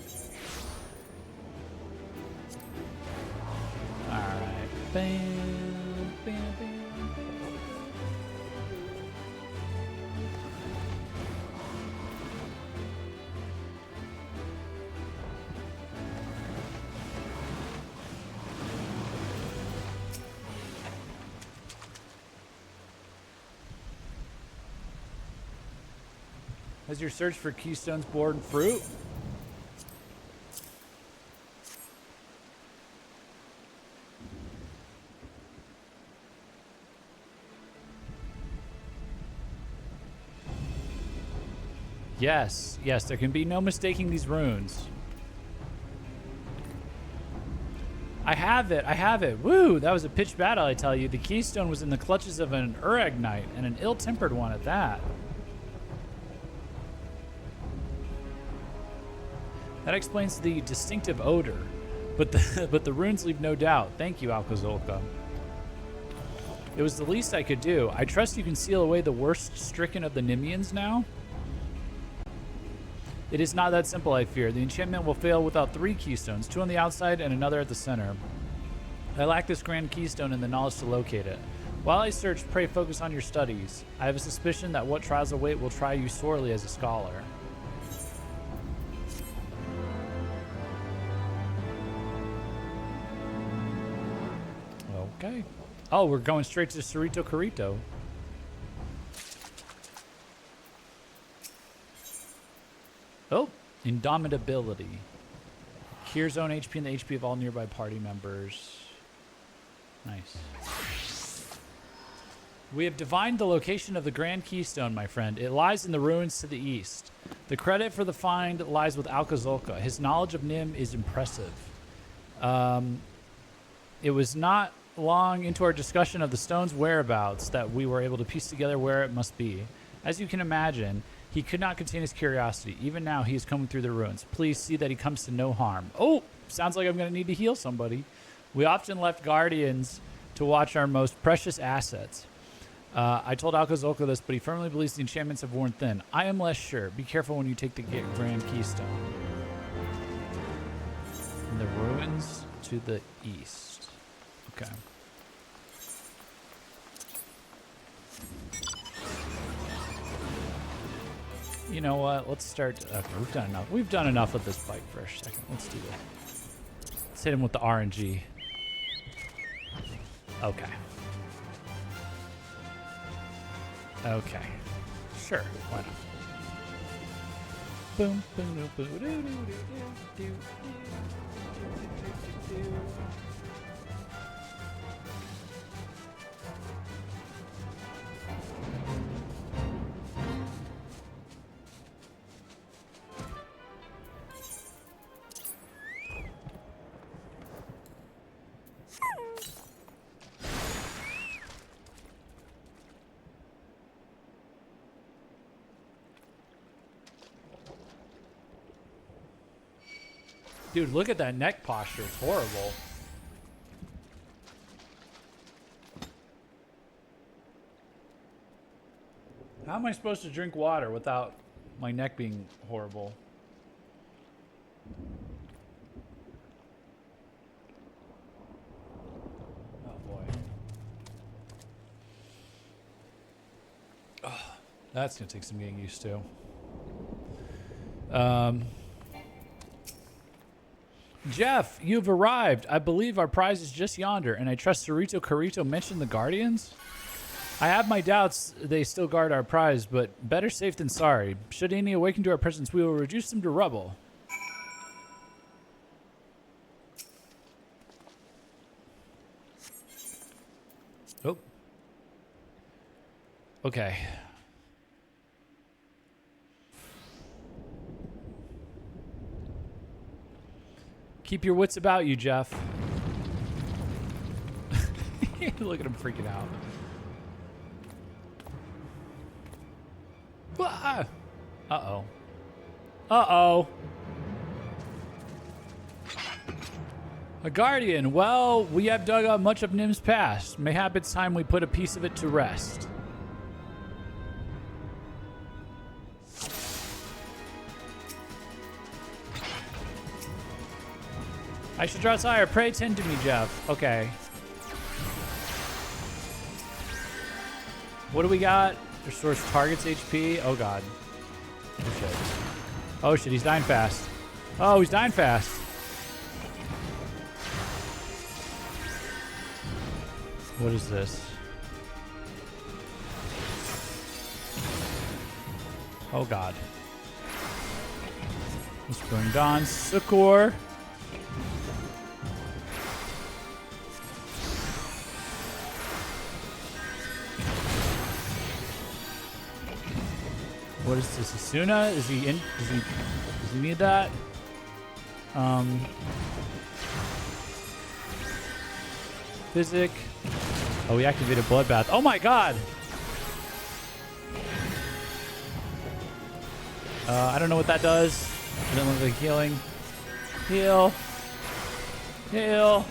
All right. Bam, bam, bam. Has your search for keystones borne fruit? Yes, yes, there can be no mistaking these runes. I have it, I have it. Woo, that was a pitched battle, I tell you. The keystone was in the clutches of an Urag knight, and an ill-tempered one at that. That explains the distinctive odor, but the runes leave no doubt. Thank you, Alcazolka. It was the least I could do. I trust you can seal away the worst stricken of the Nimians now? It is not that simple, I fear. The enchantment will fail without 3 keystones, 2 on the outside and another at the center. I lack this grand keystone and the knowledge to locate it. While I search, pray focus on your studies. I have a suspicion that what trials await will try you sorely as a scholar. Okay. Oh, we're going straight to Cerrito Carrito. Oh, Indomitability. Cures own HP and the HP of all nearby party members. Nice. We have divined the location of the Grand Keystone, my friend. It lies in the ruins to the east. The credit for the find lies with Alcazolka. His knowledge of Nim is impressive. It was not long into our discussion of the stone's whereabouts that we were able to piece together where it must be. As you can imagine, he could not contain his curiosity. Even now, he is coming through the ruins. Please see that he comes to no harm. Oh, sounds like I'm going to need to heal somebody. We often left guardians to watch our most precious assets. I told Alcazolka this, but he firmly believes the enchantments have worn thin. I am less sure. Be careful when you take the Grand Keystone. In the ruins to the east. Okay. You know what? Let's start. Okay, we've done enough. We've done enough with this bike for a second. Let's do that. Let's hit him with the RNG. Okay. Okay. Sure. Why not? Boom, boom, boom, boom, doo, doo, doo, doo, doo, doo, doo. Dude, look at that neck posture. It's horrible. How am I supposed to drink water without my neck being horrible? Oh, boy. Oh, that's going to take some getting used to. Jeff, you've arrived. I believe our prize is just yonder, and I trust Cerrito Carrito mentioned the Guardians? I have my doubts they still guard our prize, but better safe than sorry. Should any awaken to our presence, we will reduce them to rubble. Oh. Okay. Keep your wits about you, Jeff. Look at him freaking out. Ah! Uh-oh. Uh-oh. A guardian. Well, we have dug up much of Nim's past. Mayhap it's time we put a piece of it to rest. I should draw sire. Pray tend to me, Jeff. Okay. What do we got? Restores target's HP. Oh, God. Oh, shit. Oh, shit. He's dying fast. Oh, he's dying fast. What is this? Oh, God. Whispering Dawn. Succor. What is this? Asuna? Is he in? Does he need that? Physic. Oh, we activated Bloodbath. Oh my God! I don't know what that does. It doesn't look like healing. Heal. Heal.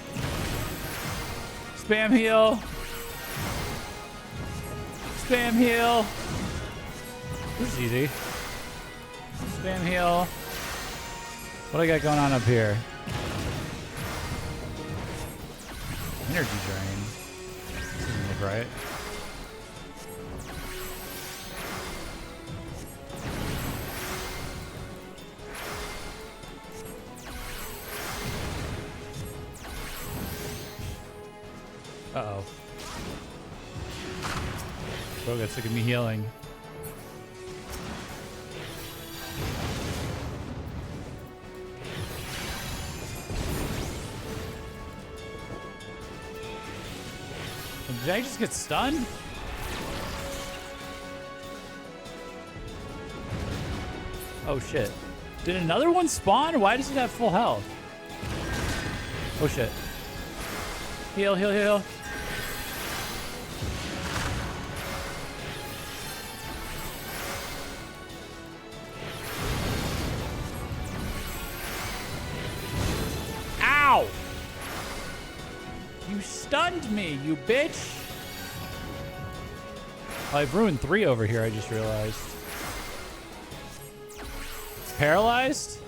Spam heal. Spam heal. This is easy. Spam heal. What do I got going on up here? Energy drain. This doesn't look right. Uh-oh. Bro got sick of me healing. Did I just get stunned? Oh shit. Did another one spawn? Why does it have full health? Oh shit. Heal, heal, heal. Ow! You stunned me, you bitch! Oh, I've ruined 3 over here, I just realized. It's paralyzed?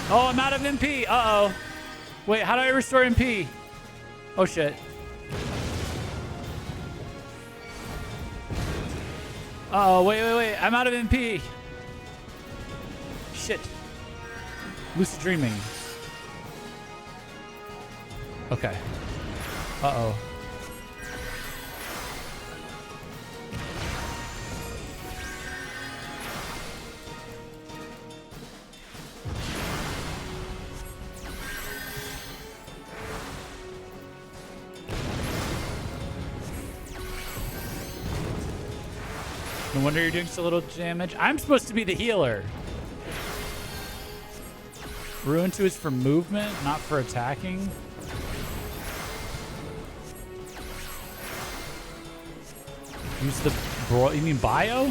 Oh, I'm out of MP. Uh-oh. Wait, how do I restore MP? Oh, shit. Uh-oh, wait. I'm out of MP. Shit. Lucid dreaming. Okay. Uh-oh. No wonder you're doing so little damage. I'm supposed to be the healer. Ruin 2 is for movement, not for attacking. Use the bro. You mean bio?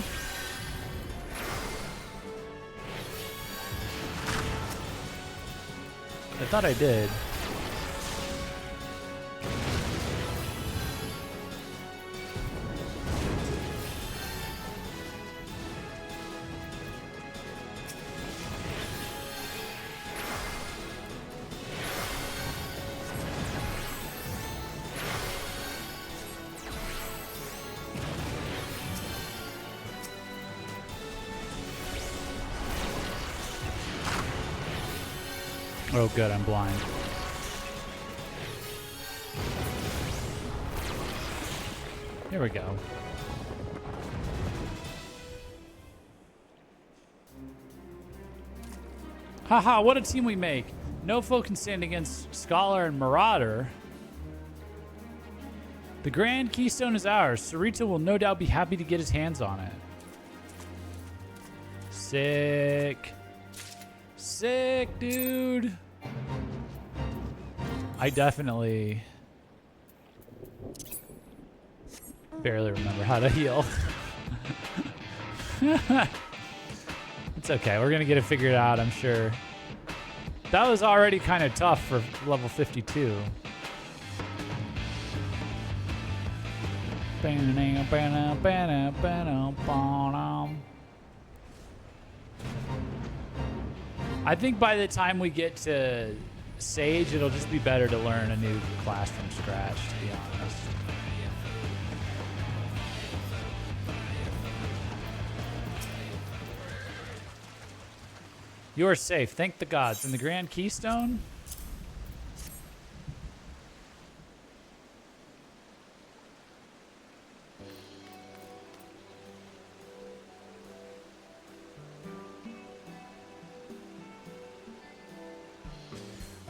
I thought I did. Oh, good, I'm blind. Here we go. Haha, what a team we make. No foe can stand against Scholar and Marauder. The Grand Keystone is ours. Sarita will no doubt be happy to get his hands on it. Sick. Sick, dude. I definitely barely remember how to heal. It's okay. We're going to get it figured out, I'm sure. That was already kind of tough for level 52. I think by the time we get to Sage, it'll just be better to learn a new class from scratch, to be honest. You are safe. Thank the gods. And the Grand Keystone?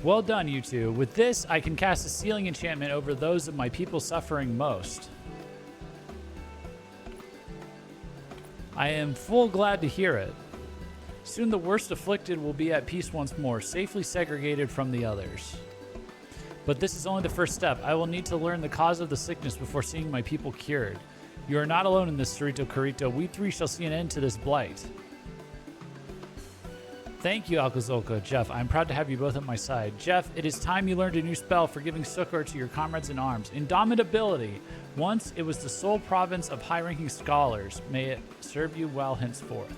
Well done, you two. With this, I can cast a sealing enchantment over those of my people suffering most. I am full glad to hear it. Soon the worst afflicted will be at peace once more, safely segregated from the others. But this is only the first step. I will need to learn the cause of the sickness before seeing my people cured. You are not alone in this, Sarito Carito. We three shall see an end to this blight. Thank you, Alkazolka. Jeff, I'm proud to have you both at my side. Jeff, it is time you learned a new spell for giving succor to your comrades in arms. Indomitability. Once it was the sole province of high-ranking scholars. May it serve you well henceforth.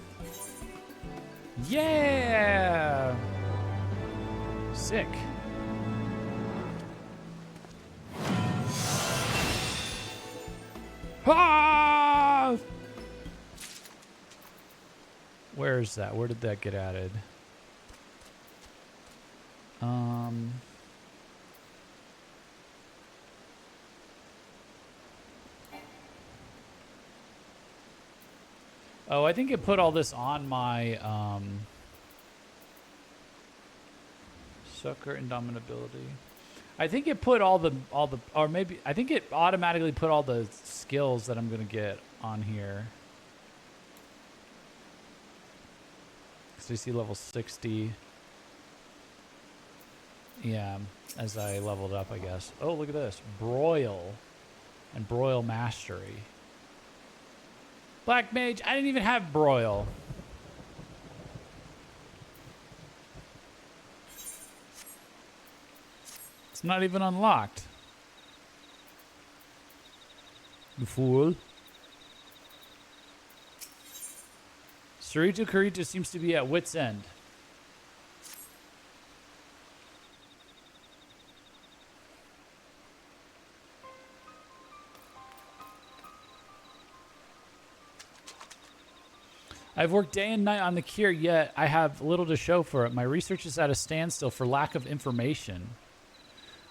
Yeah! Sick. Ah! Where is that? Where did that get added? Oh, I think it put all this on my succor indomitability. I think it put all the or maybe I think it automatically put all the skills that I'm gonna get on here. So you see level 60. Yeah, as I leveled up, I guess. Oh, look at this. Broil and Broil Mastery. Black Mage, I didn't even have Broil. It's not even unlocked. You fool. Sarito Carito seems to be at wit's end. I've worked day and night on the cure, yet I have little to show for it. My research is at a standstill for lack of information.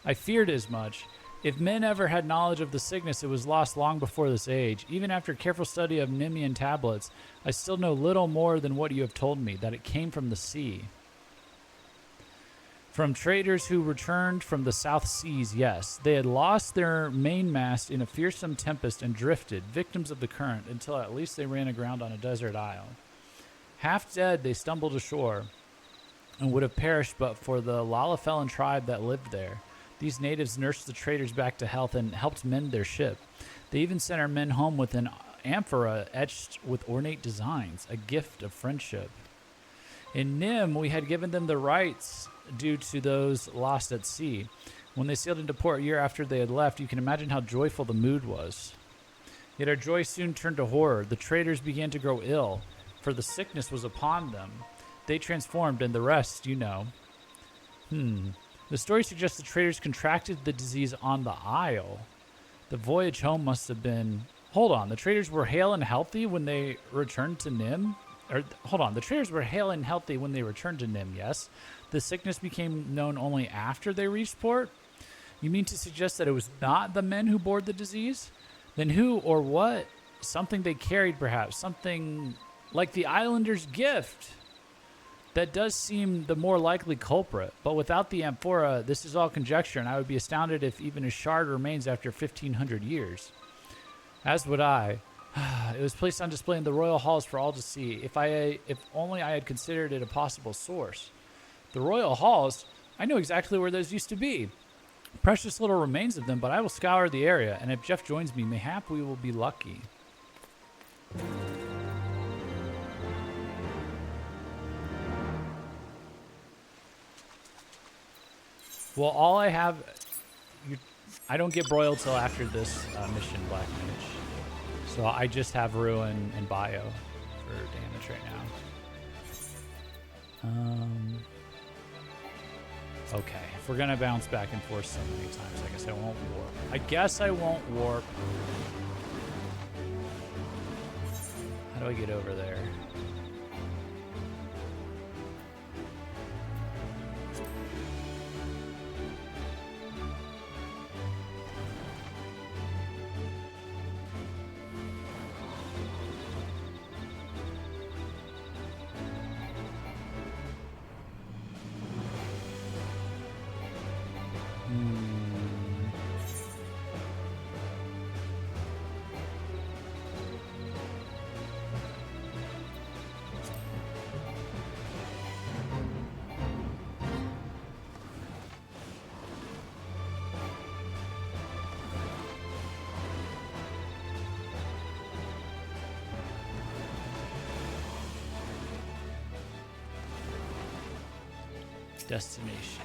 I feared as much. If men ever had knowledge of the sickness, it was lost long before this age. Even after careful study of Nemean tablets, I still know little more than what you have told me, that it came from the sea. From traders who returned from the South Seas, yes. They had lost their mainmast in a fearsome tempest and drifted, victims of the current, until at least they ran aground on a desert isle. Half dead, they stumbled ashore and would have perished but for the Lalafellan tribe that lived there. These natives nursed the traders back to health and helped mend their ship. They even sent our men home with an amphora etched with ornate designs, a gift of friendship. In Nim, we had given them the rights due to those lost at sea. When they sailed into port a year after they had left, you can imagine how joyful the mood was. Yet our joy soon turned to horror. The traders began to grow ill, for the sickness was upon them. They transformed, and the rest, you know. The story suggests the traders contracted the disease on the isle. The voyage home must have been... Hold on, the traders were hale and healthy when they returned to Nim? The traders were hale and healthy when they returned to Nim, yes? The sickness became known only after they reached port? You mean to suggest that it was not the men who bore the disease? Then who or what? Something they carried, perhaps. Something like the islander's gift. That does seem the more likely culprit, but without the amphora, this is all conjecture, and I would be astounded if even a shard remains after 1,500 years. As would I. It was placed on display in the royal halls for all to see. If only I had considered it a possible source. The royal halls? I know exactly where those used to be. Precious little remains of them, but I will scour the area, and if Jeff joins me, mayhap we will be lucky. Well, all I have... I don't get broiled till after this mission, Black Mage. So I just have Ruin and Bio for damage right now. Okay, if we're going to bounce back and forth so many times, I guess I won't warp. How do I get over there? Destination.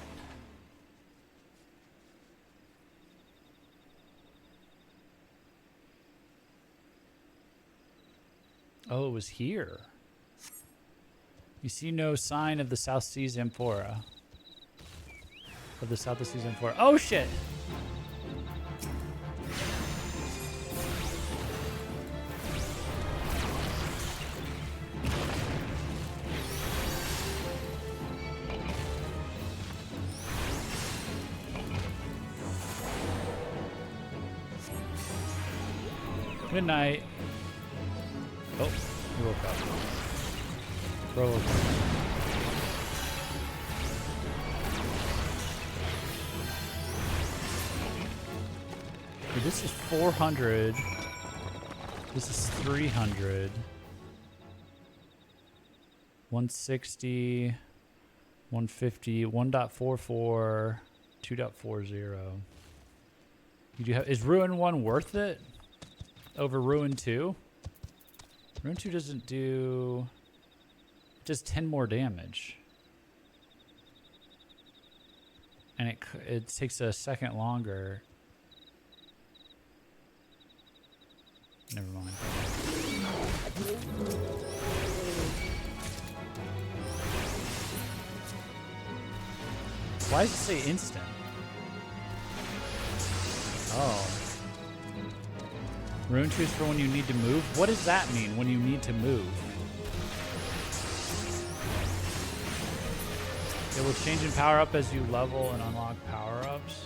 Oh, it was here. You see no sign of the South Seas Amphora. Oh, shit! Good night. Oh, he woke up. Bro woke up. Dude, this is 400. This is 300. 160. 150. 1.44. 2.40. You do have, is Ruin 1 worth it? Over Ruin 2? Ruin 2 doesn't do... It does 10 more damage. And it takes a second longer. Never mind. Why does it say instant? Oh. Rune 2 is for when you need to move? What does that mean, when you need to move? It will change in power up as you level and unlock power ups.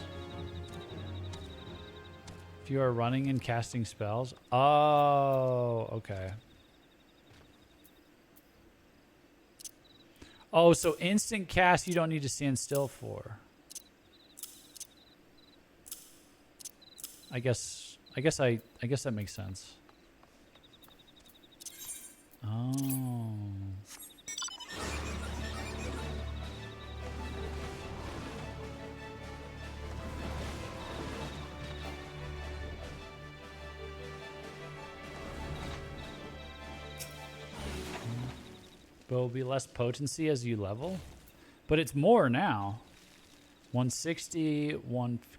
If you are running and casting spells. Oh, okay. Oh, so instant cast you don't need to stand still for. I guess that makes sense. Oh. But it will be less potency as you level. But it's more now. 160,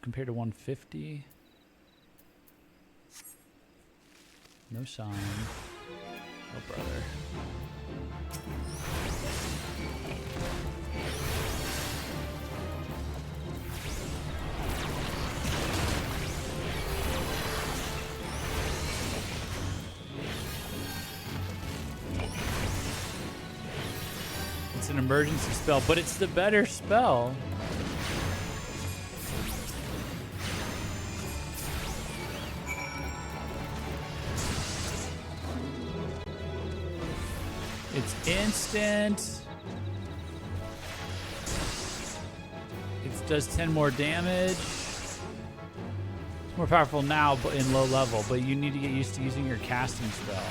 compared to 150. No sign. Oh, brother. It's an emergency spell, but it's the better spell. It's instant. It does 10 more damage. It's more powerful now, but in low level. But you need to get used to using your casting spell.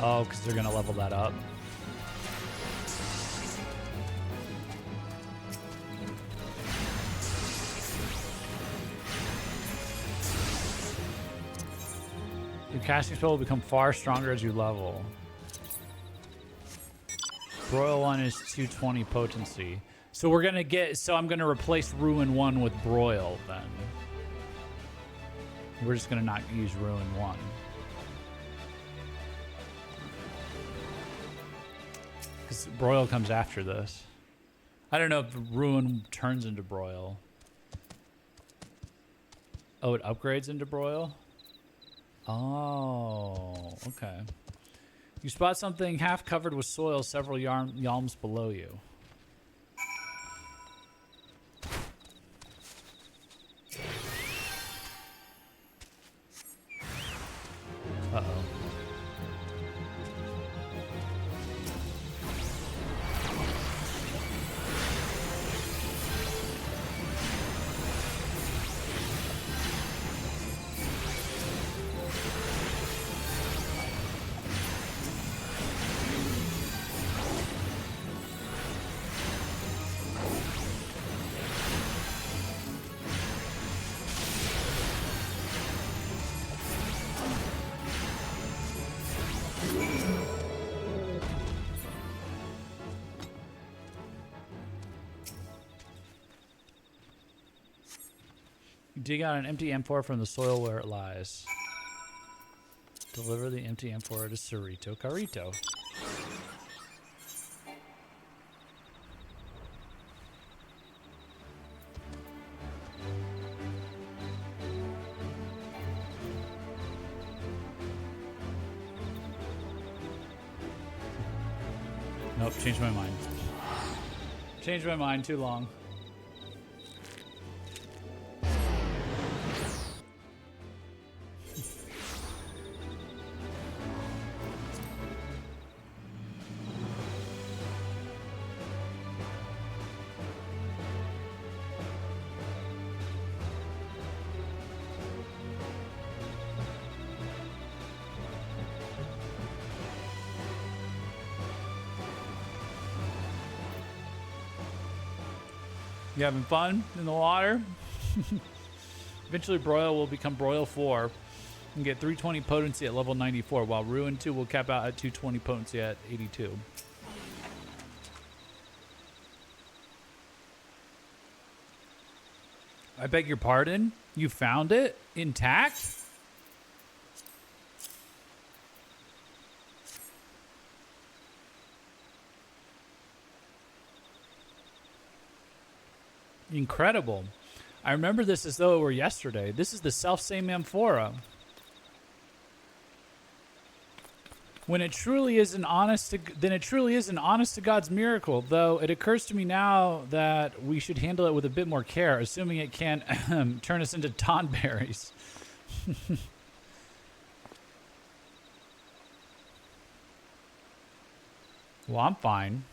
Oh, because they're gonna level that up. Your casting spell will become far stronger as you level. Broil 1 is 220 potency. So we're gonna get, so I'm gonna replace Ruin 1 with Broil then. We're just gonna not use Ruin 1. Because Broil comes after this. I don't know if Ruin turns into Broil. Oh, it upgrades into Broil? Oh, okay. You spot something half covered with soil several yalms below you. Uh-oh. Dig out an empty amphora from the soil where it lies. Deliver the empty amphora to Cerrito Carito. Nope, changed my mind. Changed my mind, too long. You having fun in the water? Eventually Broil will become Broil 4 and get 320 potency at level 94, while Ruin 2 will cap out at 220 potency at 82. I beg your pardon? You found it intact? Incredible. I remember this as though it were yesterday. This is the self-same amphora. When it truly is an honest to, then it truly is an honest to God's miracle, though it occurs to me now that we should handle it with a bit more care, assuming it can't turn us into tonberries. Well, I'm fine.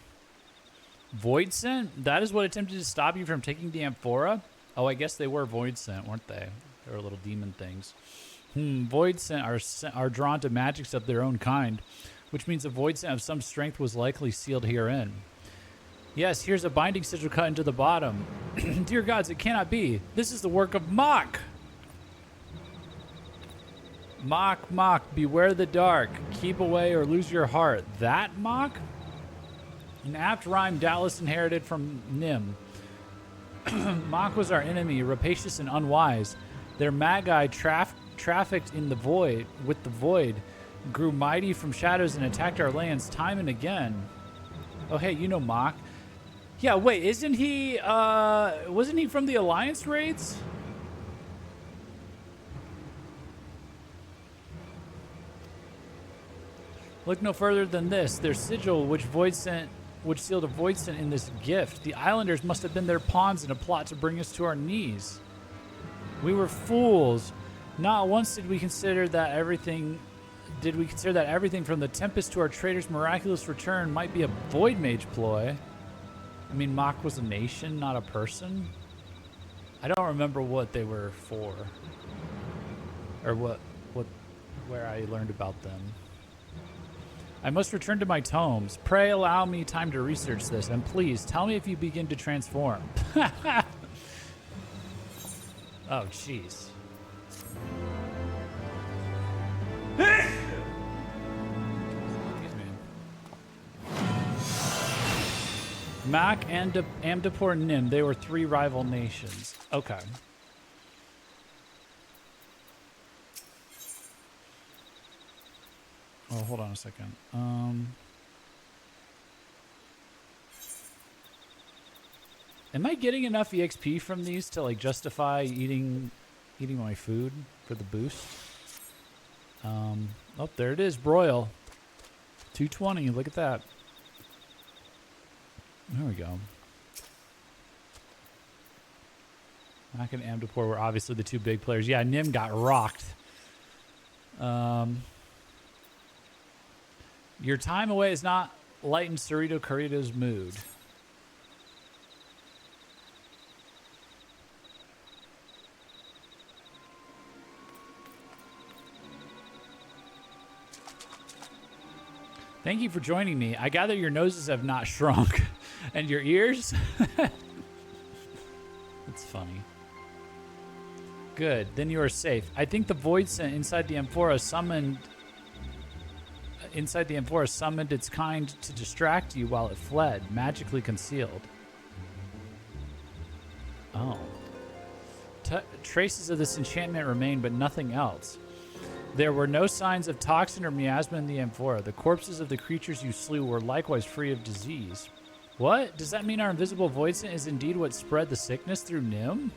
Void Scent? That is what attempted to stop you from taking the amphora? Oh, I guess they were Void Scent, weren't they? They were little demon things. Void Scent are drawn to magics of their own kind, which means a Void Scent of some strength was likely sealed herein. Yes, here's a binding sigil cut into the bottom. Dear gods, it cannot be. This is the work of Mach. Mach, beware the dark. Keep away or lose your heart. That Mach? An apt rhyme doubtless inherited from Nim. Mach was our enemy, rapacious and unwise. Their magi trafficked in the void, with the void, grew mighty from shadows and attacked our lands time and again. Oh, hey, you know Mach. Yeah, wait, isn't he, wasn't he from the Alliance raids? Look no further than this. Their sigil, which sealed a Void Scent in this gift. The islanders must have been their pawns in a plot to bring us to our knees. We were fools. Not once did we consider that everything from the Tempest to our traitor's miraculous return might be a Void Mage ploy. I mean, Mach was a nation, not a person. I don't remember what they were for. Or where I learned about them. I must return to my tomes. Pray allow me time to research this, and please tell me if you begin to transform. Oh, jeez. Mach and Amdapur Nim, they were 3 rival nations. Okay. Oh, hold on a second. Am I getting enough EXP from these to like justify eating my food for the boost? Oh, there it is, broil. 220. Look at that. There we go. Mach and Amdapur were obviously the 2 big players. Yeah, Nim got rocked. Your time away has not lightened Cerrito Carrito's mood. Thank you for joining me. I gather your noses have not shrunk. And your ears? That's funny. Good. Then you are safe. I think the Void Scent inside the amphora summoned its kind to distract you while it fled, magically concealed. Oh. Traces of this enchantment remain, but nothing else. There were no signs of toxin or miasma in the amphora. The corpses of the creatures you slew were likewise free of disease. What? Does that mean our invisible Void Scent is indeed what spread the sickness through Nim?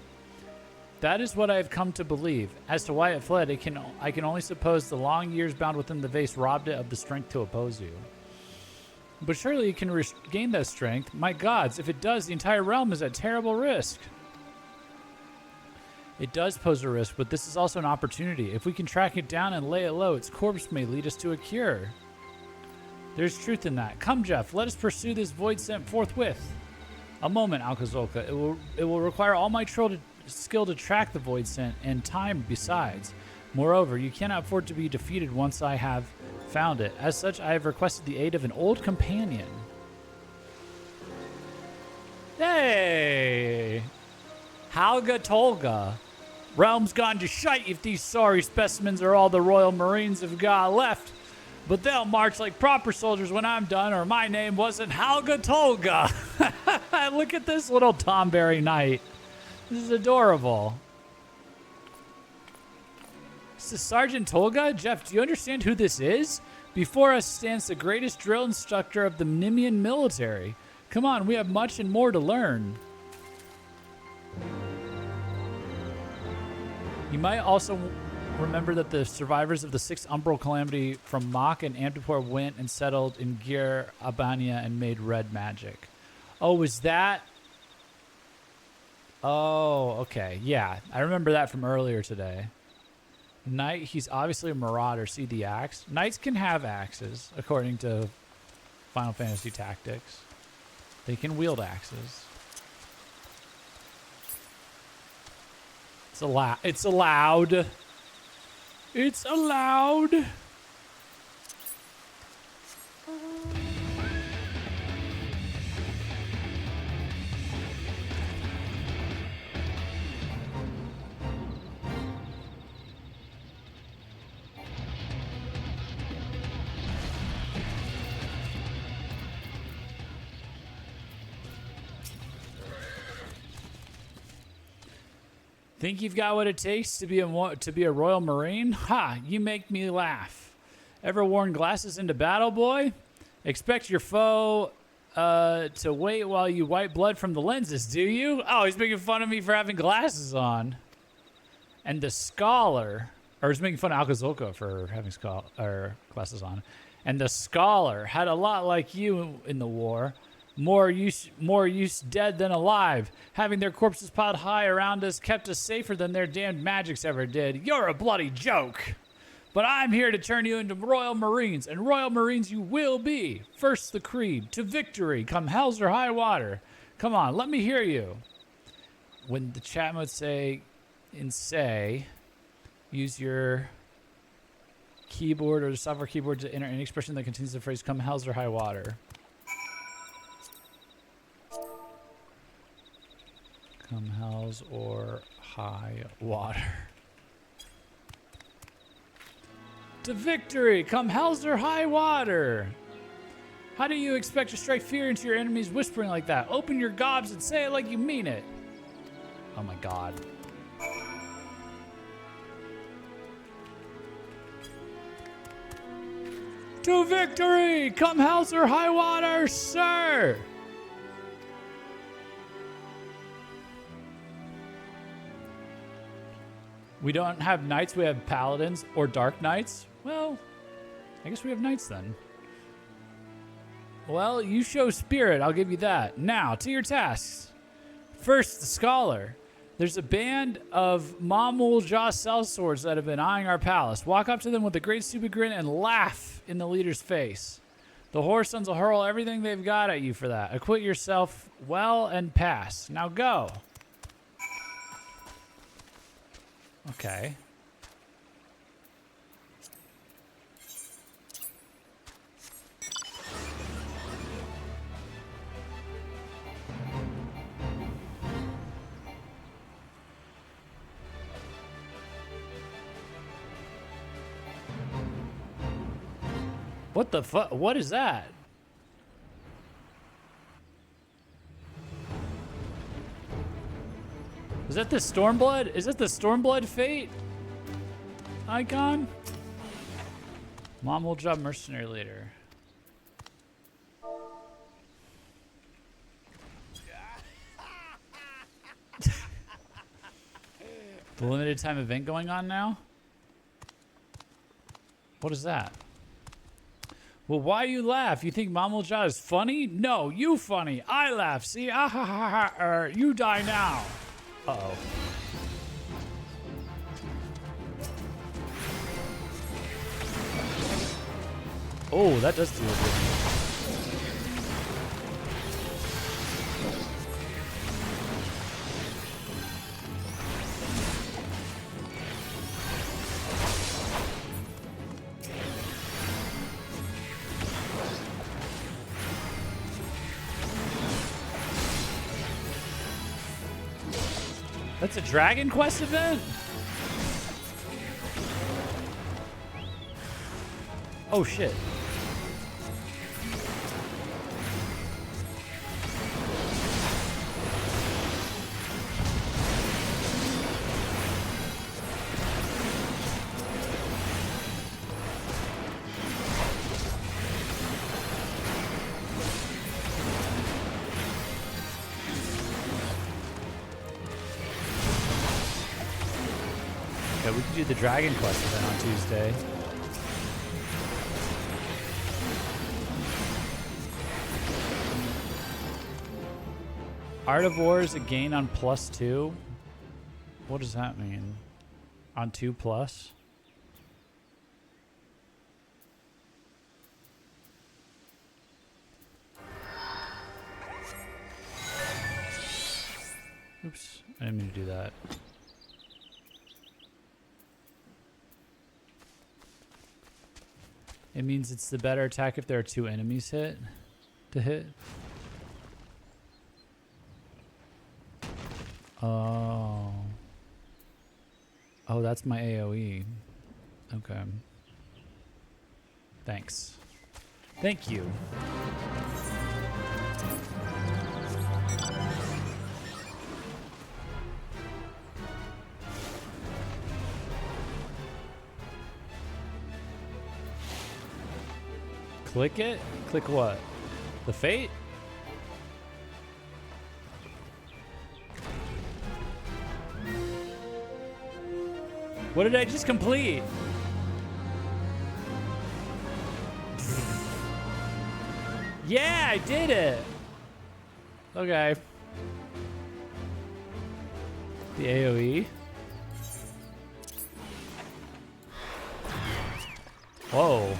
That is what I have come to believe. As to why it fled, I can only suppose the long years bound within the vase robbed it of the strength to oppose you. But surely it can regain that strength. My gods, if it does, the entire realm is at terrible risk. It does pose a risk, but this is also an opportunity. If we can track it down and lay it low, its corpse may lead us to a cure. There's truth in that. Come, Jeff, let us pursue this Void Scent forthwith. A moment, Alkazolka. It will require all my skill to track the Void Scent, and time besides. Moreover, you cannot afford to be defeated once I have found it. As such, I have requested the aid of an old companion. Hey! Halga Tolga. Realm's gone to shite if these sorry specimens are all the Royal Marines have got left. But they'll march like proper soldiers when I'm done, or my name wasn't Halga Tolga. Look at this little Tomberry knight. This is adorable. This is Sergeant Tolga? Jeff, do you understand who this is? Before us stands the greatest drill instructor of the Nimian military. Come on, we have much and more to learn. You might also remember that the survivors of the 6th Umbral Calamity from Mach and Amdapor went and settled in Gir Abania and made red magic. Oh, was that? Oh, okay. Yeah, I remember that from earlier today. Knight, he's obviously a marauder. See the axe? Knights can have axes, according to Final Fantasy Tactics. They can wield axes. It's allowed. It's allowed. It's allowed. Think you've got what it takes to be a Royal Marine? Ha! You make me laugh. Ever worn glasses into battle, boy? Expect your foe to wait while you wipe blood from the lenses, do you? Oh, he's making fun of me for having glasses on. And the Scholar, or he's making fun of Alcazolco for having glasses on. And the Scholar had a lot like you in the war. More use dead than alive. Having their corpses piled high around us kept us safer than their damned magics ever did. You're a bloody joke. But I'm here to turn you into Royal Marines, and Royal Marines you will be. First the creed, to victory, come hells or high water. Come on, let me hear you. When the chat mode say, use your keyboard or the software keyboard to enter any expression that contains the phrase come hells or high water. Come hells or high water. To victory! Come hells or high water! How do you expect to strike fear into your enemies whispering like that? Open your gobs and say it like you mean it. Oh my god. To victory! Come hells or high water, sir! We don't have knights, we have paladins or dark knights. Well, I guess we have knights then. Well, you show spirit, I'll give you that. Now, to your tasks. First, the Scholar. There's a band of Mamul Jaw sellswords that have been eyeing our palace. Walk up to them with a great stupid grin and laugh in the leader's face. The Horse Sons will hurl everything they've got at you for that. Acquit yourself well and pass. Now go. Okay. What the fuck? What is that? Is that the Stormblood? Is that the Stormblood fate icon? Mom will job mercenary leader. The limited time event going on now? What is that? Well, why you laugh? You think Mamul Ja is funny? No, you funny. I laugh. See? Ah ha ha ha. You die now. Uh-oh. Oh, that does do it. That's a Dragon Quest event? Oh shit. Yeah, we could do the Dragon Quest event on Tuesday. Art of War is a gain on +2. What does that mean? On 2+? Oops, I didn't mean to do that. It means it's the better attack if there are 2 enemies to hit. Oh. Oh, that's my AoE. Okay. Thanks. Thank you. Click it? Click what? The fate? What did I just complete? Yeah, I did it. Okay. The AoE. Whoa.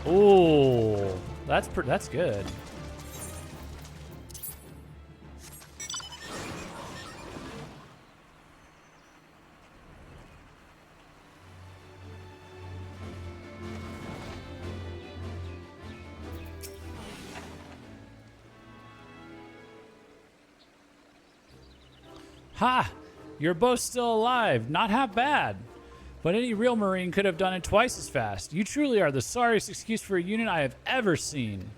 Ooh, that's good. Ha! You're both still alive. Not half bad. But any real Marine could have done it twice as fast. You truly are the sorriest excuse for a unit I have ever seen.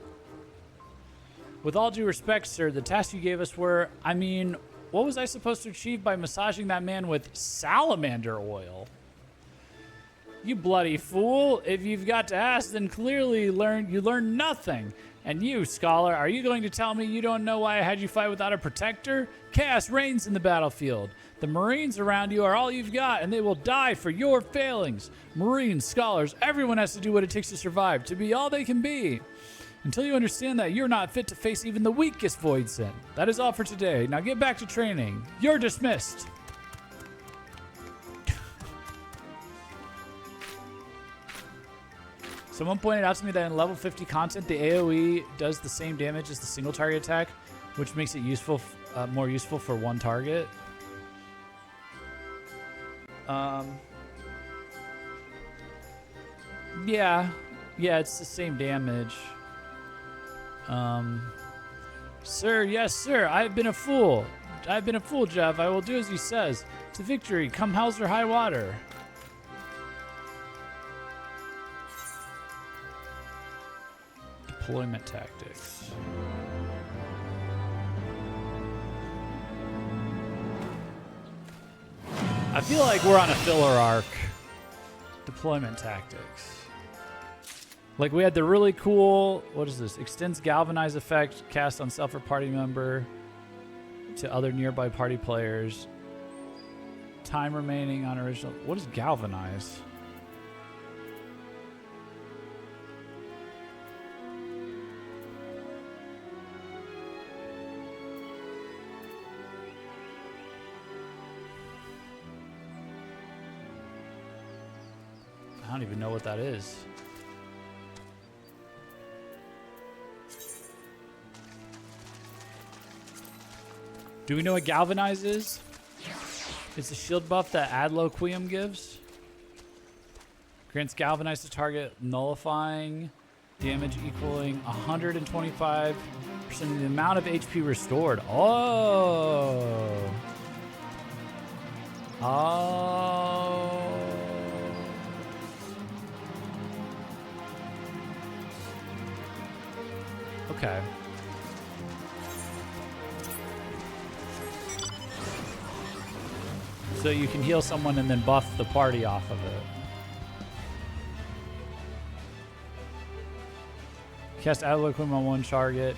With all due respect, sir, the tasks you gave us were, I mean, what was I supposed to achieve by massaging that man with salamander oil? You bloody fool. If you've got to ask, then clearly you learned nothing. And you, scholar, are you going to tell me you don't know why I had you fight without a protector? Chaos reigns in the battlefield. The Marines around you are all you've got, and they will die for your failings. Marines, scholars, everyone has to do what it takes to survive, to be all they can be. Until you understand that, you're not fit to face even the weakest Void Sin. That is all for today. Now get back to training. You're dismissed. Someone pointed out to me that in level 50 content, the AoE does the same damage as the single target attack, which makes it useful, more useful for one target. Yeah, it's the same damage. Sir, yes, sir, I've been a fool. Jeff. I will do as he says. To victory, come hell's or high water. Deployment tactics. I feel like we're on a filler arc. Deployment tactics. Like we had the really cool, what is this? Extends galvanize effect cast on self or party member to other nearby party players. Time remaining on original. What is galvanize? I don't even know what that is. Do we know what Galvanize is? It's a shield buff that Adloquium gives. Grants Galvanize to target, nullifying damage equaling 125% of the amount of HP restored. Oh. Okay. So you can heal someone and then buff the party off of it. Cast Adloquium on one target.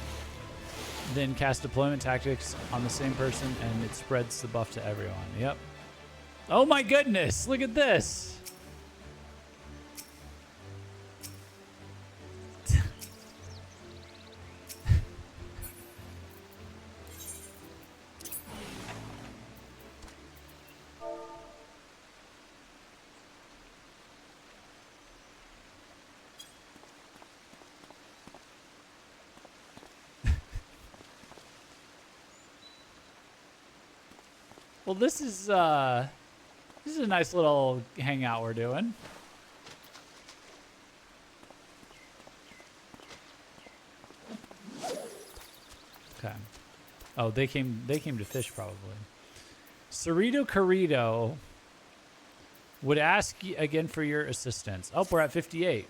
then cast deployment tactics on the same person, and it spreads the buff to everyone. Yep. Oh my goodness! Look at this! Well, this is a nice little hangout we're doing. Okay. Oh, they came to fish probably. Cerrito Corrido would ask again for your assistance. Oh, we're at 58.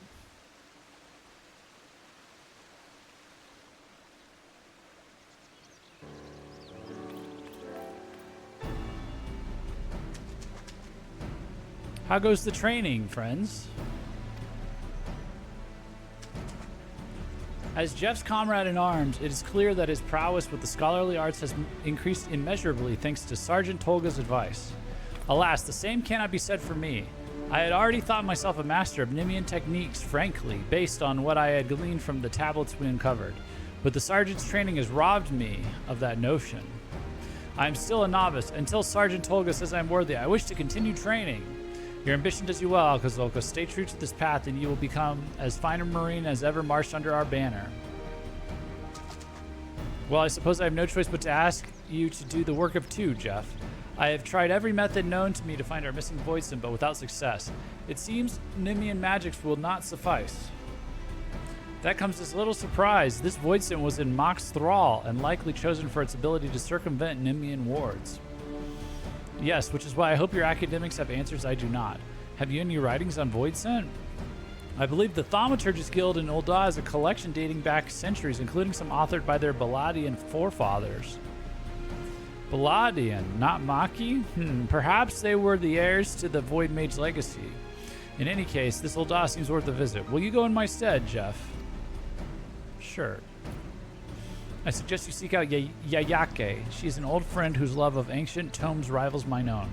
How goes the training, friends? As Jeff's comrade in arms, it is clear that his prowess with the scholarly arts has increased immeasurably thanks to Sergeant Tolga's advice. Alas, the same cannot be said for me. I had already thought myself a master of Nimian techniques, frankly, based on what I had gleaned from the tablets we uncovered. But the Sergeant's training has robbed me of that notion. I am still a novice. Until Sergeant Tolga says I am worthy, I wish to continue training. Your ambition does you well, Alcazolka. Stay true to this path, and you will become as fine a Marine as ever marched under our banner. Well, I suppose I have no choice but to ask you to do the work of two, Jeff. I have tried every method known to me to find our missing Voidson, but without success. It seems Nimian magics will not suffice. That comes as little surprise. This Voidson was in Mock's thrall, and likely chosen for its ability to circumvent Nimian wards. Yes, which is why I hope your academics have answers I do not. Have you any writings on Voidson? I believe the Thaumaturgist Guild in Ul'dah has a collection dating back centuries, including some authored by their Baladian forefathers. Baladian, not Maki? Perhaps they were the heirs to the Void Mage legacy. In any case, this Ul'dah seems worth a visit. Will you go in my stead, Jeff? Sure. I suggest you seek out Yayake. She is an old friend whose love of ancient tomes rivals mine own.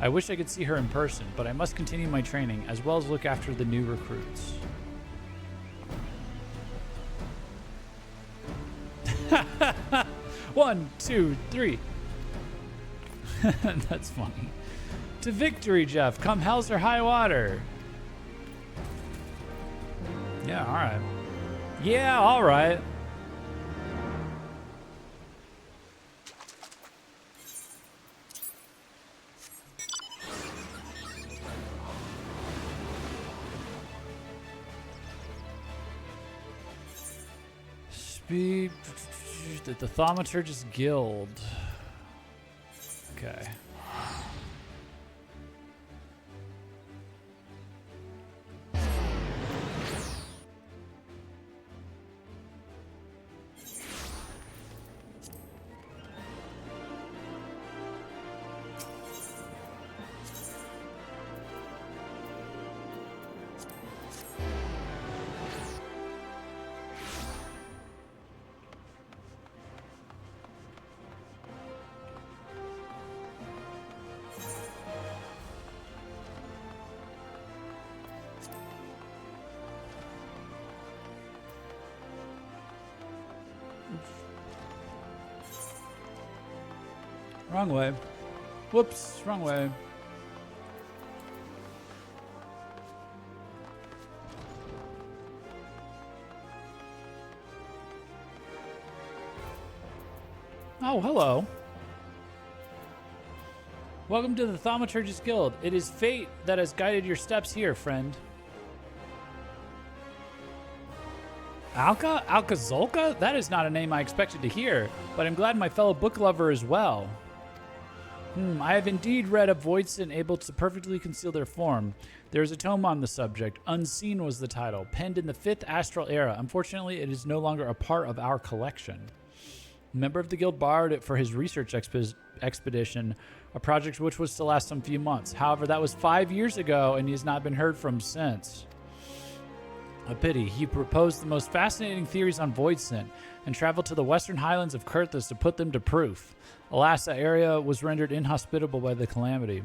I wish I could see her in person, but I must continue my training, as well as look after the new recruits. 1, 2, 3. That's funny. To victory, Jeff. Come hell's or high water. Yeah, all right. Yeah, all right. Speed. The Thaumaturgist Guild. Okay. Wrong way. Whoops, wrong way. Oh, hello. Welcome to the Thaumaturgist Guild. It is fate that has guided your steps here, friend. Alcazolka? That is not a name I expected to hear, but I'm glad my fellow book lover is well. I have indeed read of Voidson able to perfectly conceal their form. There is a tome on the subject. Unseen was the title, penned in the 5th Astral Era. Unfortunately, it is no longer a part of our collection. A member of the guild borrowed it for his research expedition, a project which was to last some few months. However, that was 5 years ago, and he has not been heard from since. A pity. He proposed the most fascinating theories on Voidsent and traveled to the western highlands of Kurthus to put them to proof. Alas, that area was rendered inhospitable by the calamity.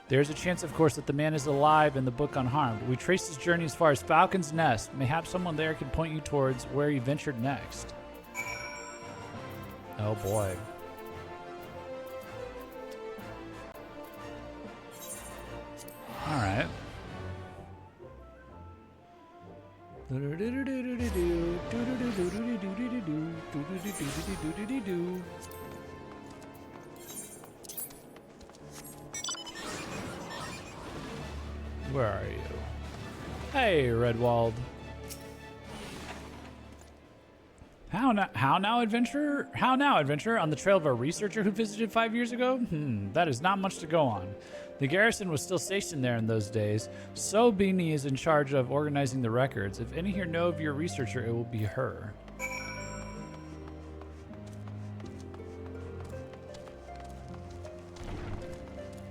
There is a chance, of course, that the man is alive and the book unharmed. We traced his journey as far as Falcon's Nest. Mayhap someone there can point you towards where he ventured next. Oh boy. All right. Where are you? Hey, Redwald. How now, adventurer? How now, adventurer? On the trail of a researcher who visited 5 years ago? That is not much to go on. The garrison was still stationed there in those days, so Beanie is in charge of organizing the records. If any here know of your researcher, it will be her.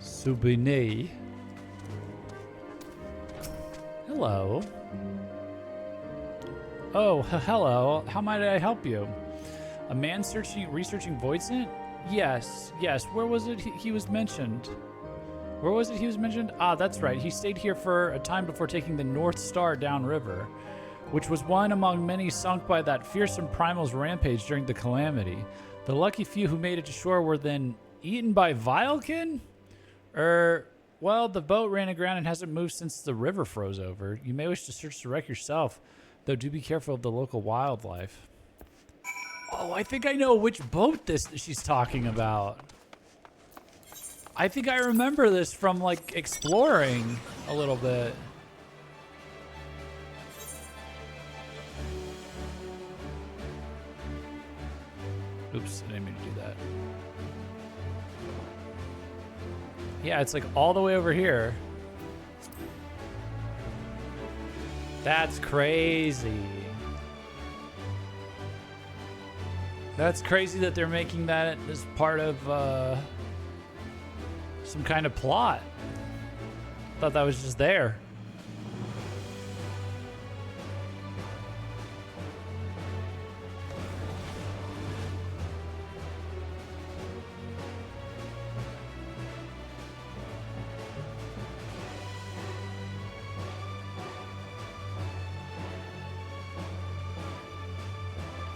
Subini. Hello. Oh, hello. How might I help you? A man researching Voidsent? Yes. Where was it he was mentioned? Where was it he was mentioned? Ah, that's right. He stayed here for a time before taking the North Star downriver, which was one among many sunk by that fearsome primal's rampage during the calamity. The lucky few who made it to shore were then eaten by Vilekin? Well, the boat ran aground and hasn't moved since the river froze over. You may wish to search the wreck yourself, though do be careful of the local wildlife. Oh, I think I know which boat she's talking about. I think I remember this from, like, exploring a little bit. Oops, I didn't mean to do that. Yeah, it's like all the way over here. That's crazy. That's crazy that they're making that as part of some kind of plot. Thought that was just there.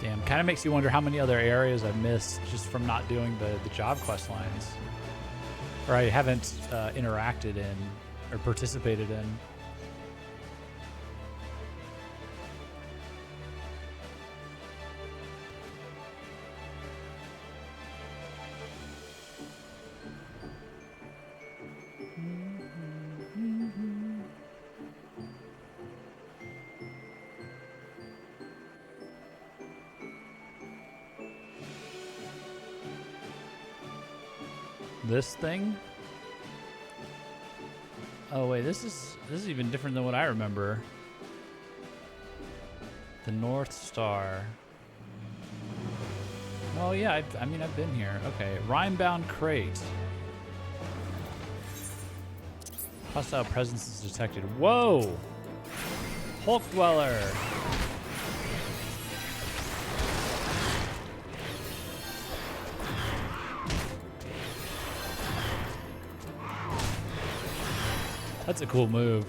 Damn, kind of makes you wonder how many other areas I missed just from not doing the job quest lines. Or I haven't interacted in or participated in. This thing? Oh wait, this is even different than what I remember. The North Star. Oh yeah, I mean I've been here. Okay, Rhymebound Crate. Hostile presence is detected. Whoa! Hulk Dweller. That's a cool move.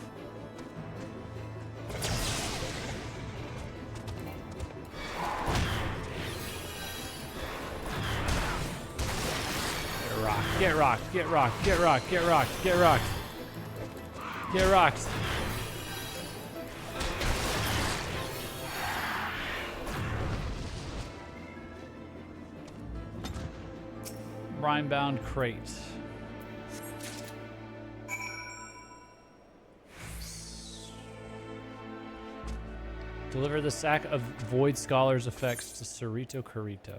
Get rocked, get rocked, get rocked, get rocked, get rocked. Get rocked. Rhymebound Crate. Deliver the sack of Void Scholar's effects to Cerrito Carito.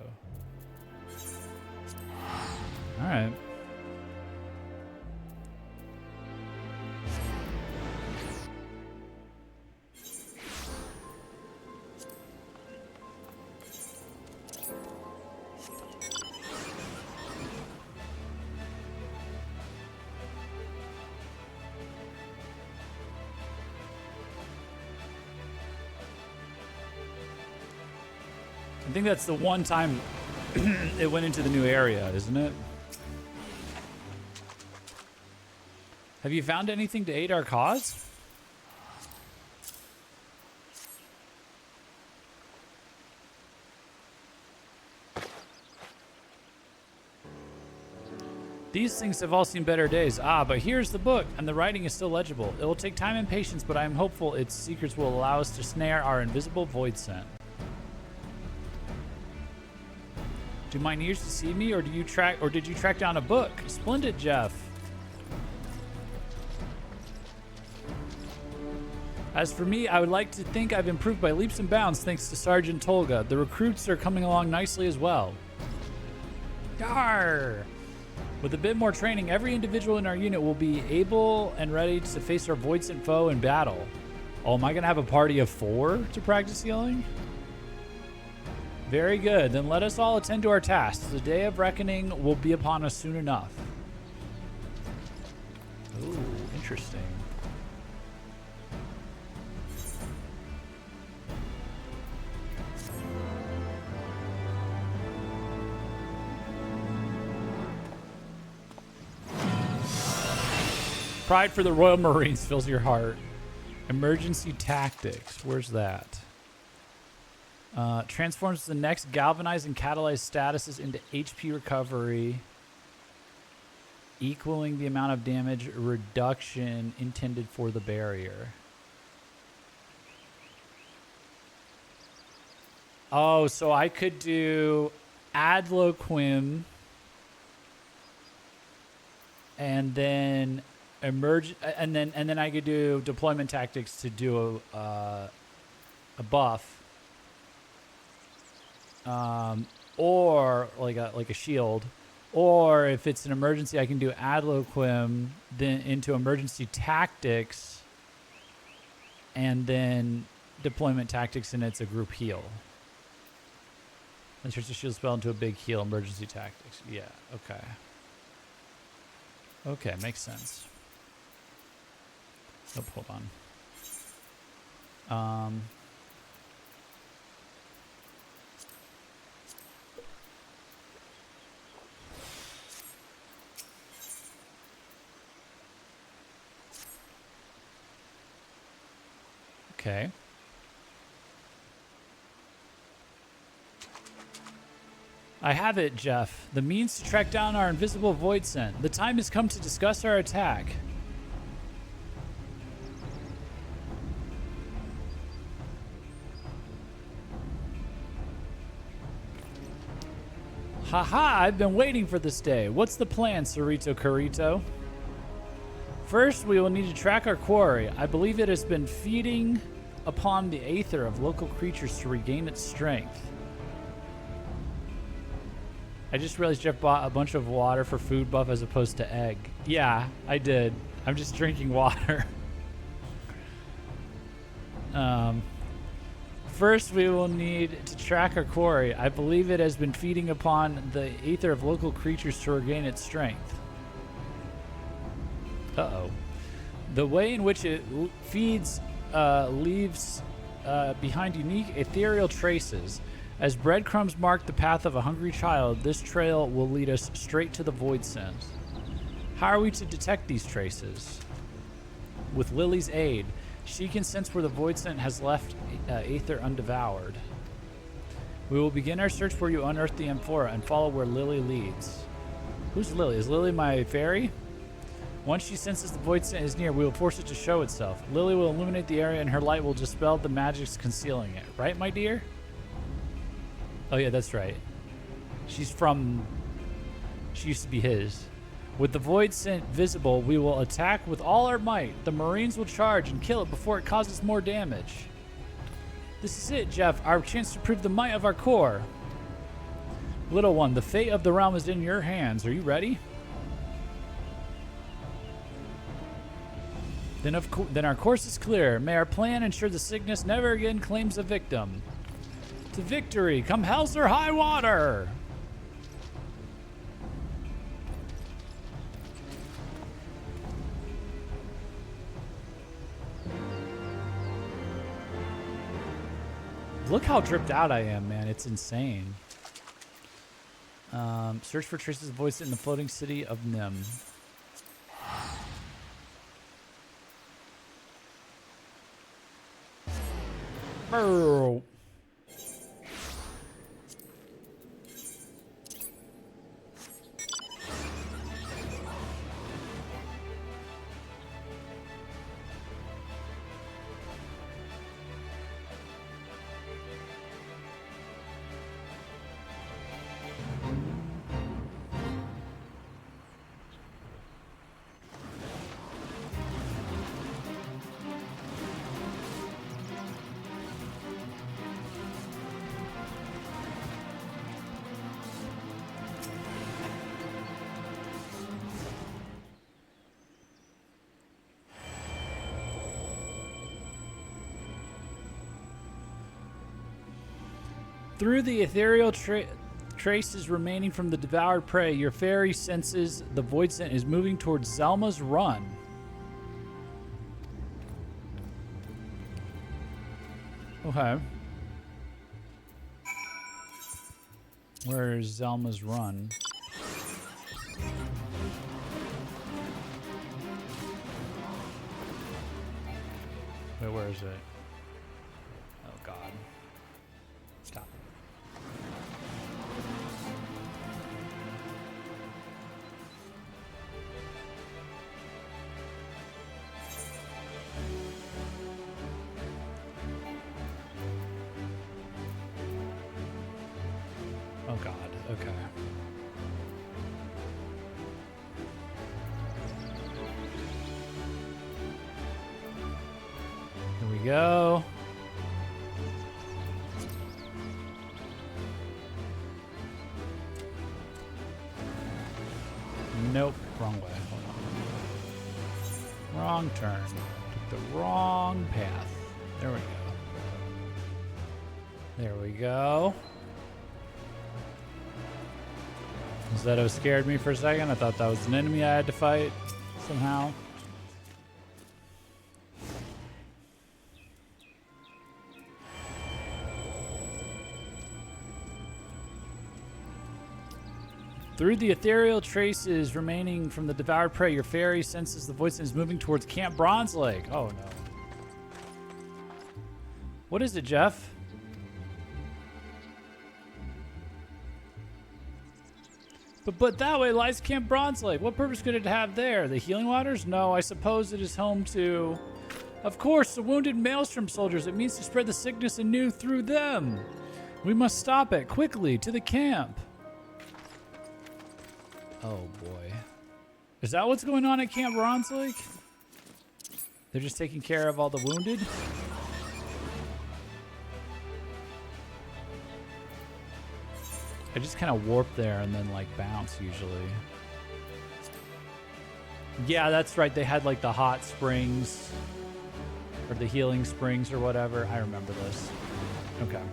Alright. I think that's the one time it went into the new area, isn't it? Have you found anything to aid our cause? These things have all seen better days. Ah, but here's the book, and the writing is still legible. It will take time and patience, but I am hopeful its secrets will allow us to snare our invisible void scent. Do mine ears deceive me, or did you track down a book? Splendid, Jeff. As for me, I would like to think I've improved by leaps and bounds thanks to Sergeant Tolga. The recruits are coming along nicely as well. Yarr! With a bit more training, every individual in our unit will be able and ready to face our voidsent foe in battle. Oh, am I going to have a party of 4 to practice healing? Very good. Then let us all attend to our tasks. The day of reckoning will be upon us soon enough. Ooh, interesting. Pride for the Royal Marines fills your heart. Emergency tactics. Where's that? Transforms the next galvanized and catalyzed statuses into HP recovery, equaling the amount of damage reduction intended for the barrier. Oh, so I could do Adloquim and then and then I could do deployment tactics to do a buff, or like a shield, or if it's an emergency, I can do Adloquim then into emergency tactics, and then deployment tactics, and it's a group heal. And turns a shield spell into a big heal. Emergency tactics. Yeah. Okay. Okay, makes sense. Oh, hold on. Okay. I have it, Jeff. The means to track down our invisible void scent. The time has come to discuss our attack. Haha, I've been waiting for this day. What's the plan, Cerrito Carrito? First, we will need to track our quarry. I believe it has been feeding upon the aether of local creatures to regain its strength. I just realized Jeff bought a bunch of water for food buff as opposed to egg. Yeah, I did. I'm just drinking water. First, we will need to track our quarry. I believe it has been feeding upon the aether of local creatures to regain its strength. Uh-oh. The way in which it feeds leaves behind unique ethereal traces. As breadcrumbs mark the path of a hungry child, this trail will lead us straight to the void scent. How are we to detect these traces? With Lily's aid, she can sense where the void scent has left aether undevoured. We will begin our search where you unearth the amphora and follow where Lily leads. Who's Lily? Is Lily my fairy? Once she senses the void scent is near, we will force it to show itself. Lily will illuminate the area and her light will dispel the magics concealing it. Right, my dear? Oh yeah, that's right. She used to be his. With the void scent visible, we will attack with all our might. The Marines will charge and kill it before it causes more damage. This is it, Jeff. Our chance to prove the might of our core. Little one, the fate of the realm is in your hands. Are you ready? Then our course is clear. May our plan ensure the sickness never again claims a victim. To victory, come hell's or high water! Look how dripped out I am, man. It's insane. Search for traces of voice in the floating city of Nim. Oh. Through the ethereal traces remaining from the devoured prey, your fairy senses the void scent is moving towards Zelma's run. Okay. Where's Zelma's run? Wait, where is it? Oh, God. Stop. Oh, God. Okay. Here we go. Nope, wrong way. Hold on. Wrong turn. Took the wrong path. There we go. There we go. Zeto scared me for a second. I thought that was an enemy I had to fight somehow. Through the ethereal traces remaining from the devoured prey, your fairy senses the voice and is moving towards Camp Bronze Lake. Oh, no. What is it, Jeff? But that way lies Camp Bronze Lake. What purpose could it have there? The healing waters? No, I suppose it is home to... Of course, the wounded Maelstrom soldiers. It means to spread the sickness anew through them. We must stop it, quickly, to the camp. Oh, boy. Is that what's going on at Camp Bronze Lake? They're just taking care of all the wounded? I just kind of warp there and then, like, bounce, usually. Yeah, that's right. They had, like, the hot springs. Or the healing springs or whatever. I remember this. Okay.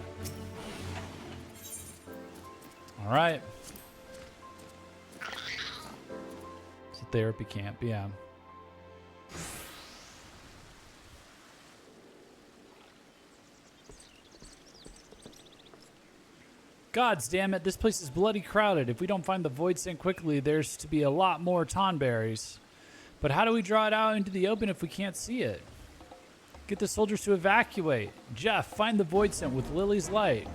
All right. It's a therapy camp, yeah. Gods damn it, this place is bloody crowded. If we don't find the void scent quickly, there's to be a lot more tonberries. But how do we draw it out into the open if we can't see it? Get the soldiers to evacuate. Jeff, find the void scent with Lily's light.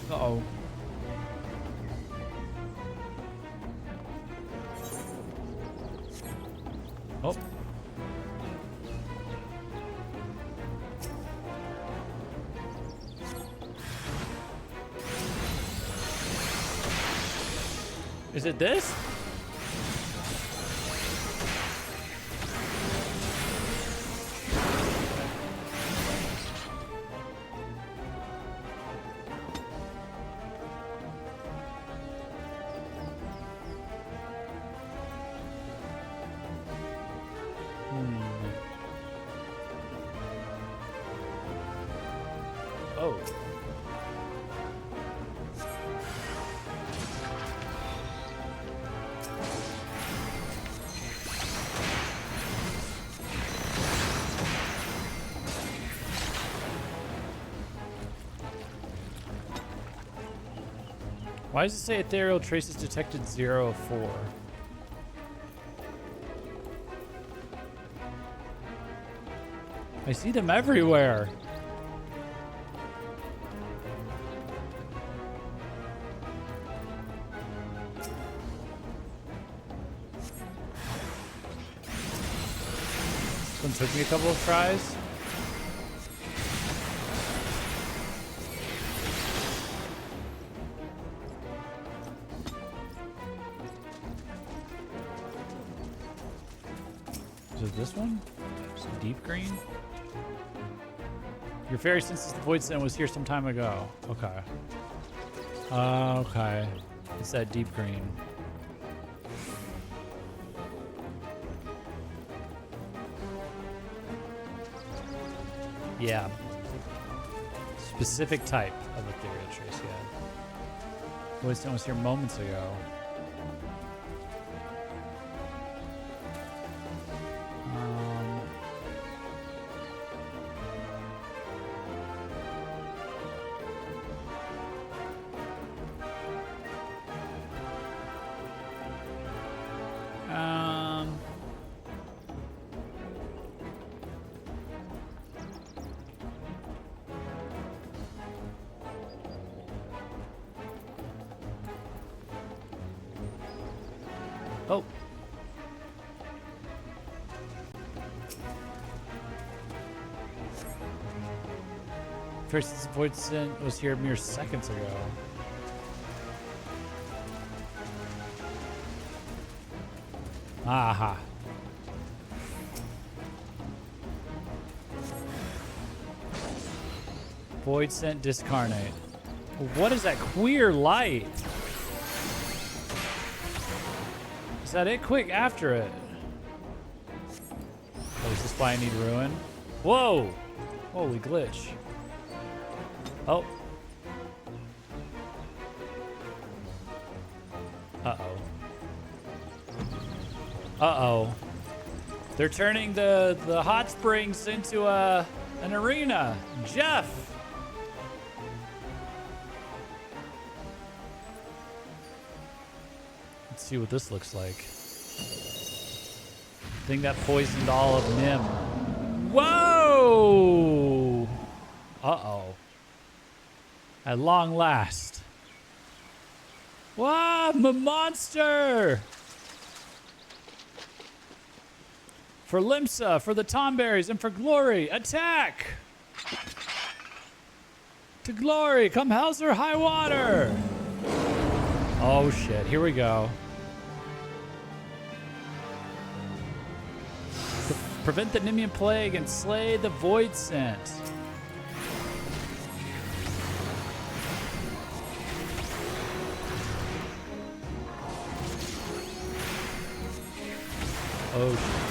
Uh-oh. Oh. Is it this? Oh. Why does it say ethereal traces detected 0 of 4? I see them everywhere. This one took me a couple of tries. Is it this one? Is it deep green? Your fairy senses the void sen was here some time ago. Okay. Okay. It's that deep green. Yeah. Specific type of ethereal trace, yeah. Void sen was here moments ago. Oh. First, this void sen was here mere seconds ago. Aha. Void sen discarnate. What is that queer light? Is that it? Quick, after it. Oh, is this why I need ruin? Whoa! Holy glitch. Oh. Uh-oh. Uh-oh. They're turning the hot springs into an arena. Jeff! Let's see what this looks like. Thing that poisoned all of Nim. Whoa! Uh-oh. At long last. Wow, my monster! For Limsa, for the Tomberries, and for glory, attack! To glory, come hell's or high water! Oh shit, here we go. Prevent the Nimian plague and slay the void scent. Oh shit.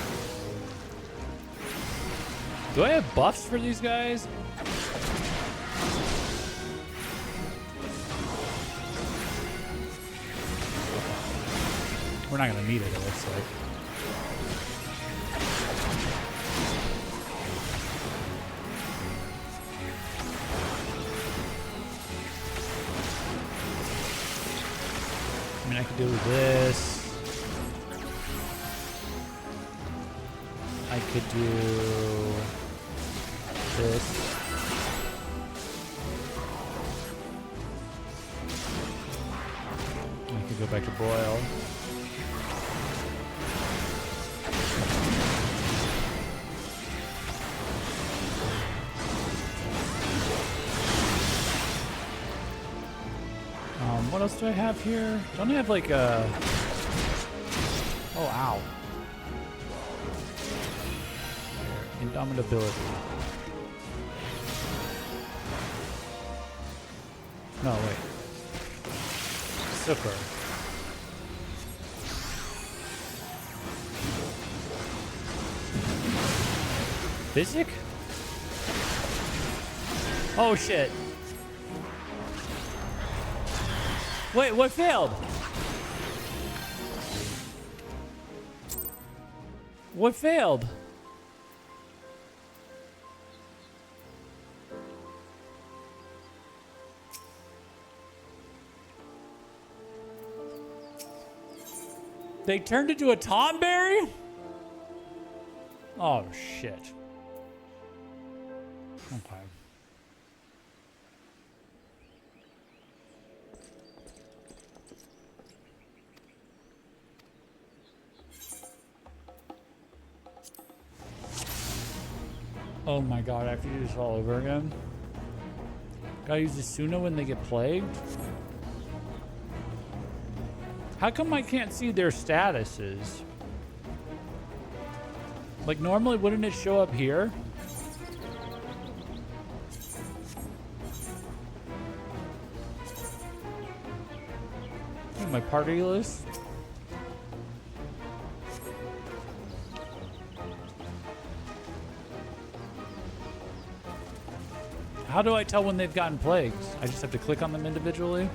Do I have buffs for these guys? We're not gonna need it, it looks like. I mean, I could do this. I could do this. I could go back to boil. What else do I have here? Don't I have like a... Oh, ow. Indomitability. No, wait. Super. Physic? Oh, shit. Wait, what failed? What failed? They turned into a Tomberry? Oh, shit. Okay. Oh my god, I have to do this all over again? Gotta use the Suna when they get plagued? How come I can't see their statuses? Like, normally, wouldn't it show up here? My party list? How do I tell when they've gotten plagues? I just have to click on them individually?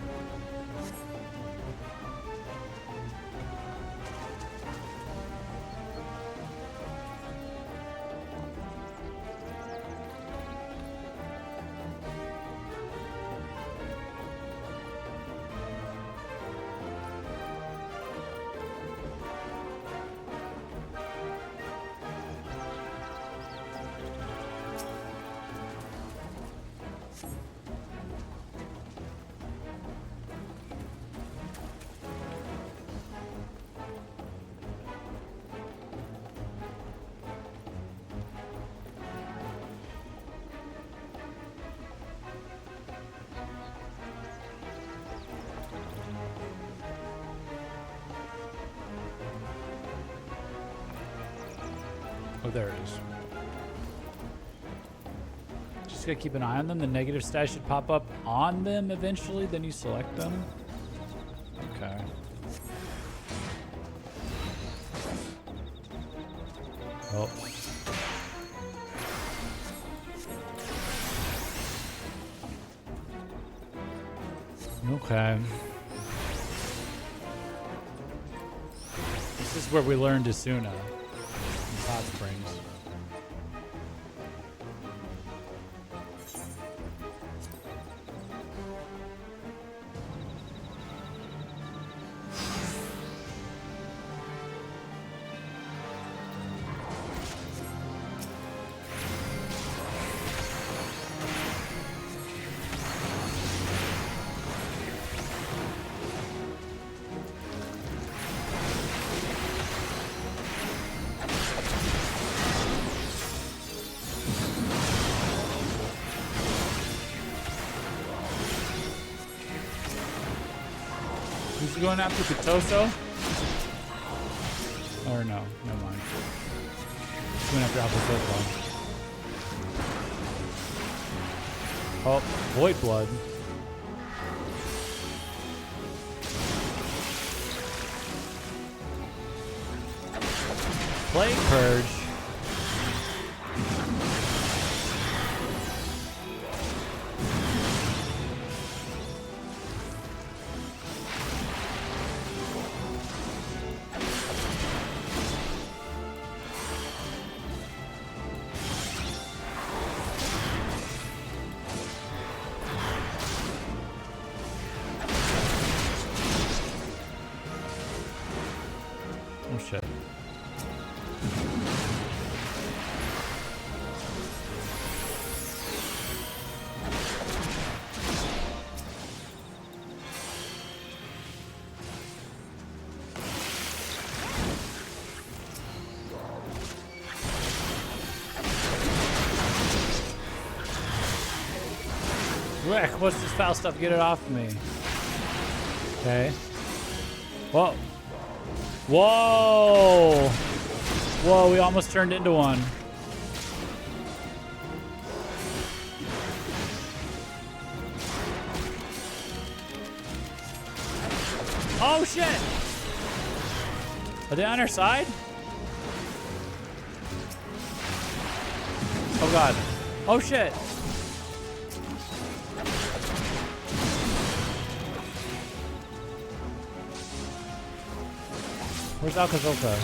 Oh, there it is. Just gotta keep an eye on them. The negative stats should pop up on them eventually, then you select them. Okay. Oh. Okay. This is where we learned Asuna. Hot Springs. Who's going after Katoso? Or no, never mind. He's going after Alpha. Oh, Void Blood. Plague Purge. Oh shit. Rick, what's this foul stuff? Get it off me. Okay. Whoa. Whoa! Whoa, we almost turned into one. Oh shit! Are they on our side? Oh god. Oh shit! Where's Alcazolta?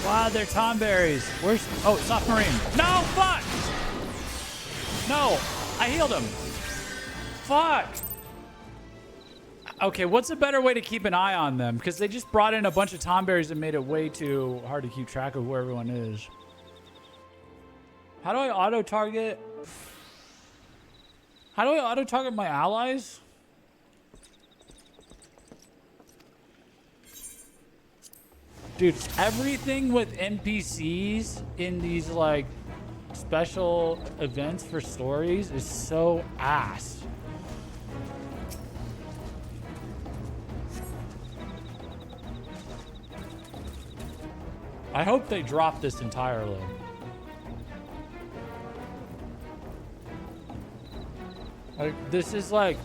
What? god, they're tomberries. Where's... Oh, soft marine. No, fuck! No, I healed him. Fuck. Okay, what's a better way to keep an eye on them? Because they just brought in a bunch of tomberries and made it way too hard to keep track of who everyone is. How do I auto-target? How do I auto-target my allies? Dude, everything with NPCs in these, like, special events for stories is so ass. I hope they drop this entirely. Like, this is like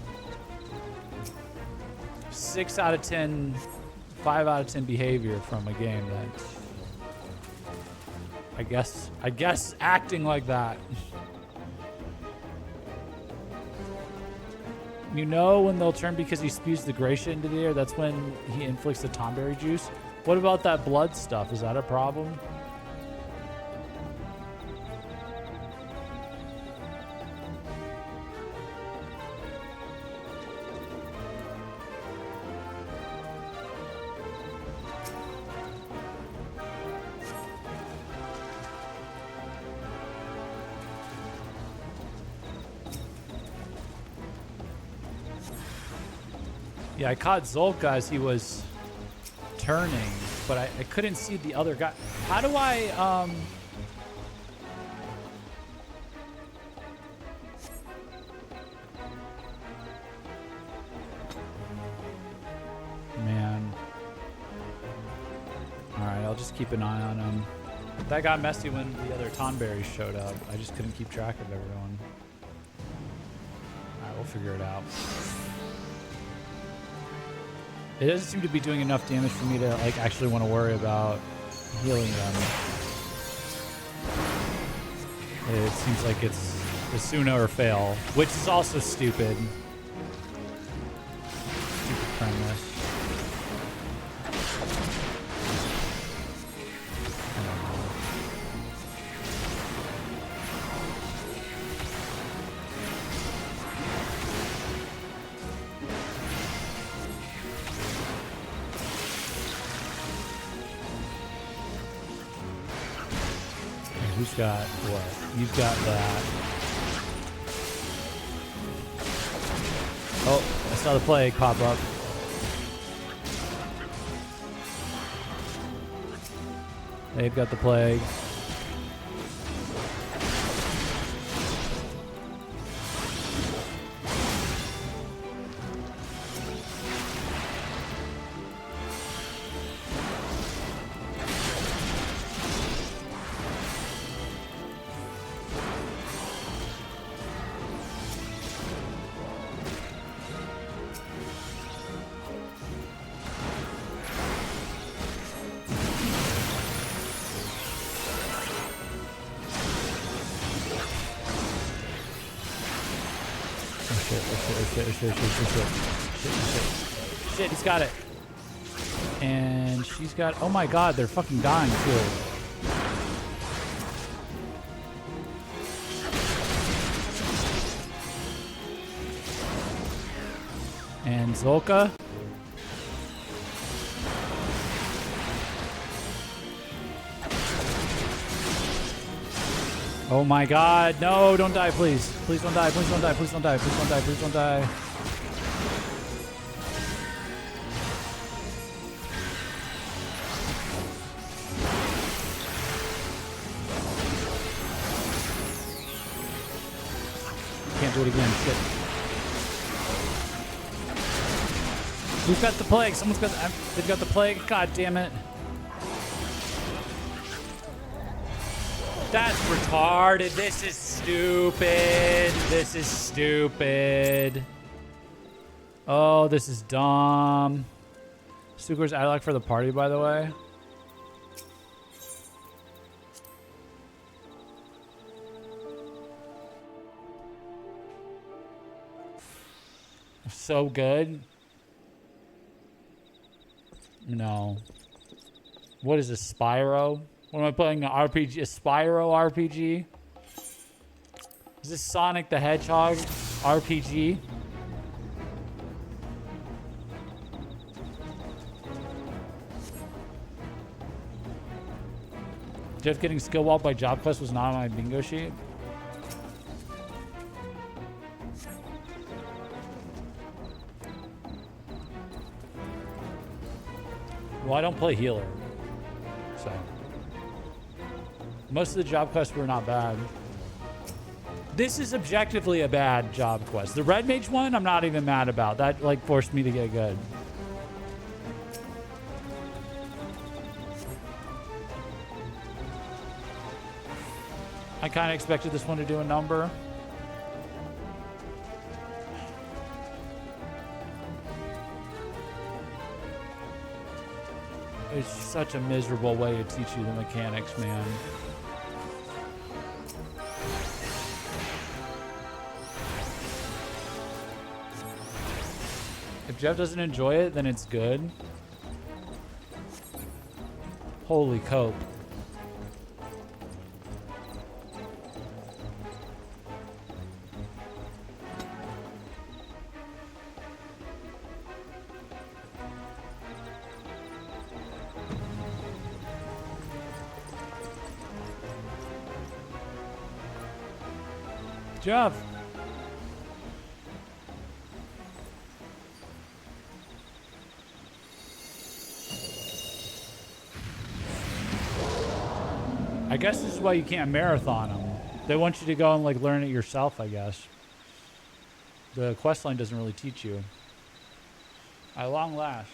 6 out of 10, 5 out of 10 behavior from a game that I guess acting like that. You know when they'll turn because he spews the gray shit into the air? That's when he inflicts the tomberry juice. What about that blood stuff? Is that a problem? Yeah, I caught Zolka as he was turning, but I couldn't see the other guy. How do I, Man. Alright, I'll just keep an eye on him. That got messy when the other Tonberries showed up. I just couldn't keep track of everyone. Alright, we'll figure it out. It doesn't seem to be doing enough damage for me to like actually want to worry about healing them. It seems like it's a Suna or fail, which is also stupid. Stupid premise. Who's got what? You've got that. Oh, I saw the plague pop up. They've got the plague. Shit, he's got it. And she's got... Oh my god, they're fucking dying too. And Zolka. Oh my god, no, don't die, please. Please don't die, please don't die, please don't die, please don't die, please don't die. Can't do it again, shit. Who's got the plague? Someone's got, they've got the plague, god damn it. That's retarded. This is stupid. This is stupid. Oh, this is dumb. Suker's Adlock for the party, by the way. So good. No. What is this, Spyro? What am I playing? An RPG? A Spyro RPG? Is this Sonic the Hedgehog RPG? Jeff getting skill walled by job quest was not on my bingo sheet. Well, I don't play healer, so most of the job quests were not bad. This is objectively a bad job quest. The Red Mage one, I'm not even mad about. That like forced me to get good. I kind of expected this one to do a number. It's such a miserable way to teach you the mechanics, man. If Jeff doesn't enjoy it, then it's good. Holy cope. Jeff. I guess this is why you can't marathon them. They want you to go and like learn it yourself, I guess. The quest line doesn't really teach you. At long last.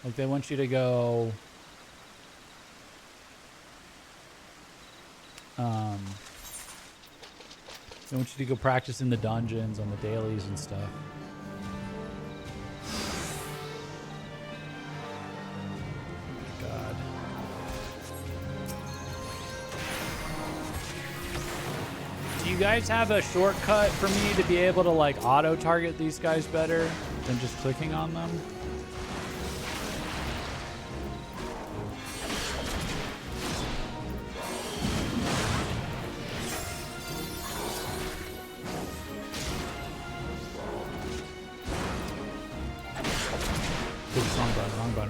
Like they want you to go they want you to go practice in the dungeons on the dailies and stuff. God. Do you guys have a shortcut for me to be able to like auto target these guys better than just clicking on them?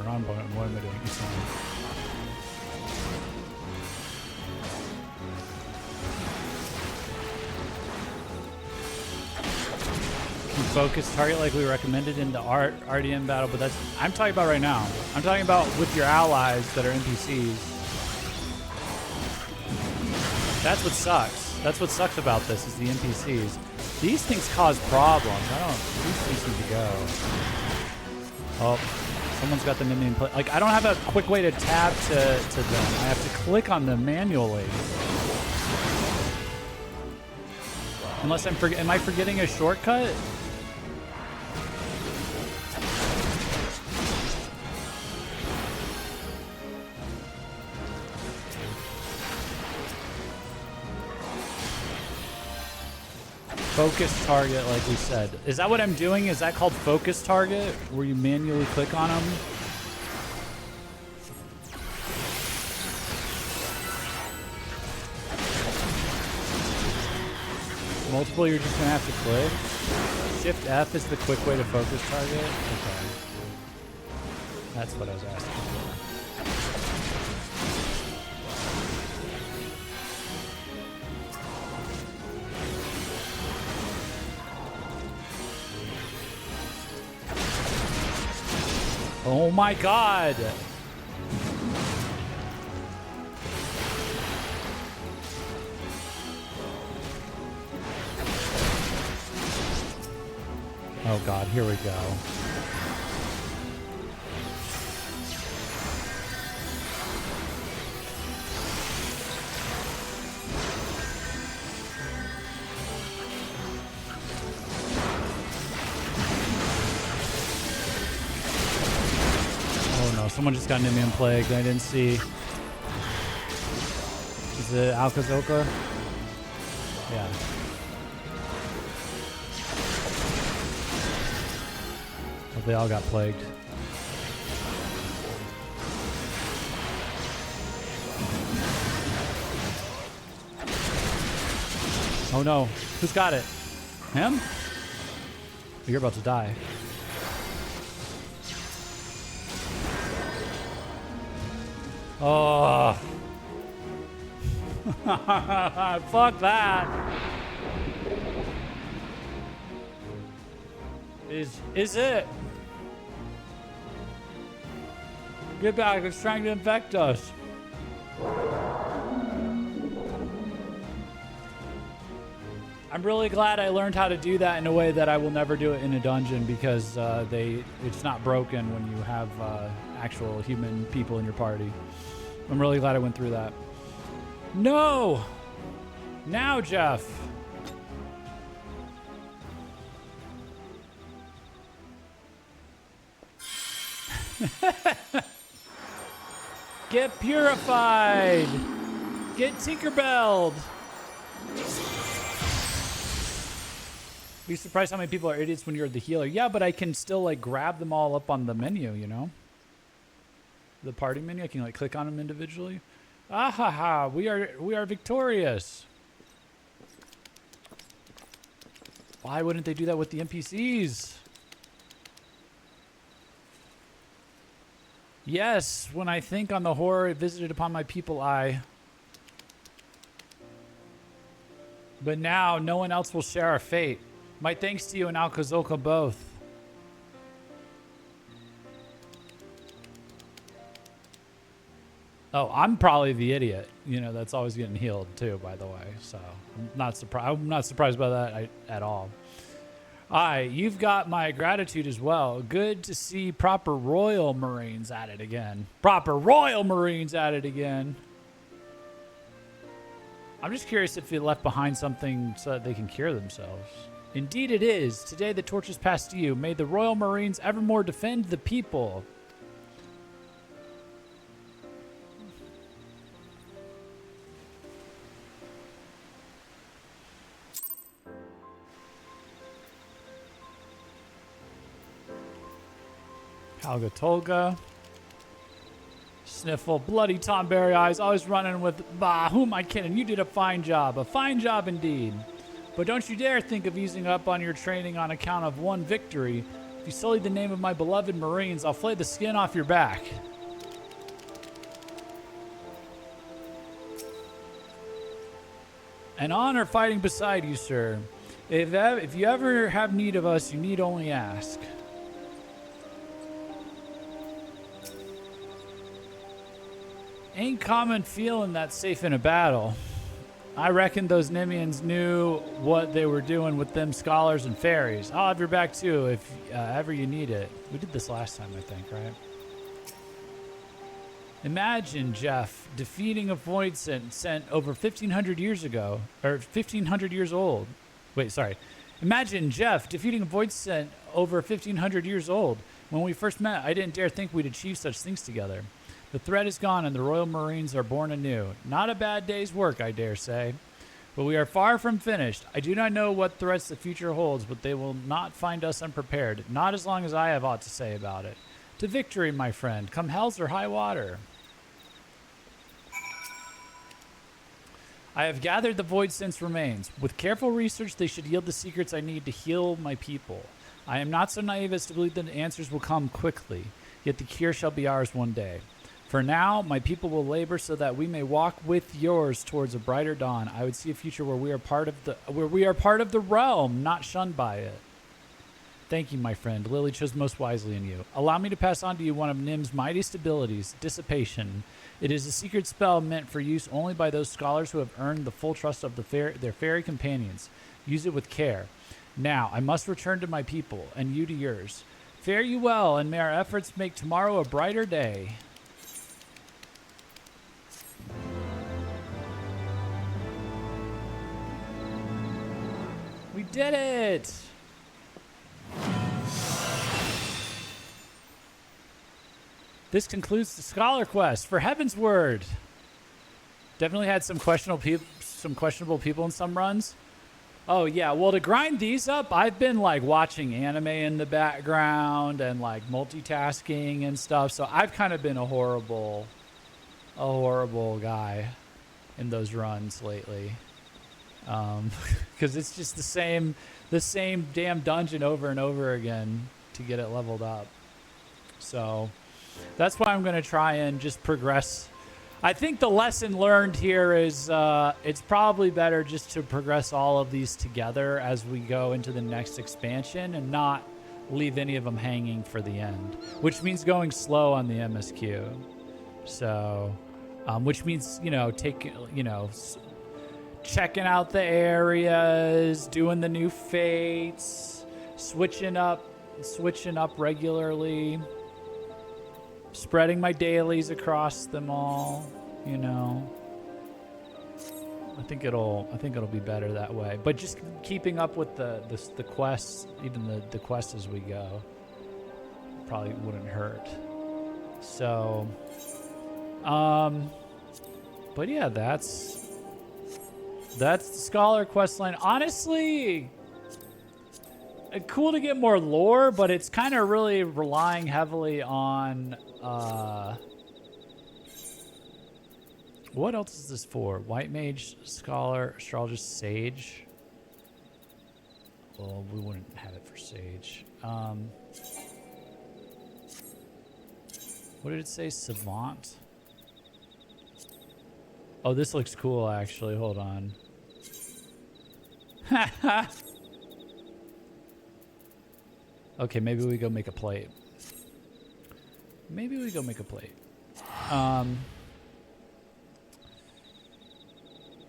Wrong button. What am I doing? It's Can focus target like we recommended in the RDM battle, but that's I'm talking about right now. I'm talking about with your allies that are NPCs. That's what sucks. That's what sucks about this is the NPCs. These things cause problems. These things need to go. Oh. Someone's got them in play. Like, I don't have a quick way to tab to them. I have to click on them manually. Unless am I forgetting a shortcut? Focus target, like we said. Is that what I'm doing? Is that called focus target? Where you manually click on them? Multiple, you're just gonna have to click. Shift F is the quick way to focus target. Okay. That's what I was asking for. Oh my God! Oh God, here we go. Someone just got an immune plague I didn't see. Is it Alkazoka? Yeah. Oh, they all got plagued. Oh no. Who's got it? Him? You're about to die. Oh. Fuck that. Is it? Get back, it's trying to infect us. I'm really glad I learned how to do that in a way that I will never do it in a dungeon, because it's not broken when you have actual human people in your party. I'm really glad I went through that. No! Now, Jeff. Get purified. Get Tinkerbelled. Be surprised how many people are idiots when you're the healer. Yeah, but I can still like grab them all up on the menu, you know? The party menu, I can like click on them individually. Ah ha ha, we are victorious. Why wouldn't they do that with the NPCs? Yes, when I think on the horror it visited upon my people, but now no one else will share our fate. My thanks to you and Alkazoka both. Oh, I'm probably the idiot, you know, that's always getting healed too, by the way. So I'm not surprised by that at all. You've got my gratitude as well. Good to see proper Royal Marines at it again. Proper Royal Marines at it again. I'm just curious if you left behind something so that they can cure themselves. Indeed it is. Today the torch is passed to you. May the Royal Marines evermore defend the people. Helga Tolga. Sniffle. Bloody Tom Berry Eyes. Always running with, bah, who am I kidding? You did a fine job. A fine job indeed. But don't you dare think of easing up on your training on account of one victory. If you sully the name of my beloved Marines, I'll flay the skin off your back. An honor fighting beside you, sir. If you ever have need of us, you need only ask. Ain't common feeling that safe in a battle. I reckon those Nimians knew what they were doing with them scholars and fairies. I'll have your back too if ever you need it. We did this last time, I think, right? Imagine, Jeff, defeating a void sent over 1,500 years ago, or 1,500 years old. Wait, sorry. Imagine, Jeff, defeating a void sent over 1,500 years old. When we first met, I didn't dare think we'd achieve such things together. The threat is gone and the Royal Marines are born anew. Not a bad day's work, I dare say. But we are far from finished. I do not know what threats the future holds, but they will not find us unprepared. Not as long as I have aught to say about it. To victory, my friend. Come hells or high water. I have gathered the Void Sense remains. With careful research, they should yield the secrets I need to heal my people. I am not so naive as to believe that the answers will come quickly, yet the cure shall be ours one day. For now, my people will labor so that we may walk with yours towards a brighter dawn. I would see a future where we are part of the realm, not shunned by it. Thank you, my friend. Lily chose most wisely in you. Allow me to pass on to you one of Nim's mightiest abilities, dissipation. It is a secret spell meant for use only by those scholars who have earned the full trust of their fairy companions. Use it with care. Now, I must return to my people, and you to yours. Fare you well, and may our efforts make tomorrow a brighter day. We did it! This concludes the Scholar Quest for Heavensward. Definitely had some questionable people in some runs. Oh yeah, well to grind these up, I've been like watching anime in the background and like multitasking and stuff. So I've kind of been a horrible guy in those runs lately. because it's just the same damn dungeon over and over again to get it leveled up. So that's why I'm going to try and just progress. I think the lesson learned here is it's probably better just to progress all of these together as we go into the next expansion and not leave any of them hanging for the end, which means going slow on the MSQ. So, which means, checking out the areas, doing the new fates, switching up regularly, spreading my dailies across them all, I think it'll be better that way. But just keeping up with the quests, even the quests as we go, probably wouldn't hurt. So, but yeah, that's the Scholar questline. Honestly, cool to get more lore, but it's kind of really relying heavily on what else is this for? White Mage, Scholar, Astrologist, Sage. Well, we wouldn't have it for Sage. What did it say? Savant? Oh, this looks cool, actually. Hold on. Okay, maybe we go make a plate.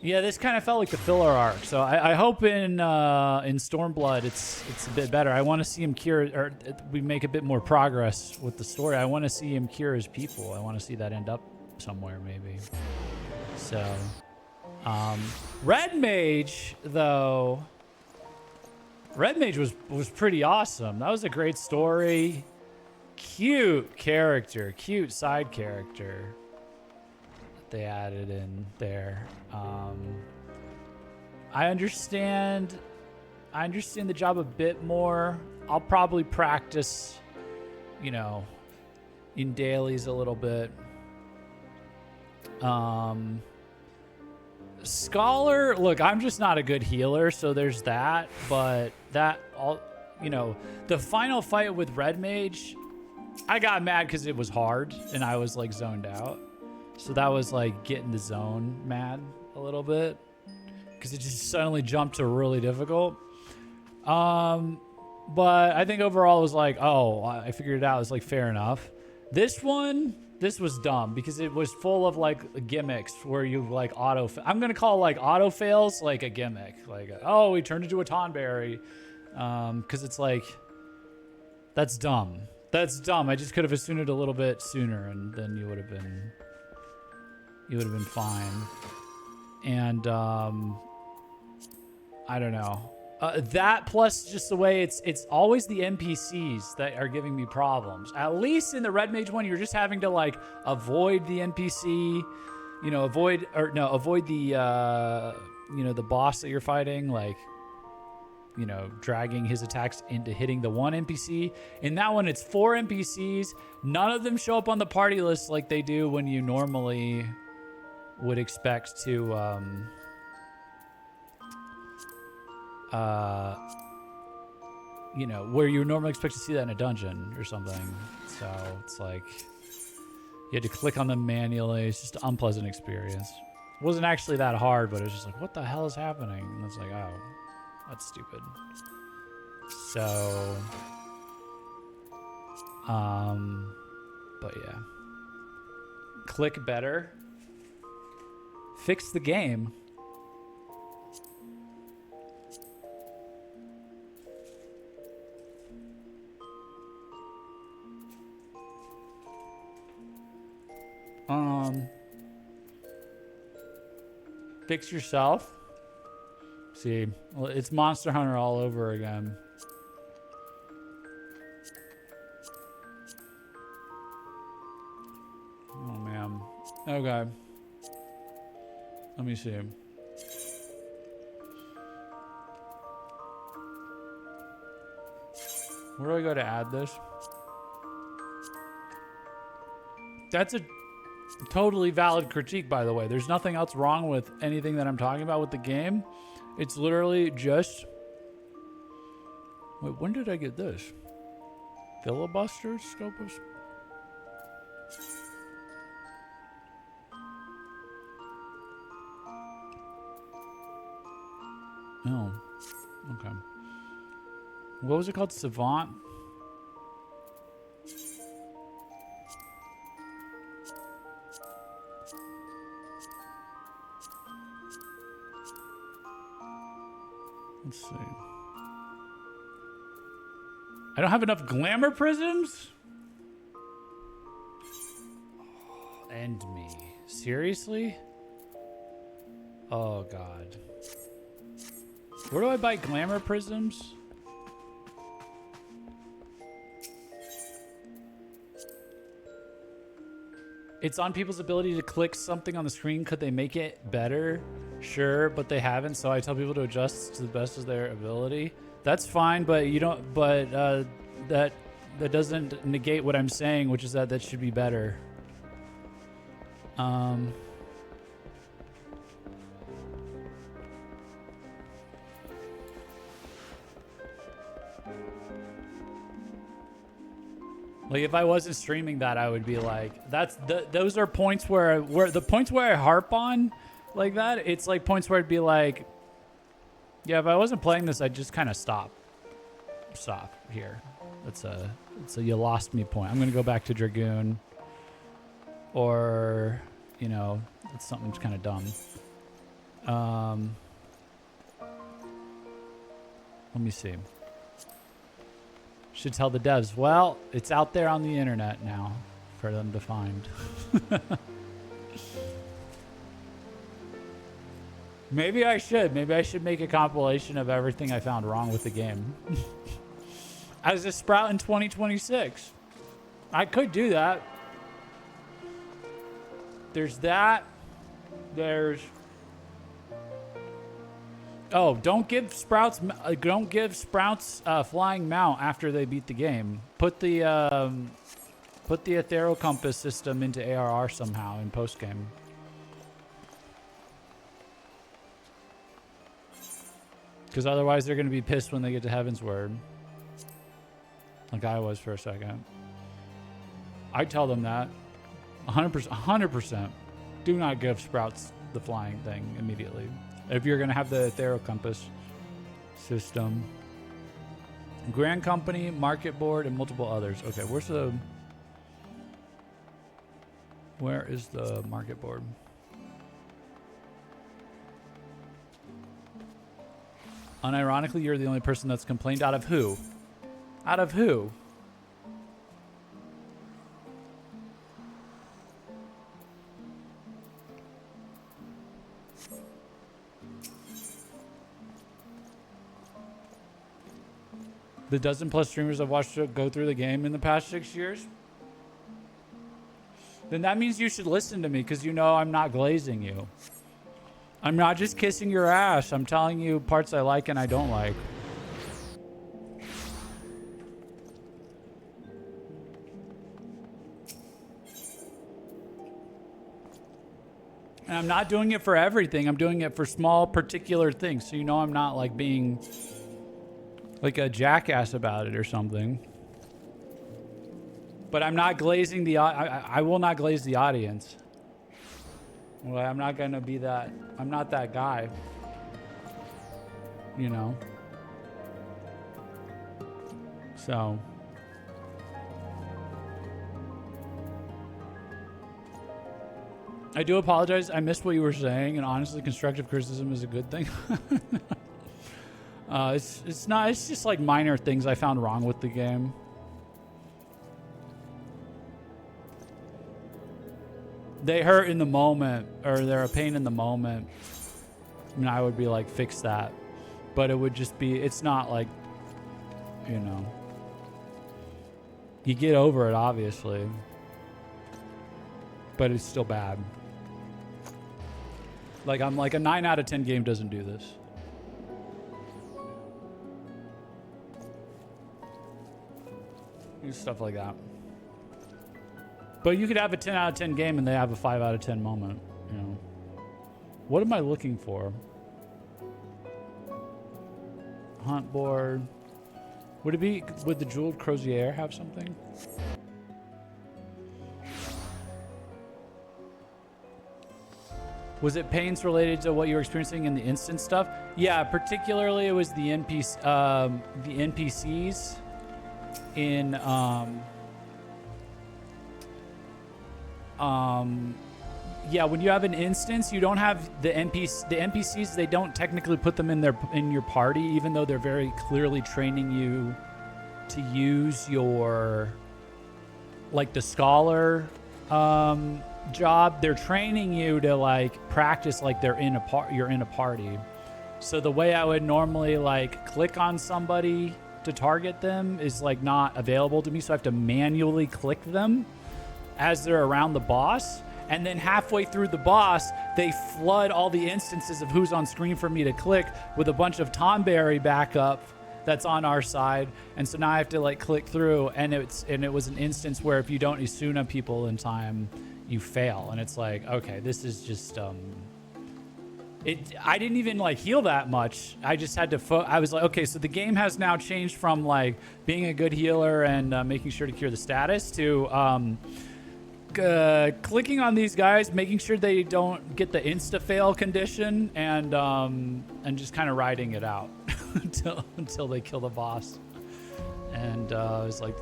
Yeah, this kind of felt like the filler arc. So I hope in Stormblood it's a bit better. I want to see him cure, or we make a bit more progress with the story. I want to see him cure his people. I want to see that end up somewhere, maybe. So, Red Mage, though. Red Mage was pretty awesome. That was a great story. Cute character, cute side character that they added in there. I understand the job a bit more. I'll probably practice, in dailies a little bit. Scholar, look, I'm just not a good healer, so there's that. But that all, the final fight with Red Mage, I got mad because it was hard and I was like zoned out. So that was like getting the zone mad a little bit because it just suddenly jumped to really difficult. But I think overall it was like, oh, I figured it out. It's like fair enough. This was dumb because it was full of like gimmicks where you like I'm gonna call like auto fails like a gimmick, like, oh, he turned into a Tonberry, because it's like, that's dumb. I just could have assumed it a little bit sooner, and then you would have been fine. And I don't know. That plus just the way it's always the NPCs that are giving me problems. At least in the Red Mage one, you're just having to like avoid the NPC, avoid the the boss that you're fighting, like, dragging his attacks into hitting the one NPC. In that one, it's 4 NPCs. None of them show up on the party list like they do when you normally would expect to where you normally expect to see that in a dungeon or something. So it's like you had to click on them manually. It's just an unpleasant experience. It wasn't actually that hard, but it was just like, what the hell is happening? And it's like, oh, that's stupid. So, but yeah. Click better. Fix the game. Fix yourself. See, well, it's Monster Hunter all over again. Oh man. Okay. Let me see. Where do I go to add this? Totally valid critique, by the way. There's nothing else wrong with anything that I'm talking about with the game. It's literally just... Wait, when did I get this? Filibuster Scopus? Oh, okay. What was it called? Savant? Let's see. I don't have enough glamour prisms? Oh, end me. Seriously? Oh, God. Where do I buy glamour prisms? It's on people's ability to click something on the screen. Could they make it better? Sure, but they haven't, so I tell people to adjust to the best of their ability. That's fine, but you don't. But that doesn't negate what I'm saying, which is that should be better. Like if I wasn't streaming that, I would be like, those are points where the points where I harp on like that. It's like points where I'd be like, yeah, if I wasn't playing this, I'd just kind of stop here. It's a you lost me point. I'm gonna go back to Dragoon, or you know, it's something kind of dumb. Let me see. Should tell the devs. Well, it's out there on the internet now for them to find. Maybe I should. Maybe I should make a compilation of everything I found wrong with the game. As a Sprout in 2026. I could do that. There's that. There's... Oh, don't give Sprouts flying mount after they beat the game. Put the Ethereal Compass system into ARR somehow in post game. Because otherwise they're going to be pissed when they get to Heavensward. Like I was for a second. I tell them that 100%. Do not give Sprouts the flying thing immediately. If you're going to have the Ethereal Compass system. Grand Company, Market Board, and multiple others. Okay, where is the Market Board? Unironically, you're the only person that's complained. Out of who? Out of who? The dozen plus streamers I've watched go through the game in the past 6 years? Then that means you should listen to me, because you know I'm not glazing you. I'm not just kissing your ass. I'm telling you parts I like and I don't like. And I'm not doing it for everything. I'm doing it for small particular things. So you know I'm not like being like a jackass about it or something. But I'm not glazing the... I will not glaze the audience. Well, I'm not going to be that... I'm not that guy. You know? So... I do apologize. I missed what you were saying, and honestly, constructive criticism is a good thing. It's not. It's just like minor things I found wrong with the game. They hurt in the moment, or they're a pain in the moment. I mean, I would be like, fix that, but it would just be. It's not like, you know. You get over it, obviously, but it's still bad. Like I'm like a 9 out of 10 game doesn't do this. Stuff like that. But you could have a 10 out of 10 game and they have a 5 out of 10 moment, you know. What am I looking for? Hunt board. Would it be, would the Jeweled Crozier have something? Was it pains related to what you were experiencing in the instant stuff? Yeah, particularly it was the NPCs in yeah, when you have an instance, you don't have the NPCs, they don't technically put them in your party, even though they're very clearly training you to use your, like, the scholar job. They're training you to, like, practice like you're in a party. So the way I would normally, like, click on somebody to target them is, like, not available to me, so I have to manually click them as they're around the boss. And then halfway through the boss, they flood all the instances of who's on screen for me to click with a bunch of Tomberry backup that's on our side. And so now I have to, like, click through, and it was an instance where if you don't Isuna people in time, you fail. And it's like, okay, this is just I didn't even, like, heal that much. I just had to I was like, okay, so the game has now changed from, like, being a good healer and making sure to cure the status to clicking on these guys, making sure they don't get the insta fail condition, and just kind of riding it out until they kill the boss. And I was like,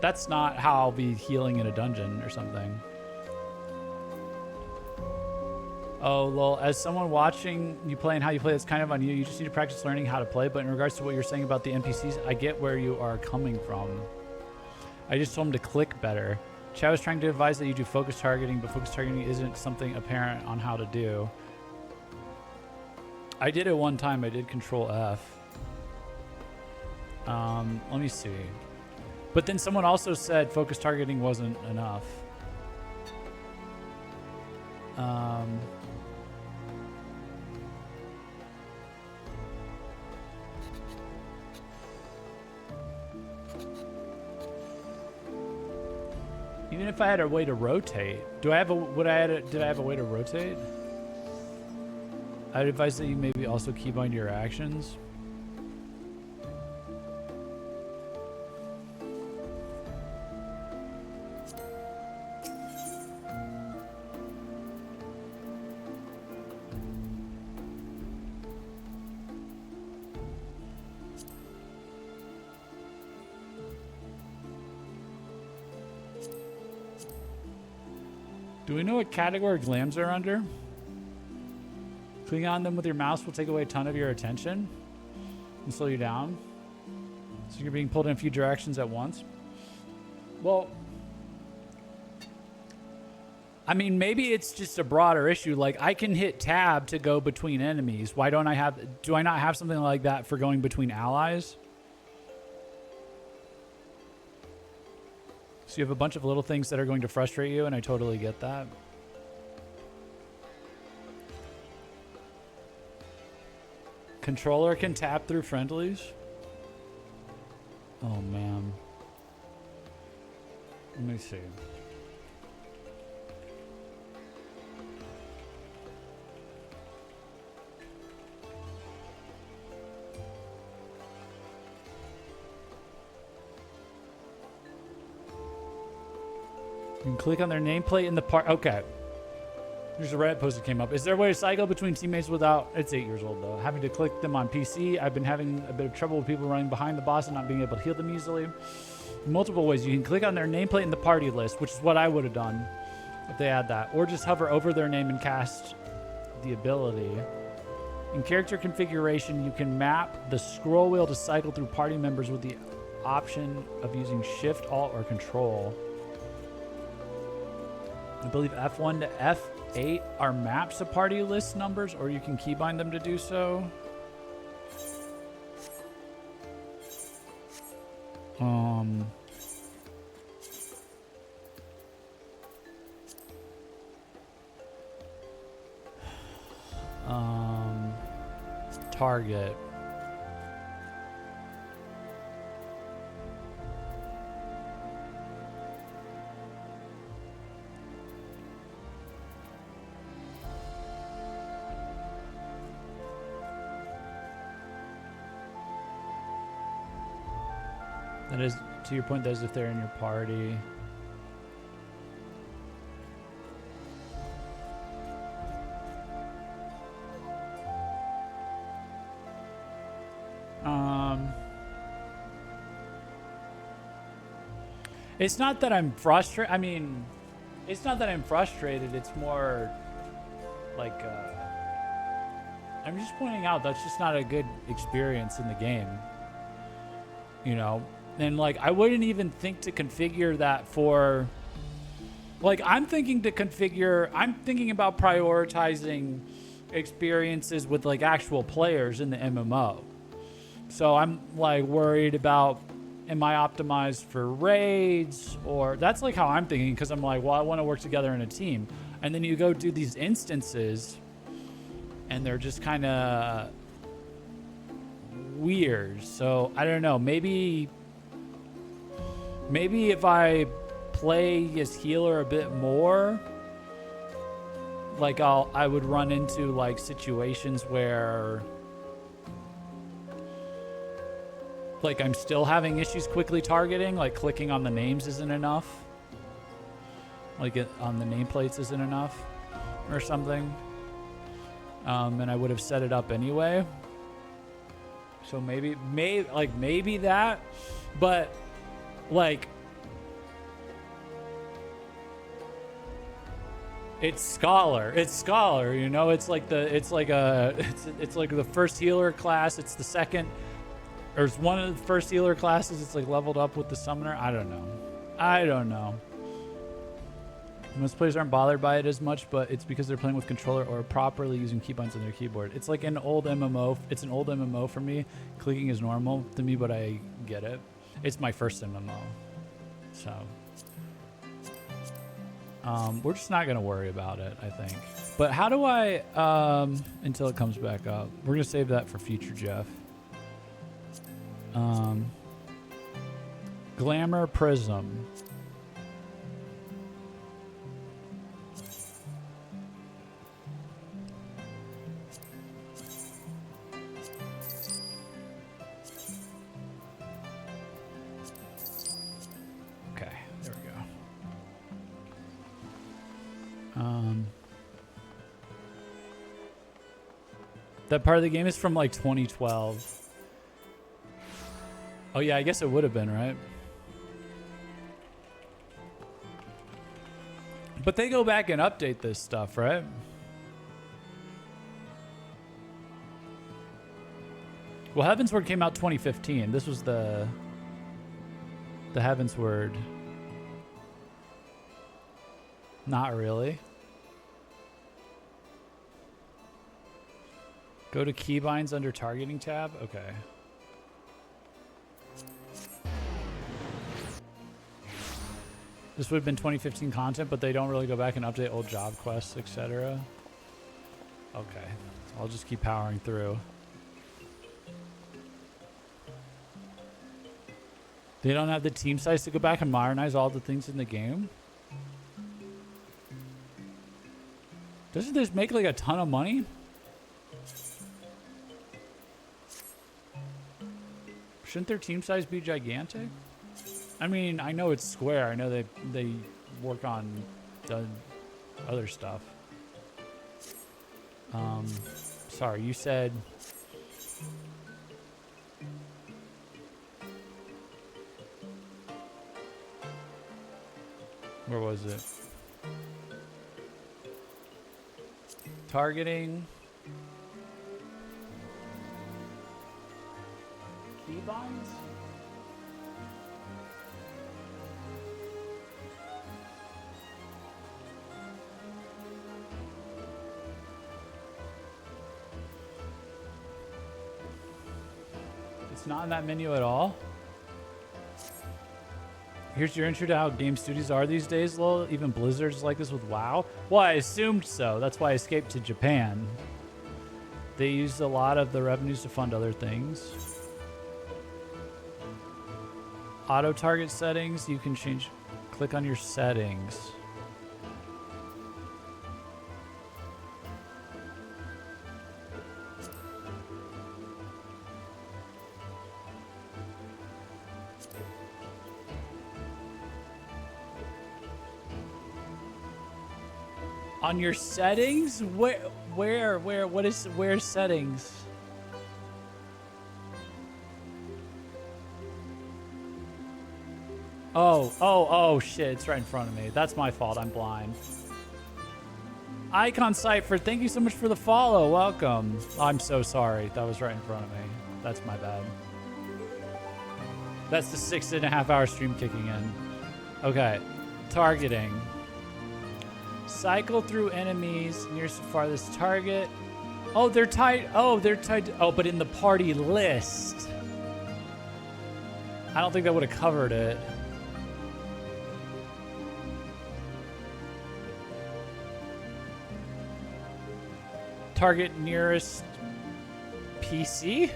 that's not how I'll be healing in a dungeon or something. Oh, lol. As someone watching you play and how you play, it's kind of on you. You just need to practice learning how to play. But in regards to what you're saying about the NPCs, I get where you are coming from. I just told him to click better. Chad was trying to advise that you do focus targeting, but focus targeting isn't something apparent on how to do. I did it one time. I did Control F. Let me see. But then someone also said focus targeting wasn't enough. Even if I had a way to rotate, did I have a way to rotate? I'd advise that you maybe also keybind your actions. Do we know what category glams are under? Clicking on them with your mouse will take away a ton of your attention and slow you down. So you're being pulled in a few directions at once. Well, I mean, maybe it's just a broader issue. Like, I can hit tab to go between enemies. Why don't I have, do I not have something like that for going between allies? So you have a bunch of little things that are going to frustrate you, and I totally get that. Controller can tap through friendlies? Oh, man. Let me see. You can click on their nameplate in the part. Okay. There's a Reddit post that came up. Is there a way to cycle between teammates without... It's 8 years old, though. Having to click them on PC. I've been having a bit of trouble with people running behind the boss and not being able to heal them easily. Multiple ways. You can click on their nameplate in the party list, which is what I would have done if they had that. Or just hover over their name and cast the ability. In character configuration, you can map the scroll wheel to cycle through party members with the option of using Shift, Alt, or Control. I believe F1 to F8 are maps of party list numbers, or you can keybind them to do so. Target. That is, to your point, that is if they're in your party. It's not that I'm frustrated. I mean, it's not that I'm frustrated. It's more like I'm just pointing out that's just not a good experience in the game. You know? And like I wouldn't even think to configure that for like I'm thinking about prioritizing experiences with like actual players in the MMO. So I'm like worried about, am I optimized for raids? Or that's like how I'm thinking, because I'm like, well, I want to work together in a team. And then you go do these instances and they're just kind of weird. So I don't know, maybe if I play as healer a bit more, like I would run into like situations where like I'm still having issues quickly targeting, like clicking on the names isn't enough. Like on the nameplates isn't enough or something. And I would have set it up anyway. So maybe that, but like it's scholar, you know, it's like the first healer class, it's the second, or it's one of the first healer classes, it's like leveled up with the summoner. I don't know. Most players aren't bothered by it as much, but it's because they're playing with controller or properly using keybinds on their keyboard. It's like an old MMO. It's an old MMO for me. Clicking is normal to me, but I get it. It's my first MMO. So we're just not going to worry about it, I think. But how do I, until it comes back up, we're going to save that for future Jeff. Glamour Prism. Okay, there we go. That part of the game is from like 2012. Oh yeah, I guess it would have been, right? But they go back and update this stuff, right? Well, Heavensward came out 2015. This was the Heavensward. Not really. Go to keybinds under targeting tab. Okay. This would have been 2015 content, but they don't really go back and update old job quests, etc. Okay. So I'll just keep powering through. They don't have the team size to go back and modernize all the things in the game? Doesn't this make like a ton of money? Shouldn't their team size be gigantic? I mean, I know it's Square. I know they work on the other stuff. Sorry, you said... Where was it? Targeting. Keybinds? It's not in that menu at all. Here's your intro to how game studios are these days, lol. Even Blizzard's like this with WoW. Well, I assumed so. That's why I escaped to Japan. They use a lot of the revenues to fund other things. Auto target settings, you can change. Click on your settings. On your settings? Where's settings? Oh, shit, it's right in front of me. That's my fault, I'm blind. Icon Cypher, thank you so much for the follow. Welcome. I'm so sorry. That was right in front of me. That's my bad. That's the 6.5-hour stream kicking in. Okay. Targeting. Cycle through enemies nearest the farthest target. Oh, they're tied. Oh, they're tied. Oh, but in the party list. I don't think that would have covered it. Target nearest PC?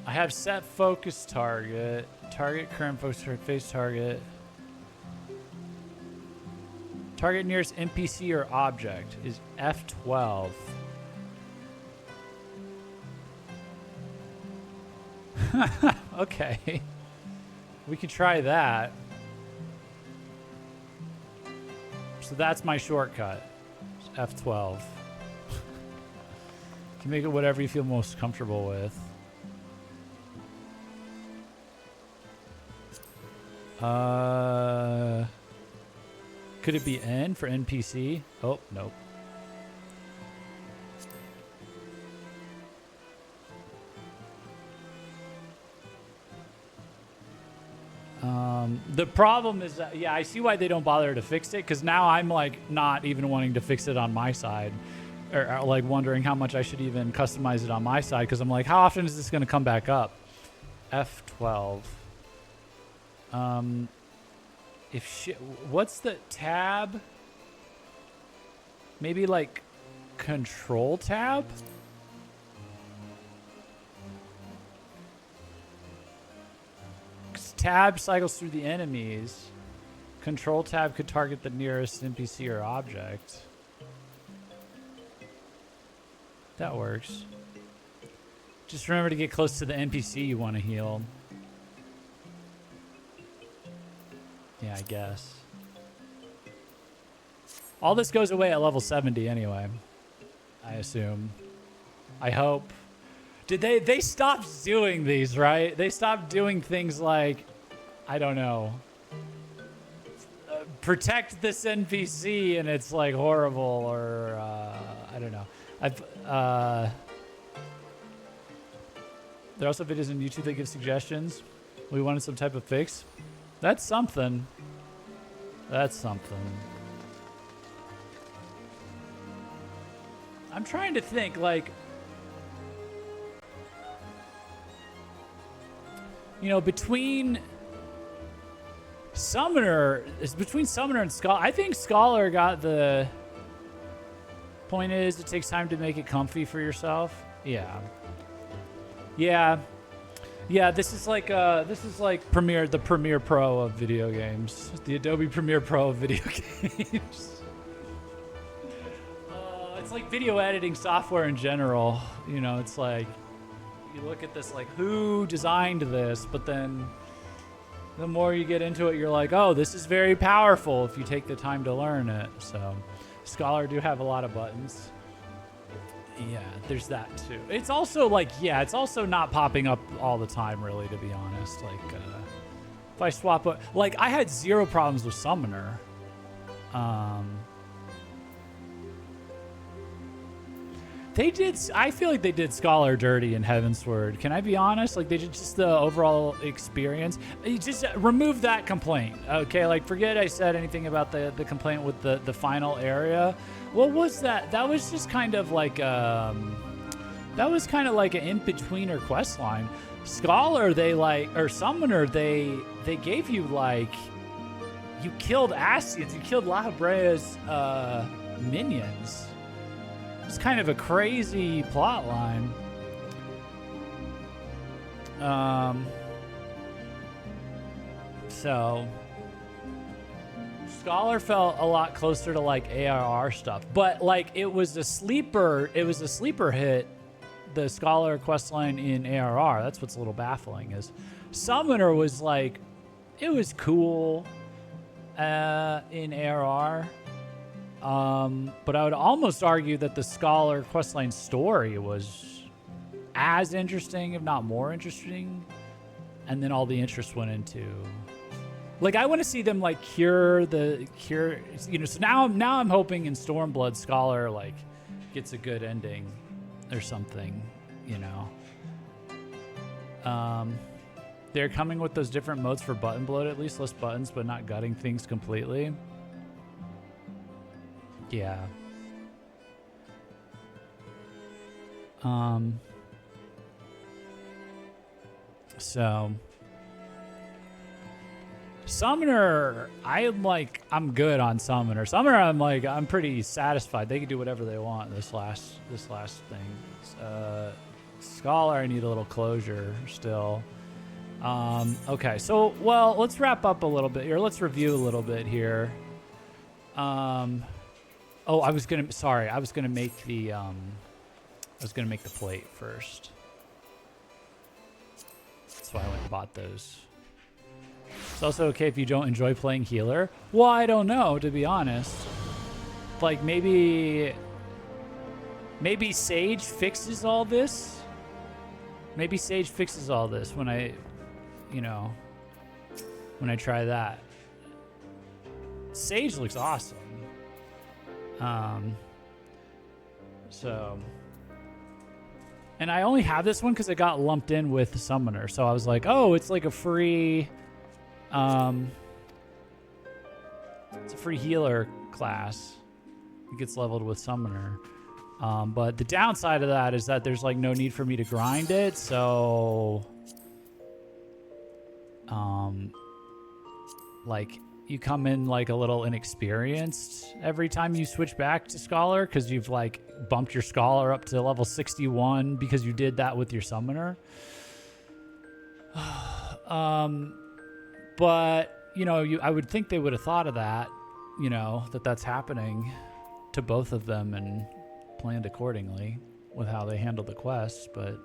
I have set focus target. Target current focus target, face target. Target nearest NPC or object is F12. Okay. We could try that. So that's my shortcut. F12. You can make it whatever you feel most comfortable with. Could it be N for NPC? Oh, nope. The problem is that, yeah, I see why they don't bother to fix it, because now I'm like not even wanting to fix it on my side, or like wondering how much I should even customize it on my side, because I'm like, how often is this going to come back up? F12. If shit, what's the tab? Maybe like control tab? Tab cycles through the enemies. Control tab could target the nearest NPC or object. That works. Just remember to get close to the NPC you want to heal. Yeah, I guess. All this goes away at level 70 anyway. I assume. I hope. Did they stopped doing these, right? They stopped doing things like, I don't know, protect this NPC and it's like horrible, or I don't know. There are also videos on YouTube that give suggestions. We wanted some type of fix. That's something. That's something. I'm trying to think, like, you know, between Summoner and Scholar, I think Scholar got the point is it takes time to make it comfy for yourself. Yeah. Yeah. Yeah, this is like Premiere, the Premiere Pro of video games. The Adobe Premiere Pro of video games. It's like video editing software in general. You know, it's like you look at this like, who designed this? But then the more you get into it, you're like, oh, this is very powerful if you take the time to learn it. So Scholar do have a lot of buttons. Yeah, there's that too. It's also like, yeah, it's also not popping up all the time, really, to be honest. Like, if I swap it, like, I had zero problems with Summoner. I feel like they did Scholar dirty in Heavensward. Can I be honest? Like, they did just the overall experience. You just remove that complaint, okay? Like, forget I said anything about the complaint with the final area. What was that? That was just kind of like, that was kind of like an in-betweener quest line. Scholar, or Summoner, they gave you, like, you killed Ascians, you killed La Hebrea's minions. It's kind of a crazy plot line. Scholar felt a lot closer to like ARR stuff, but like it was a sleeper hit, the Scholar questline in ARR. That's what's a little baffling is Summoner was like, it was cool in ARR. But I would almost argue that the Scholar questline story was as interesting, if not more interesting. And then all the interest went into, like, I want to see them like cure, you know. So now I'm hoping in Stormblood Scholar like gets a good ending or something, you know. They're coming with those different modes for button bloat, at least less buttons, but not gutting things completely. Yeah. So Summoner, I'm good on Summoner. Summoner, I'm pretty satisfied. They can do whatever they want this last thing. Scholar, I need a little closure still. Okay, so let's wrap up a little bit here. Let's review a little bit here. I was gonna make the plate first. That's why I went and bought those. It's also okay if you don't enjoy playing healer. Well, I don't know, to be honest. Like maybe Sage fixes all this. Maybe Sage fixes all this when I try that. Sage looks awesome. And I only have this one because it got lumped in with Summoner. So I was like, oh, it's like a free, it's a free healer class. It gets leveled with Summoner. But the downside of that is that there's like no need for me to grind it. So, like you come in like a little inexperienced every time you switch back to Scholar because you've like bumped your Scholar up to level 61 because you did that with your Summoner. But I would think they would have thought of that, that's happening to both of them and planned accordingly with how they handle the quests. But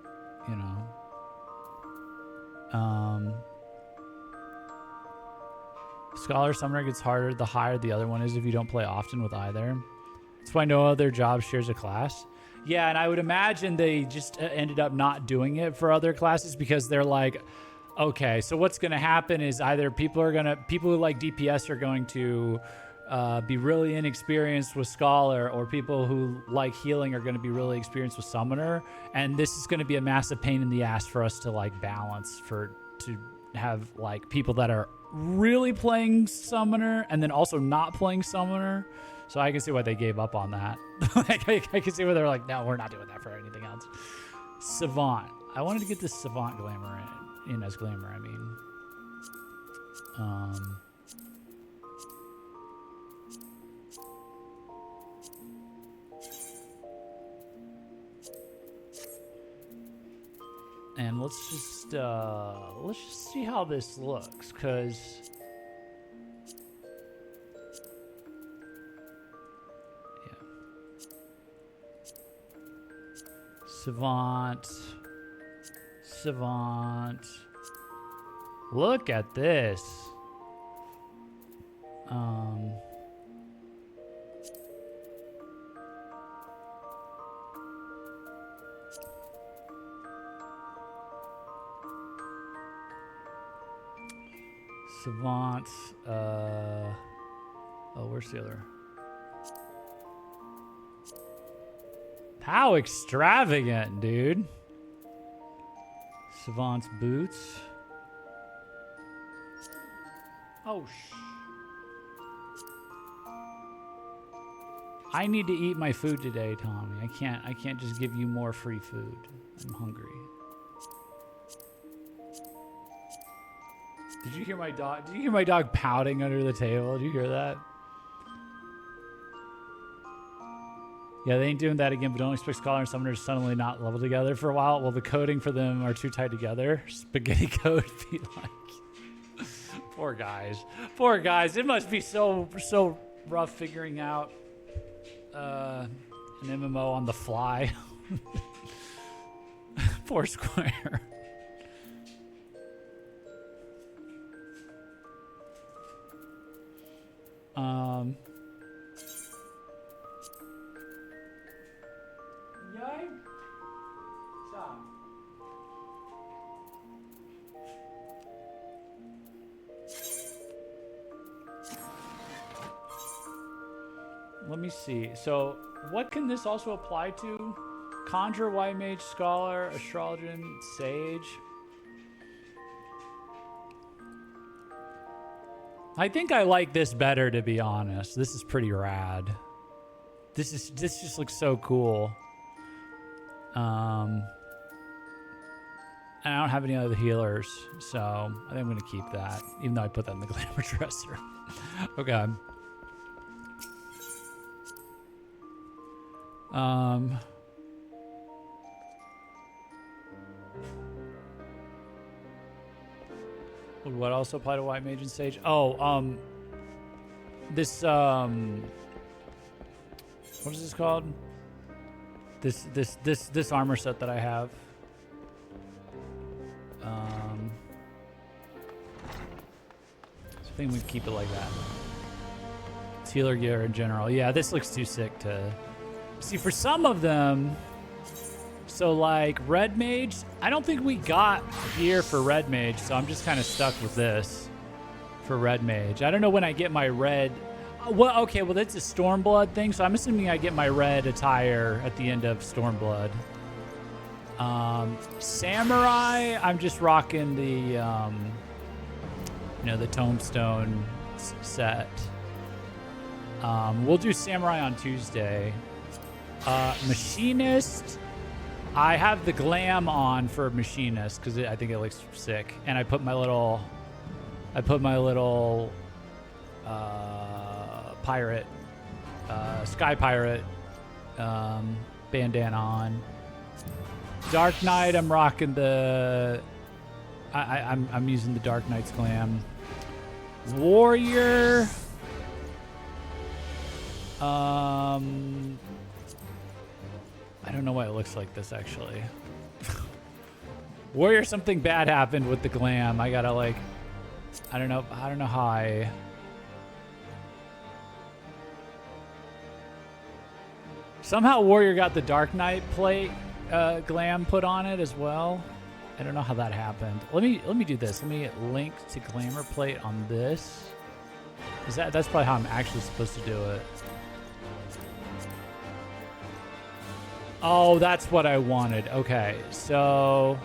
Scholar Summoner gets harder the higher the other one is if you don't play often with either. That's why no other job shares a class. Yeah, and I would imagine they just ended up not doing it for other classes because they're like, okay, so what's going to happen is either people who like DPS are going to be really inexperienced with Scholar, or people who like healing are going to be really experienced with Summoner, and this is going to be a massive pain in the ass for us to like balance to have like people that are really playing Summoner and then also not playing Summoner. So I can see why they gave up on that. I can see where they're like, no, we're not doing that for anything else. Savant. I wanted to get this Savant glamour in as glamour, I mean. And let's just see how this looks, because Savant. Look at this. Savant. Where's the other? How extravagant, dude. Savant's boots. Oh, I need to eat my food today, Tommy. I can't just give you more free food. I'm hungry. Did you hear my dog? Did you hear my dog pouting under the table? Did you hear that? Yeah, they ain't doing that again, but don't expect Scholar and Summoner to suddenly not level together for a while. Well, the coding for them are too tied together. Spaghetti code be like. Poor guys. Poor guys. It must be so rough figuring out an MMO on the fly. Poor Square. Yay. Stop. Let me see. So, what can this also apply to? Conjure, White Mage, Scholar, Astrologian, Sage. I think I like this better, to be honest. This is pretty rad. This just looks so cool. And I don't have any other healers, so I think I'm gonna keep that, even though I put that in the glamour dresser. Okay. Would what also apply to White Mage and Sage? Oh, this what is this called? This armor set that I have. So I think we keep it like that. It's healer gear in general. Yeah, this looks too sick to see for some of them. So like Red Mage, I don't think we got gear for Red Mage, so I'm just kind of stuck with this for Red Mage. I don't know when I get my red. Well, okay, well that's a Stormblood thing, so I'm assuming I get my red attire at the end of Stormblood. Samurai, I'm just rocking the the Tombstone set. We'll do Samurai on Tuesday. Machinist, I have the glam on for Machinist because I think it looks sick, and I put my little pirate, sky pirate bandana on. Dark Knight, I'm rocking the. I'm using the Dark Knight's glam. Warrior. I don't know why it looks like this actually. Warrior, something bad happened with the glam. I gotta like, I don't know how I. Somehow Warrior got the Dark Knight plate glam put on it as well. I don't know how that happened. Let me do this. Let me link to glamour plate on this. That's probably how I'm actually supposed to do it. Oh, that's what I wanted. Okay, so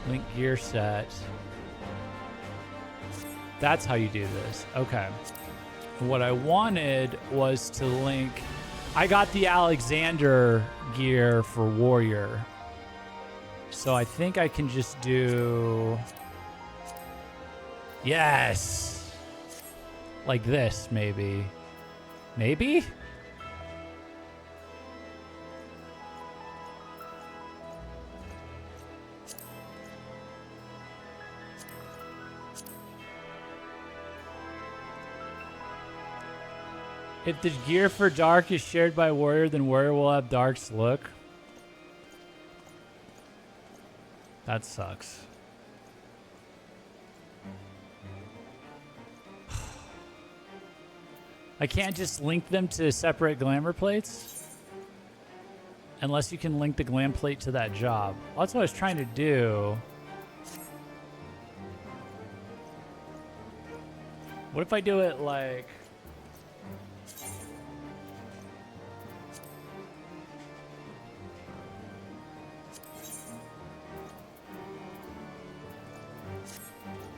link gear set. That's how you do this. Okay. What I wanted was to link. I got the Alexander gear for Warrior. So I think I can just do. Yes. Like this, maybe. Maybe? If the gear for Dark is shared by Warrior, then Warrior will have Dark's look. That sucks. I can't just link them to separate glamour plates? Unless you can link the glam plate to that job. Well, that's what I was trying to do. What if I do it like...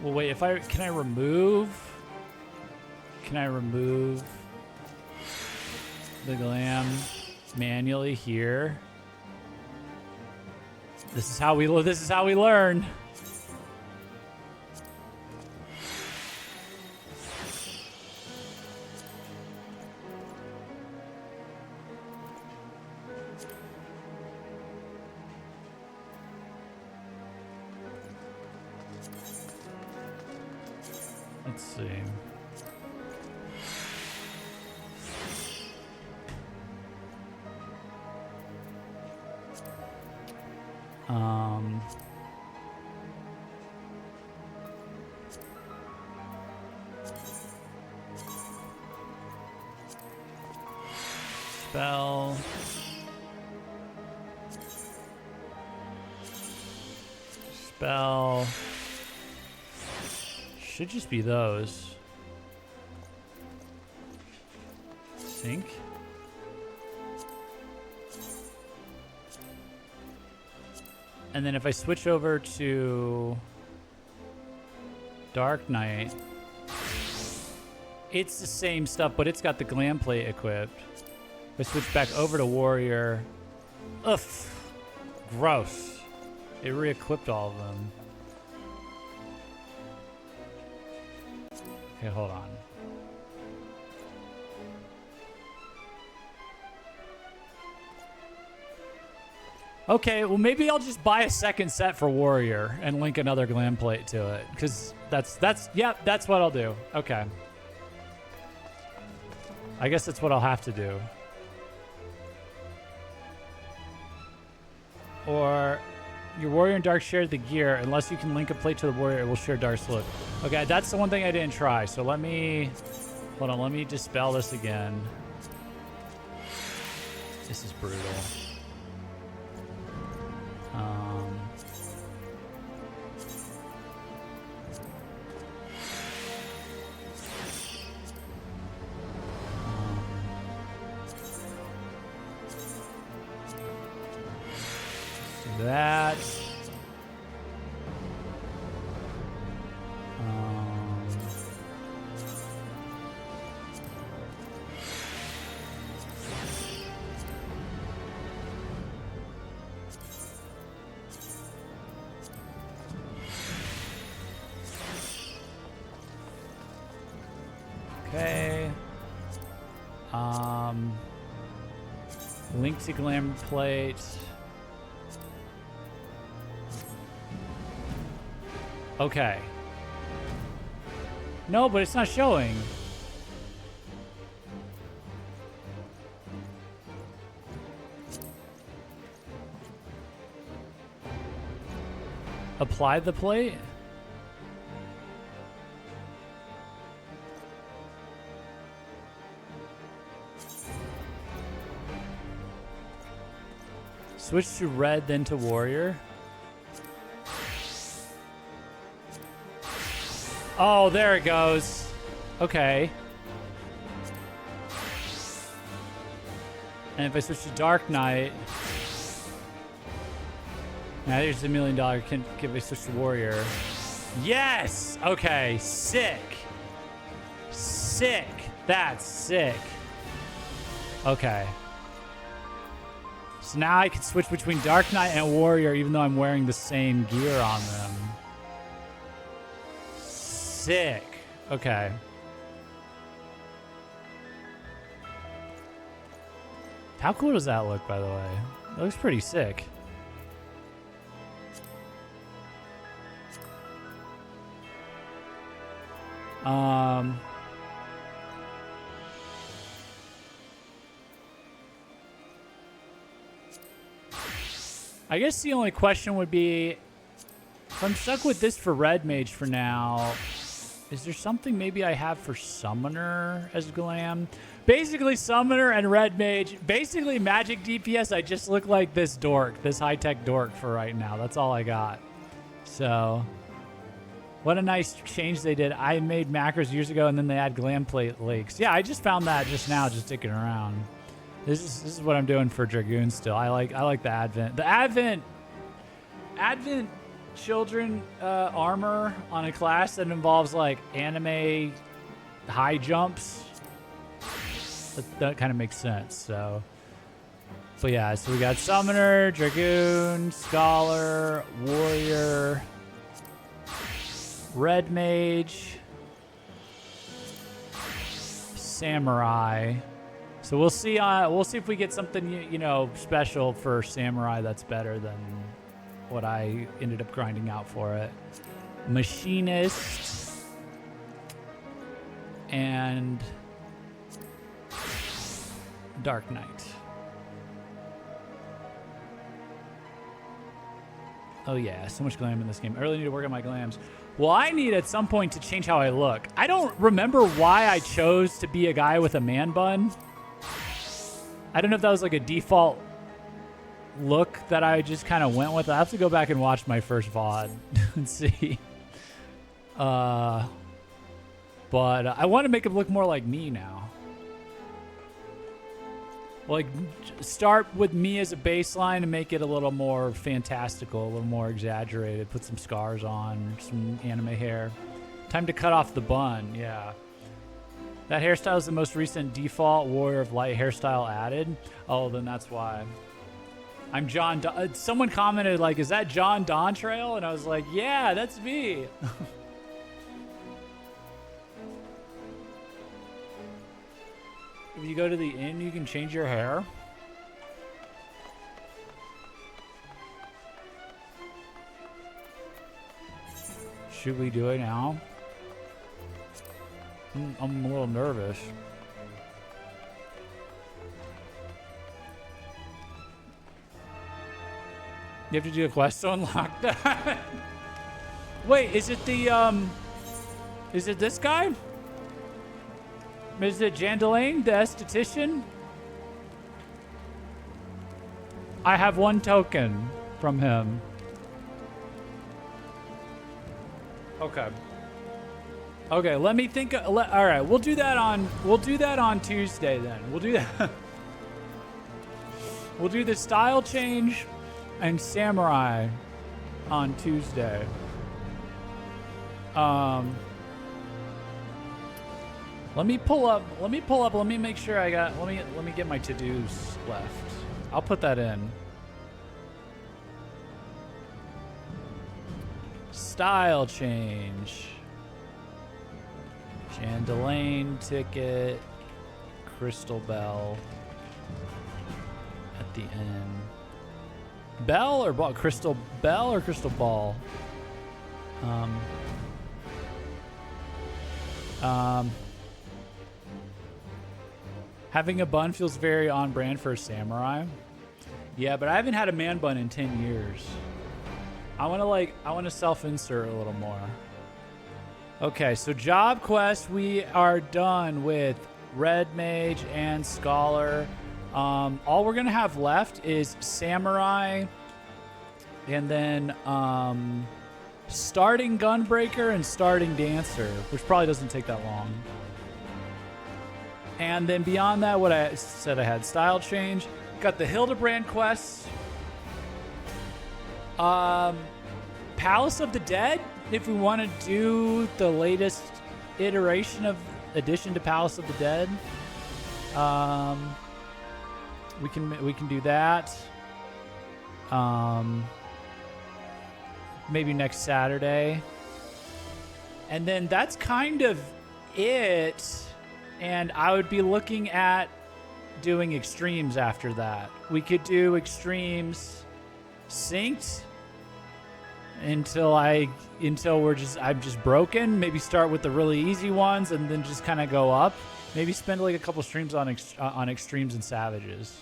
Well, wait, can I remove the glam manually here? This is how we learn. Let's see. Spell. Spell. Should just be those. Sync. And then if I switch over to Dark Knight, it's the same stuff, but it's got the glam plate equipped. If I switch back over to Warrior, ugh, gross. It re-equipped all of them. Okay, hold on. Okay, well maybe I'll just buy a second set for Warrior and link another glam plate to it, because that's what I'll do. Okay. I guess that's what I'll have to do. Or your Warrior and Dark share the gear. Unless you can link a plate to the Warrior, it will share Dark's look. Okay, that's the one thing I didn't try. So let me... Hold on, let me dispel this again. This is brutal. That. Okay. Link to glam plate. Okay. No, but it's not showing. Apply the plate? Switch to red, then to Warrior. Oh, there it goes. Okay. And if I switch to Dark Knight... Now there's $1 million. Can I switch to Warrior? Yes! Okay, sick. Sick. That's sick. Okay. So now I can switch between Dark Knight and Warrior even though I'm wearing the same gear on them. Sick. Okay. How cool does that look, by the way? It looks pretty sick. I guess the only question would be, if I'm stuck with this for Red Mage for now, is there something maybe I have for Summoner as glam? Basically, Summoner and Red Mage, basically Magic DPS, I just look like this dork, this high-tech dork for right now. That's all I got. So, what a nice change they did. I made macros years ago, and then they add glam plate lakes. Yeah, I just found that just now, just sticking around. This is what I'm doing for Dragoon still. I like the Advent. The Advent children armor on a class that involves like anime high jumps. That kind of makes sense. So yeah, so we got Summoner, Dragoon, Scholar, Warrior, Red Mage, Samurai. So we'll see if we get something, you know, special for Samurai that's better than what I ended up grinding out for it. Machinist. and Dark Knight. Oh yeah, so much glam in this game. I really need to work on my glams. Well, I need at some point to change how I look. I don't remember why I chose to be a guy with a man bun. I don't know if that was like a default look that I just kind of went with. I have to go back and watch my first VOD and see. But I want to make him look more like me now. Like, start with me as a baseline and make it a little more fantastical, a little more exaggerated. Put some scars on, some anime hair. Time to cut off the bun, yeah. That hairstyle is the most recent default Warrior of Light hairstyle added. Oh, then that's why. I'm John. Someone commented, like, is that John Dontrail? And I was like, yeah, that's me. If you go to the inn, you can change your hair. Should we do it now? I'm a little nervous. You have to do a quest to unlock that. Wait, is it the is it this guy? Is it Jandelaine, the esthetician? I have one token from him. Okay. Okay, let me think. All right, we'll do that on Tuesday then. We'll do that. We'll do the style change and samurai on Tuesday. Let me pull up. Let me make sure I got. Let me get my to-dos left. I'll put that in. Style change. Jandelaine ticket. Crystal Bell. At the end. Bell or ball? Crystal Bell or Crystal Ball? Having a bun feels very on brand for a samurai. Yeah, but I haven't had a man bun in 10 years. I want to self-insert a little more. Okay, so job quest, we are done with Red Mage and Scholar. All we're gonna have left is Samurai, and then starting Gunbreaker and starting Dancer, which probably doesn't take that long. And then beyond that, what I said I had style change. Got the Hildebrand quests. Palace of the Dead, if we want to do the latest iteration of addition to Palace of the Dead. We can do that. Maybe next Saturday. And then that's kind of it. And I would be looking at doing extremes after that. We could do extremes synced until I'm just broken. Maybe start with the really easy ones and then just kind of go up. Maybe spend like a couple streams on extremes and savages.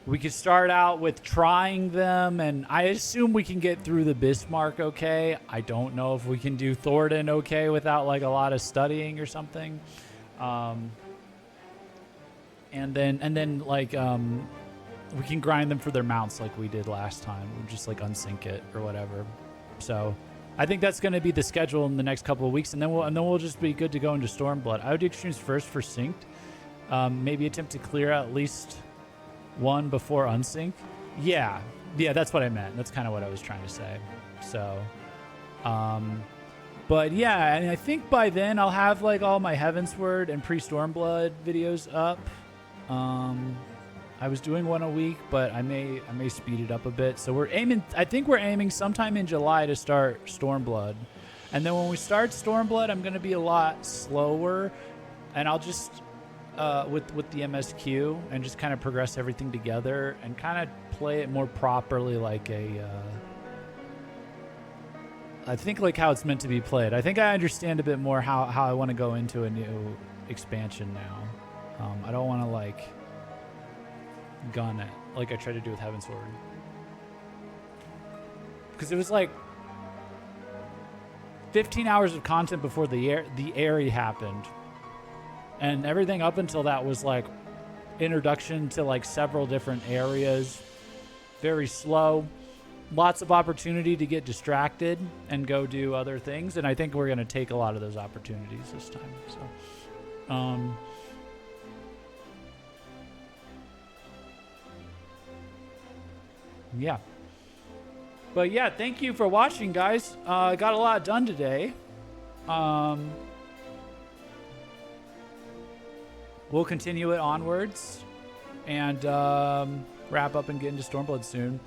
We could start out with trying them, and I assume we can get through the Bismarck okay. I don't know if we can do Thornton okay without like a lot of studying or something. And then like we can grind them for their mounts like we did last time. We'll just like unsync it or whatever. So I think that's going to be the schedule in the next couple of weeks, and then we'll just be good to go into Stormblood. I would do extremes first for synced. Maybe attempt to clear out at least one before unsync. Yeah, that's what I meant. That's kind of what I was trying to say. So, but yeah, and I think by then I'll have like all my Heavensward and pre-Stormblood videos up. I was doing one a week, but I may speed it up a bit. So I think we're aiming sometime in July to start Stormblood. And then when we start Stormblood, I'm going to be a lot slower, and I'll just with the MSQ and just kind of progress everything together and kind of play it more properly like I think like how it's meant to be played. I think I understand a bit more how I want to go into a new expansion now. I don't want to like gun it like I tried to do with Heavensward, because it was like 15 hours of content before the Airy happened, and everything up until that was like introduction to like several different areas, very slow, lots of opportunity to get distracted and go do other things, and I think we're going to take a lot of those opportunities this time. So yeah, but yeah, thank you for watching, guys. Got a lot done today. We'll continue it onwards and wrap up and get into Stormblood soon.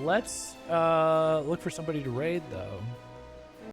Let's look for somebody to raid, though.